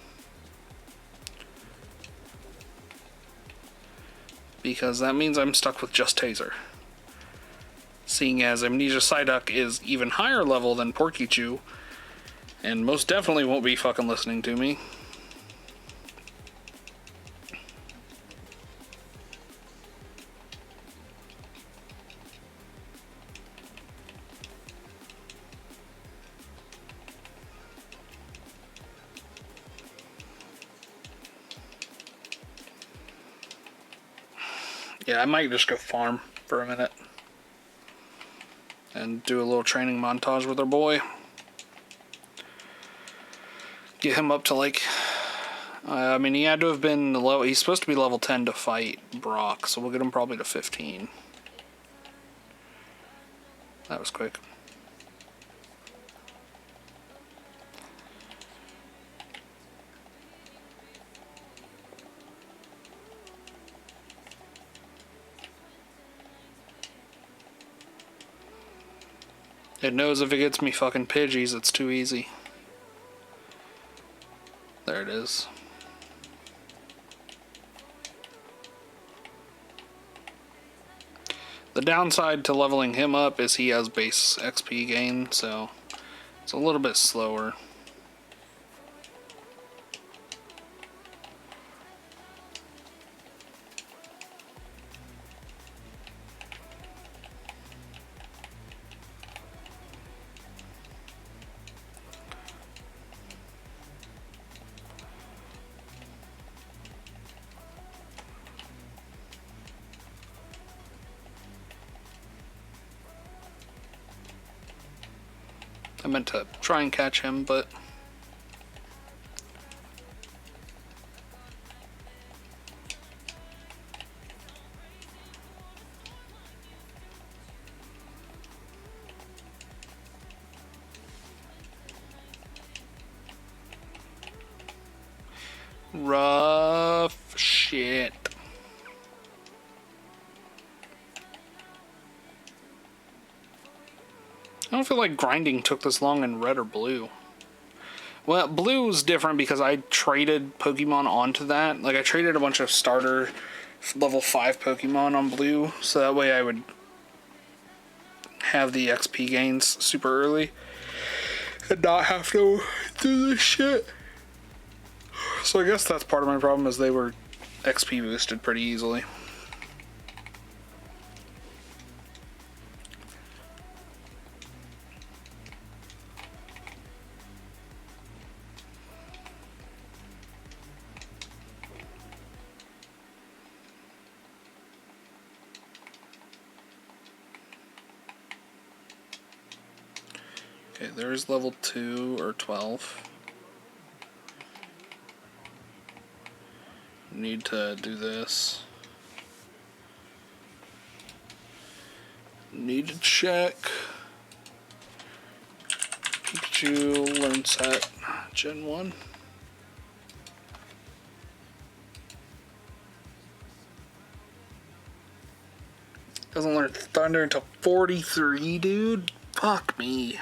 Because that means I'm stuck with just Taser. Seeing as Amnesia Psyduck is even higher level than Porkychew, and most definitely won't be fucking listening to me. Yeah, I might just go farm for a minute. And do a little training montage with our boy. Get him up to like... I mean, he had to have been level... He's supposed to be level 10 to fight Brock, so we'll get him probably to 15. That was quick. It knows if it gets me fucking Pidgeys, it's too easy. There it is. The downside to leveling him up is he has base XP gain, so it's a little bit slower. I meant to try and catch him, but... Rough shit. I don't feel like grinding took this long in red or blue. Well, blue is different because I traded Pokemon onto that. Like, I traded a bunch of starter level 5 Pokemon on blue, so that way I would have the XP gains super early and not have to do this shit. So I guess that's part of my problem, is they were XP boosted pretty easily. Okay, there's level 2 or 12. Need to do this. Need to check. Pikachu learn set Gen 1. Doesn't learn Thunder until 43, dude. Fuck me.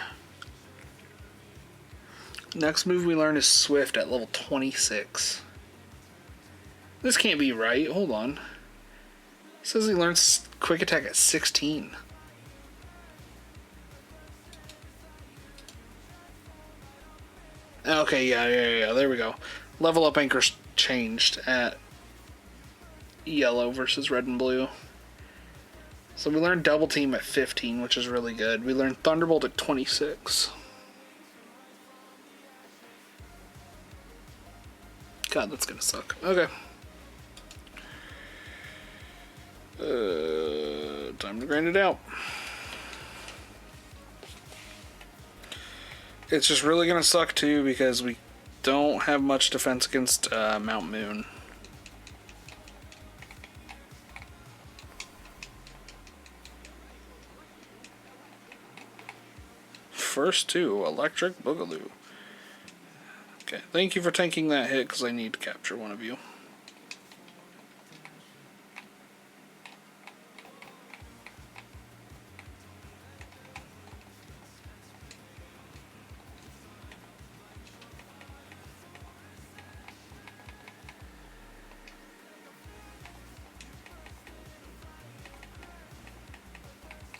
Next move we learn is Swift at level 26. This can't be right. Hold on. It says he learns Quick Attack at 16. Okay, yeah. There we go. Level up anchors changed at yellow versus red and blue. So we learned Double Team at 15, which is really good. We learned Thunderbolt at 26. God, that's gonna suck. Okay. Time to grind it out. It's just really gonna suck too because we don't have much defense against Mount Moon. First two, Electric Boogaloo. Okay, thank you for tanking that hit because I need to capture one of you.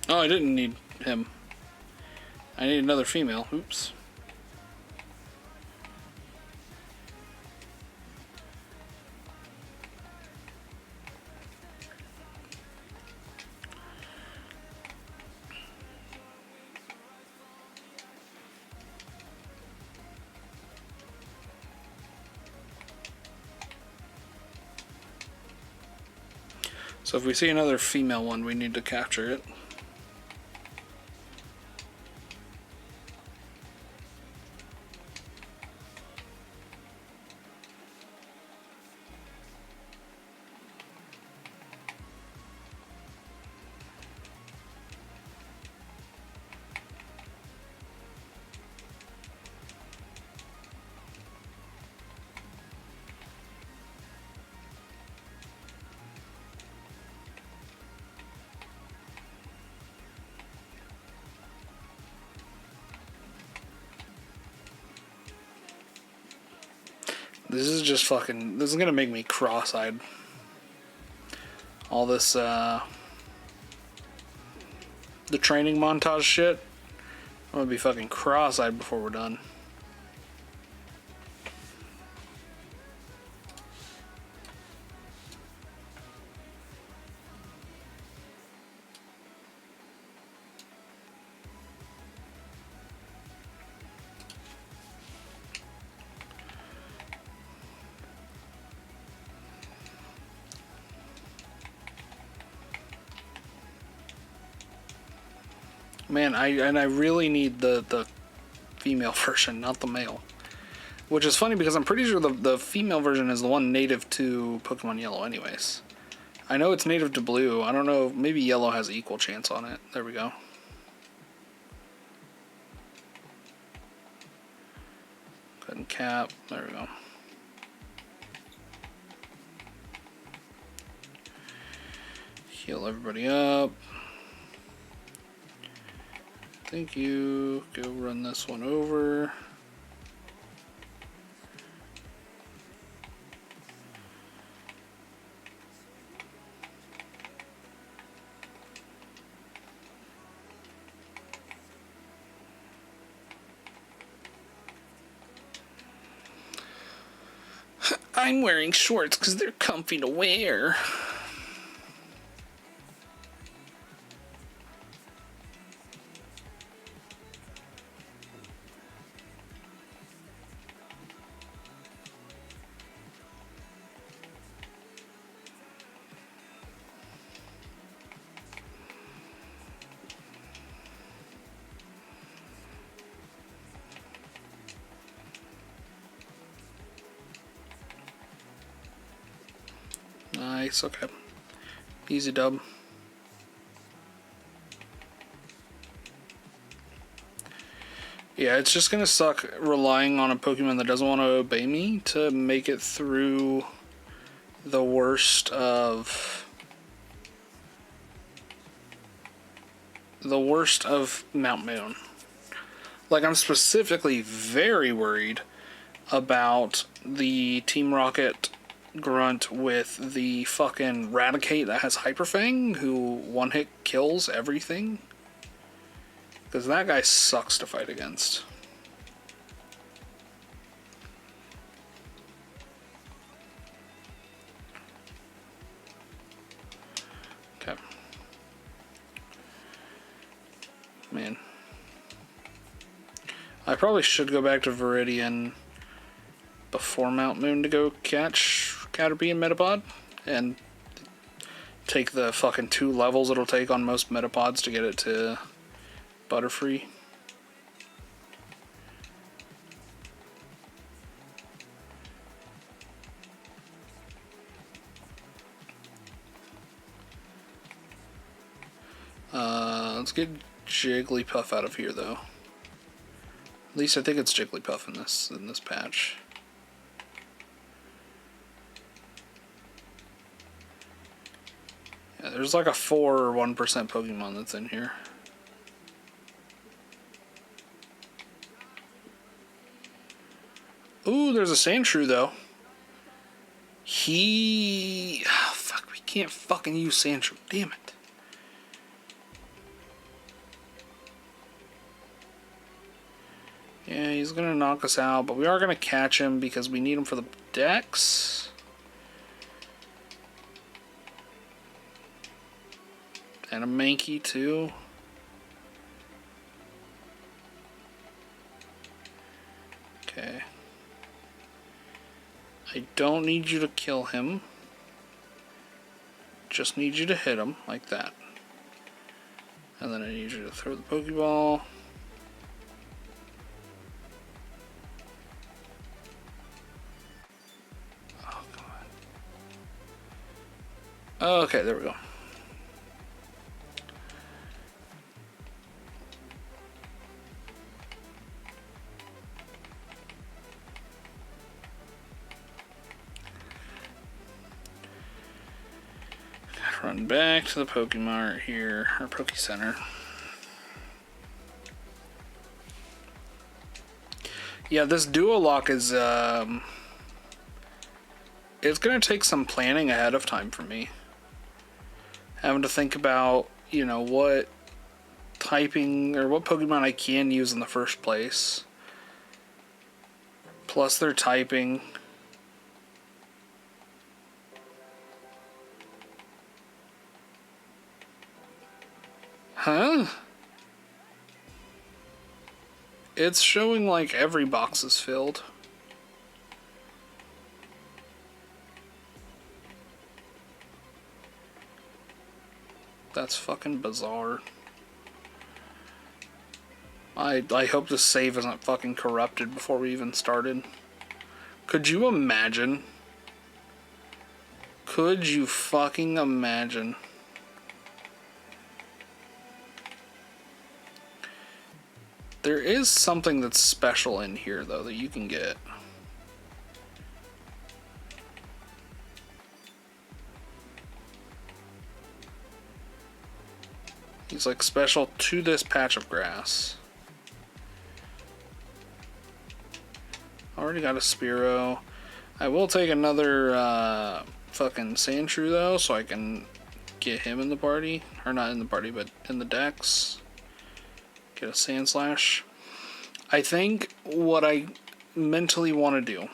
Oh, I didn't need him. I need another female. Oops. So if we see another female one, we need to capture it. This is just fucking... This is gonna make me cross-eyed. All this, the training montage shit. I'm gonna be fucking cross-eyed before we're done. Man, I really need the female version, not the male. Which is funny because I'm pretty sure the female version is the one native to Pokemon Yellow anyways. I know it's native to Blue. I don't know, maybe Yellow has an equal chance on it. There we go. Go ahead and cap. There we go. Heal everybody up. Thank you. Go run this one over. I'm wearing shorts because they're comfy to wear. Nice, okay. Easy dub. Yeah, it's just gonna suck relying on a Pokemon that doesn't want to obey me to make it through the worst of Mount Moon. Like, I'm specifically very worried about the Team Rocket grunt with the fucking Raticate that has Hyper Fang, who one-hit kills everything. Because that guy sucks to fight against. Okay. Man. I probably should go back to Viridian before Mount Moon to go catch Caterpie and Metapod. And take the fucking 2 levels it'll take on most Metapods to get it to Butterfree. Let's get Jigglypuff out of here, though. At least I think it's Jigglypuff in this patch. Yeah, there's like a 4 or 1% Pokemon that's in here. Ooh, there's a Sandshrew, though. Fuck, we can't fucking use Sandshrew. Damn it. Yeah, he's gonna knock us out, but we are gonna catch him because we need him for the Dex. And a Mankey, too. Okay. I don't need you to kill him. Just need you to hit him, like that. And then I need you to throw the Pokeball. Oh, come on. Okay, there we go. Run back to the Pokemart here, or Poke Center. Yeah, this duo lock is, it's gonna take some planning ahead of time for me. Having to think about, you know, what typing, or what Pokemon I can use in the first place. Plus their typing. Huh? It's showing like every box is filled. That's fucking bizarre. I hope the save isn't fucking corrupted before we even started. Could you imagine? Could you fucking imagine? There is something that's special in here, though, that you can get. He's like special to this patch of grass. Already got a Spearow. I will take another fucking Sandshrew, though, so I can get him in the party. Or not in the party, but in the Dex. Get a Sandslash. I think what I mentally want to do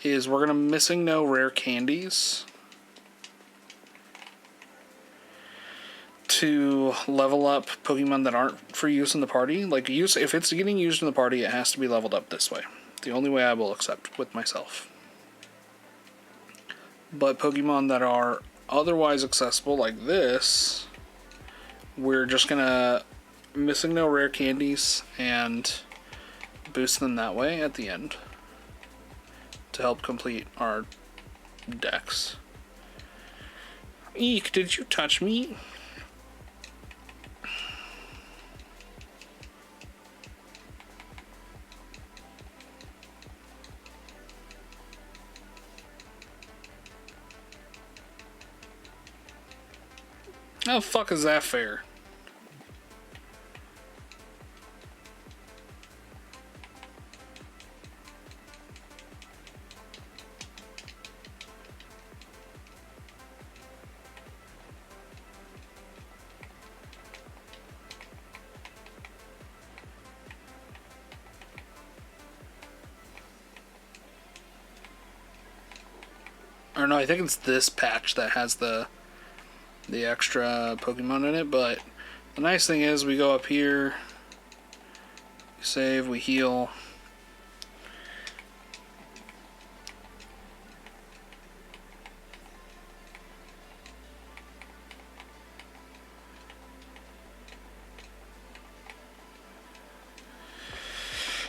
is we're gonna missing no rare candies to level up Pokemon that aren't for use in the party. Like, if it's getting used in the party, it has to be leveled up this way. The only way I will accept with myself. But Pokemon that are otherwise accessible, like this, we're just gonna missing no rare candies and boost them that way at the end to help complete our decks. Eek, did you touch me? How the fuck is that fair? Or no, I think it's this patch that has the extra Pokemon in it, but the nice thing is we go up here, we save, we heal.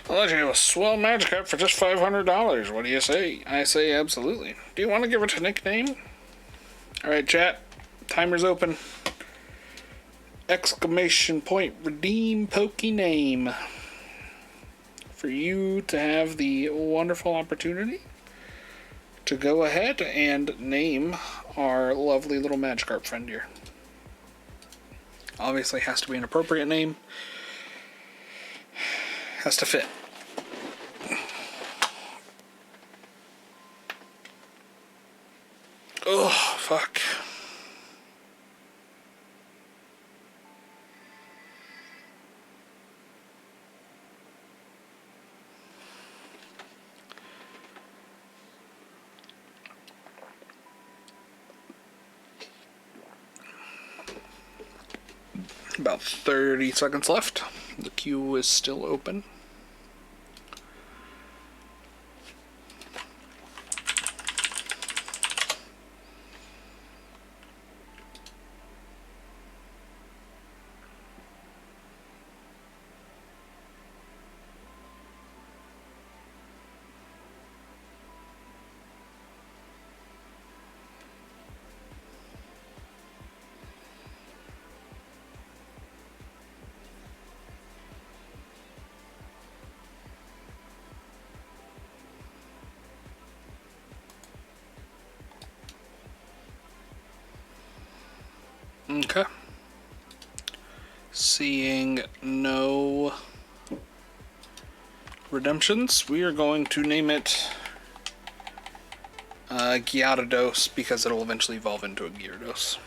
I'll let you have a swell Magikarp for just $500. What do you say? I say absolutely. Do you want to give it a nickname? Alright, chat. Timer's open. Exclamation point, redeem Poke name. For you to have the wonderful opportunity to go ahead and name our lovely little Magikarp friend here. Obviously has to be an appropriate name. Has to fit. Oh, fuck. About 30 seconds left. The queue is still open. Okay. Seeing no redemptions, we are going to name it Gyarados because it'll eventually evolve into a Gyarados.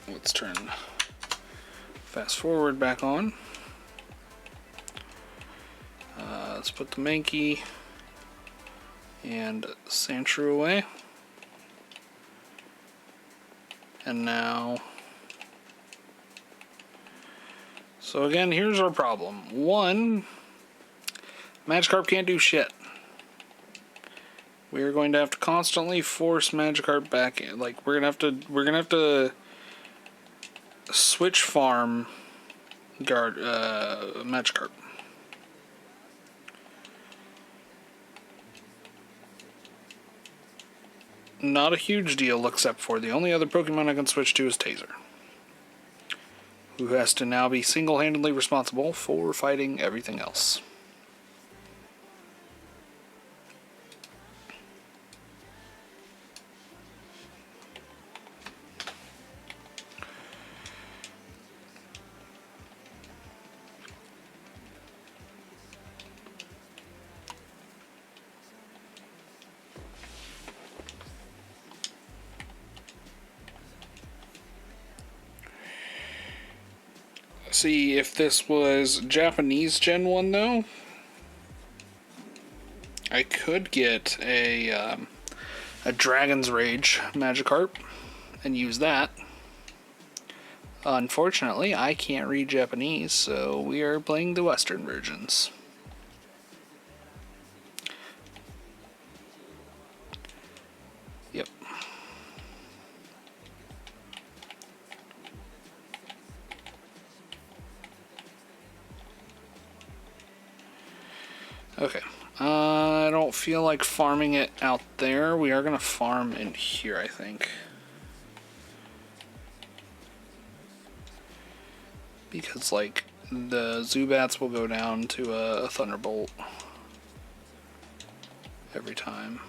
Let's turn fast forward back on. Let's put the Mankey and Sandshrew away. And now... So again, here's our problem. One, Magikarp can't do shit. We are going to have to constantly force Magikarp back in. Like, we're gonna have to switch farm Magikarp. Not a huge deal, except for the only other Pokemon I can switch to is Taser, who has to now be single-handedly responsible for fighting everything else. See, if this was Japanese Gen 1 though, I could get a Dragon's Rage Magikarp and use that. Unfortunately, I can't read Japanese, so we are playing the Western versions. Yep. don't feel like farming it out there. We are going to farm in here, I think. Because, like, the Zubats will go down to a Thunderbolt every time.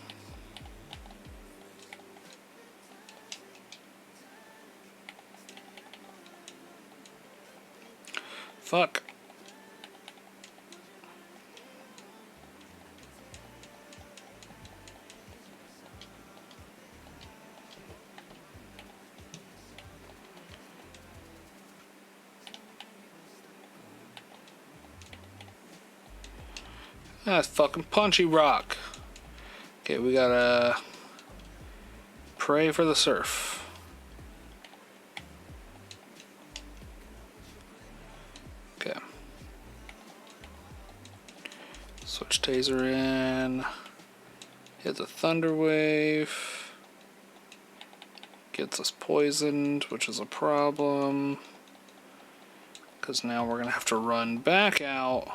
Fuck. That's fucking punchy rock. Okay, we gotta pray for the surf. Okay. Switch taser in. Hit the thunder wave. Gets us poisoned, which is a problem. Because now we're gonna have to run back out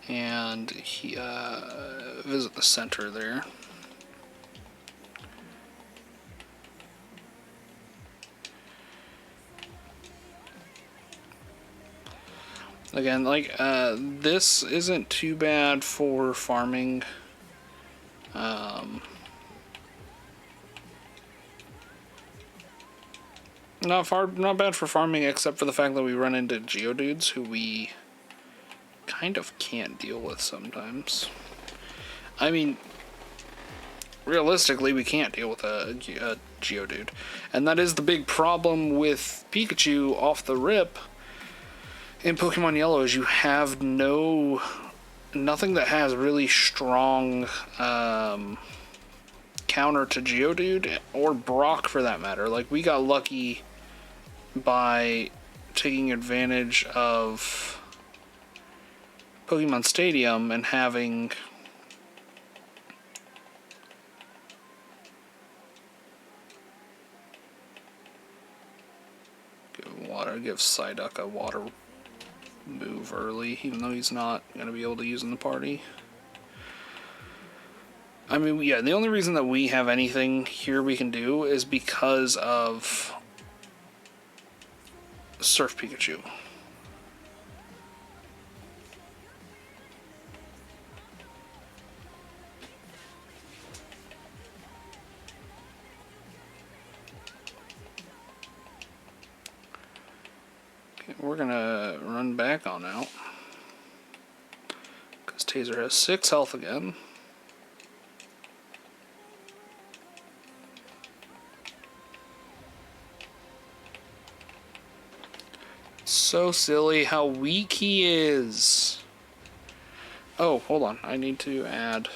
and visit the center there. Again, like, this isn't too bad for farming. Not bad for farming, except for the fact that we run into Geodudes who we kind of can't deal with sometimes. I mean, realistically, we can't deal with a Geodude. And that is the big problem with Pikachu off the rip in Pokemon Yellow, is you have nothing that has really strong counter to Geodude, or Brock for that matter. Like, we got lucky by taking advantage of Pokemon Stadium and having give Psyduck a water move early, even though he's not going to be able to use in the party. I mean, yeah, the only reason that we have anything here we can do is because of Surf Pikachu. Okay, we're gonna run back on out because Taser has 6 health again. So silly how weak he is. Oh, hold on. I need to add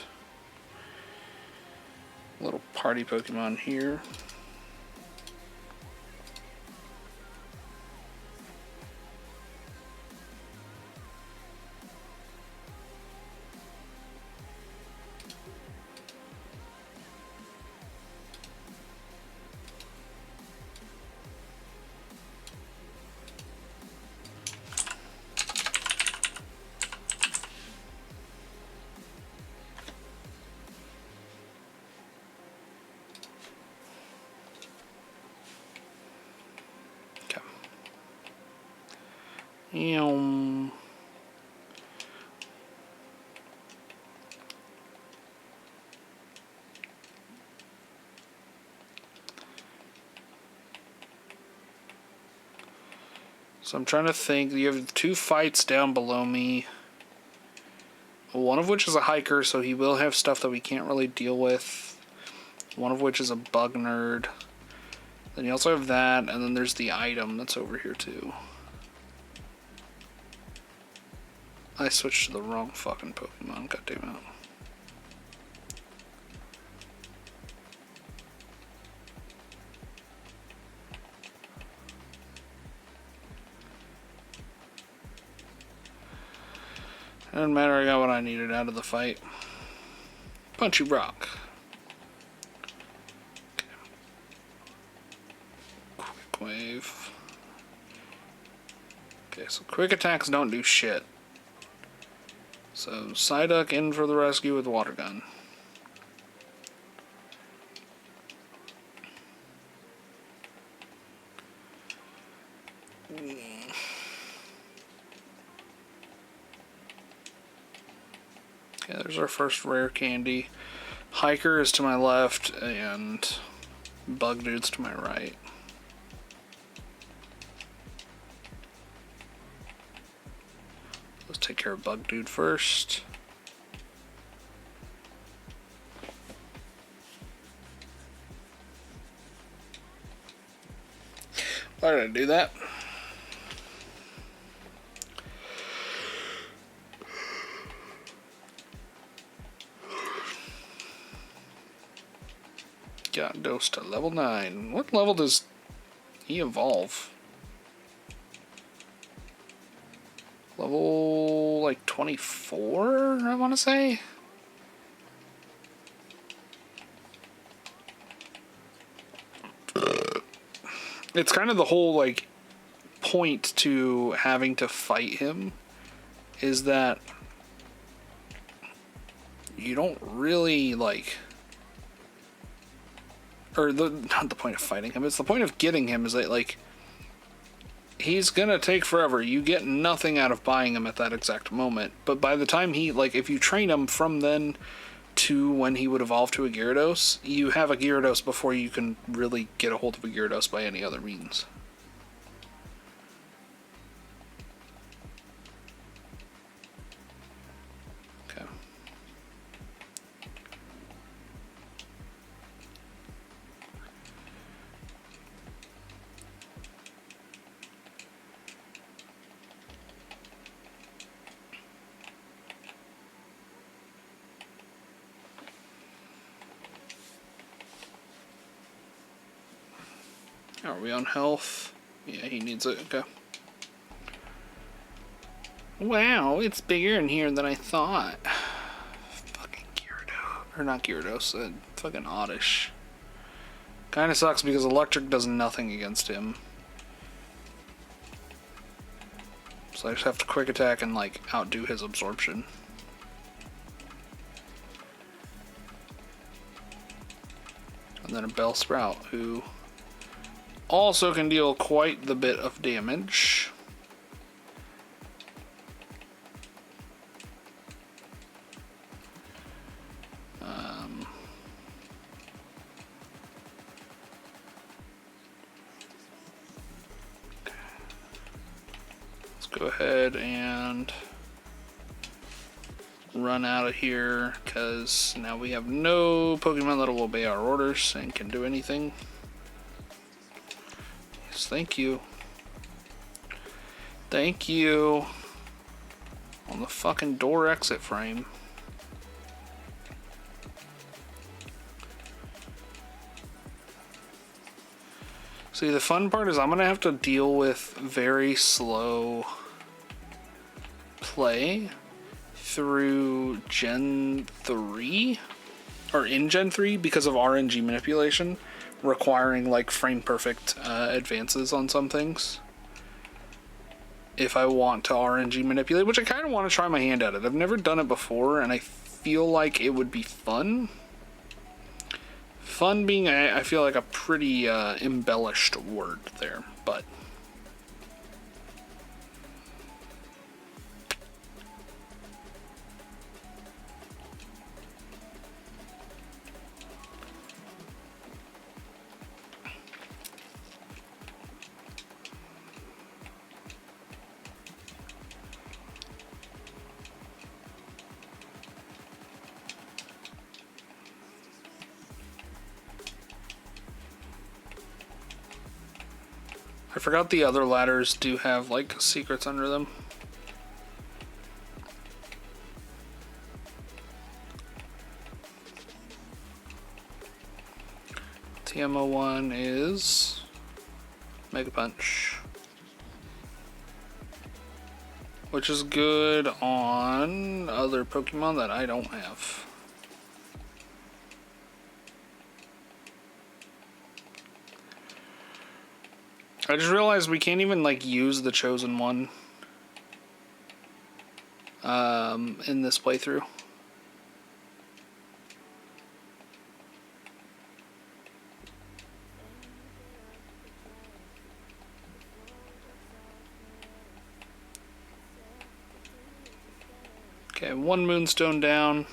a little party Pokemon here. Ew. So I'm trying to think. You have 2 fights down below me. One of which is a hiker, so he will have stuff that we can't really deal with. One of which is a bug nerd. Then you also have that, and then there's the item that's over here too. I switched to the wrong fucking Pokemon, goddammit. Doesn't matter, I got what I needed out of the fight. Punchy Rock. Okay. Quick Wave. Okay, so quick attacks don't do shit. So Psyduck in for the rescue with the water gun. Okay, there's our first rare candy. Hiker is to my left, and Bug Dude's to my right. Let's take care of Bug Dude first. Why did I do that? Got dosed to level 9. What level does he evolve? Level like 24, I want to say. It's kind of the whole like point to having to fight him is that you don't really like, or not the point of fighting him, it's the point of getting him is that like he's gonna take forever. You get nothing out of buying him at that exact moment, but by the time he, like, if you train him from then to when he would evolve to a Gyarados, you have a Gyarados before you can really get a hold of a Gyarados by any other means. Okay. Are we on health? Yeah, he needs it. Okay. Wow, it's bigger in here than I thought. Fucking Gyarados. Or not Gyarados, fucking Oddish. Kinda sucks because electric does nothing against him. So I just have to quick attack and, like, outdo his absorption. And then a Bellsprout, who also can deal quite the bit of damage. Let's go ahead and run out of here, because now we have no Pokemon that will obey our orders and can do anything. Thank you. Thank you. On the fucking door exit frame. See, the fun part is I'm gonna have to deal with very slow play through Gen 3, or in Gen 3, because of RNG manipulation, requiring like frame perfect advances on some things. If I want to RNG manipulate, which I kind of want to try my hand at it. I've never done it before, and I feel like it would be fun. Fun being, I feel like, a pretty embellished word there, but I forgot the other ladders do have, like, secrets under them. TMO1 is Mega Punch, which is good on other Pokemon that I don't have. I just realized we can't even, like, use the Chosen One in this playthrough. Okay, one moonstone down.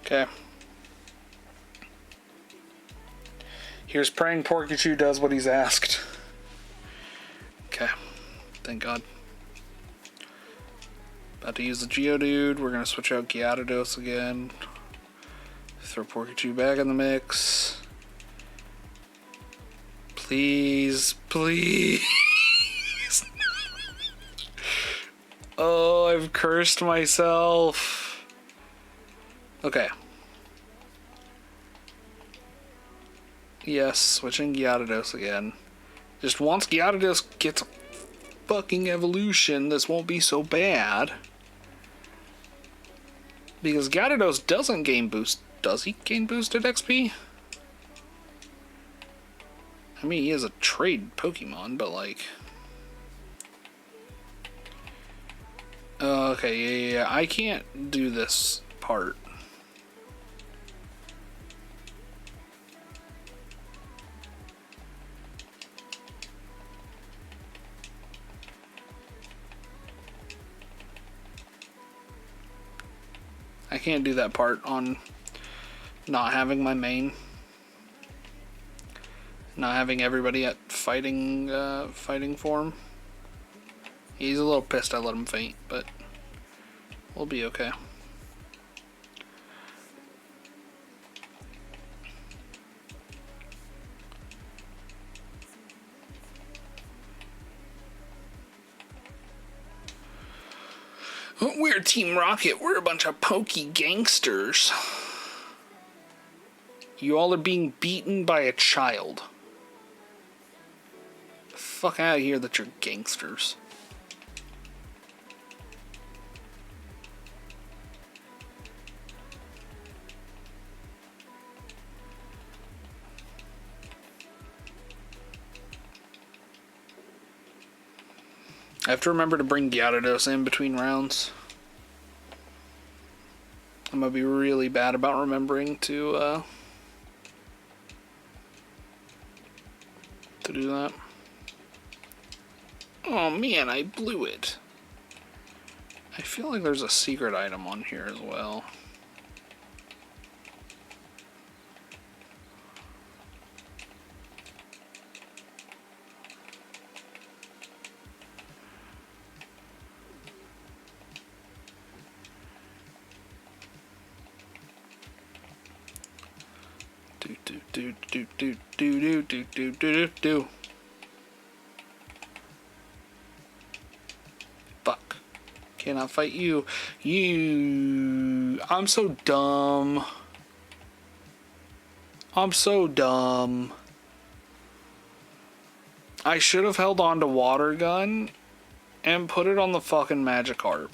Okay. Here's praying Porkymon does what he's asked. Okay. Thank God. About to use the Geodude. We're gonna switch out Gyarados again. Throw Porkymon back in the mix. Please, please. Oh, I've cursed myself. Okay. Yes, switching Gyarados again. Just once Gyarados gets a fucking evolution, this won't be so bad. Because Gyarados doesn't gain boost. Does he gain boosted XP? I mean, he is a trade Pokemon, but like... Okay, yeah, I can't do this part. I can't do that part on not having my main. Not having everybody at fighting form. He's a little pissed I let him faint, but we'll be okay. We're Team Rocket. We're a bunch of pokey gangsters. You all are being beaten by a child. Fuck out of here that you're gangsters. I have to remember to bring Gyarados in between rounds. I'm gonna be really bad about remembering to do that. Oh man, I blew it. I feel like there's a secret item on here as well. Do. Fuck. Cannot fight you. I'm so dumb. I'm so dumb. I should have held on to Water Gun and put it on the fucking Magikarp.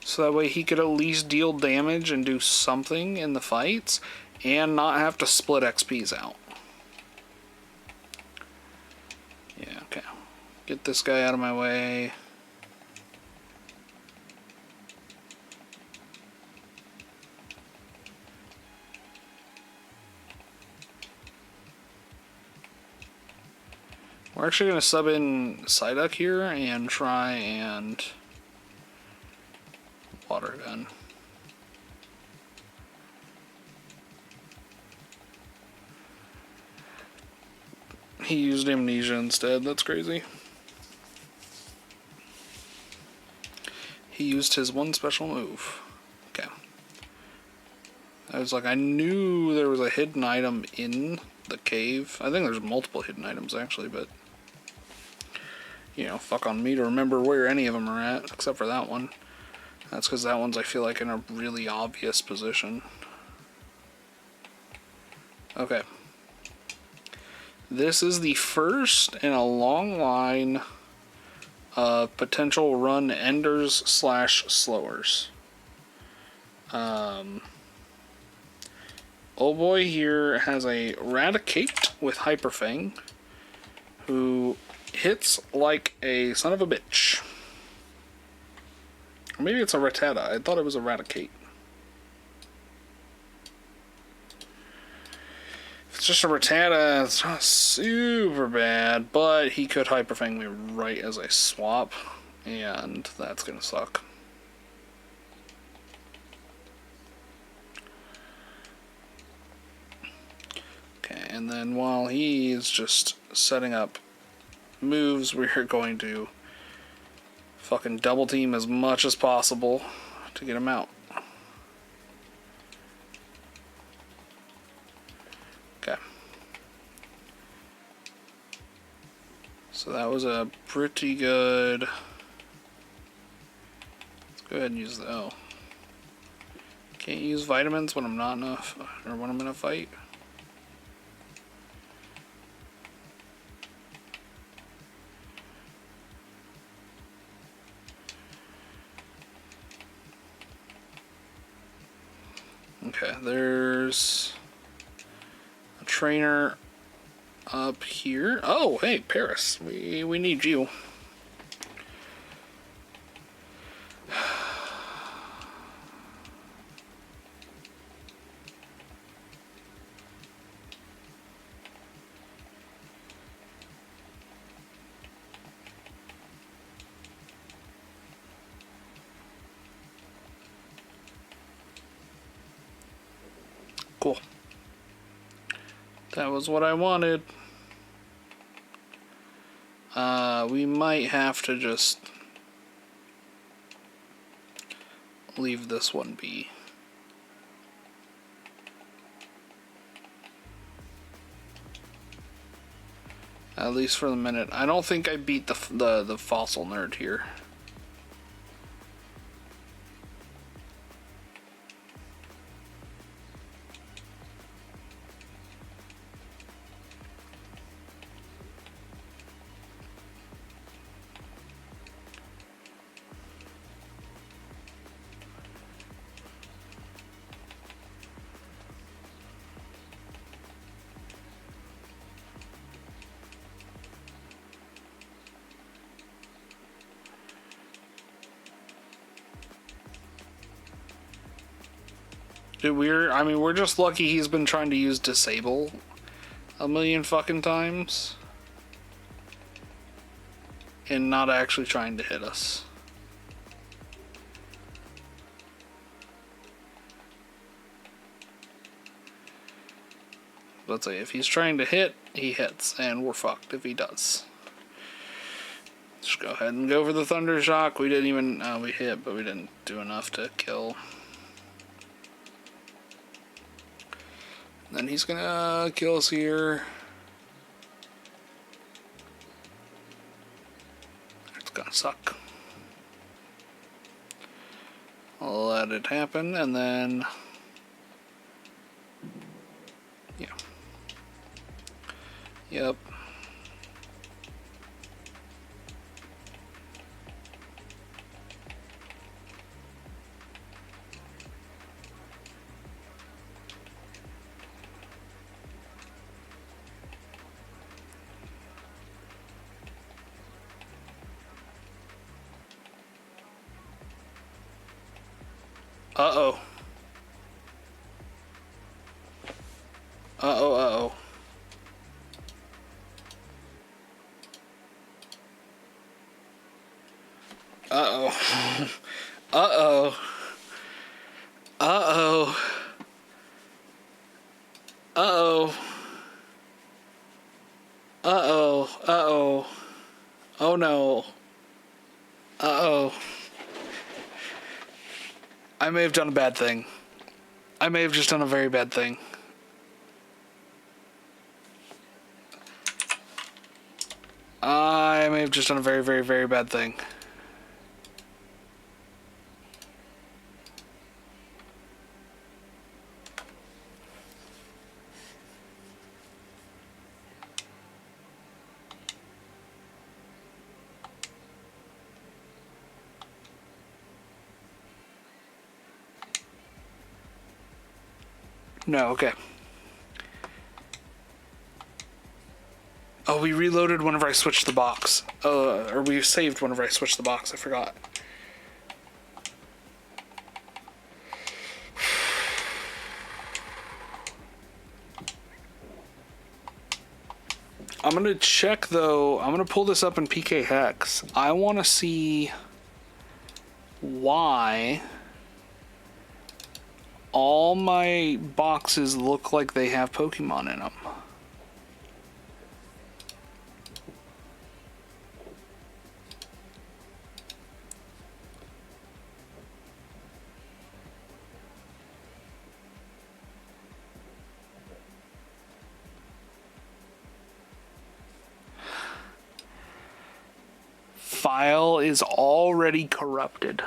So that way he could at least deal damage and do something in the fights and not have to split XPs out. Yeah, okay. Get this guy out of my way. We're actually going to sub in Psyduck here and try and Water Gun. He used Amnesia instead. That's crazy. He used his one special move. Okay. I was like, I knew there was a hidden item in the cave. I think there's multiple hidden items actually, but you know, fuck on me to remember where any of them are at, except for that one. That's because that one's, I feel like, in a really obvious position. Okay. This is the first in a long line potential run enders / slowers. Old boy here has a Raticate with Hyperfang, who hits like a son of a bitch. Or maybe it's a Rattata. I thought it was a Raticate. If it's just a Rattata, it's not super bad, but he could Hyperfang me right as I swap, and that's gonna suck. Okay, and then while he's just setting up moves, we're going to fucking double team as much as possible to get him out. Okay. So that was a pretty good... Let's go ahead and use the... Oh. Can't use vitamins when I'm not enough, or when I'm in a fight. Okay, there's a trainer up here. Oh, hey, Paris. We need you. Cool. That was what I wanted. We might have to just leave this one be. At least for the minute. I don't think I beat the fossil nerd here. Dude, we're just lucky he's been trying to use disable a million fucking times and not actually trying to hit us. Let's say if he's trying to hit, he hits, and we're fucked if he does. Just go ahead and go for the Thunder Shock. We didn't even, we hit, but we didn't do enough to kill. Then he's gonna kill us here. It's gonna suck. I'll let it happen, and then... yeah. Yep. Uh-oh. Uh-oh, uh-oh. Uh-oh. Uh-oh. Uh-oh. Uh-oh. Uh-oh. Uh-oh. Oh no. Uh-oh. I may have done a bad thing. I may have just done a very bad thing. I may have just done a very, very, very bad thing. No, okay. Oh, we reloaded whenever I switched the box. Or we saved whenever I switched the box. I forgot. I'm gonna check though. I'm gonna pull this up in PK Hex. I want to see why all my boxes look like they have Pokemon in them. File is already corrupted.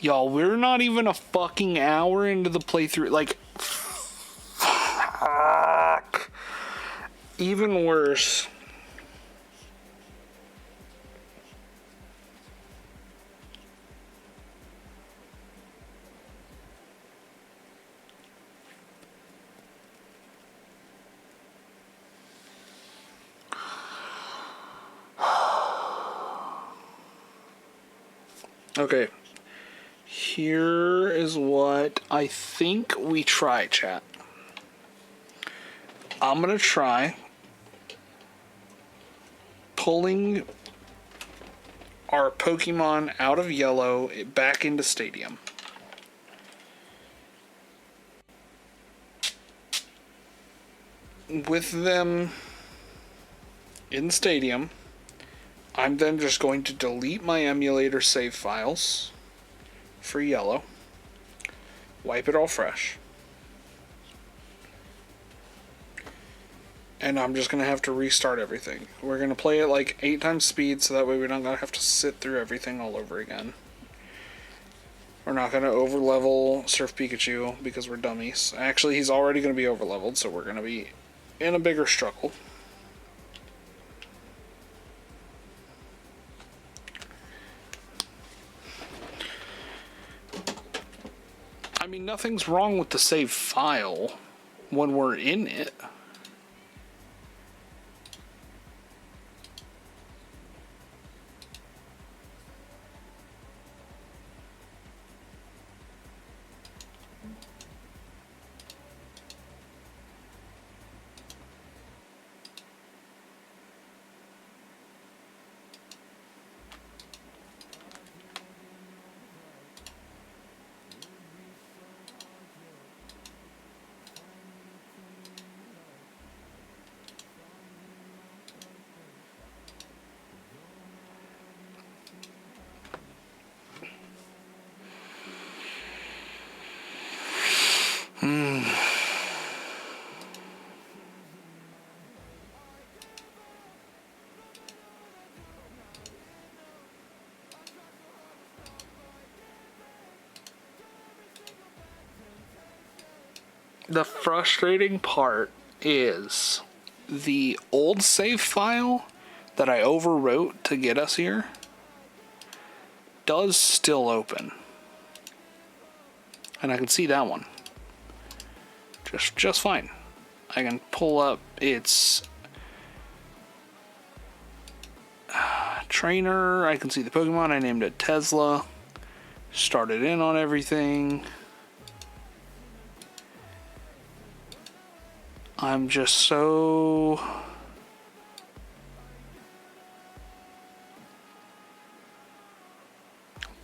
Y'all, we're not even a fucking hour into the playthrough. Like, fuck. Even worse. Okay. Here is what I think we try, chat. I'm gonna try pulling our Pokemon out of yellow back into Stadium. With them in Stadium, I'm then just going to delete my emulator save files for yellow, wipe it all fresh, and I'm just going to have to restart everything. We're going to play it like 8 times speed so that way we don't gotta have to sit through everything all over again. We're not going to overlevel Surf Pikachu because we're dummies. Actually, he's already going to be overleveled, so we're going to be in a bigger struggle. I mean, nothing's wrong with the save file when we're in it. The frustrating part is the old save file that I overwrote to get us here does still open. And I can see that one. Just fine. I can pull up its trainer. I can see the Pokemon. I named it Tesla. Started in on everything. I'm just so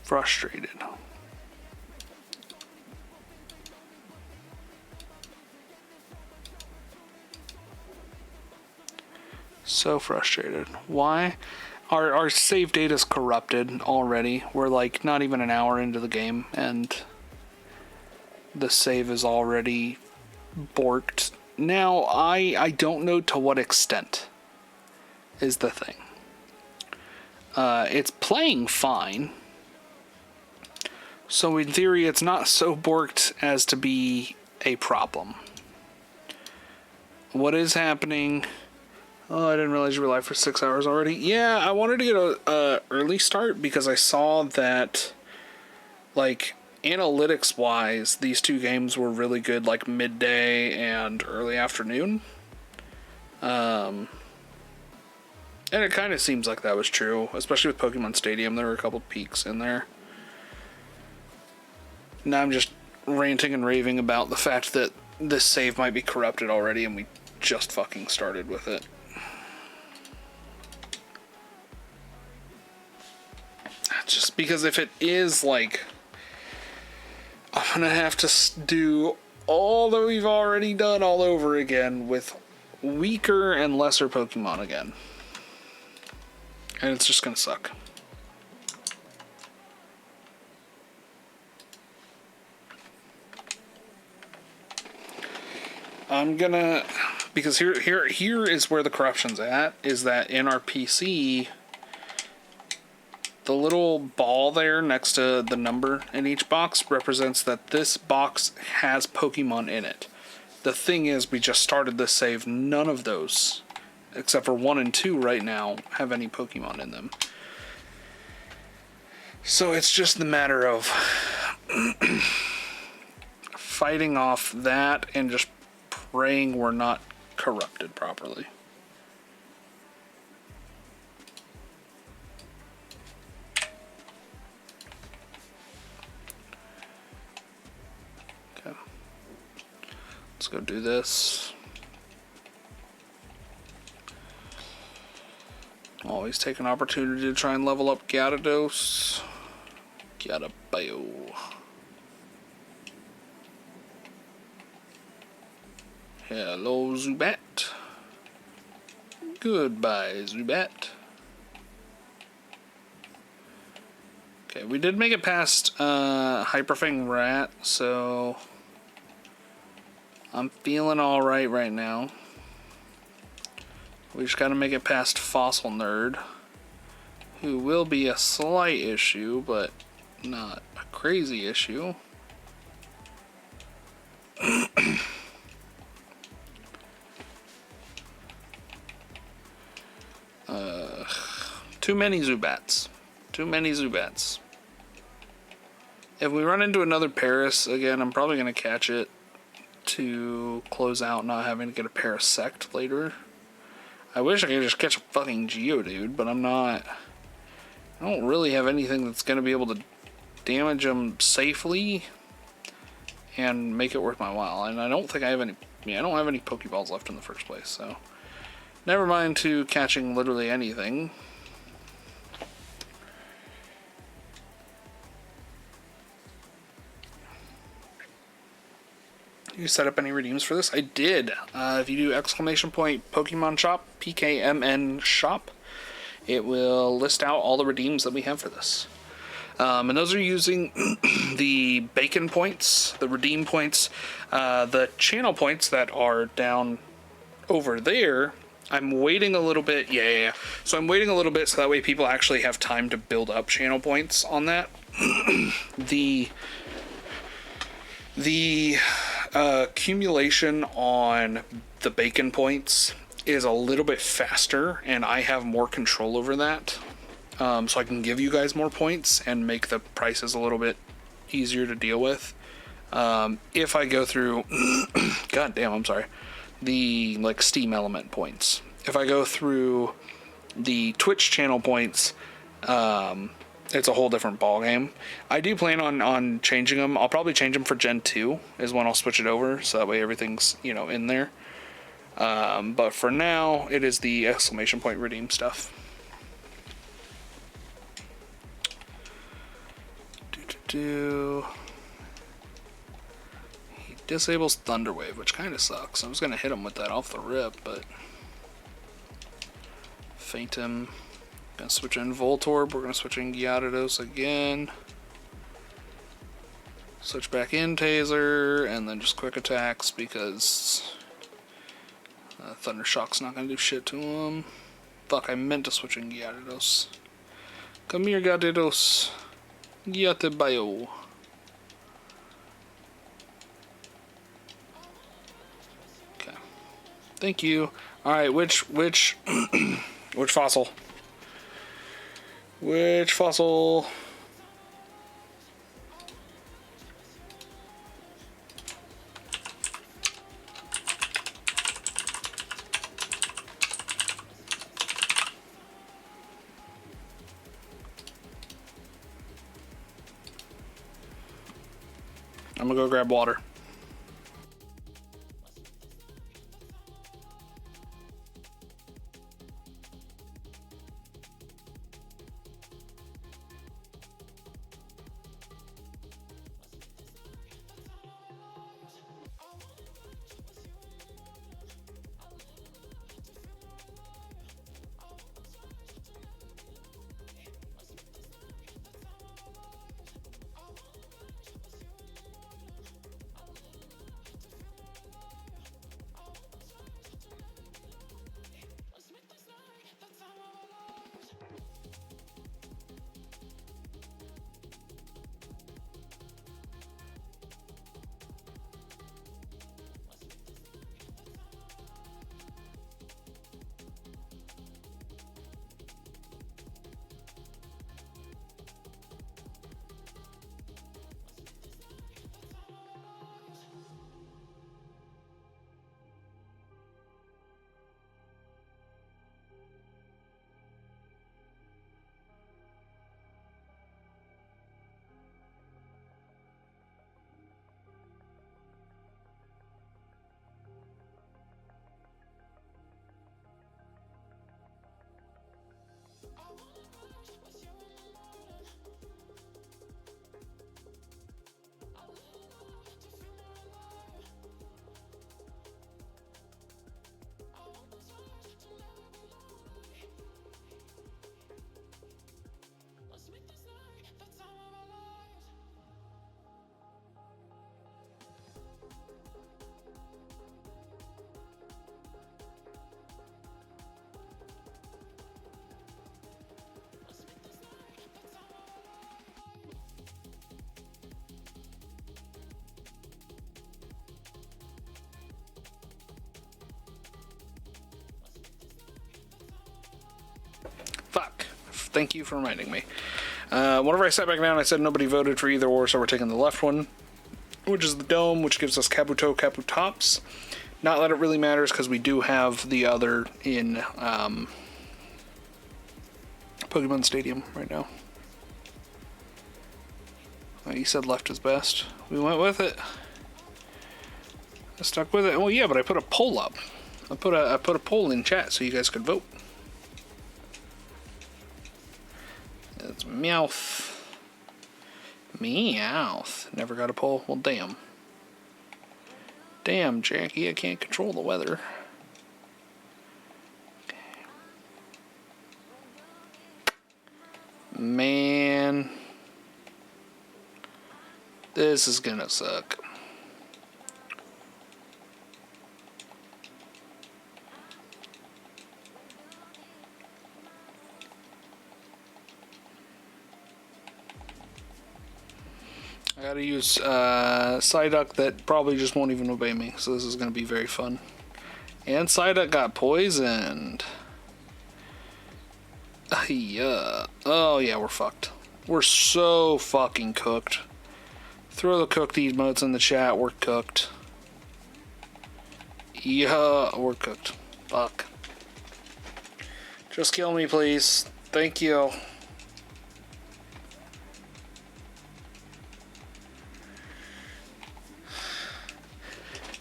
frustrated. So frustrated. Why? Our save data is corrupted already. We're like not even an hour into the game and the save is already borked. Now, I don't know to what extent is the thing. It's playing fine. So in theory, it's not so borked as to be a problem. What is happening? Oh, I didn't realize you were live for 6 hours already. Yeah, I wanted to get a early start because I saw that, like, analytics wise, these two games were really good like midday and early afternoon. And it kind of seems like that was true, especially with Pokemon Stadium. There were a couple peaks in there. Now I'm just ranting and raving about the fact that this save might be corrupted already and we just fucking started with it. Just because if it is, like, I'm gonna have to do all that we've already done all over again with weaker and lesser Pokemon again. And it's just gonna suck. I'm gonna, because here is where the corruption's at, is that in our PC, the little ball there next to the number in each box represents that this box has Pokemon in it. The thing is, we just started this save. None of those, except for 1 and 2 right now, have any Pokemon in them. So it's just the matter of fighting off that and just praying we're not corrupted properly. Okay. Let's go do this. Always take an opportunity to try and level up Gyarados. Gyarados. Hello, Zubat. Goodbye, Zubat. Okay, we did make it past Hyperfang Rat, so I'm feeling alright right now. We just gotta make it past Fossil Nerd, who will be a slight issue, but not a crazy issue. Too many Zubats. Too many Zubats. If we run into another Paris again, I'm probably going to catch it to close out not having to get a Parasect later. I wish I could just catch a fucking Geodude, but I'm not. I don't really have anything that's going to be able to damage them safely and make it worth my while. And I don't think I have any. Yeah, I don't have any Pokeballs left in the first place, so never mind to catching literally anything. You set up any redeems for this? I did. If you do exclamation point Pokemon Shop, PKMN Shop, it will list out all the redeems that we have for this. And those are using the bacon points, the redeem points, the channel points that are down over there. I'm waiting a little bit. Yeah. So I'm waiting a little bit so that way people actually have time to build up channel points on that. The accumulation on the bacon points is a little bit faster, and I have more control over that. So I can give you guys more points and make the prices a little bit easier to deal with. If I go through, God damn, I'm sorry, the like Steam Element points. If I go through the Twitch channel points, it's a whole different ball game. I do plan on changing them. I'll probably change them for Gen 2 is when I'll switch it over, so that way everything's, you know, in there. But for now, it is the exclamation point redeem stuff. He disables Thunder Wave, which kind of sucks. I was going to hit him with that off the rip, but feint him. Gonna switch in Voltorb. We're gonna switch in Gyarados again. Switch back in Taser, and then just quick attacks because Thunder Shock's not gonna do shit to him. Fuck, I meant to switch in Gyarados. Come here, Gyarados. Gyatebio. Okay. Thank you. Alright, which which fossil? Which fossil? I'm gonna go grab water. Fuck. Thank you for reminding me. Whenever I sat back down, I said nobody voted for either or, so we're taking the left one, which is the dome, which gives us Kabuto, Kabutops. Not that it really matters, because we do have the other in Pokemon Stadium right now. You said left is best. We went with it. I stuck with it. Well, yeah, but I put a poll up. I put a poll in chat so you guys could vote. It's Meowth. Meowth. Never got a poll. Well, damn. Damn, Jackie, I can't control the weather. Man. This is gonna suck. I gotta use Psyduck that probably just won't even obey me, so this is gonna be very fun. And Psyduck got poisoned. Yeah. Oh yeah, we're fucked. We're so fucking cooked. Throw the cooked emotes in the chat. We're cooked. Yeah, we're cooked. Fuck. Just kill me, please. Thank you.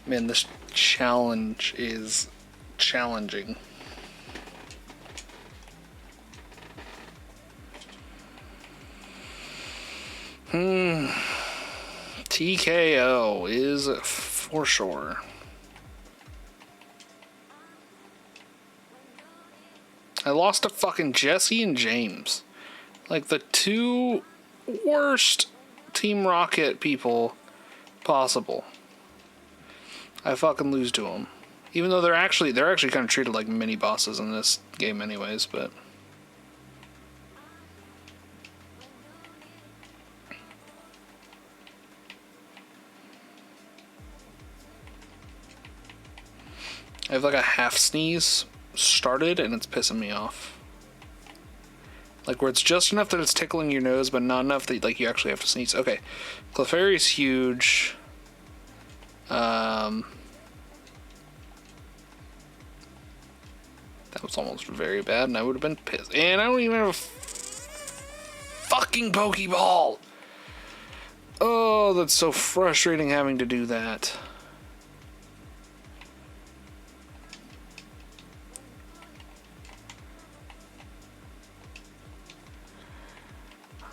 Man, this challenge is challenging. TKO is for sure. I lost to fucking Jesse and James. Like the two worst Team Rocket people possible. I fucking lose to them. Even though they're actually kind of treated like mini bosses in this game anyways, but I have like a half sneeze started and it's pissing me off. Like where it's just enough that it's tickling your nose, but not enough that like you actually have to sneeze. Okay, Clefairy's huge. That was almost very bad, and I would have been pissed. And I don't even have a fucking Pokeball. Oh, that's so frustrating having to do that.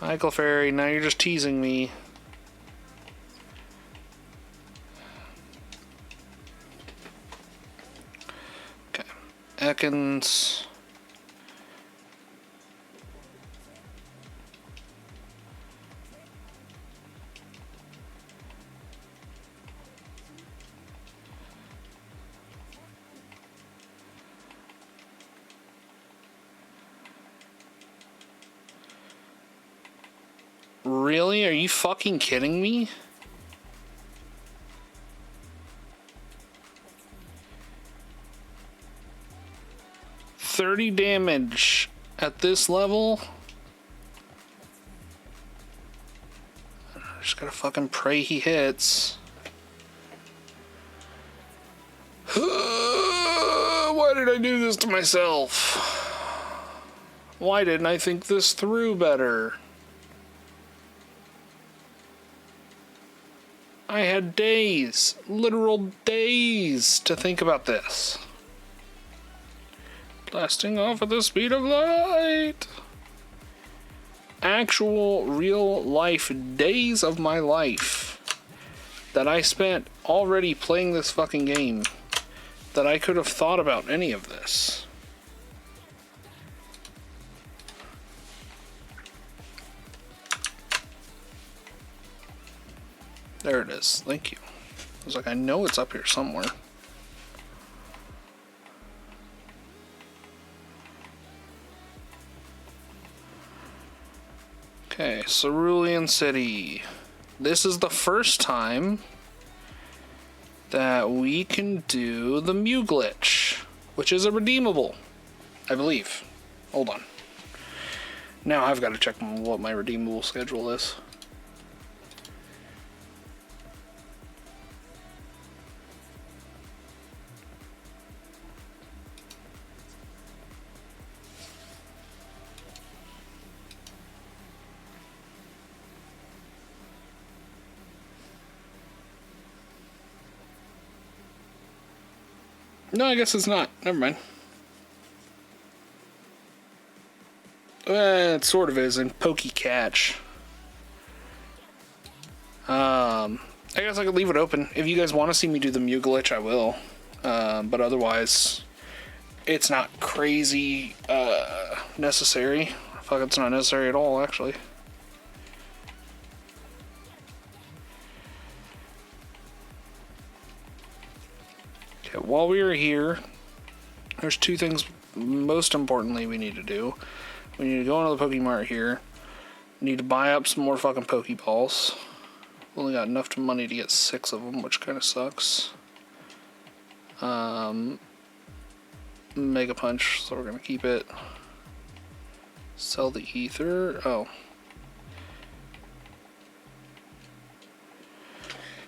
Hi, Clefairy, now you're just teasing me. Okay. Ekans. Really? Are you fucking kidding me? $30 damage at this level? I just gotta fucking pray he hits. Why did I do this to myself? Why didn't I think this through better? I had days, literal days, to think about this. Blasting off at the speed of light. Actual, real life days of my life that I spent already playing this fucking game that I could have thought about any of this. There it is. Thank you. I was like, I know it's up here somewhere. Okay, Cerulean City. This is the first time that we can do the Mew glitch, which is a redeemable, I believe. Hold on. Now I've got to check what my redeemable schedule is. No, I guess it's not. Never mind. It sort of is in Pokey Catch. I guess I could leave it open. If you guys want to see me do the Mew glitch, I will. But otherwise, it's not crazy necessary. Fuck, it's not necessary at all, actually. Okay, while we are here, there's two things most importantly we need to do. We need to go into the Pokemart here. We need to buy up some more fucking Pokeballs. Only got enough money to get 6 of them, which kind of sucks. Mega Punch, so we're gonna keep it. Sell the Ether. Oh.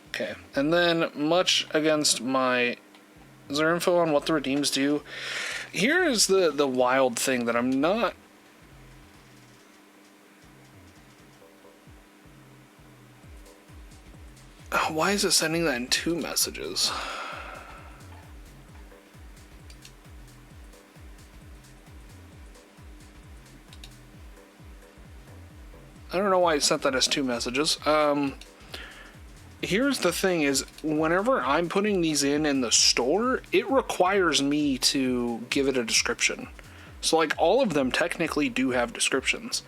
Okay, and then much against my... Is there info on what the redeems do? Here is the wild thing that I'm not... Why is it sending that in 2 messages? I don't know why it sent that as 2 messages. Here's the thing is, whenever I'm putting these in the store, it requires me to give it a description. So, like, all of them technically do have descriptions.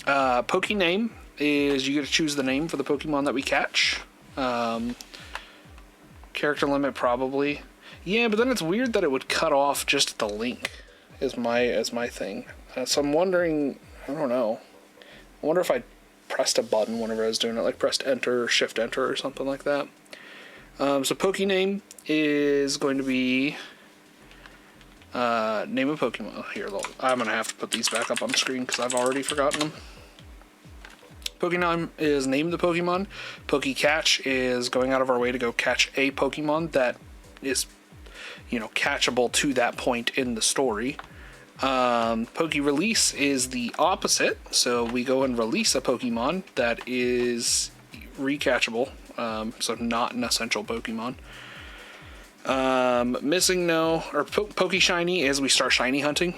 Poke name is you get to choose the name for the Pokemon that we catch. Character limit, probably. Yeah, but then it's weird that it would cut off just at the link, is my thing. So I'm wondering, I don't know. I wonder if I pressed a button whenever I was doing it, like pressed enter or shift enter or something like that. So Poke name is going to be name of Pokemon. Here, I'm going to have to put these back up on the screen because I've already forgotten them. Pokename is name the Pokemon. Poke Catch is going out of our way to go catch a Pokemon that is, you know, catchable to that point in the story. Poke Release is the opposite. So we go and release a Pokemon that is recatchable, so not an essential Pokemon. Missing no, or Poke Shiny as we start shiny hunting.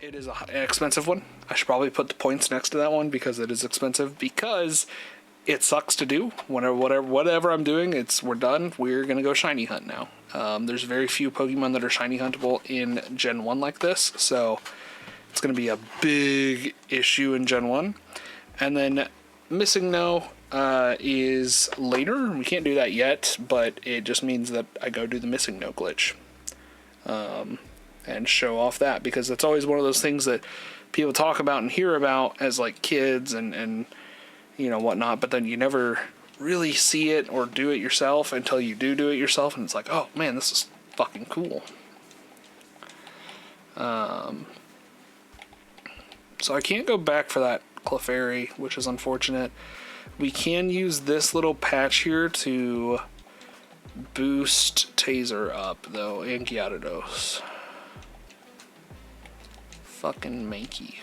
It is an expensive one. I should probably put the points next to that one because it is expensive, because it sucks to do. Whatever I'm doing, we're done. We're gonna go shiny hunt now. There's very few Pokemon that are shiny huntable in Gen 1 like this, so it's gonna be a big issue in Gen 1. And then missing no is later. We can't do that yet, but it just means that I go do the missing no glitch. And show off that, because it's always one of those things that people talk about and hear about as like kids and you know whatnot, but then you never really see it or do it yourself until you do it yourself, and it's like, oh man, this is fucking cool. So I can't go back for that Clefairy, which is unfortunate. We can use this little patch here to boost Taser up though, and Gyarados. Fucking Mankey.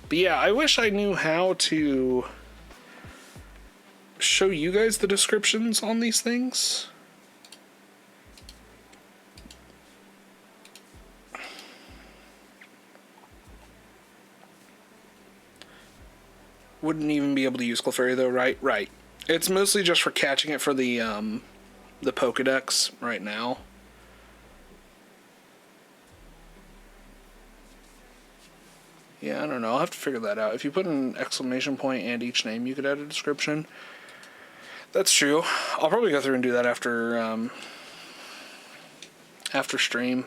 But yeah, I wish I knew how to show you guys the descriptions on these things. Wouldn't even be able to use Clefairy though, right? Right. It's mostly just for catching it for the Pokedex right now. Yeah, I don't know. I'll have to figure that out. If you put an exclamation point and each name, you could add a description. That's true. I'll probably go through and do that after stream.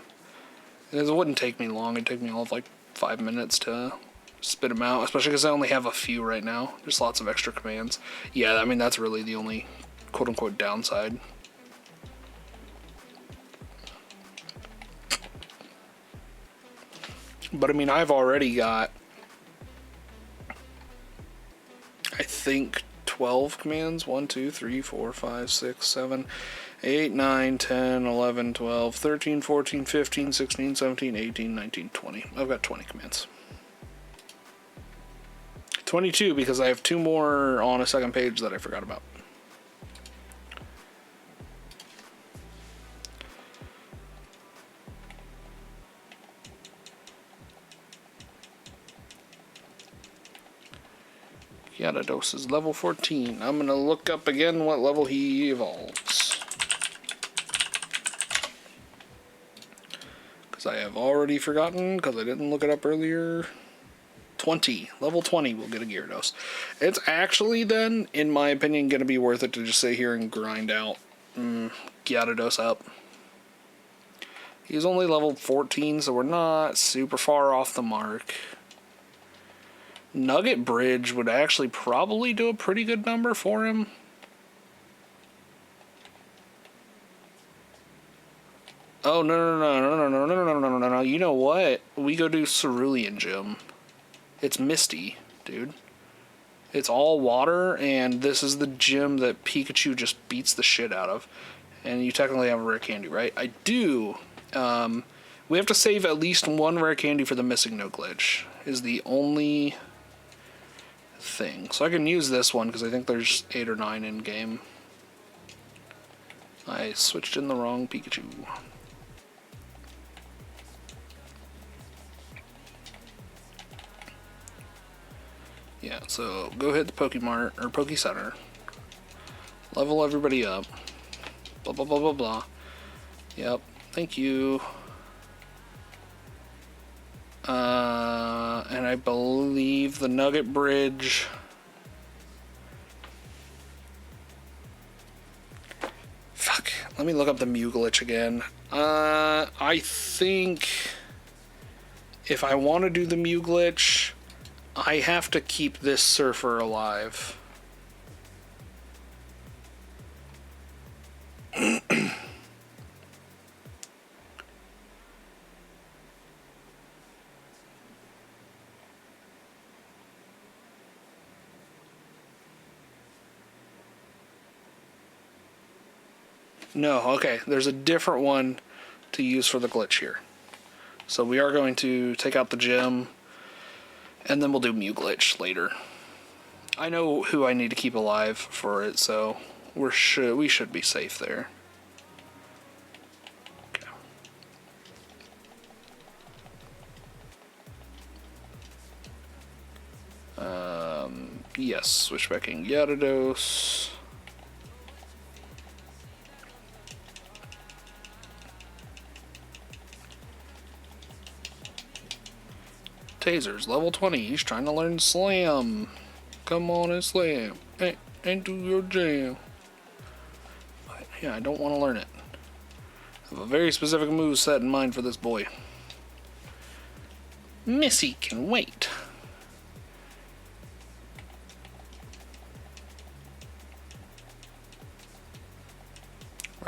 It wouldn't take me long. It'd take me all of like 5 minutes to spit them out, especially because I only have a few right now. There's lots of extra commands. Yeah, I mean, that's really the only quote-unquote downside. But I mean, I've already got, I think, 12 commands. 1, 2, 3, 4, 5, 6, 7, 8, 9, 10, 11, 12, 13, 14, 15, 16, 17, 18, 19, 20. I've got 20 commands. 22 because I have 2 more on a second page that I forgot about. Gyarados is level 14. I'm going to look up again what level he evolves, because I have already forgotten, because I didn't look it up earlier. 20. Level 20 will get a Gyarados. It's actually then, in my opinion, going to be worth it to just sit here and grind out Gyarados up. He's only level 14, so we're not super far off the mark. Nugget Bridge would actually probably do a pretty good number for him. Oh, no. You know what? We go do Cerulean Gym. It's Misty, dude. It's all water, and this is the gym that Pikachu just beats the shit out of. And you technically have a rare candy, right? I do. We have to save at least 1 rare candy for the missing no glitch. Is the only thing. So I can use this one because I think there's 8 or 9 in game. I switched in the wrong Pikachu. Yeah, so go hit the Pokemart or Poke Center. Level everybody up. Blah blah blah blah blah. Yep, thank you. And I believe the Nugget Bridge. Fuck. Let me look up the Mew glitch again. I think if I want to do the Mew glitch, I have to keep this Surfer alive. No, okay, there's a different one to use for the glitch here. So we are going to take out the gym, and then we'll do Mew glitch later. I know who I need to keep alive for it, so we should be safe there. Yes, switchbacking Gyarados. Taser's level 20. He's trying to learn Slam. Come on and Slam. And do your jam. But yeah, I don't want to learn it. I have a very specific move set in mind for this boy. Missy can wait.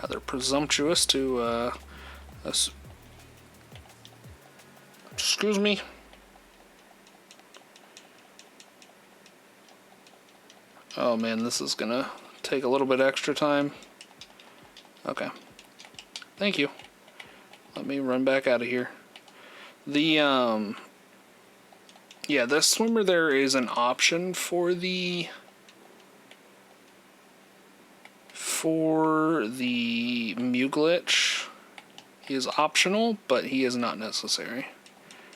Rather presumptuous to, excuse me. Oh man, this is gonna take a little bit extra time. Okay. Thank you. Let me run back out of here. The, yeah, the swimmer there is an option for the Mew glitch. He is optional, but he is not necessary.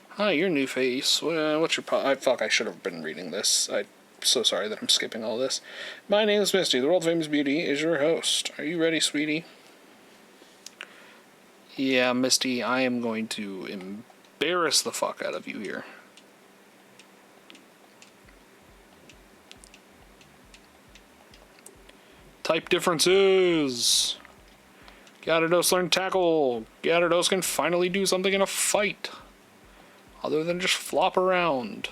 Hi, your new face. What's your fuck, I should have been reading this. I'm so sorry that I'm skipping all this. My name is Misty. The world famous beauty is your host. Are you ready, sweetie? Yeah, Misty, I am going to embarrass the fuck out of you here. Type differences. Gyarados learned Tackle. Gyarados can finally do something in a fight, other than just flop around.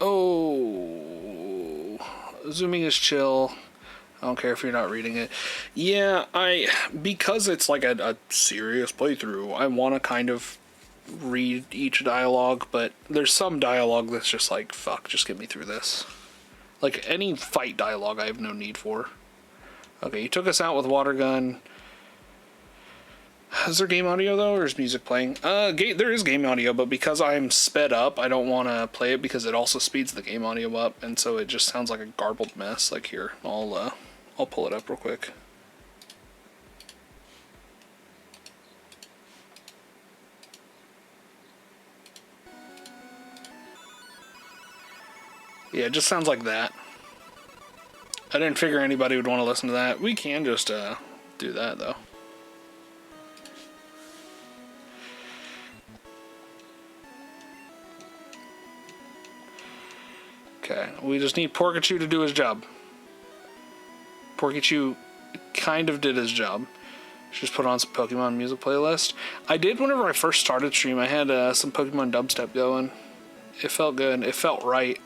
Oh, zooming is chill. I don't care if you're not reading it. Yeah, because it's like a serious playthrough, I want to kind of read each dialogue, but there's some dialogue that's just like, fuck, just get me through this. Like, any fight dialogue I have no need for. Okay, you took us out with water gun. Is there game audio though, or is music playing? There is game audio, but because I'm sped up, I don't want to play it because it also speeds the game audio up, and so it just sounds like a garbled mess. Like, here, I'll pull it up real quick. Yeah, it just sounds like that. I didn't figure anybody would want to listen to that. We can just do that though. Okay, we just need Porkachu to do his job. Porkachu kind of did his job. Just put on some Pokemon music playlist. I did whenever I first started stream. I had some Pokemon dubstep going. It felt good. It felt right.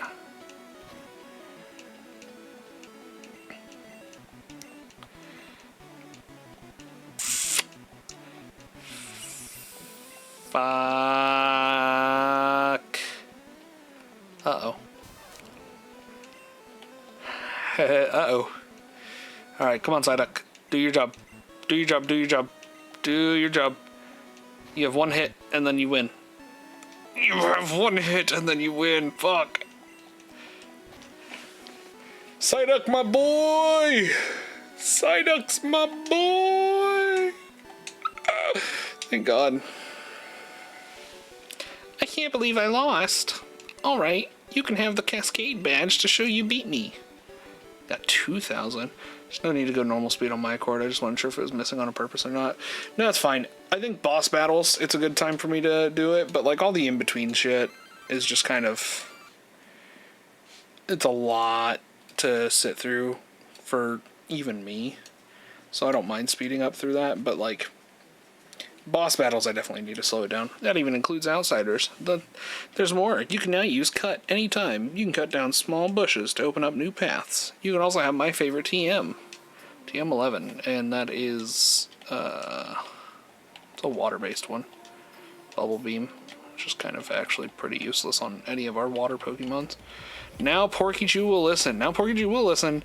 Fuck. Uh-oh. Uh-oh. Alright, come on, Psyduck. Do your job. Do your job, do your job. Do your job. You have one hit, and then you win. You have one hit, and then you win. Fuck. Psyduck, my boy! Psyduck's my boy! Thank God. I can't believe I lost. Alright, you can have the Cascade badge to show you beat me. Got 2,000. There's no need to go normal speed on my Accord. I just wasn't sure if it was missing on a purpose or not. No, it's fine. I think boss battles, it's a good time for me to do it, but like all the in-between shit is just kind of... It's a lot to sit through for even me. So I don't mind speeding up through that, but like... Boss battles, I definitely need to slow it down. That even includes outsiders. There's more. You can now use cut anytime. You can cut down small bushes to open up new paths. You can also have my favorite TM. TM11. And that is... it's a water-based one. Bubble Beam. Which is kind of actually pretty useless on any of our water Pokemons. Now Porkychew will listen. Now Porkychew will listen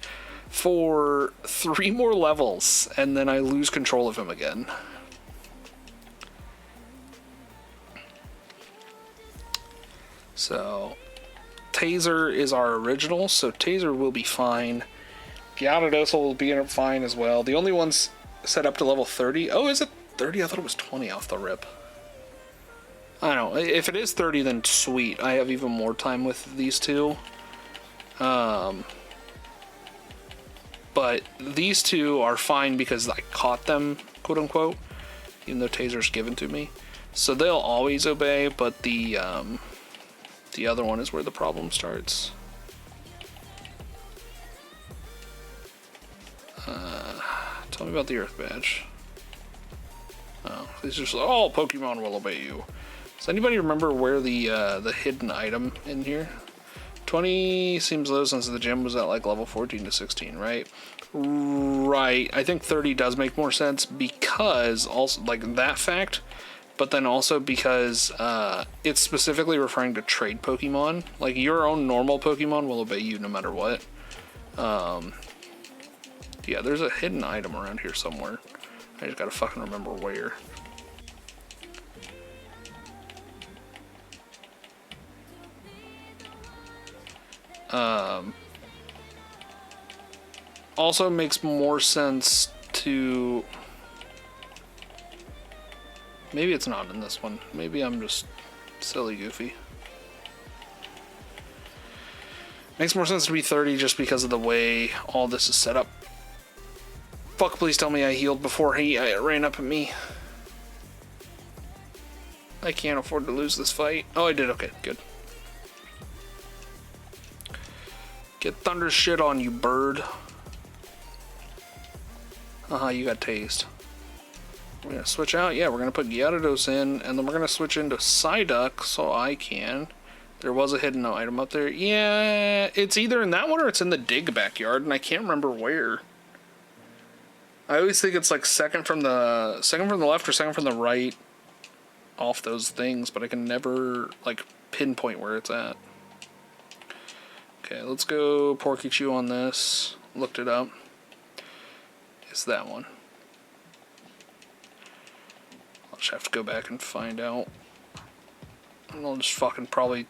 for 3 more levels. And then I lose control of him again. So, Taser is our original, so Taser will be fine. Gyarados will be fine as well. The only ones set up to level 30. Oh, is it 30? I thought it was 20 off the rip. I don't know. If it is 30, then sweet. I have even more time with these two. But these two are fine because I caught them, quote unquote, even though Taser's given to me. So they'll always obey, but the other one is where the problem starts. Tell me about the Earth Badge. Oh, it's just all Pokemon will obey you. Does anybody remember where the hidden item in here? 20 seems low since the gym was at like level 14 to 16, right? Right. I think 30 does make more sense because also like that fact, but then also because it's specifically referring to trade Pokemon. Like your own normal Pokemon will obey you no matter what. Yeah, there's a hidden item around here somewhere. I just gotta fucking remember where. Also makes more sense to... Maybe it's not in this one. Maybe I'm just silly goofy. Makes more sense to be 30 just because of the way all this is set up. Fuck, please tell me I healed before he ran up at me. I can't afford to lose this fight. Oh, I did. Okay, good. Get thunder shit on you, bird. You got tased. We're gonna switch out. Yeah, we're gonna put Gyarados in, and then we're gonna switch into Psyduck so I can. There was a hidden item up there. Yeah, it's either in that one or it's in the dig backyard, and I can't remember where. I always think it's like second from the left or second from the right off those things, but I can never like pinpoint where it's at. Okay, let's go Porkychew on this. Looked it up. It's that one. I'll just have to go back and find out. And I'll just fucking probably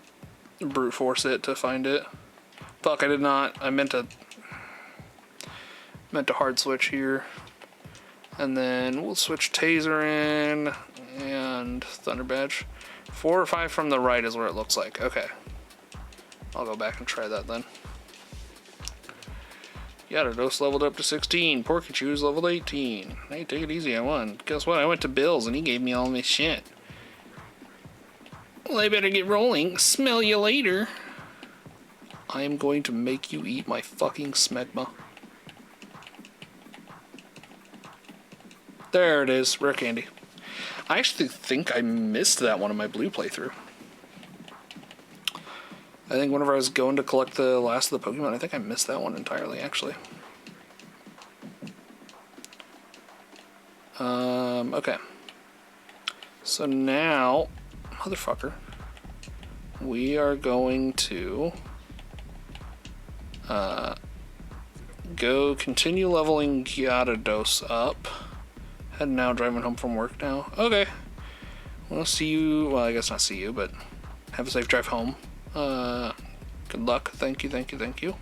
brute force it to find it. Fuck, I did not. I meant to hard switch here. And then we'll switch Taser in and Thunder Badge. 4 or 5 from the right is where it looks like. Okay. I'll go back and try that then. Gyarados leveled up to 16. Porkychew's leveled 18. Hey, take it easy, I won. Guess what? I went to Bill's and he gave me all my shit. Well, I better get rolling. Smell you later. I am going to make you eat my fucking smegma. There it is. Rare candy. I actually think I missed that one in my blue playthrough. I think whenever I was going to collect the last of the Pokemon, I think I missed that one entirely, actually. Okay. So now, motherfucker, we are going to go continue leveling Gyarados up. Heading now, driving home from work now. Okay. Well, see you. Well, I guess not see you, but have a safe drive home. Good luck. Thank you, thank you, thank you.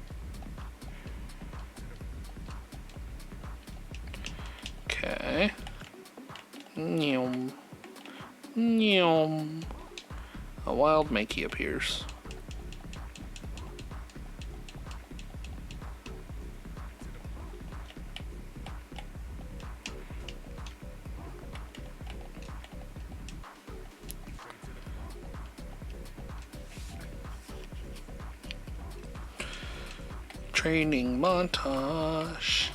Okay. Nyom. Nyom. A wild Mankey appears. Training montage.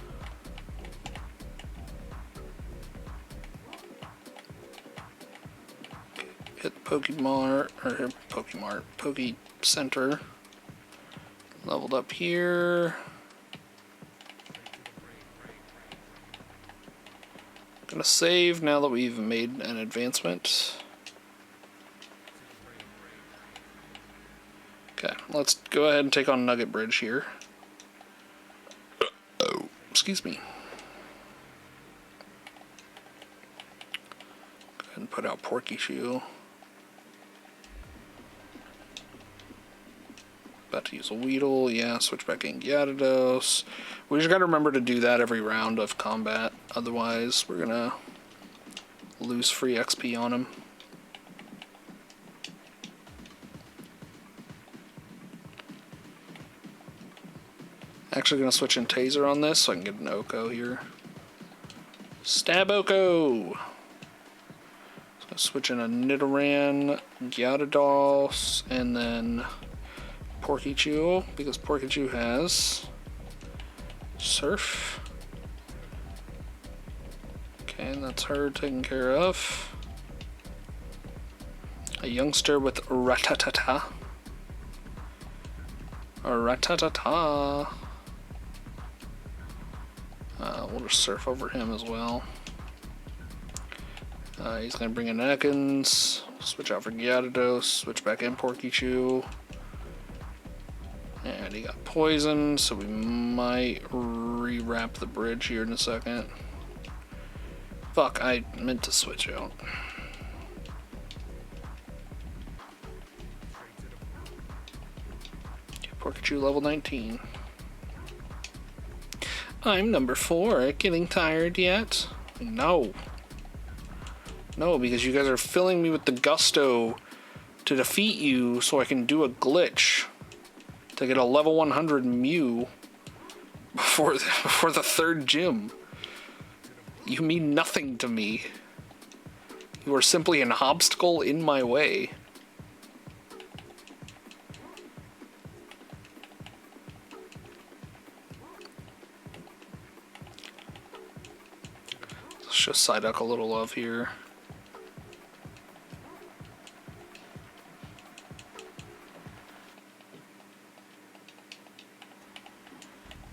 Hit Pokemon or Pokemon Poke Center. Leveled up here. Gonna save now that we've made an advancement. Okay, let's go ahead and take on Nugget Bridge here. Oh, excuse me. Go ahead and put out Porkychew. About to use a Weedle, yeah, switch back in Gyarados. We just gotta remember to do that every round of combat, otherwise we're gonna lose free XP on him. Actually gonna switch in Taser on this so I can get an Oko here. Stab Oko! So switch in a Nidoran, Gyarados, and then Porkychew, because Porkychew has Surf. Okay, and that's her taken care of. A youngster with Ratatata. Ratatata. We'll just Surf over him as well. He's gonna bring in Ekans. Switch out for Gyarados. Switch back in Porkychew. And he got poison, so we might rewrap the bridge here in a second. Fuck, I meant to switch out. Porkychew level 19. I'm number 4. Getting tired yet? No. No, because you guys are filling me with the gusto to defeat you so I can do a glitch. To get a level 100 Mew before the 3rd gym. You mean nothing to me. You are simply an obstacle in my way. Let's show Psyduck a little love here.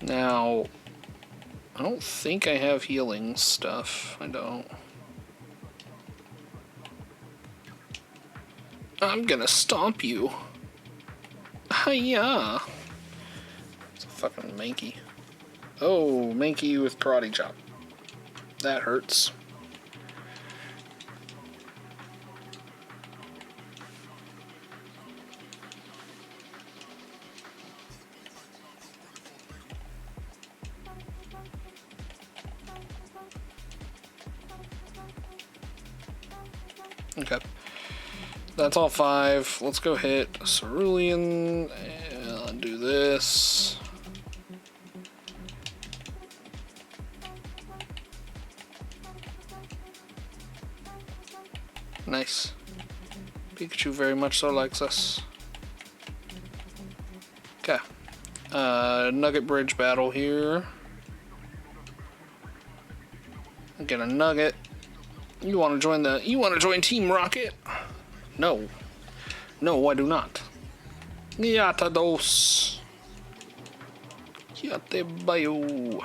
Now, I don't think I have healing stuff. I don't. I'm gonna stomp you. Hiya! It's a fucking Mankey. Oh, Mankey with Karate Chop. That hurts. Okay. That's all 5. Let's go hit Cerulean and do this. Nice. Pikachu very much so likes us. Okay. Nugget Bridge battle here. Get a Nugget. You want to join Team Rocket? No. No, I do not. Gyarados. Yatebayo.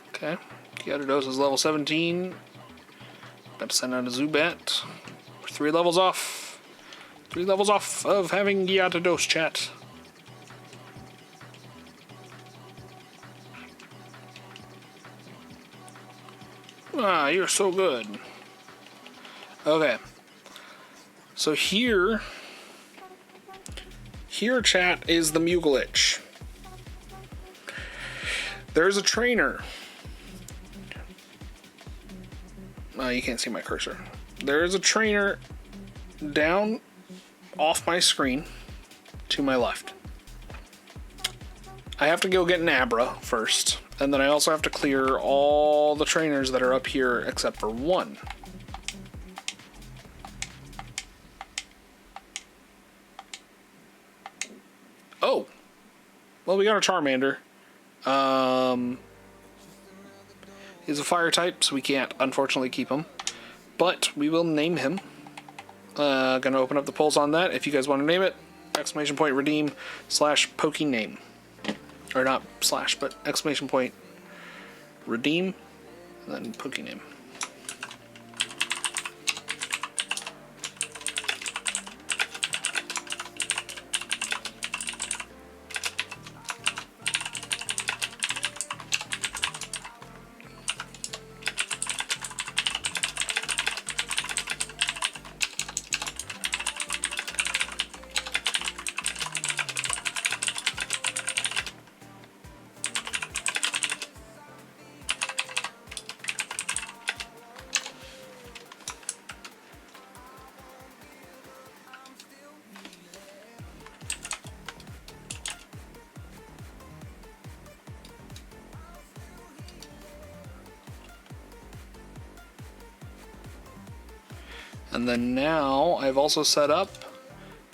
Okay. Gyarados is level 17. Got to send out a Zubat. We're 3 levels off. 3 levels off of having Gyarados chat. Ah, you're so good. Okay. So here, chat, is the Mew glitch. There's a trainer. You can't see my cursor. There's a trainer down off my screen to my left. I have to go get an Abra first, and then I also have to clear all the trainers that are up here except for 1. Oh! Well, we got a Charmander. He's a fire type, so we can't, unfortunately, keep him. But we will name him. Gonna open up the polls on that. If you guys want to name it, exclamation point redeem / Poke name. Or not slash, but exclamation point redeem, and then Poke name. And then now I've also set up,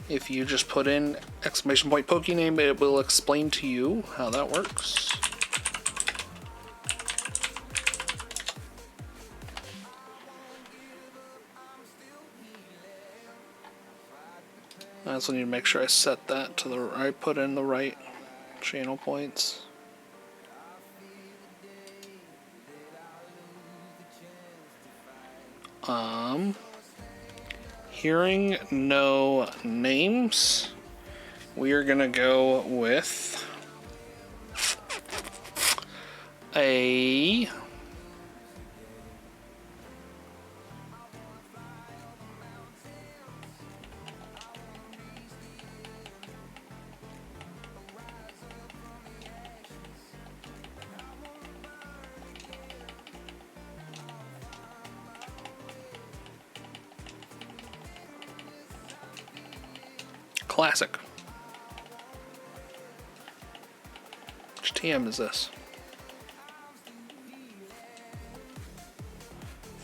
if you just put in exclamation point Pokename, it will explain to you how that works. I also need to make sure I set that to the, I put in the right channel points. Hearing no names, we are gonna go with a classic. Which TM is this?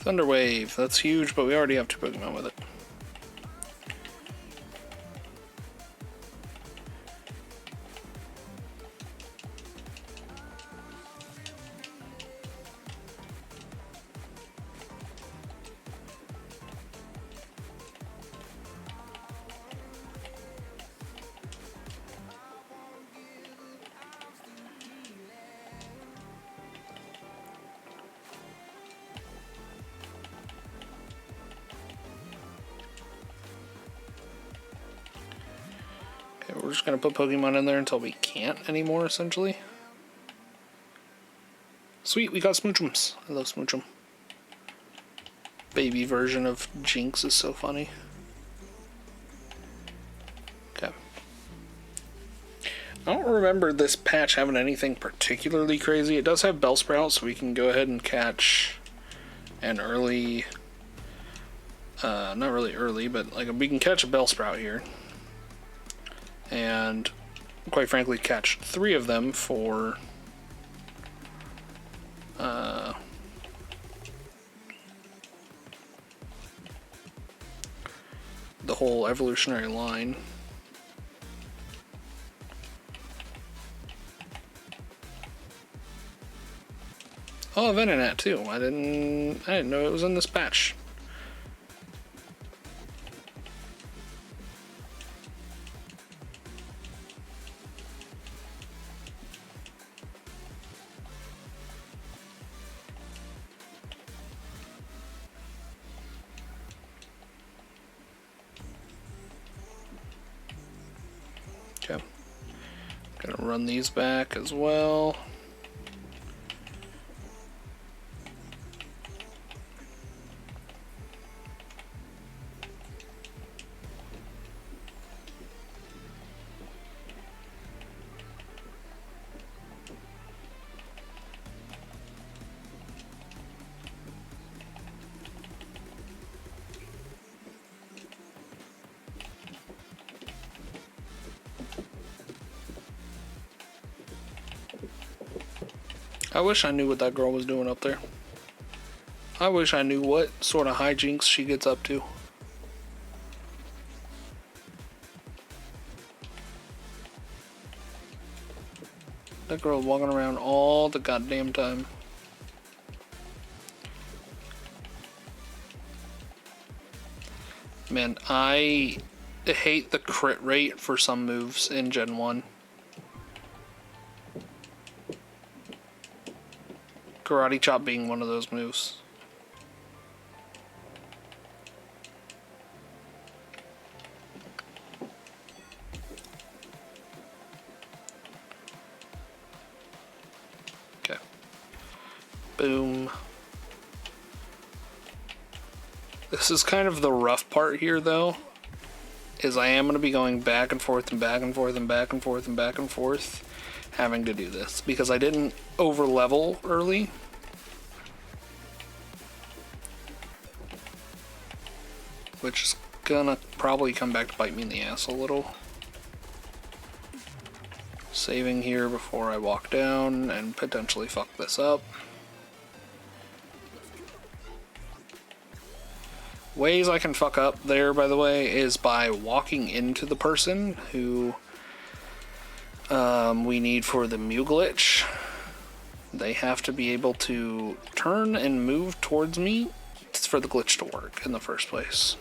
Thunderwave. That's huge, but we already have 2 Pokemon with it. Okay, we're just gonna put Pokemon in there until we can't anymore, essentially. Sweet, we got Smoochums. I love Smoochum. Baby version of Jinx is so funny. Okay. I don't remember this patch having anything particularly crazy. It does have Bellsprout, so we can go ahead and catch an early... not really early, but like we can catch a Bellsprout here. And quite frankly catch 3 of them for the whole evolutionary line. Oh, Venonat too. I didn't know it was in this patch. Okay. Gonna run these back as well. I wish I knew what that girl was doing up there. I wish I knew what sort of hijinks she gets up to. That girl walking around all the goddamn time. Man, I hate the crit rate for some moves in Gen 1. Karate Chop being one of those moves. Okay. Boom. This is kind of the rough part here, though, is I am going to be going back and forth and back and forth and back and forth and back and forth having to do this because I didn't over level early. Which is gonna probably come back to bite me in the ass a little. Saving here before I walk down and potentially fuck this up. Ways I can fuck up there, by the way, is by walking into the person who we need for the Mew glitch. They have to be able to turn and move towards me for the glitch to work in the first place.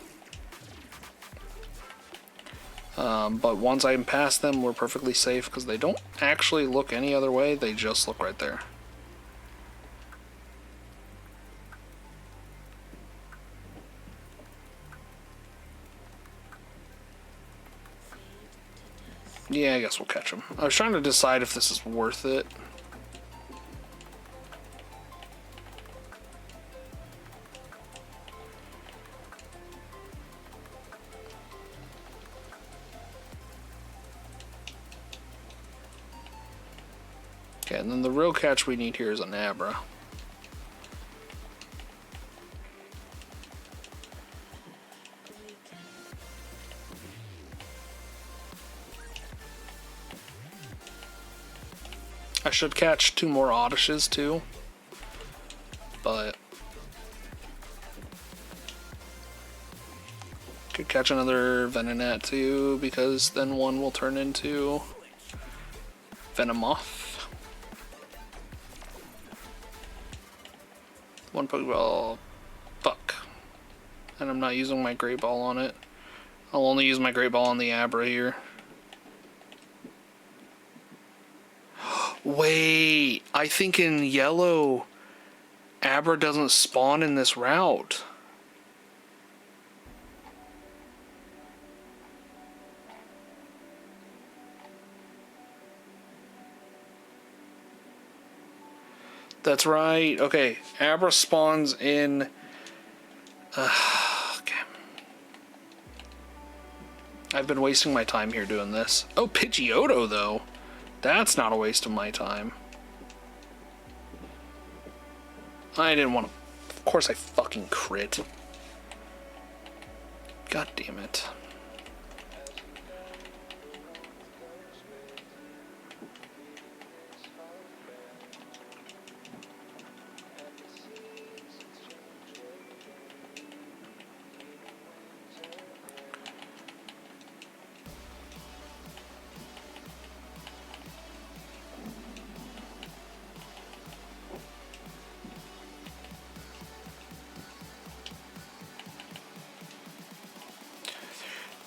But once I'm past them, we're perfectly safe because they don't actually look any other way, they just look right there. Yeah, I guess we'll catch them. I was trying to decide if this is worth it. Okay, and then the real catch we need here is an Abra. I should catch 2 more Oddishes too, but could catch another Venonat too, because then one will turn into Venomoth. 1 Pokeball. Fuck. And I'm not using my Great Ball on it. I'll only use my Great Ball on the Abra here. Wait, I think in yellow, Abra doesn't spawn in this route. That's right. Okay, Abra spawns in... okay. I've been wasting my time here doing this. Oh, Pidgeotto, though. That's not a waste of my time. I didn't want to... Of course I fucking crit. God damn it.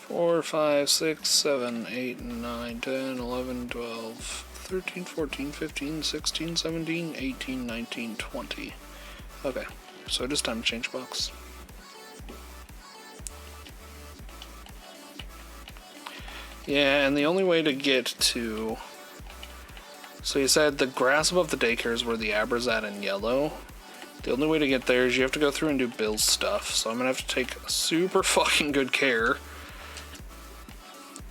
Four, 5, 6, 7, 8, 9, 10, 11, 12, 13, 14, 15, 16, 17, 18, 19, 20. Okay, so it is time to change box. Yeah, and the only way to get to... So you said the grass above the daycare is where the Abra's at in yellow. The only way to get there is you have to go through and do Bill's stuff, so I'm gonna have to take super fucking good care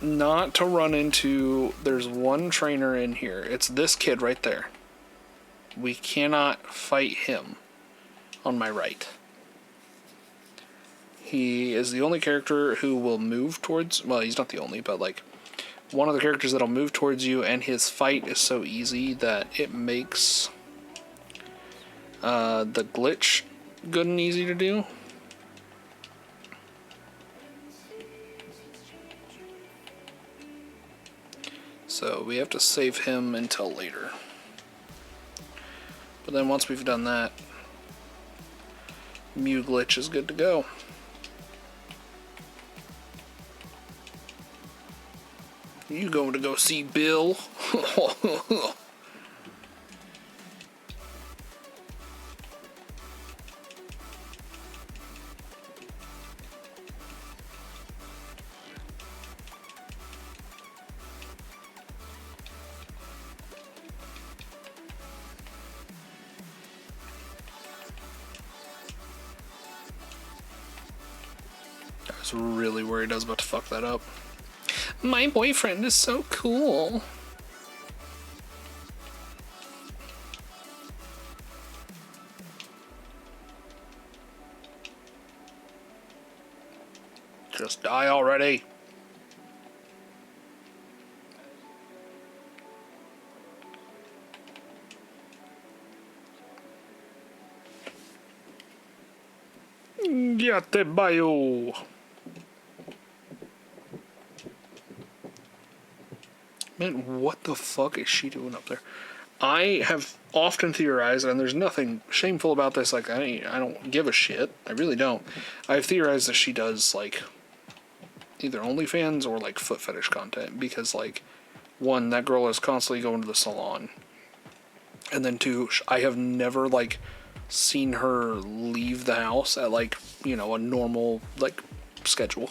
not to run into... There's one trainer in here. It's this kid right there. We cannot fight him on my right. He is the only character who will move towards... Well, he's not the only, but like one of the characters that'll move towards you, and his fight is so easy that it makes the glitch good and easy to do. So we have to save him until later. But then once we've done that, Mew glitch is good to go. You going to go see Bill? I was really worried I was about to fuck that up. My boyfriend is so cool. Just die already. Yate Bayo. Man, what the fuck is she doing up there? I have often theorized, and there's nothing shameful about this, like, I don't give a shit. I really don't. I've theorized that she does, like, either OnlyFans or, like, foot fetish content. Because, like, one, that girl is constantly going to the salon. And then two, I have never, like, seen her leave the house at, like, you know, a normal, like, schedule.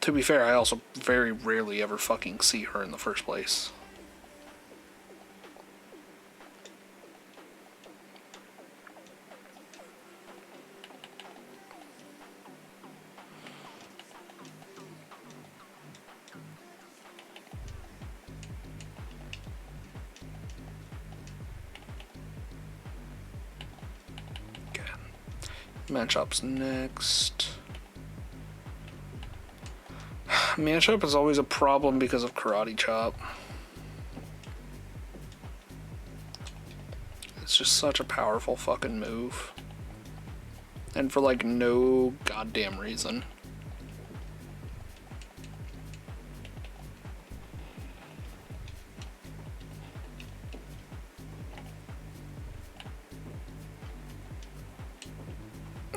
To be fair, I also very rarely ever fucking see her in the first place. Okay. Matchups next. Matchup is always a problem because of Karate Chop. It's just such a powerful fucking move. And for like no goddamn reason.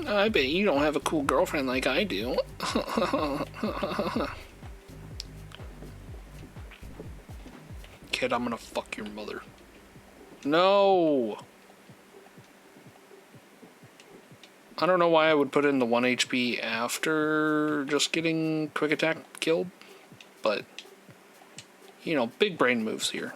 I bet you don't have a cool girlfriend like I do. Kid, I'm gonna fuck your mother. No! I don't know why I would put in the 1 HP after just getting quick attack killed, but, you know, big brain moves here.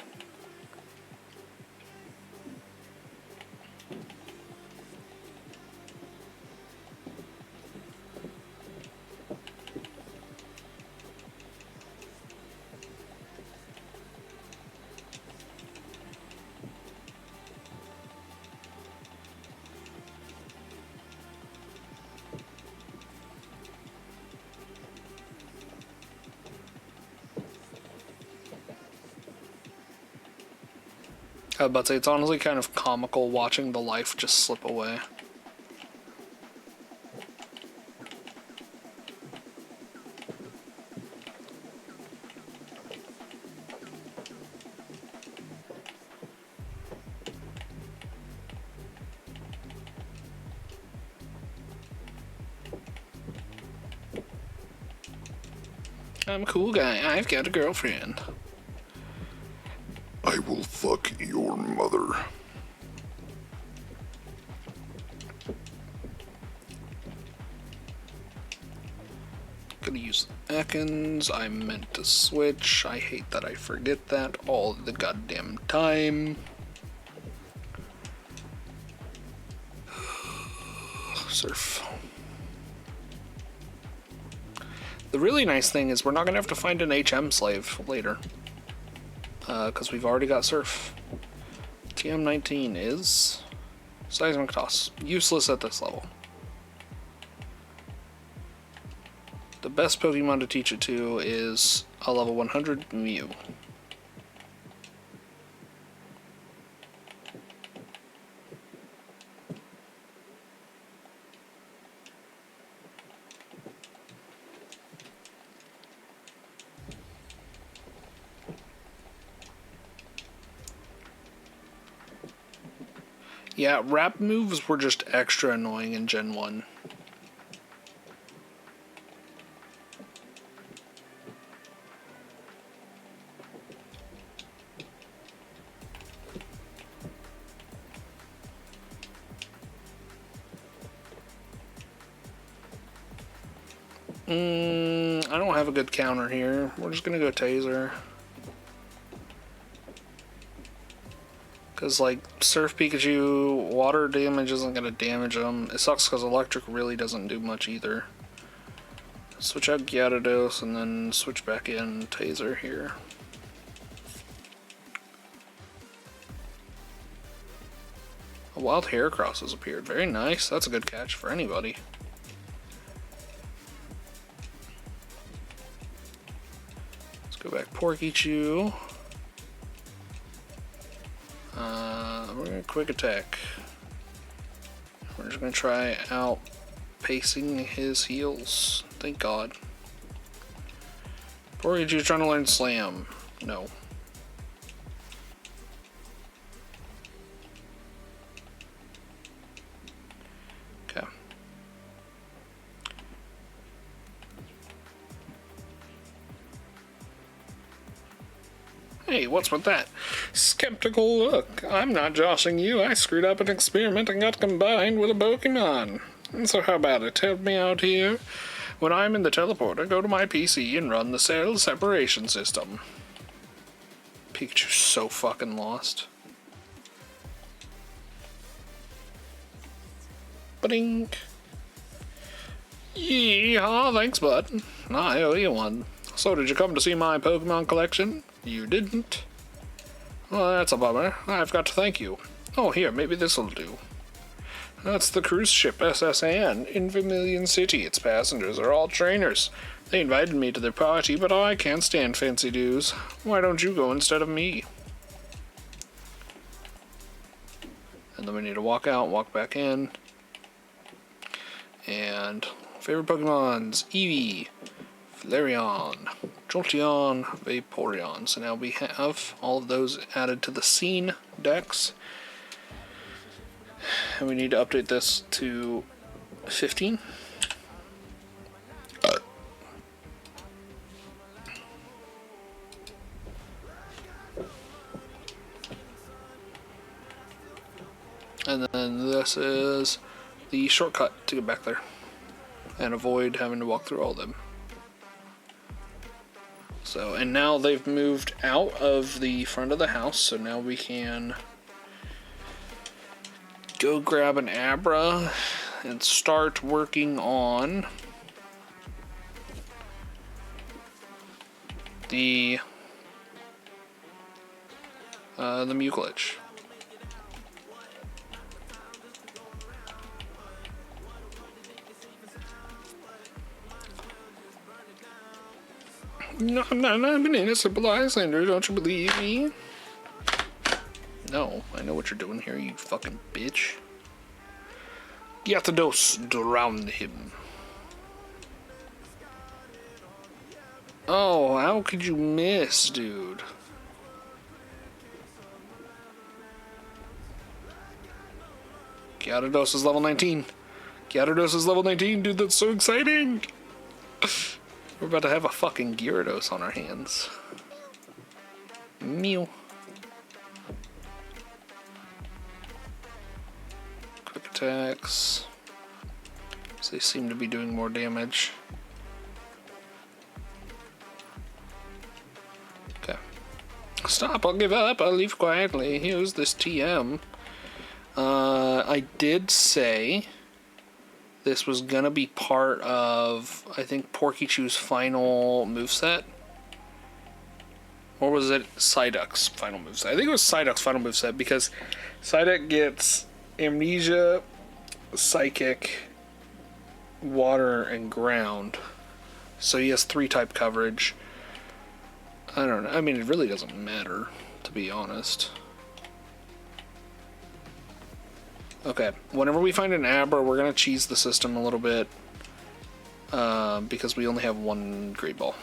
I was about to say, it's honestly kind of comical watching the life just slip away. I'm a cool guy. I've got a girlfriend. I will fuck your mother. Gonna use Ekans. I meant to switch. I hate that I forget that all the goddamn time. Surf. The really nice thing is we're not gonna have to find an HM slave later. Because we've already got Surf. TM19 is Seismic Toss. Useless at this level. The best Pokemon to teach it to is a level 100 Mew. Yeah, wrap moves were just extra annoying in Gen 1. I don't have a good counter here. We're just gonna go Taser. Because, like, Surf Pikachu, water damage isn't going to damage them. It sucks because electric really doesn't do much either. Switch out Gyarados and then switch back in Taser here. A wild Heracross has appeared. Very nice. That's a good catch for anybody. Let's go back Porkymon. We're gonna quick attack. We're just gonna try outpacing his heals. Thank God. Or are you trying to learn slam? No. Okay. Hey, what's with that skeptical look? I'm not joshing you. I screwed up an experiment and got combined with a Porkymon. And so how about it? Help me out here. When I'm in the teleporter, go to my PC and run the cell separation system. Pikachu's so fucking lost. Ba-ding. Yeehaw, thanks, bud. I owe you one. So did you come to see my Pokemon collection? You didn't? Well, that's a bummer. I've got to thank you. Oh, here, maybe this'll do. That's the cruise ship SS Anne in Vermilion City. Its passengers are all trainers. They invited me to their party, but I can't stand fancy dues. Why don't you go instead of me? And then we need to walk out, walk back in. And favorite Pokemons, Eevee, Flareon, Jolteon, Vaporeon. So now we have all of those added to the scene decks. And we need to update this to 15. And then this is the shortcut to get back there and avoid having to walk through all of them. So, and now they've moved out of the front of the house, so now we can go grab an Abra and start working on the Mucilage. No, I'm not an innocent bystander, don't you believe me? No, I know what you're doing here, you fucking bitch. Gyarados, drown him. Oh, how could you miss, dude? Gyarados is level 19. Gyarados is level 19, dude, that's so exciting! We're about to have a fucking Gyarados on our hands. Mew. Quick attacks. So they seem to be doing more damage. Okay. Stop, I'll give up. I'll leave quietly. Here's this TM. I did say this was gonna be part of, I think, Porkychew's final moveset. Or was it Psyduck's final moveset? I think it was Psyduck's final moveset because Psyduck gets Amnesia, Psychic, Water, and Ground. So he has 3-type coverage. I don't know. I mean, it really doesn't matter, to be honest. Okay, whenever we find an Abra, we're going to cheese the system a little bit. Because we only have one Great Ball.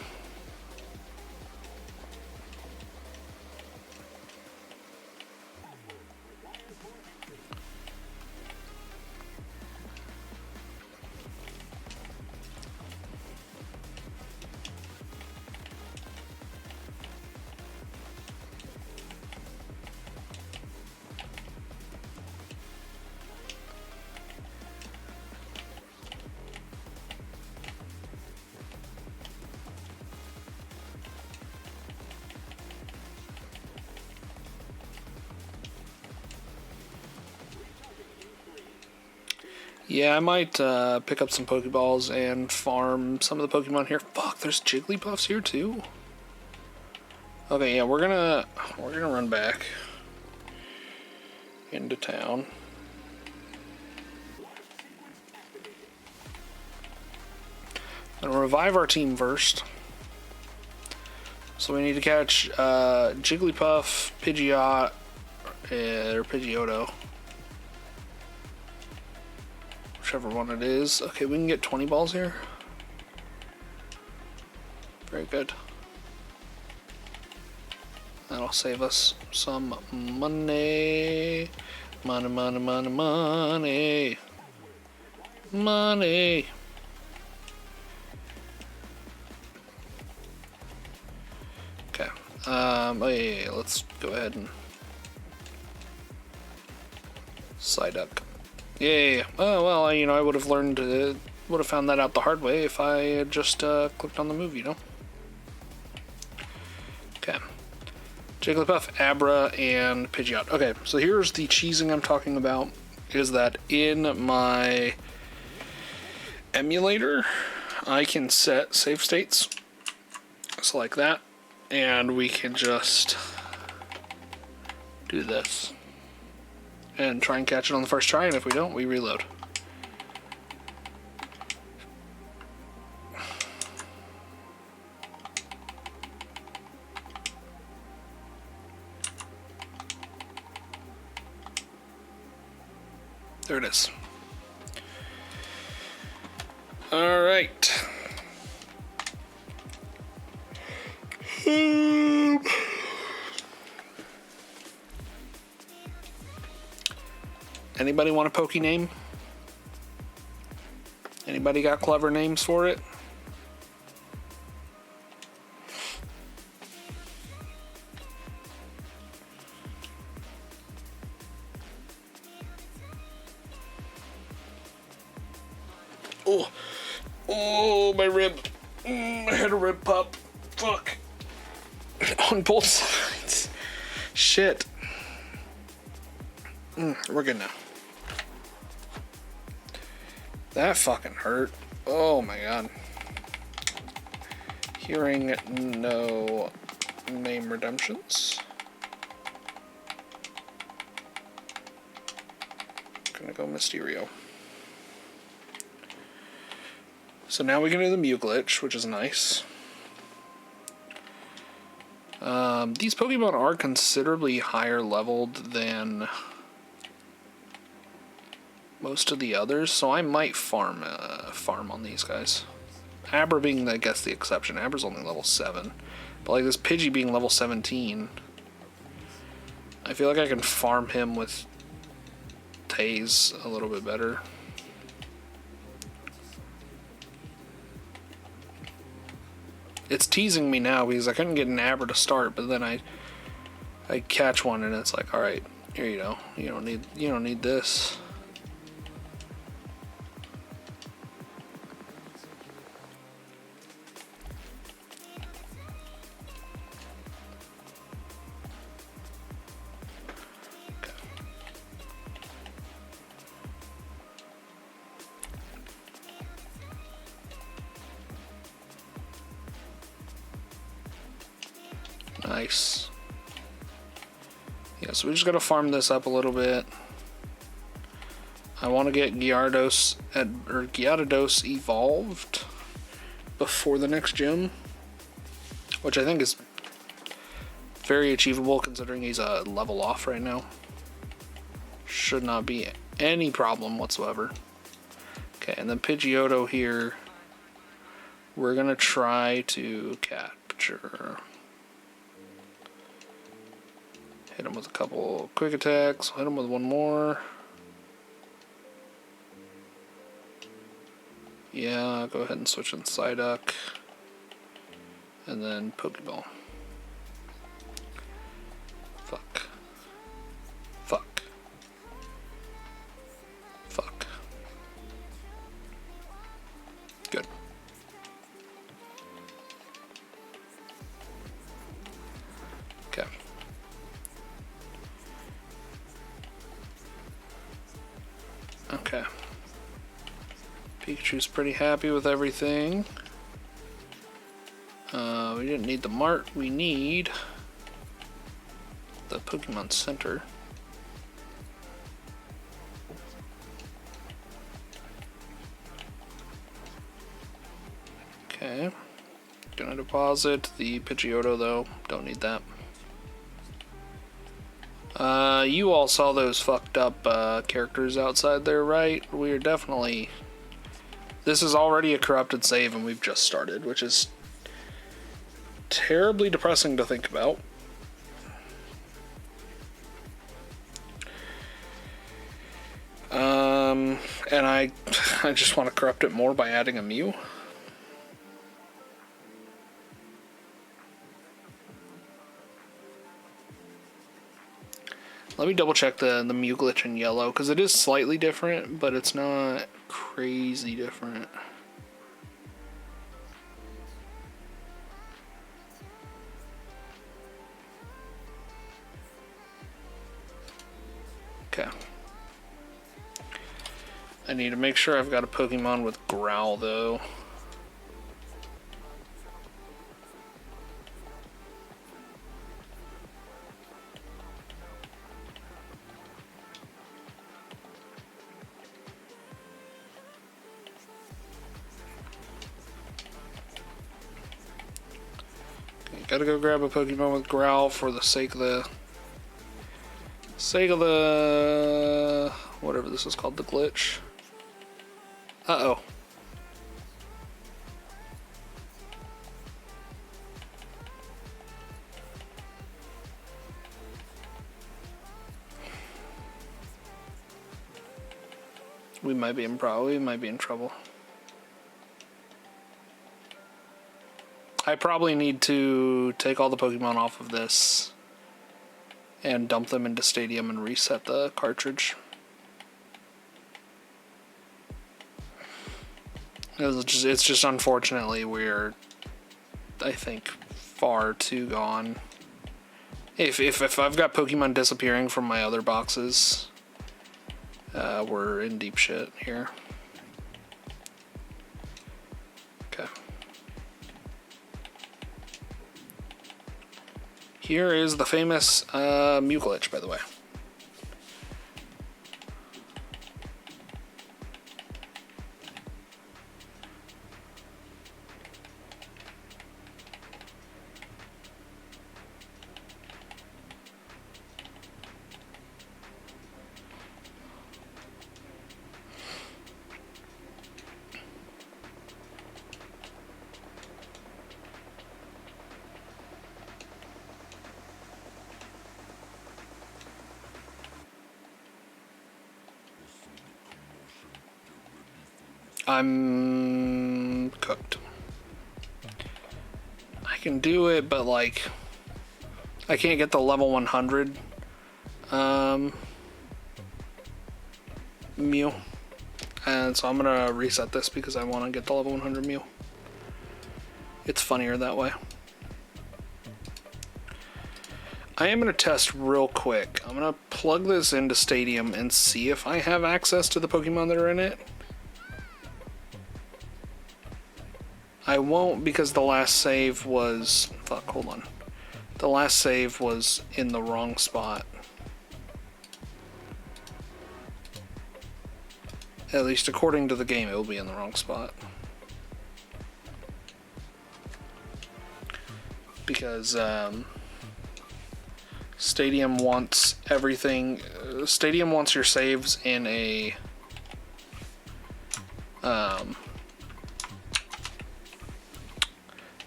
Yeah, I might pick up some Pokeballs and farm some of the Pokemon here. Fuck, there's Jigglypuffs here too. Okay, yeah, we're gonna run back into town. Gonna revive our team first. So we need to catch Jigglypuff, Pidgeot, or Pidgeotto. Whichever one it is. Okay, we can get 20 balls here. Very good. That'll save us some money. Money, money, money, money. Money. Okay. Oh yeah, let's go ahead and Psyduck. Yeah. Oh well, you know, I would have learned, would have found that out the hard way if I had just clicked on the move, you know. Okay. Jigglypuff, Abra, and Pidgeot. Okay, so here's the cheesing I'm talking about. Is that in my emulator, I can set save states, so like that, and we can just do this and try and catch it on the first try, and if we don't, we reload. There it is. All right. Anybody want a Poke name? Anybody got clever names for it? Oh, oh, my rib. I had a rib pop. Fuck. On both sides. Shit. We're good now. That fucking hurt. Oh my god. Hearing no name redemptions. Gonna go Mysterio. So now we can do the Mew glitch, which is nice. These Pokemon are considerably higher leveled than most of the others, so I might farm on these guys. Abra being, I guess, the exception. Abra's only level 7. But like this Pidgey being level 17, I feel like I can farm him with Taze a little bit better. It's teasing me now because I couldn't get an Abra to start, but then I catch one and it's like, all right, here you go. You don't need this. Nice. Yeah, so we just gotta farm this up a little bit. I want to get Gyarados evolved before the next gym, which I think is very achievable considering he's a level off right now. Should not be any problem whatsoever. Okay, and then Pidgeotto here, we're gonna try to capture. Hit him with a couple quick attacks. Hit him with one more. Yeah, go ahead and switch in Psyduck. And then Pokeball. Fuck. Fuck. Fuck. Good. Okay. Okay. Pikachu's pretty happy with everything. We didn't need the mart, we need the Pokemon Center. Okay. Gonna deposit the Pidgeotto though, don't need that. You all saw those fucked up characters outside there, right? We're definitely... This is already a corrupted save and we've just started, which is terribly depressing to think about. And I just want to corrupt it more by adding a Mew. Let me double check the Mew glitch in yellow, because it is slightly different, but it's not crazy different. Okay. I need to make sure I've got a Pokemon with Growl, though. Okay, gotta go grab a Pokemon with Growl for the sake of the... whatever this is called, the glitch. Uh-oh. We might be in trouble. I probably need to take all the Pokemon off of this and dump them into Stadium and reset the cartridge. It's just unfortunately we're, I think, far too gone. If I've got Pokemon disappearing from my other boxes, we're in deep shit here. Okay. Here is the famous Mew glitch, by the way. I'm cooked. I can do it, but like, I can't get the level 100 Mew, and so I'm gonna reset this because I want to get the level 100 Mew. It's funnier that way. I am gonna test real quick. I'm gonna plug this into Stadium and see if I have access to the Pokemon that are in it. I won't, because the last save was... Fuck, hold on. The last save was in the wrong spot. At least according to the game, it will be in the wrong spot. Because, Stadium wants everything... Stadium wants your saves in a...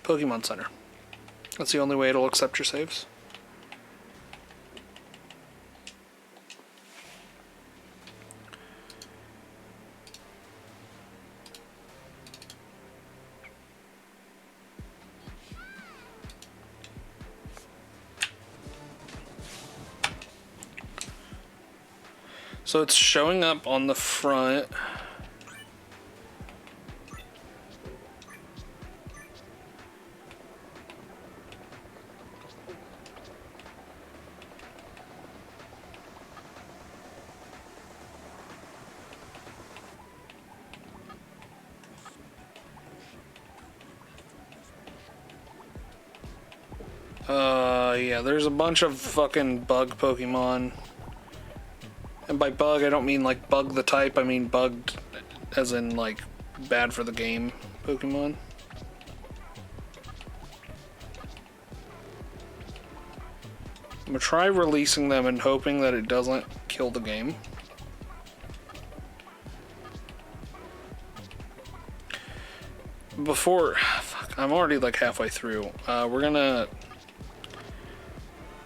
Pokemon Center. That's the only way it'll accept your saves. So it's showing up on the front. Yeah, there's a bunch of fucking bug Pokemon. And by bug, I don't mean like bug the type, I mean bugged as in like bad for the game Pokemon. I'm gonna try releasing them and hoping that it doesn't kill the game. Before, fuck, I'm already like halfway through. We're gonna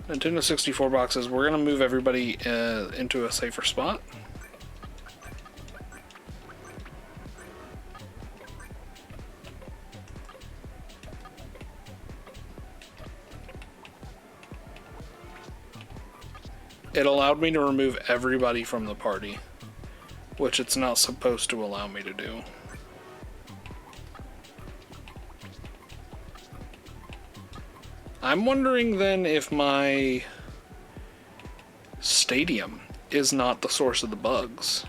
Nintendo 64 boxes. We're gonna move everybody into a safer spot. It allowed me to remove everybody from the party, which it's not supposed to allow me to do. I'm wondering then if my stadium is not the source of the bugs.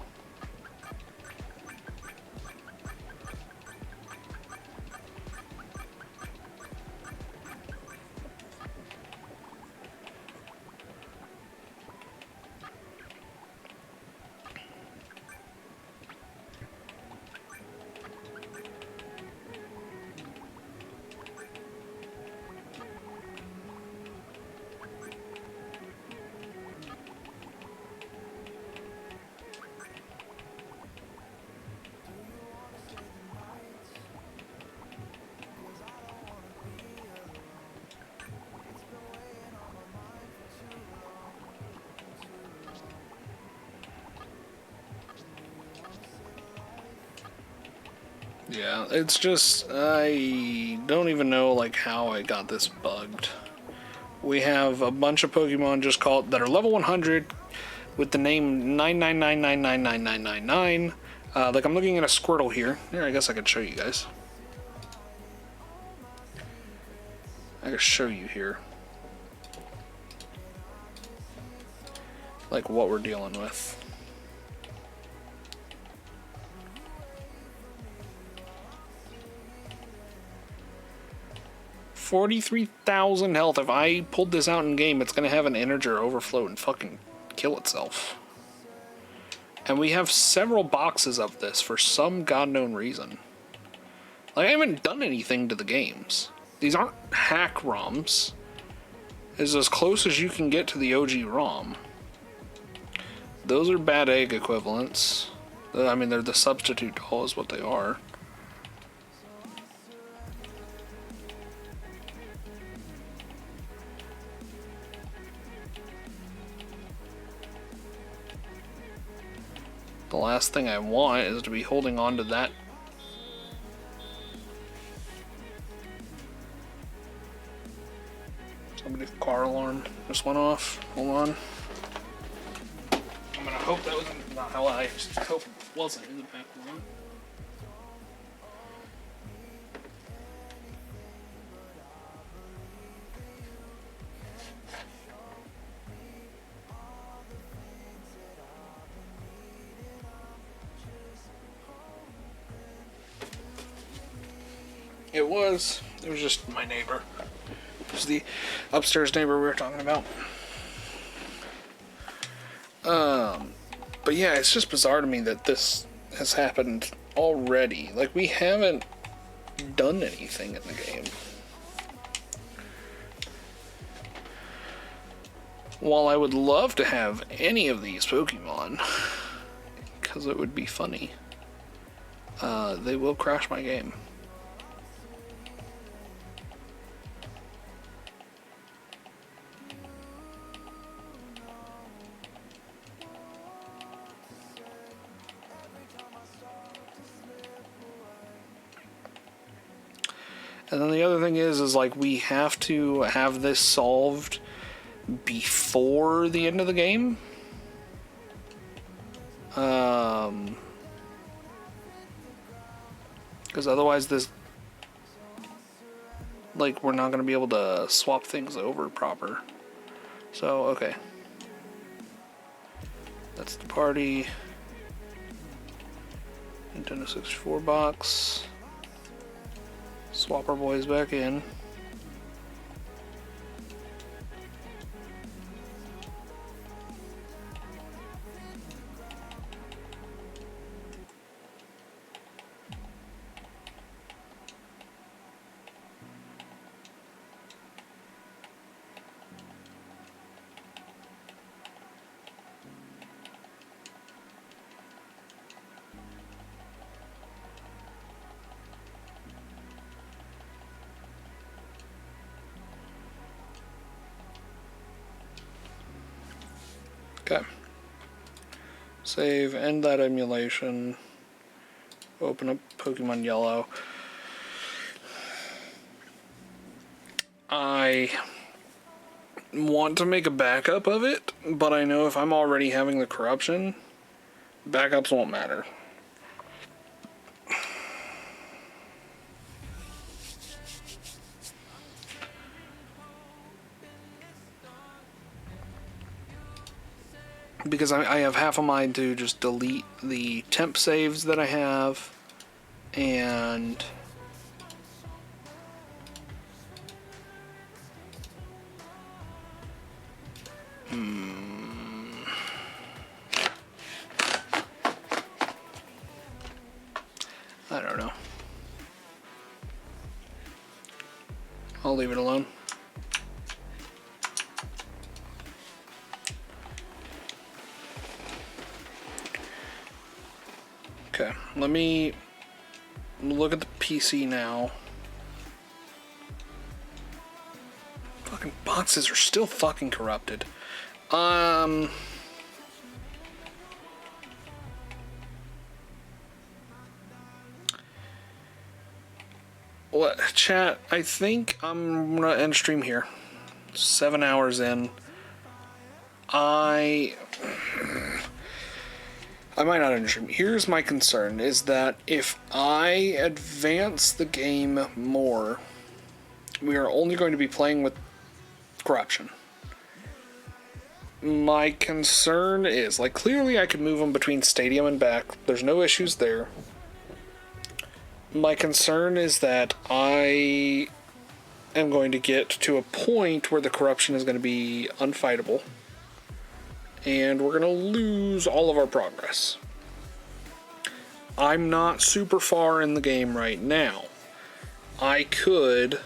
Yeah, it's just, I don't even know like how I got this bugged. We have a bunch of Pokemon just called that are level 100 with the name 999999999. Like I'm looking at a Squirtle here. Here, I guess I could show you guys. I could show you here. Like what we're dealing with. 43,000 health. If I pulled this out in game, it's gonna have an integer overflow and fucking kill itself. And we have several boxes of this for some god known reason. Like I haven't done anything to the games. These aren't hack ROMs. It's as close as you can get to the OG ROM. Those are bad egg equivalents. I mean, they're the substitute doll is what they are. The last thing I want is to be holding on to that. Somebody's car alarm just went off. Hold on. I'm gonna hope that was not how I just hope it wasn't in the background. It was just my neighbor. It was the upstairs neighbor we were talking about. But yeah, it's just bizarre to me that this has happened already. Like, we haven't done anything in the game. While I would love to have any of these Pokemon, because it would be funny, they will crash my game. And then the other thing is like we have to have this solved before the end of the game. Because otherwise this, like, we're not going to be able to swap things over proper. So, okay. That's the party. Nintendo 64 box. Swap our boys back in. Okay. Save, end that emulation. Open up Pokemon Yellow. I want to make a backup of it, but I know if I'm already having the corruption, backups won't matter. Because I have half a mind to just delete the temp saves that I have, and I don't know. I'll leave it alone. Okay, let me look at the PC now. Fucking boxes are still fucking corrupted. What, chat, I think I'm gonna end stream here. 7 hours in. I might not end stream. Here's my concern, is that if I advance the game more, we are only going to be playing with corruption. My concern is, like, clearly I could move them between stadium and back. There's no issues there. My concern is that I am going to get to a point where the corruption is going to be unfightable. And we're going to lose all of our progress. I'm not super far in the game right now. I could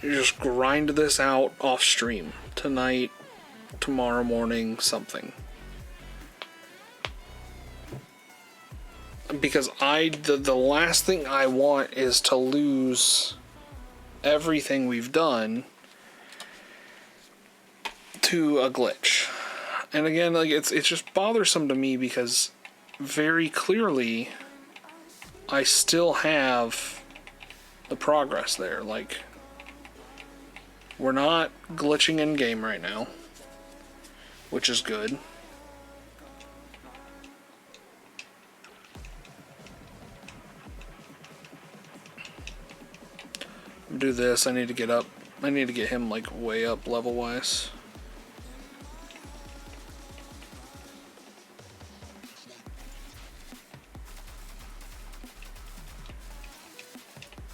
just grind this out off stream tonight, tomorrow morning, something. Because the last thing I want is to lose everything we've done to a glitch. And again, like, it's just bothersome to me because very clearly I still have the progress there. Like, we're not glitching in game right now, which is good. Do this. I need to get up. I need to get him like way up level wise.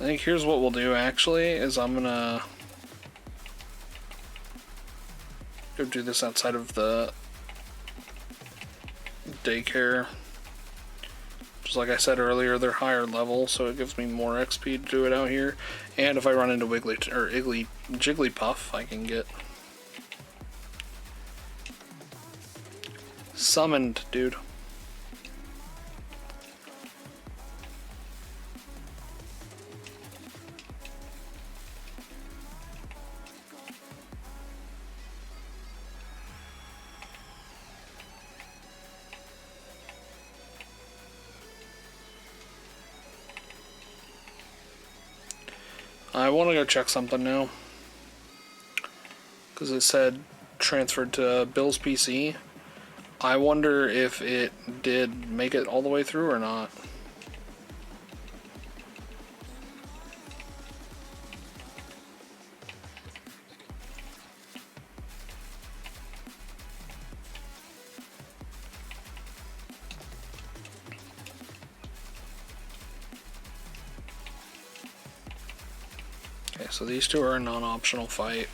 I think here's what we'll do actually is I'm gonna go do this outside of the daycare. Just like I said earlier, they're higher level, so it gives me more XP to do it out here. And if I run into Jigglypuff, I can get summoned, dude. I want to go check something now. Because it said transferred to Bill's PC. I wonder if it did make it all the way through or not. Okay, so these two are a non-optional fight.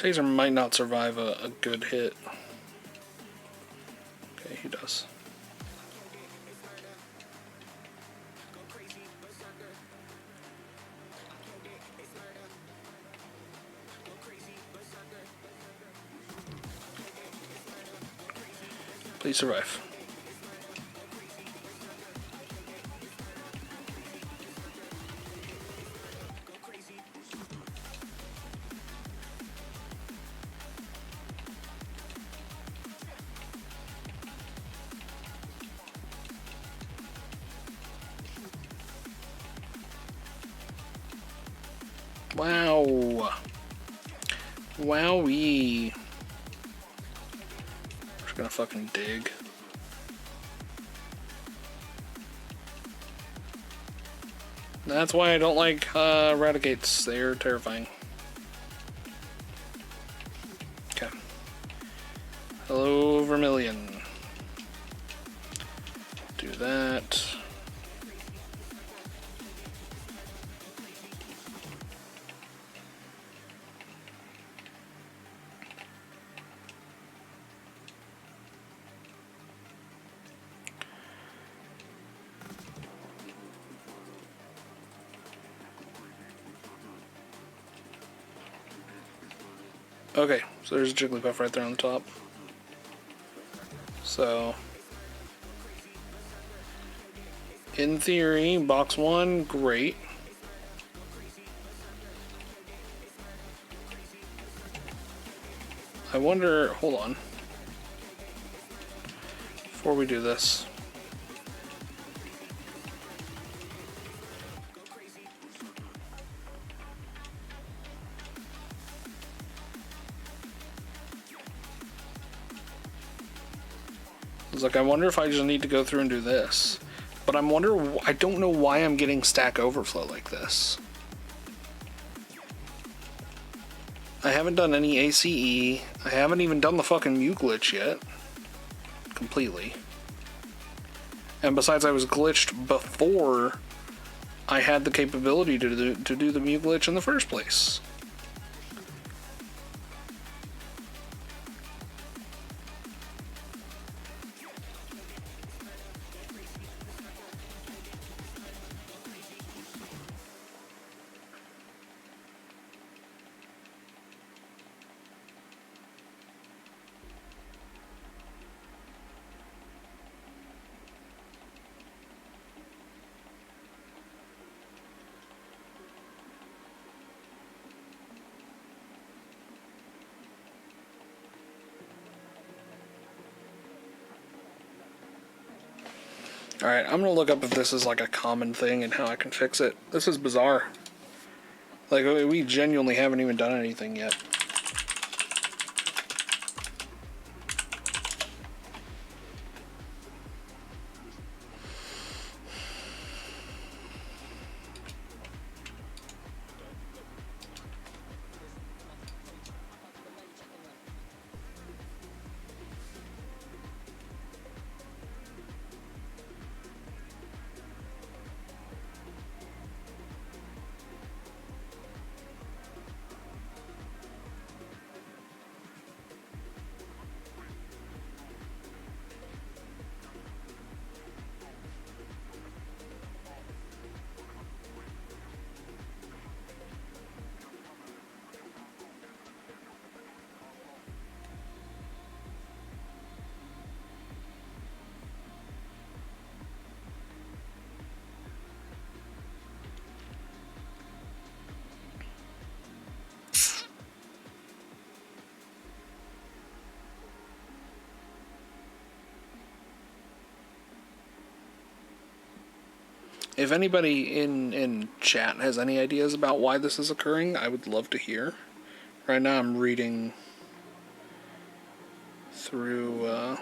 Taser might not survive a good hit. Okay, he does. Please survive. Wow. Wowee. Just gonna fucking dig. That's why I don't like Ratigates. They're terrifying. Okay. Hello, Vermilion. Do that. Okay, so there's a Jigglypuff right there on the top. So, in theory, box 1, great. I wonder, hold on. Before we do this. It's like, I wonder if I just need to go through and do this. But I don't know why I'm getting stack overflow like this. I haven't done any ACE. I haven't even done the fucking Mew glitch yet. Completely. And besides, I was glitched before I had the capability to do the Mew glitch in the first place. Alright, I'm gonna look up if this is like a common thing and how I can fix it. This is bizarre. Like, we genuinely haven't even done anything yet. If anybody in chat has any ideas about why this is occurring, I would love to hear. Right now I'm reading through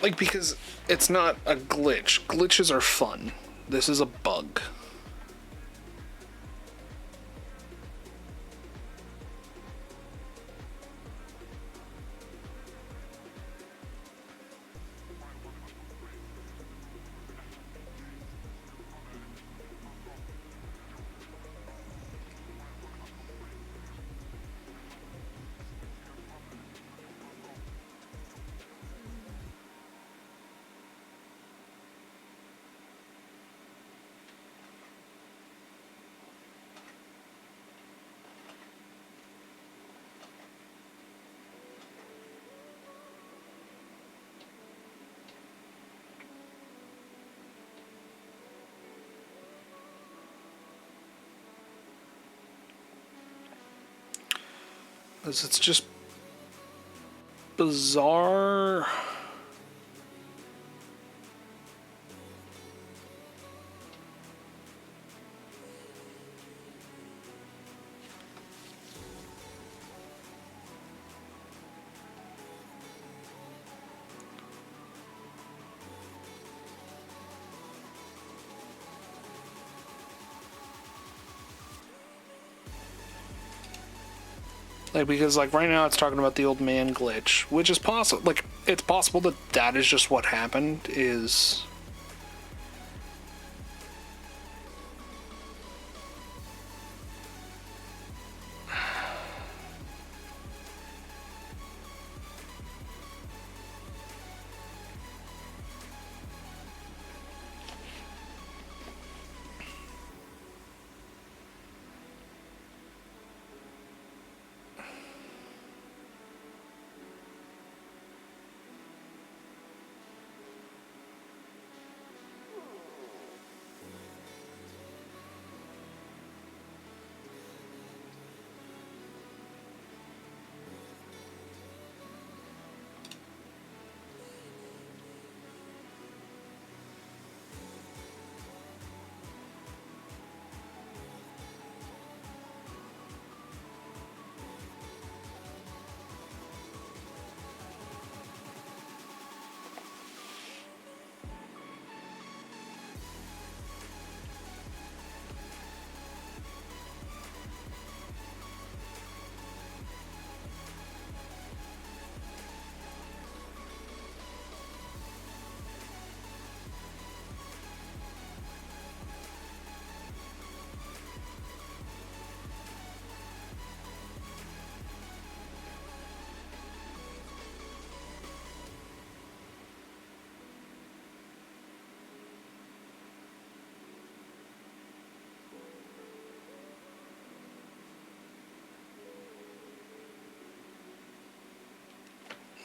Like, because it's not a glitch. Glitches are fun. This is a bug. It's just bizarre. Like, because, like, right now it's talking about the old man glitch, which is possible. Like, it's possible that that is just what happened, is...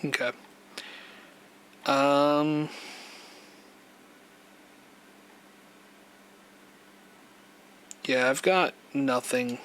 Okay. Yeah, I've got nothing.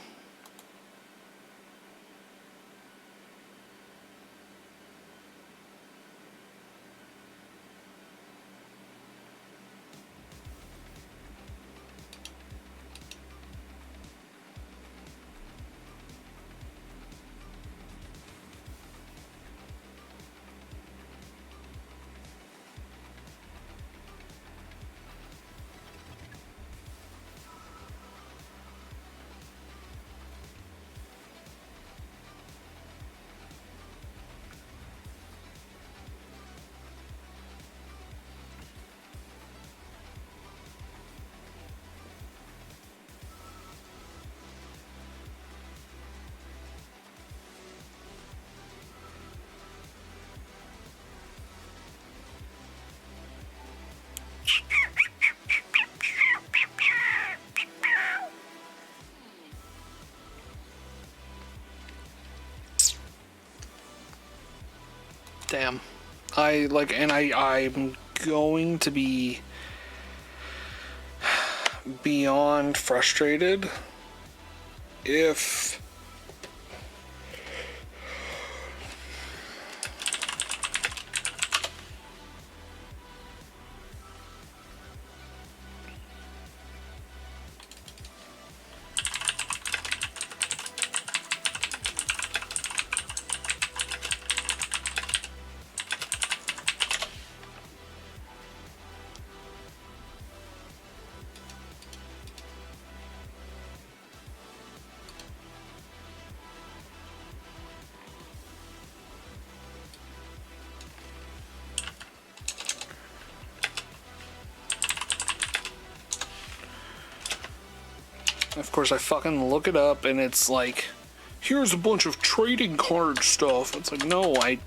Damn. I'm going to be beyond frustrated if Of course, I fucking look it up and it's like, here's a bunch of trading card stuff. It's like, no, I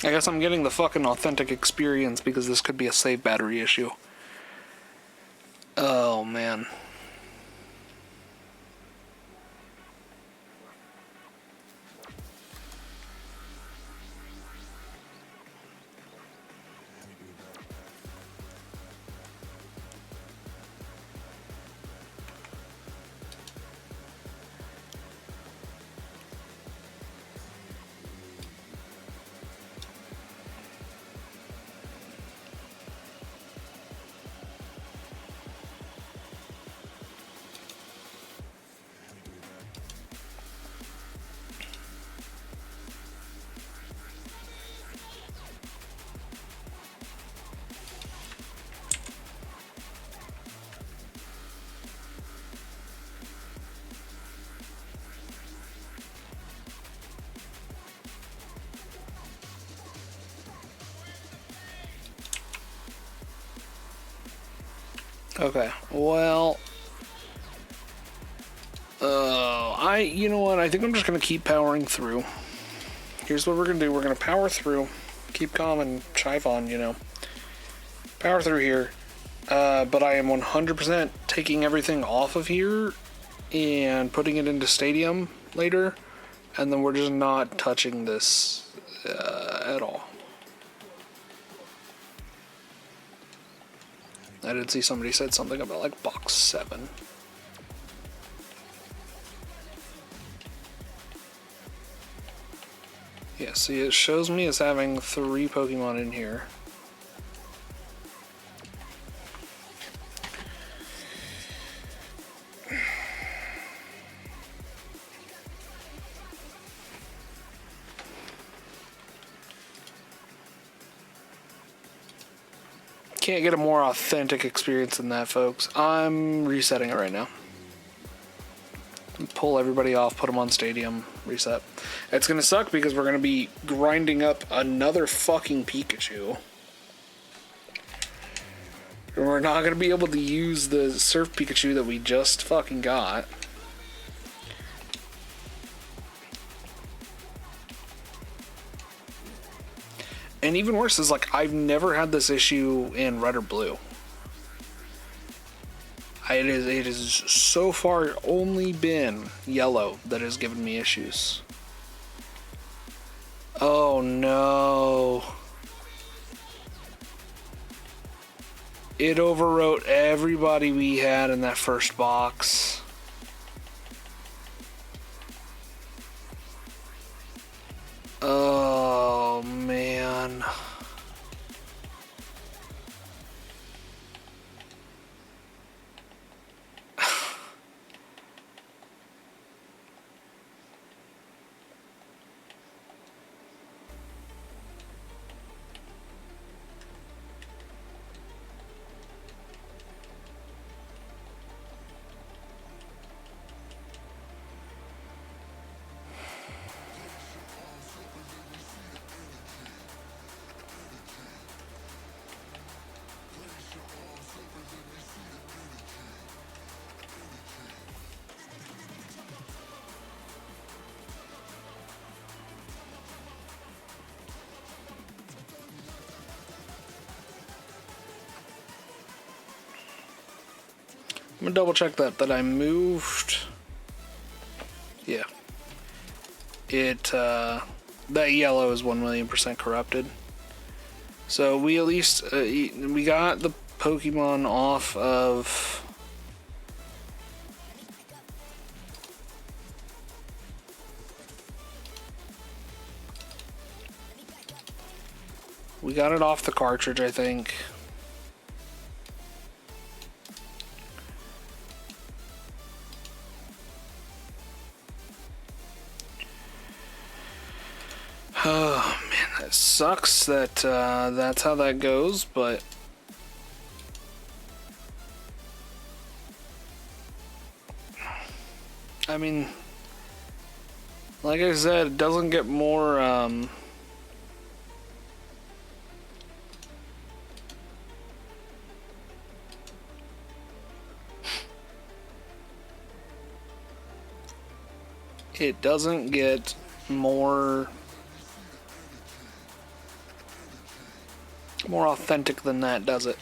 guess I'm getting the fucking authentic experience because this could be a save battery issue. Oh, man. Okay, well, you know what, I think I'm just gonna keep powering through. Here's what we're gonna do, we're gonna power through, keep calm and chive on, you know. Power through here, but I am 100% taking everything off of here and putting it into Stadium later, and then we're just not touching this at all. I did see somebody said something about like box 7. Yeah, see, it shows me as having 3 Pokemon in here. Can't get a more authentic experience than that, folks. I'm resetting it right now. Pull everybody off, put them on Stadium, reset. It's gonna suck because we're gonna be grinding up another fucking Pikachu. And we're not gonna be able to use the Surf Pikachu that we just fucking got. And even worse is, like, I've never had this issue in Red or Blue. It is so far only been Yellow that has given me issues. Oh no. It overwrote everybody we had in that first box. Oh man. I'm gonna double check that I moved. Yeah. That yellow is 1,000,000% corrupted. So we at least, we got the Pokemon off of We got it off the cartridge, I think. Oh man, that sucks that that's how that goes, but I mean, like I said, it doesn't get more it doesn't get more authentic than that, does it?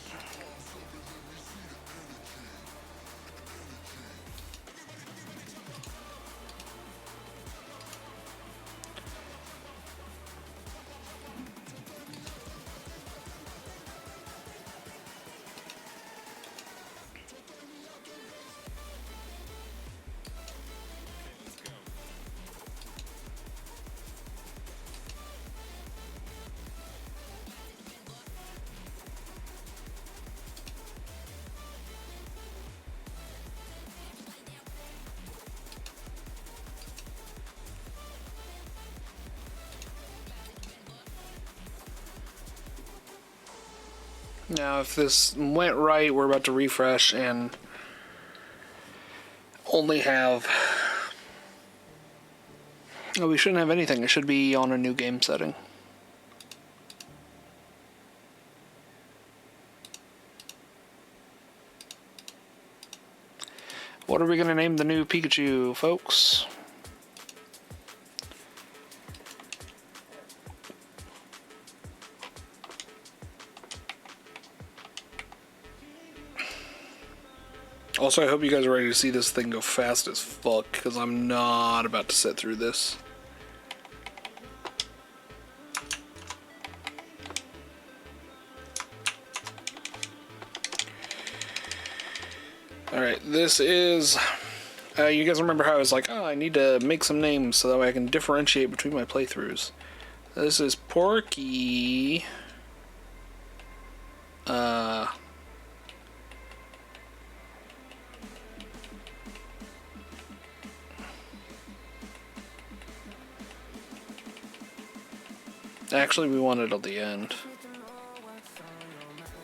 Now, if this went right, we're about to refresh and only have... Oh, we shouldn't have anything. It should be on a new game setting. What are we going to name the new Pikachu, folks? Also, I hope you guys are ready to see this thing go fast as fuck, because I'm not about to sit through this. Alright, this is... you guys remember how I was like, oh, I need to make some names so that way I can differentiate between my playthroughs. This is Porky... Actually, we want it at the end.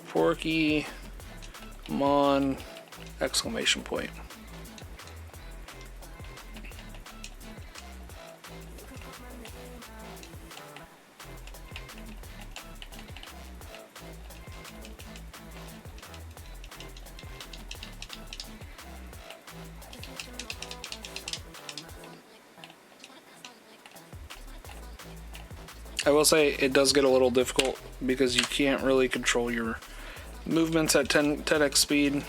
Porkymon! Exclamation point. I will say it does get a little difficult because you can't really control your movements at 10x speed.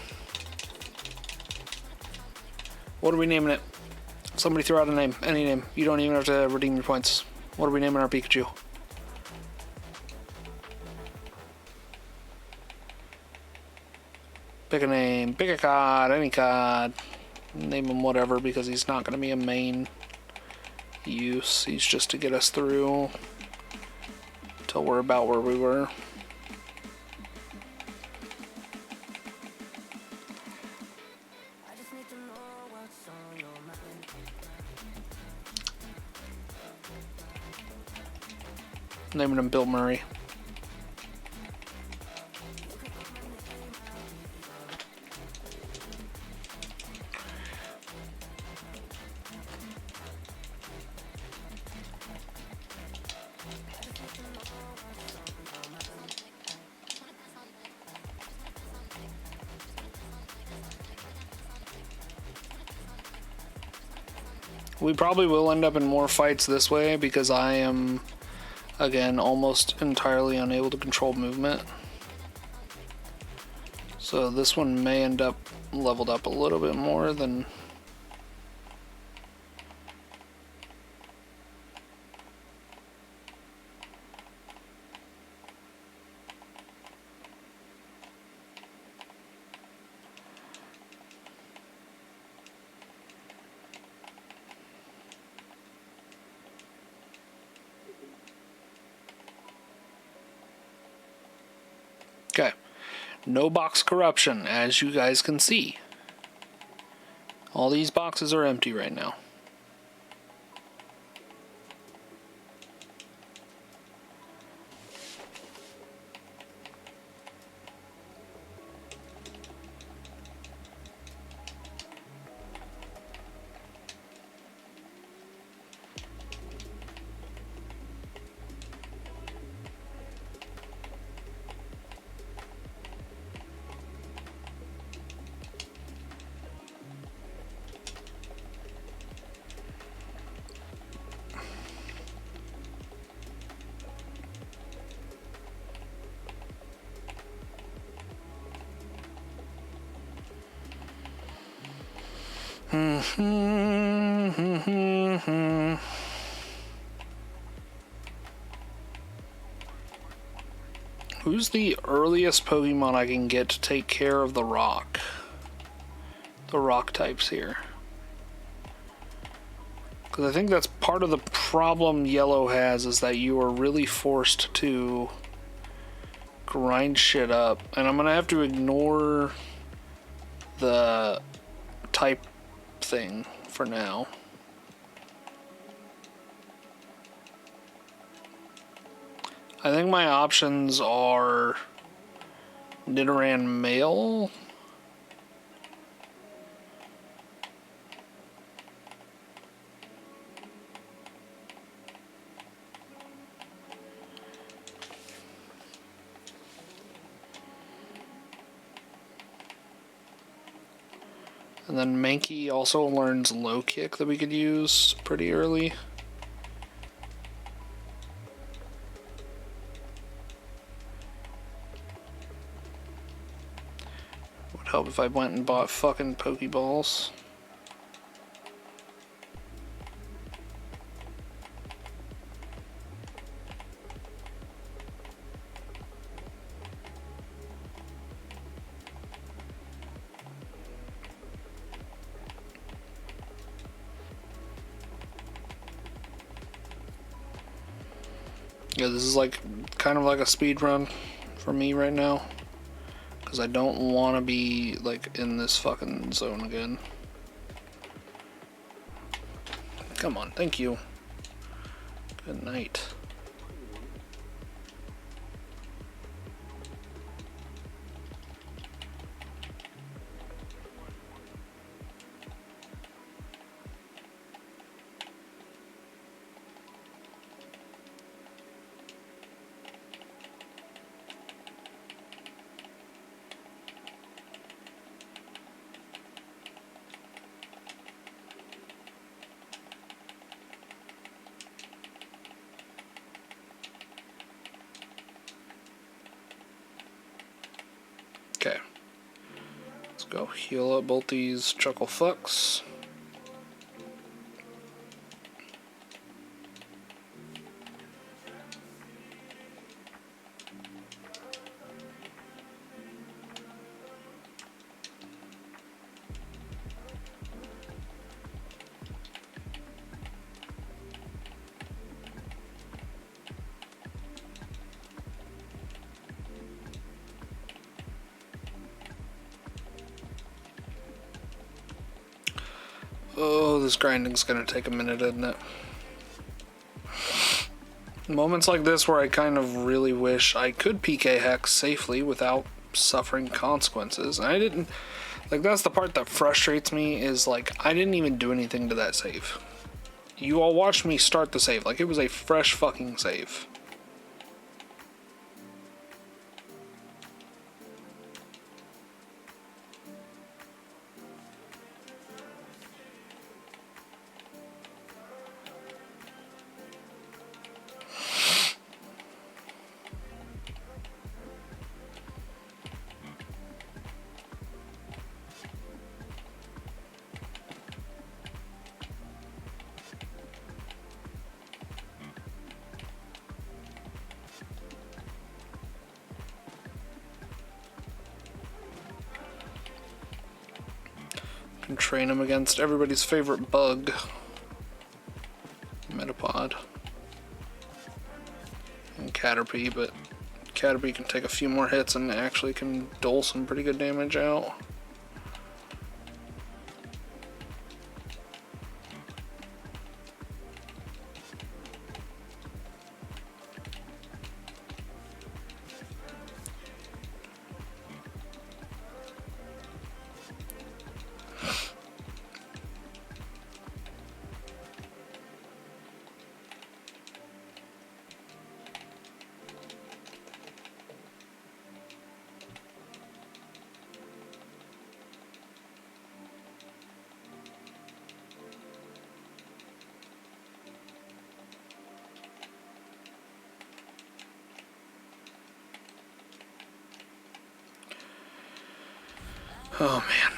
What are we naming it? Somebody throw out a name. Any name. You don't even have to redeem your points. What are we naming our Pikachu? Pick a name. Pick a card. Any card. Name him whatever because he's not going to be a main use. He's just to get us through till we're about where we were. Naming him Bill Murray. We probably will end up in more fights this way because I am, again, almost entirely unable to control movement. So this one may end up leveled up a little bit more than... No box corruption, as you guys can see. All these boxes are empty right now. Who's the earliest Pokemon I can get to take care of the rock? The rock types here. Because I think that's part of the problem Yellow has, is that you are really forced to grind shit up. And I'm going to have to ignore the type thing for now. I think my options are Nidoran male. And then Mankey also learns low kick that we could use pretty early. Would help if I went and bought fucking Pokeballs. Yeah, this is like kind of like a speed run for me right now, because I don't want to be like in this fucking zone again. Come on, thank you. Good night. Okay. Let's go heal up both these chuckle fucks. Oh, this grinding's gonna take a minute, isn't it? Moments like this where I kind of really wish I could PK Hex safely without suffering consequences. And I didn't, like, that's the part that frustrates me, is like, I didn't even do anything to that save. You all watched me start the save, like it was a fresh fucking save. Can train him against everybody's favorite bug, Metapod, and Caterpie, but Caterpie can take a few more hits and actually can dole some pretty good damage out. Oh man.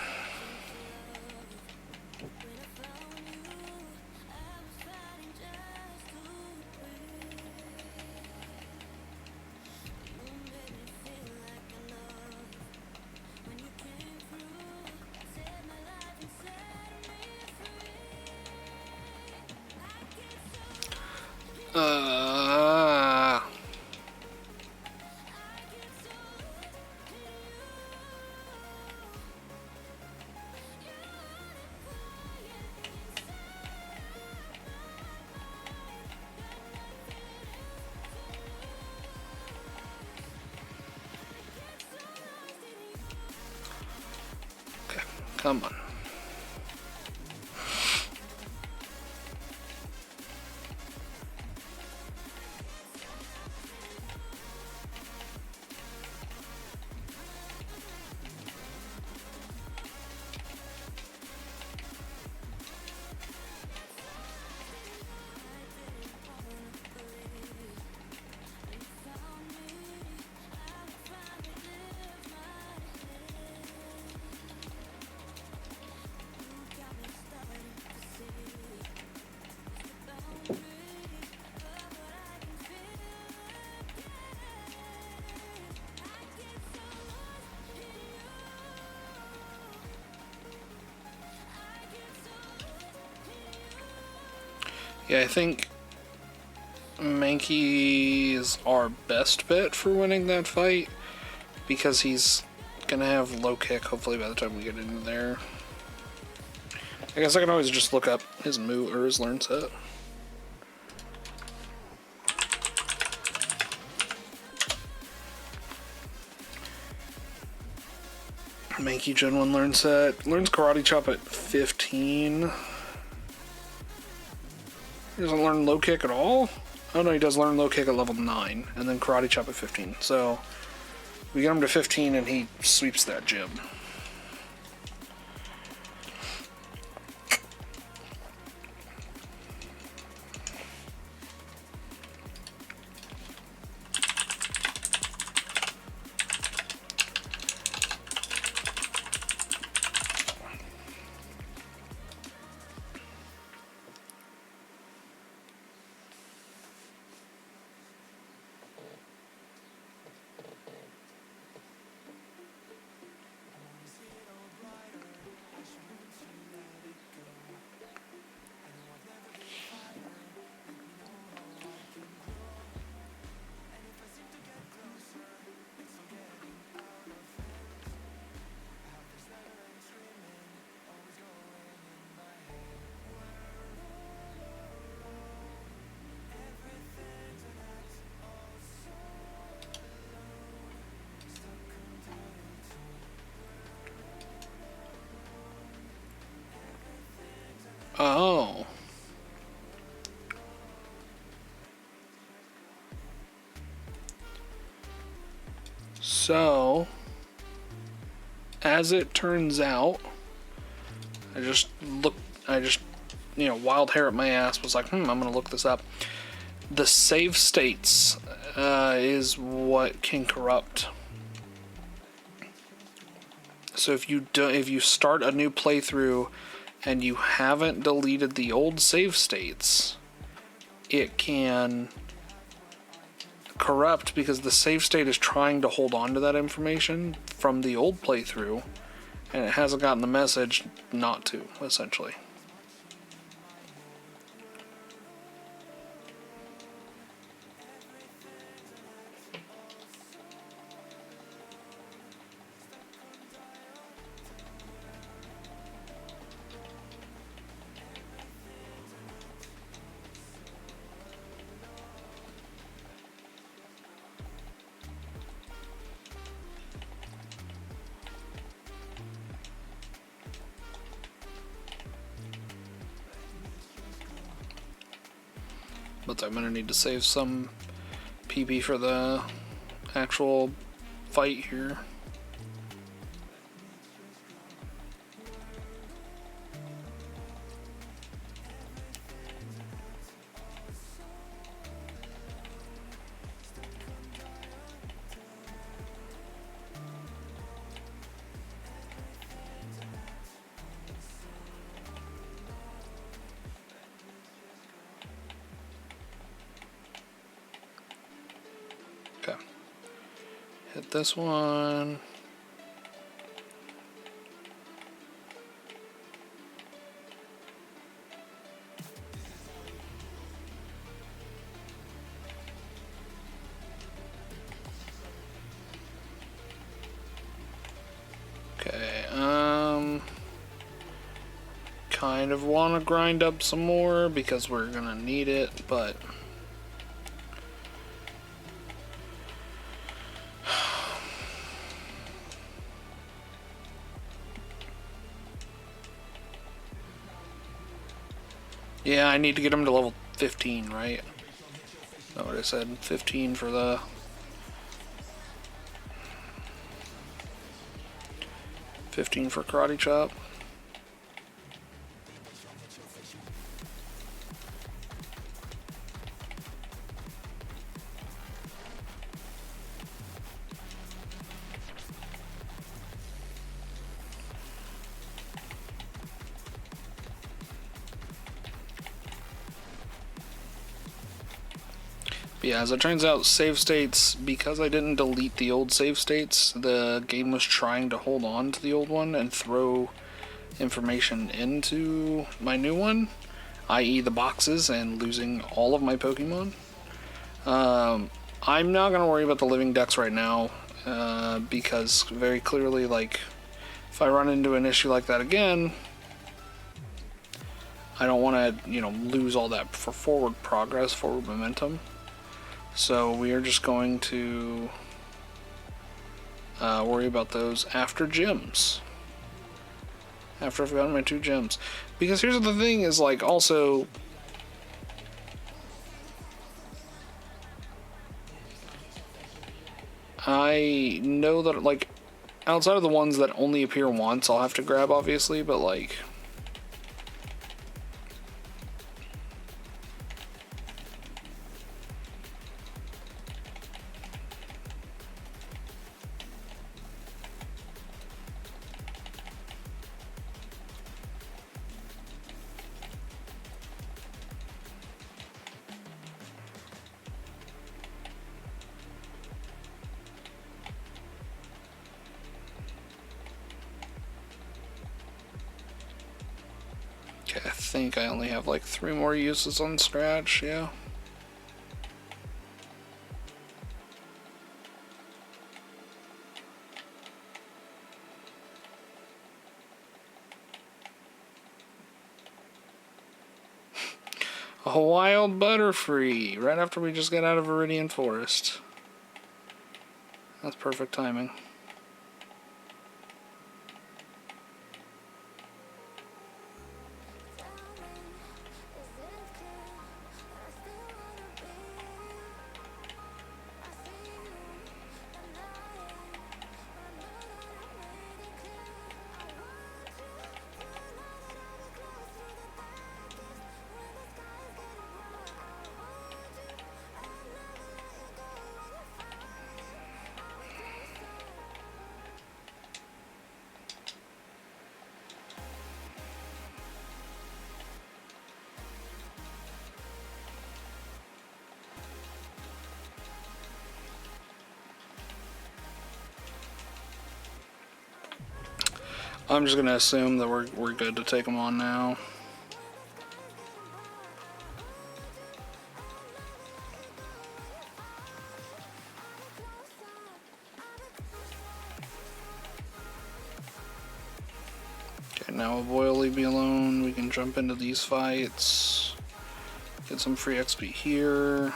Uh, okay, come on. Yeah, I think Mankey is our best bet for winning that fight because he's gonna have low kick hopefully by the time we get into there. I guess I can always just look up his move or his learn set. Mankey Gen 1 learn set. Learns Karate Chop at 15. He doesn't learn low kick at all? Oh no, he does learn low kick at level 9, and then Karate Chop at 15. So, we get him to 15 and he sweeps that gym. Oh. So, as it turns out, I just, wild hair at my ass was like, I'm gonna look this up. The save states is what can corrupt. So if you start a new playthrough and you haven't deleted the old save states, it can corrupt because the save state is trying to hold on to that information from the old playthrough and it hasn't gotten the message not to, essentially. But I'm gonna need to save some PP for the actual fight here. Okay. Hit this one. Okay, kind of want to grind up some more because we're gonna need it, but yeah, I need to get him to level 15, right? That's what I said. 15 for the... $15 for Karate Chop. Yeah, as it turns out, save states, because I didn't delete the old save states, the game was trying to hold on to the old one and throw information into my new one, i.e. the boxes, and losing all of my Pokemon. I'm not going to worry about the living decks right now, because very clearly, like, if I run into an issue like that again, I don't want to, lose all that for forward progress, forward momentum. So we are just going to worry about those after gyms. After I've gotten my 2 gyms. Because here's the thing is, like, also... I know that, like, outside of the ones that only appear once, I'll have to grab, obviously, but, like... Okay, I think I only have like 3 more uses on Scratch, yeah. A wild Butterfree, right after we just got out of Viridian Forest. That's perfect timing. I'm just gonna assume that we're good to take them on now. Okay, now will Boyle leave me alone. We can jump into these fights. Get some free XP here.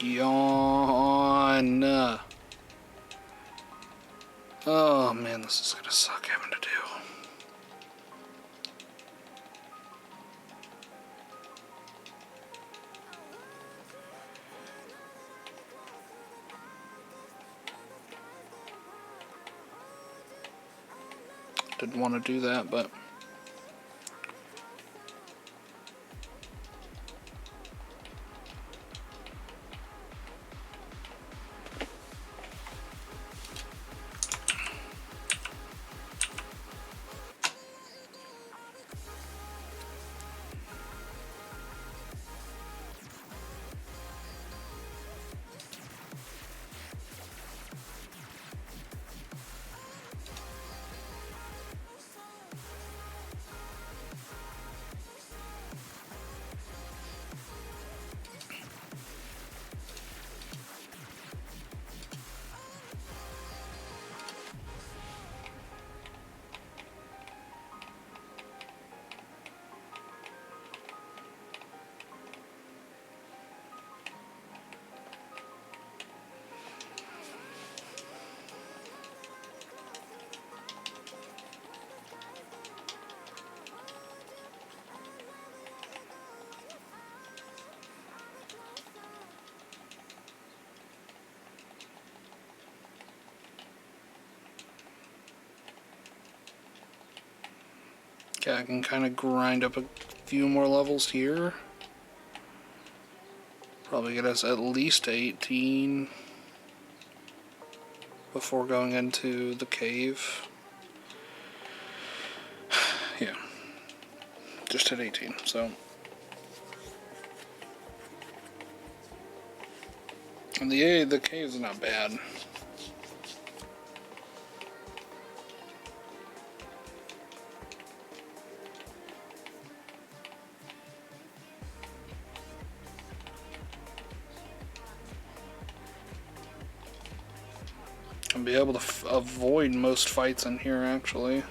Yawn. Oh man, this is gonna suck having to do. Didn't want to do that, but okay, I can kind of grind up a few more levels here. Probably get us at least 18 before going into the cave. Yeah, just hit 18, so. And the cave's not bad. And be able to avoid most fights in here, actually.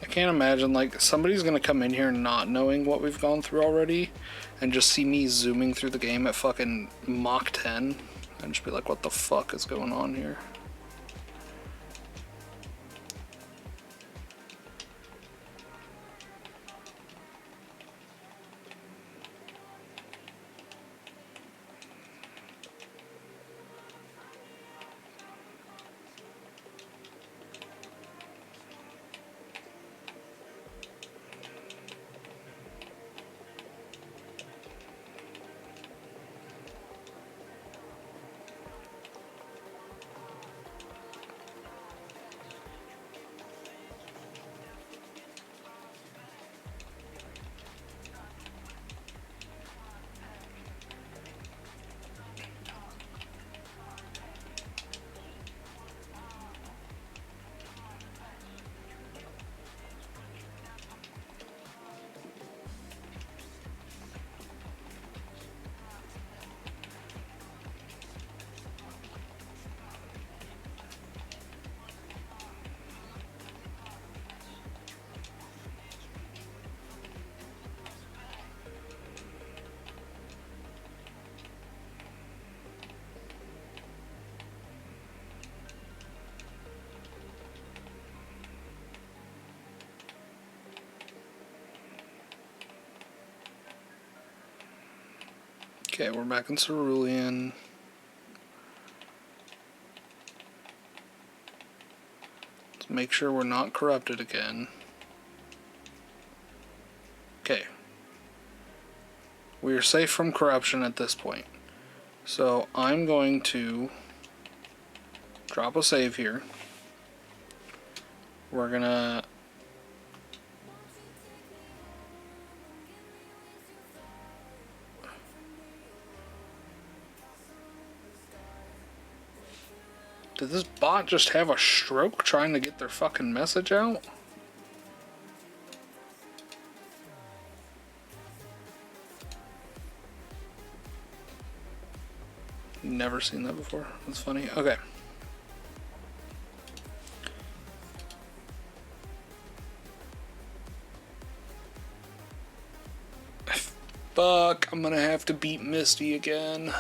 I can't imagine, like, somebody's gonna come in here not knowing what we've gone through already and just see me zooming through the game at fucking Mach 10 and just be like, what the fuck is going on here? Okay, we're back in Cerulean. Let's make sure we're not corrupted again. Okay. We are safe from corruption at this point. So I'm going to drop a save here. we're gonna Did this bot just have a stroke trying to get their fucking message out? Never seen that before. That's funny. Okay. Fuck, I'm gonna have to beat Misty again.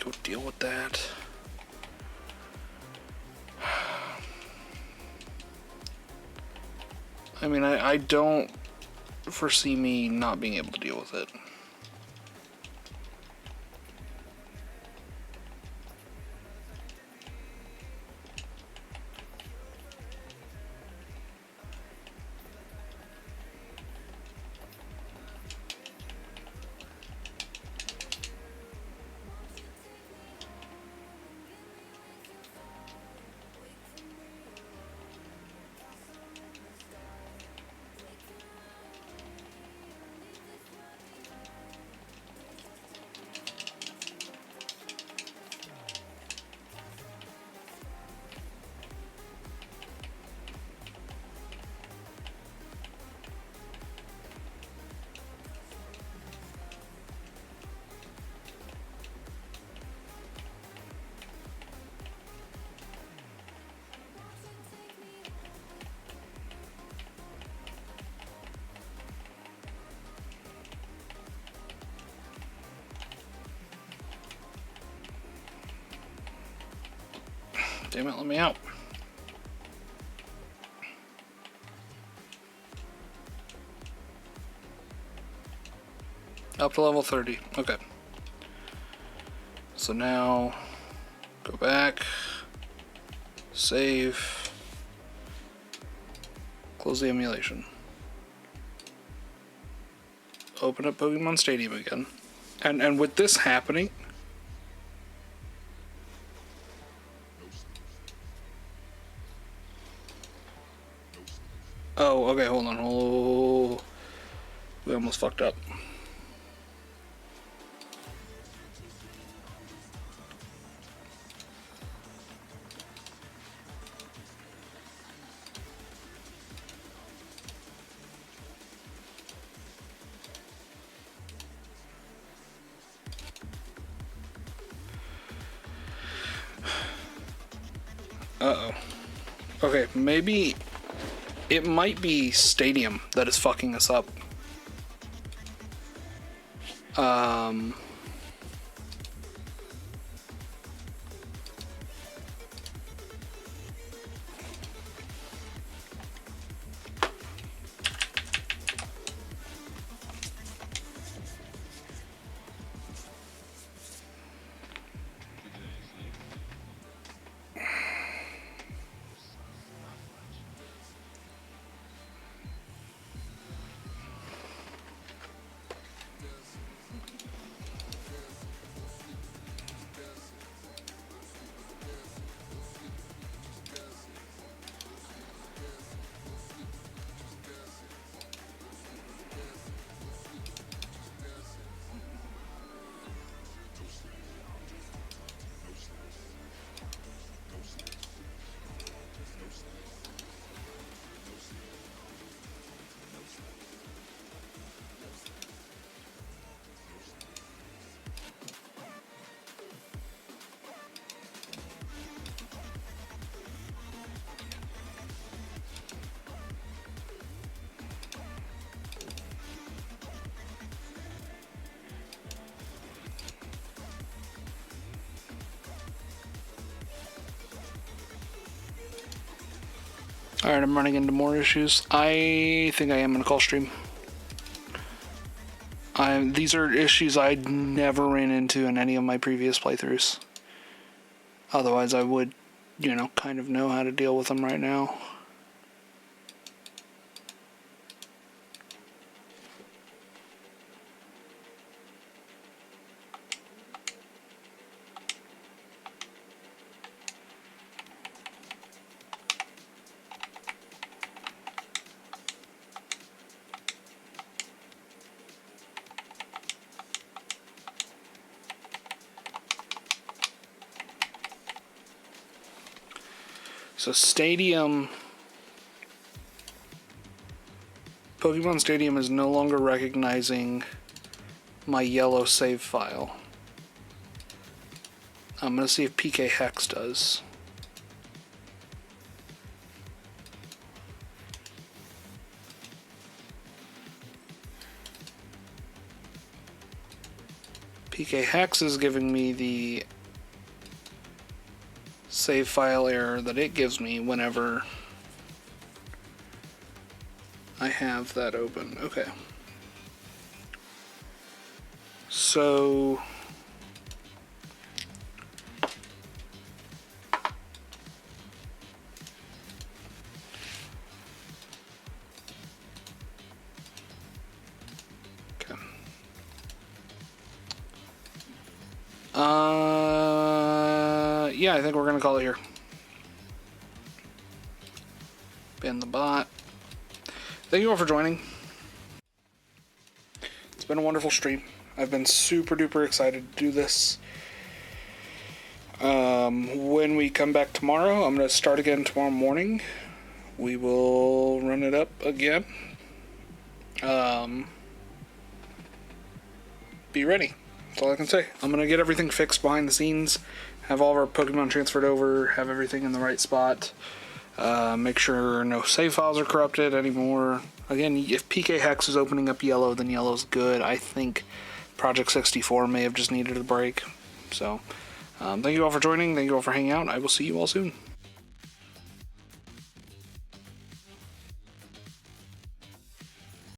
Go deal with that. I mean, I don't foresee me not being able to deal with it. Damn it, let me out. Up to level 30. Okay. So now, go back, save, close the emulation. Open up Pokemon Stadium again. And with this happening, oh, okay, hold on. Oh, we almost fucked up. Uh-oh. Okay, maybe it might be Stadium that is fucking us up. Alright, I'm running into more issues. I think I am gonna call stream. These are issues I never ran into in any of my previous playthroughs. Otherwise, I would, you know, kind of know how to deal with them right now. So Stadium... Pokemon Stadium is no longer recognizing my yellow save file. I'm going to see if PK Hex does. PK Hex is giving me the save file error that it gives me whenever I have that open. Okay. So okay. Yeah, I think we're gonna call it here. Ban the bot. Thank you all for joining. It's been a wonderful stream. I've been super duper excited to do this. When we come back tomorrow, I'm going to start again tomorrow morning. We will run it up again. Be ready. That's all I can say. I'm going to get everything fixed behind the scenes, have all of our Pokemon transferred over, have everything in the right spot. Make sure no save files are corrupted anymore. Again, if PK Hex is opening up yellow, then yellow's good. I think Project 64 may have just needed a break. So, thank you all for joining. Thank you all for hanging out. I will see you all soon.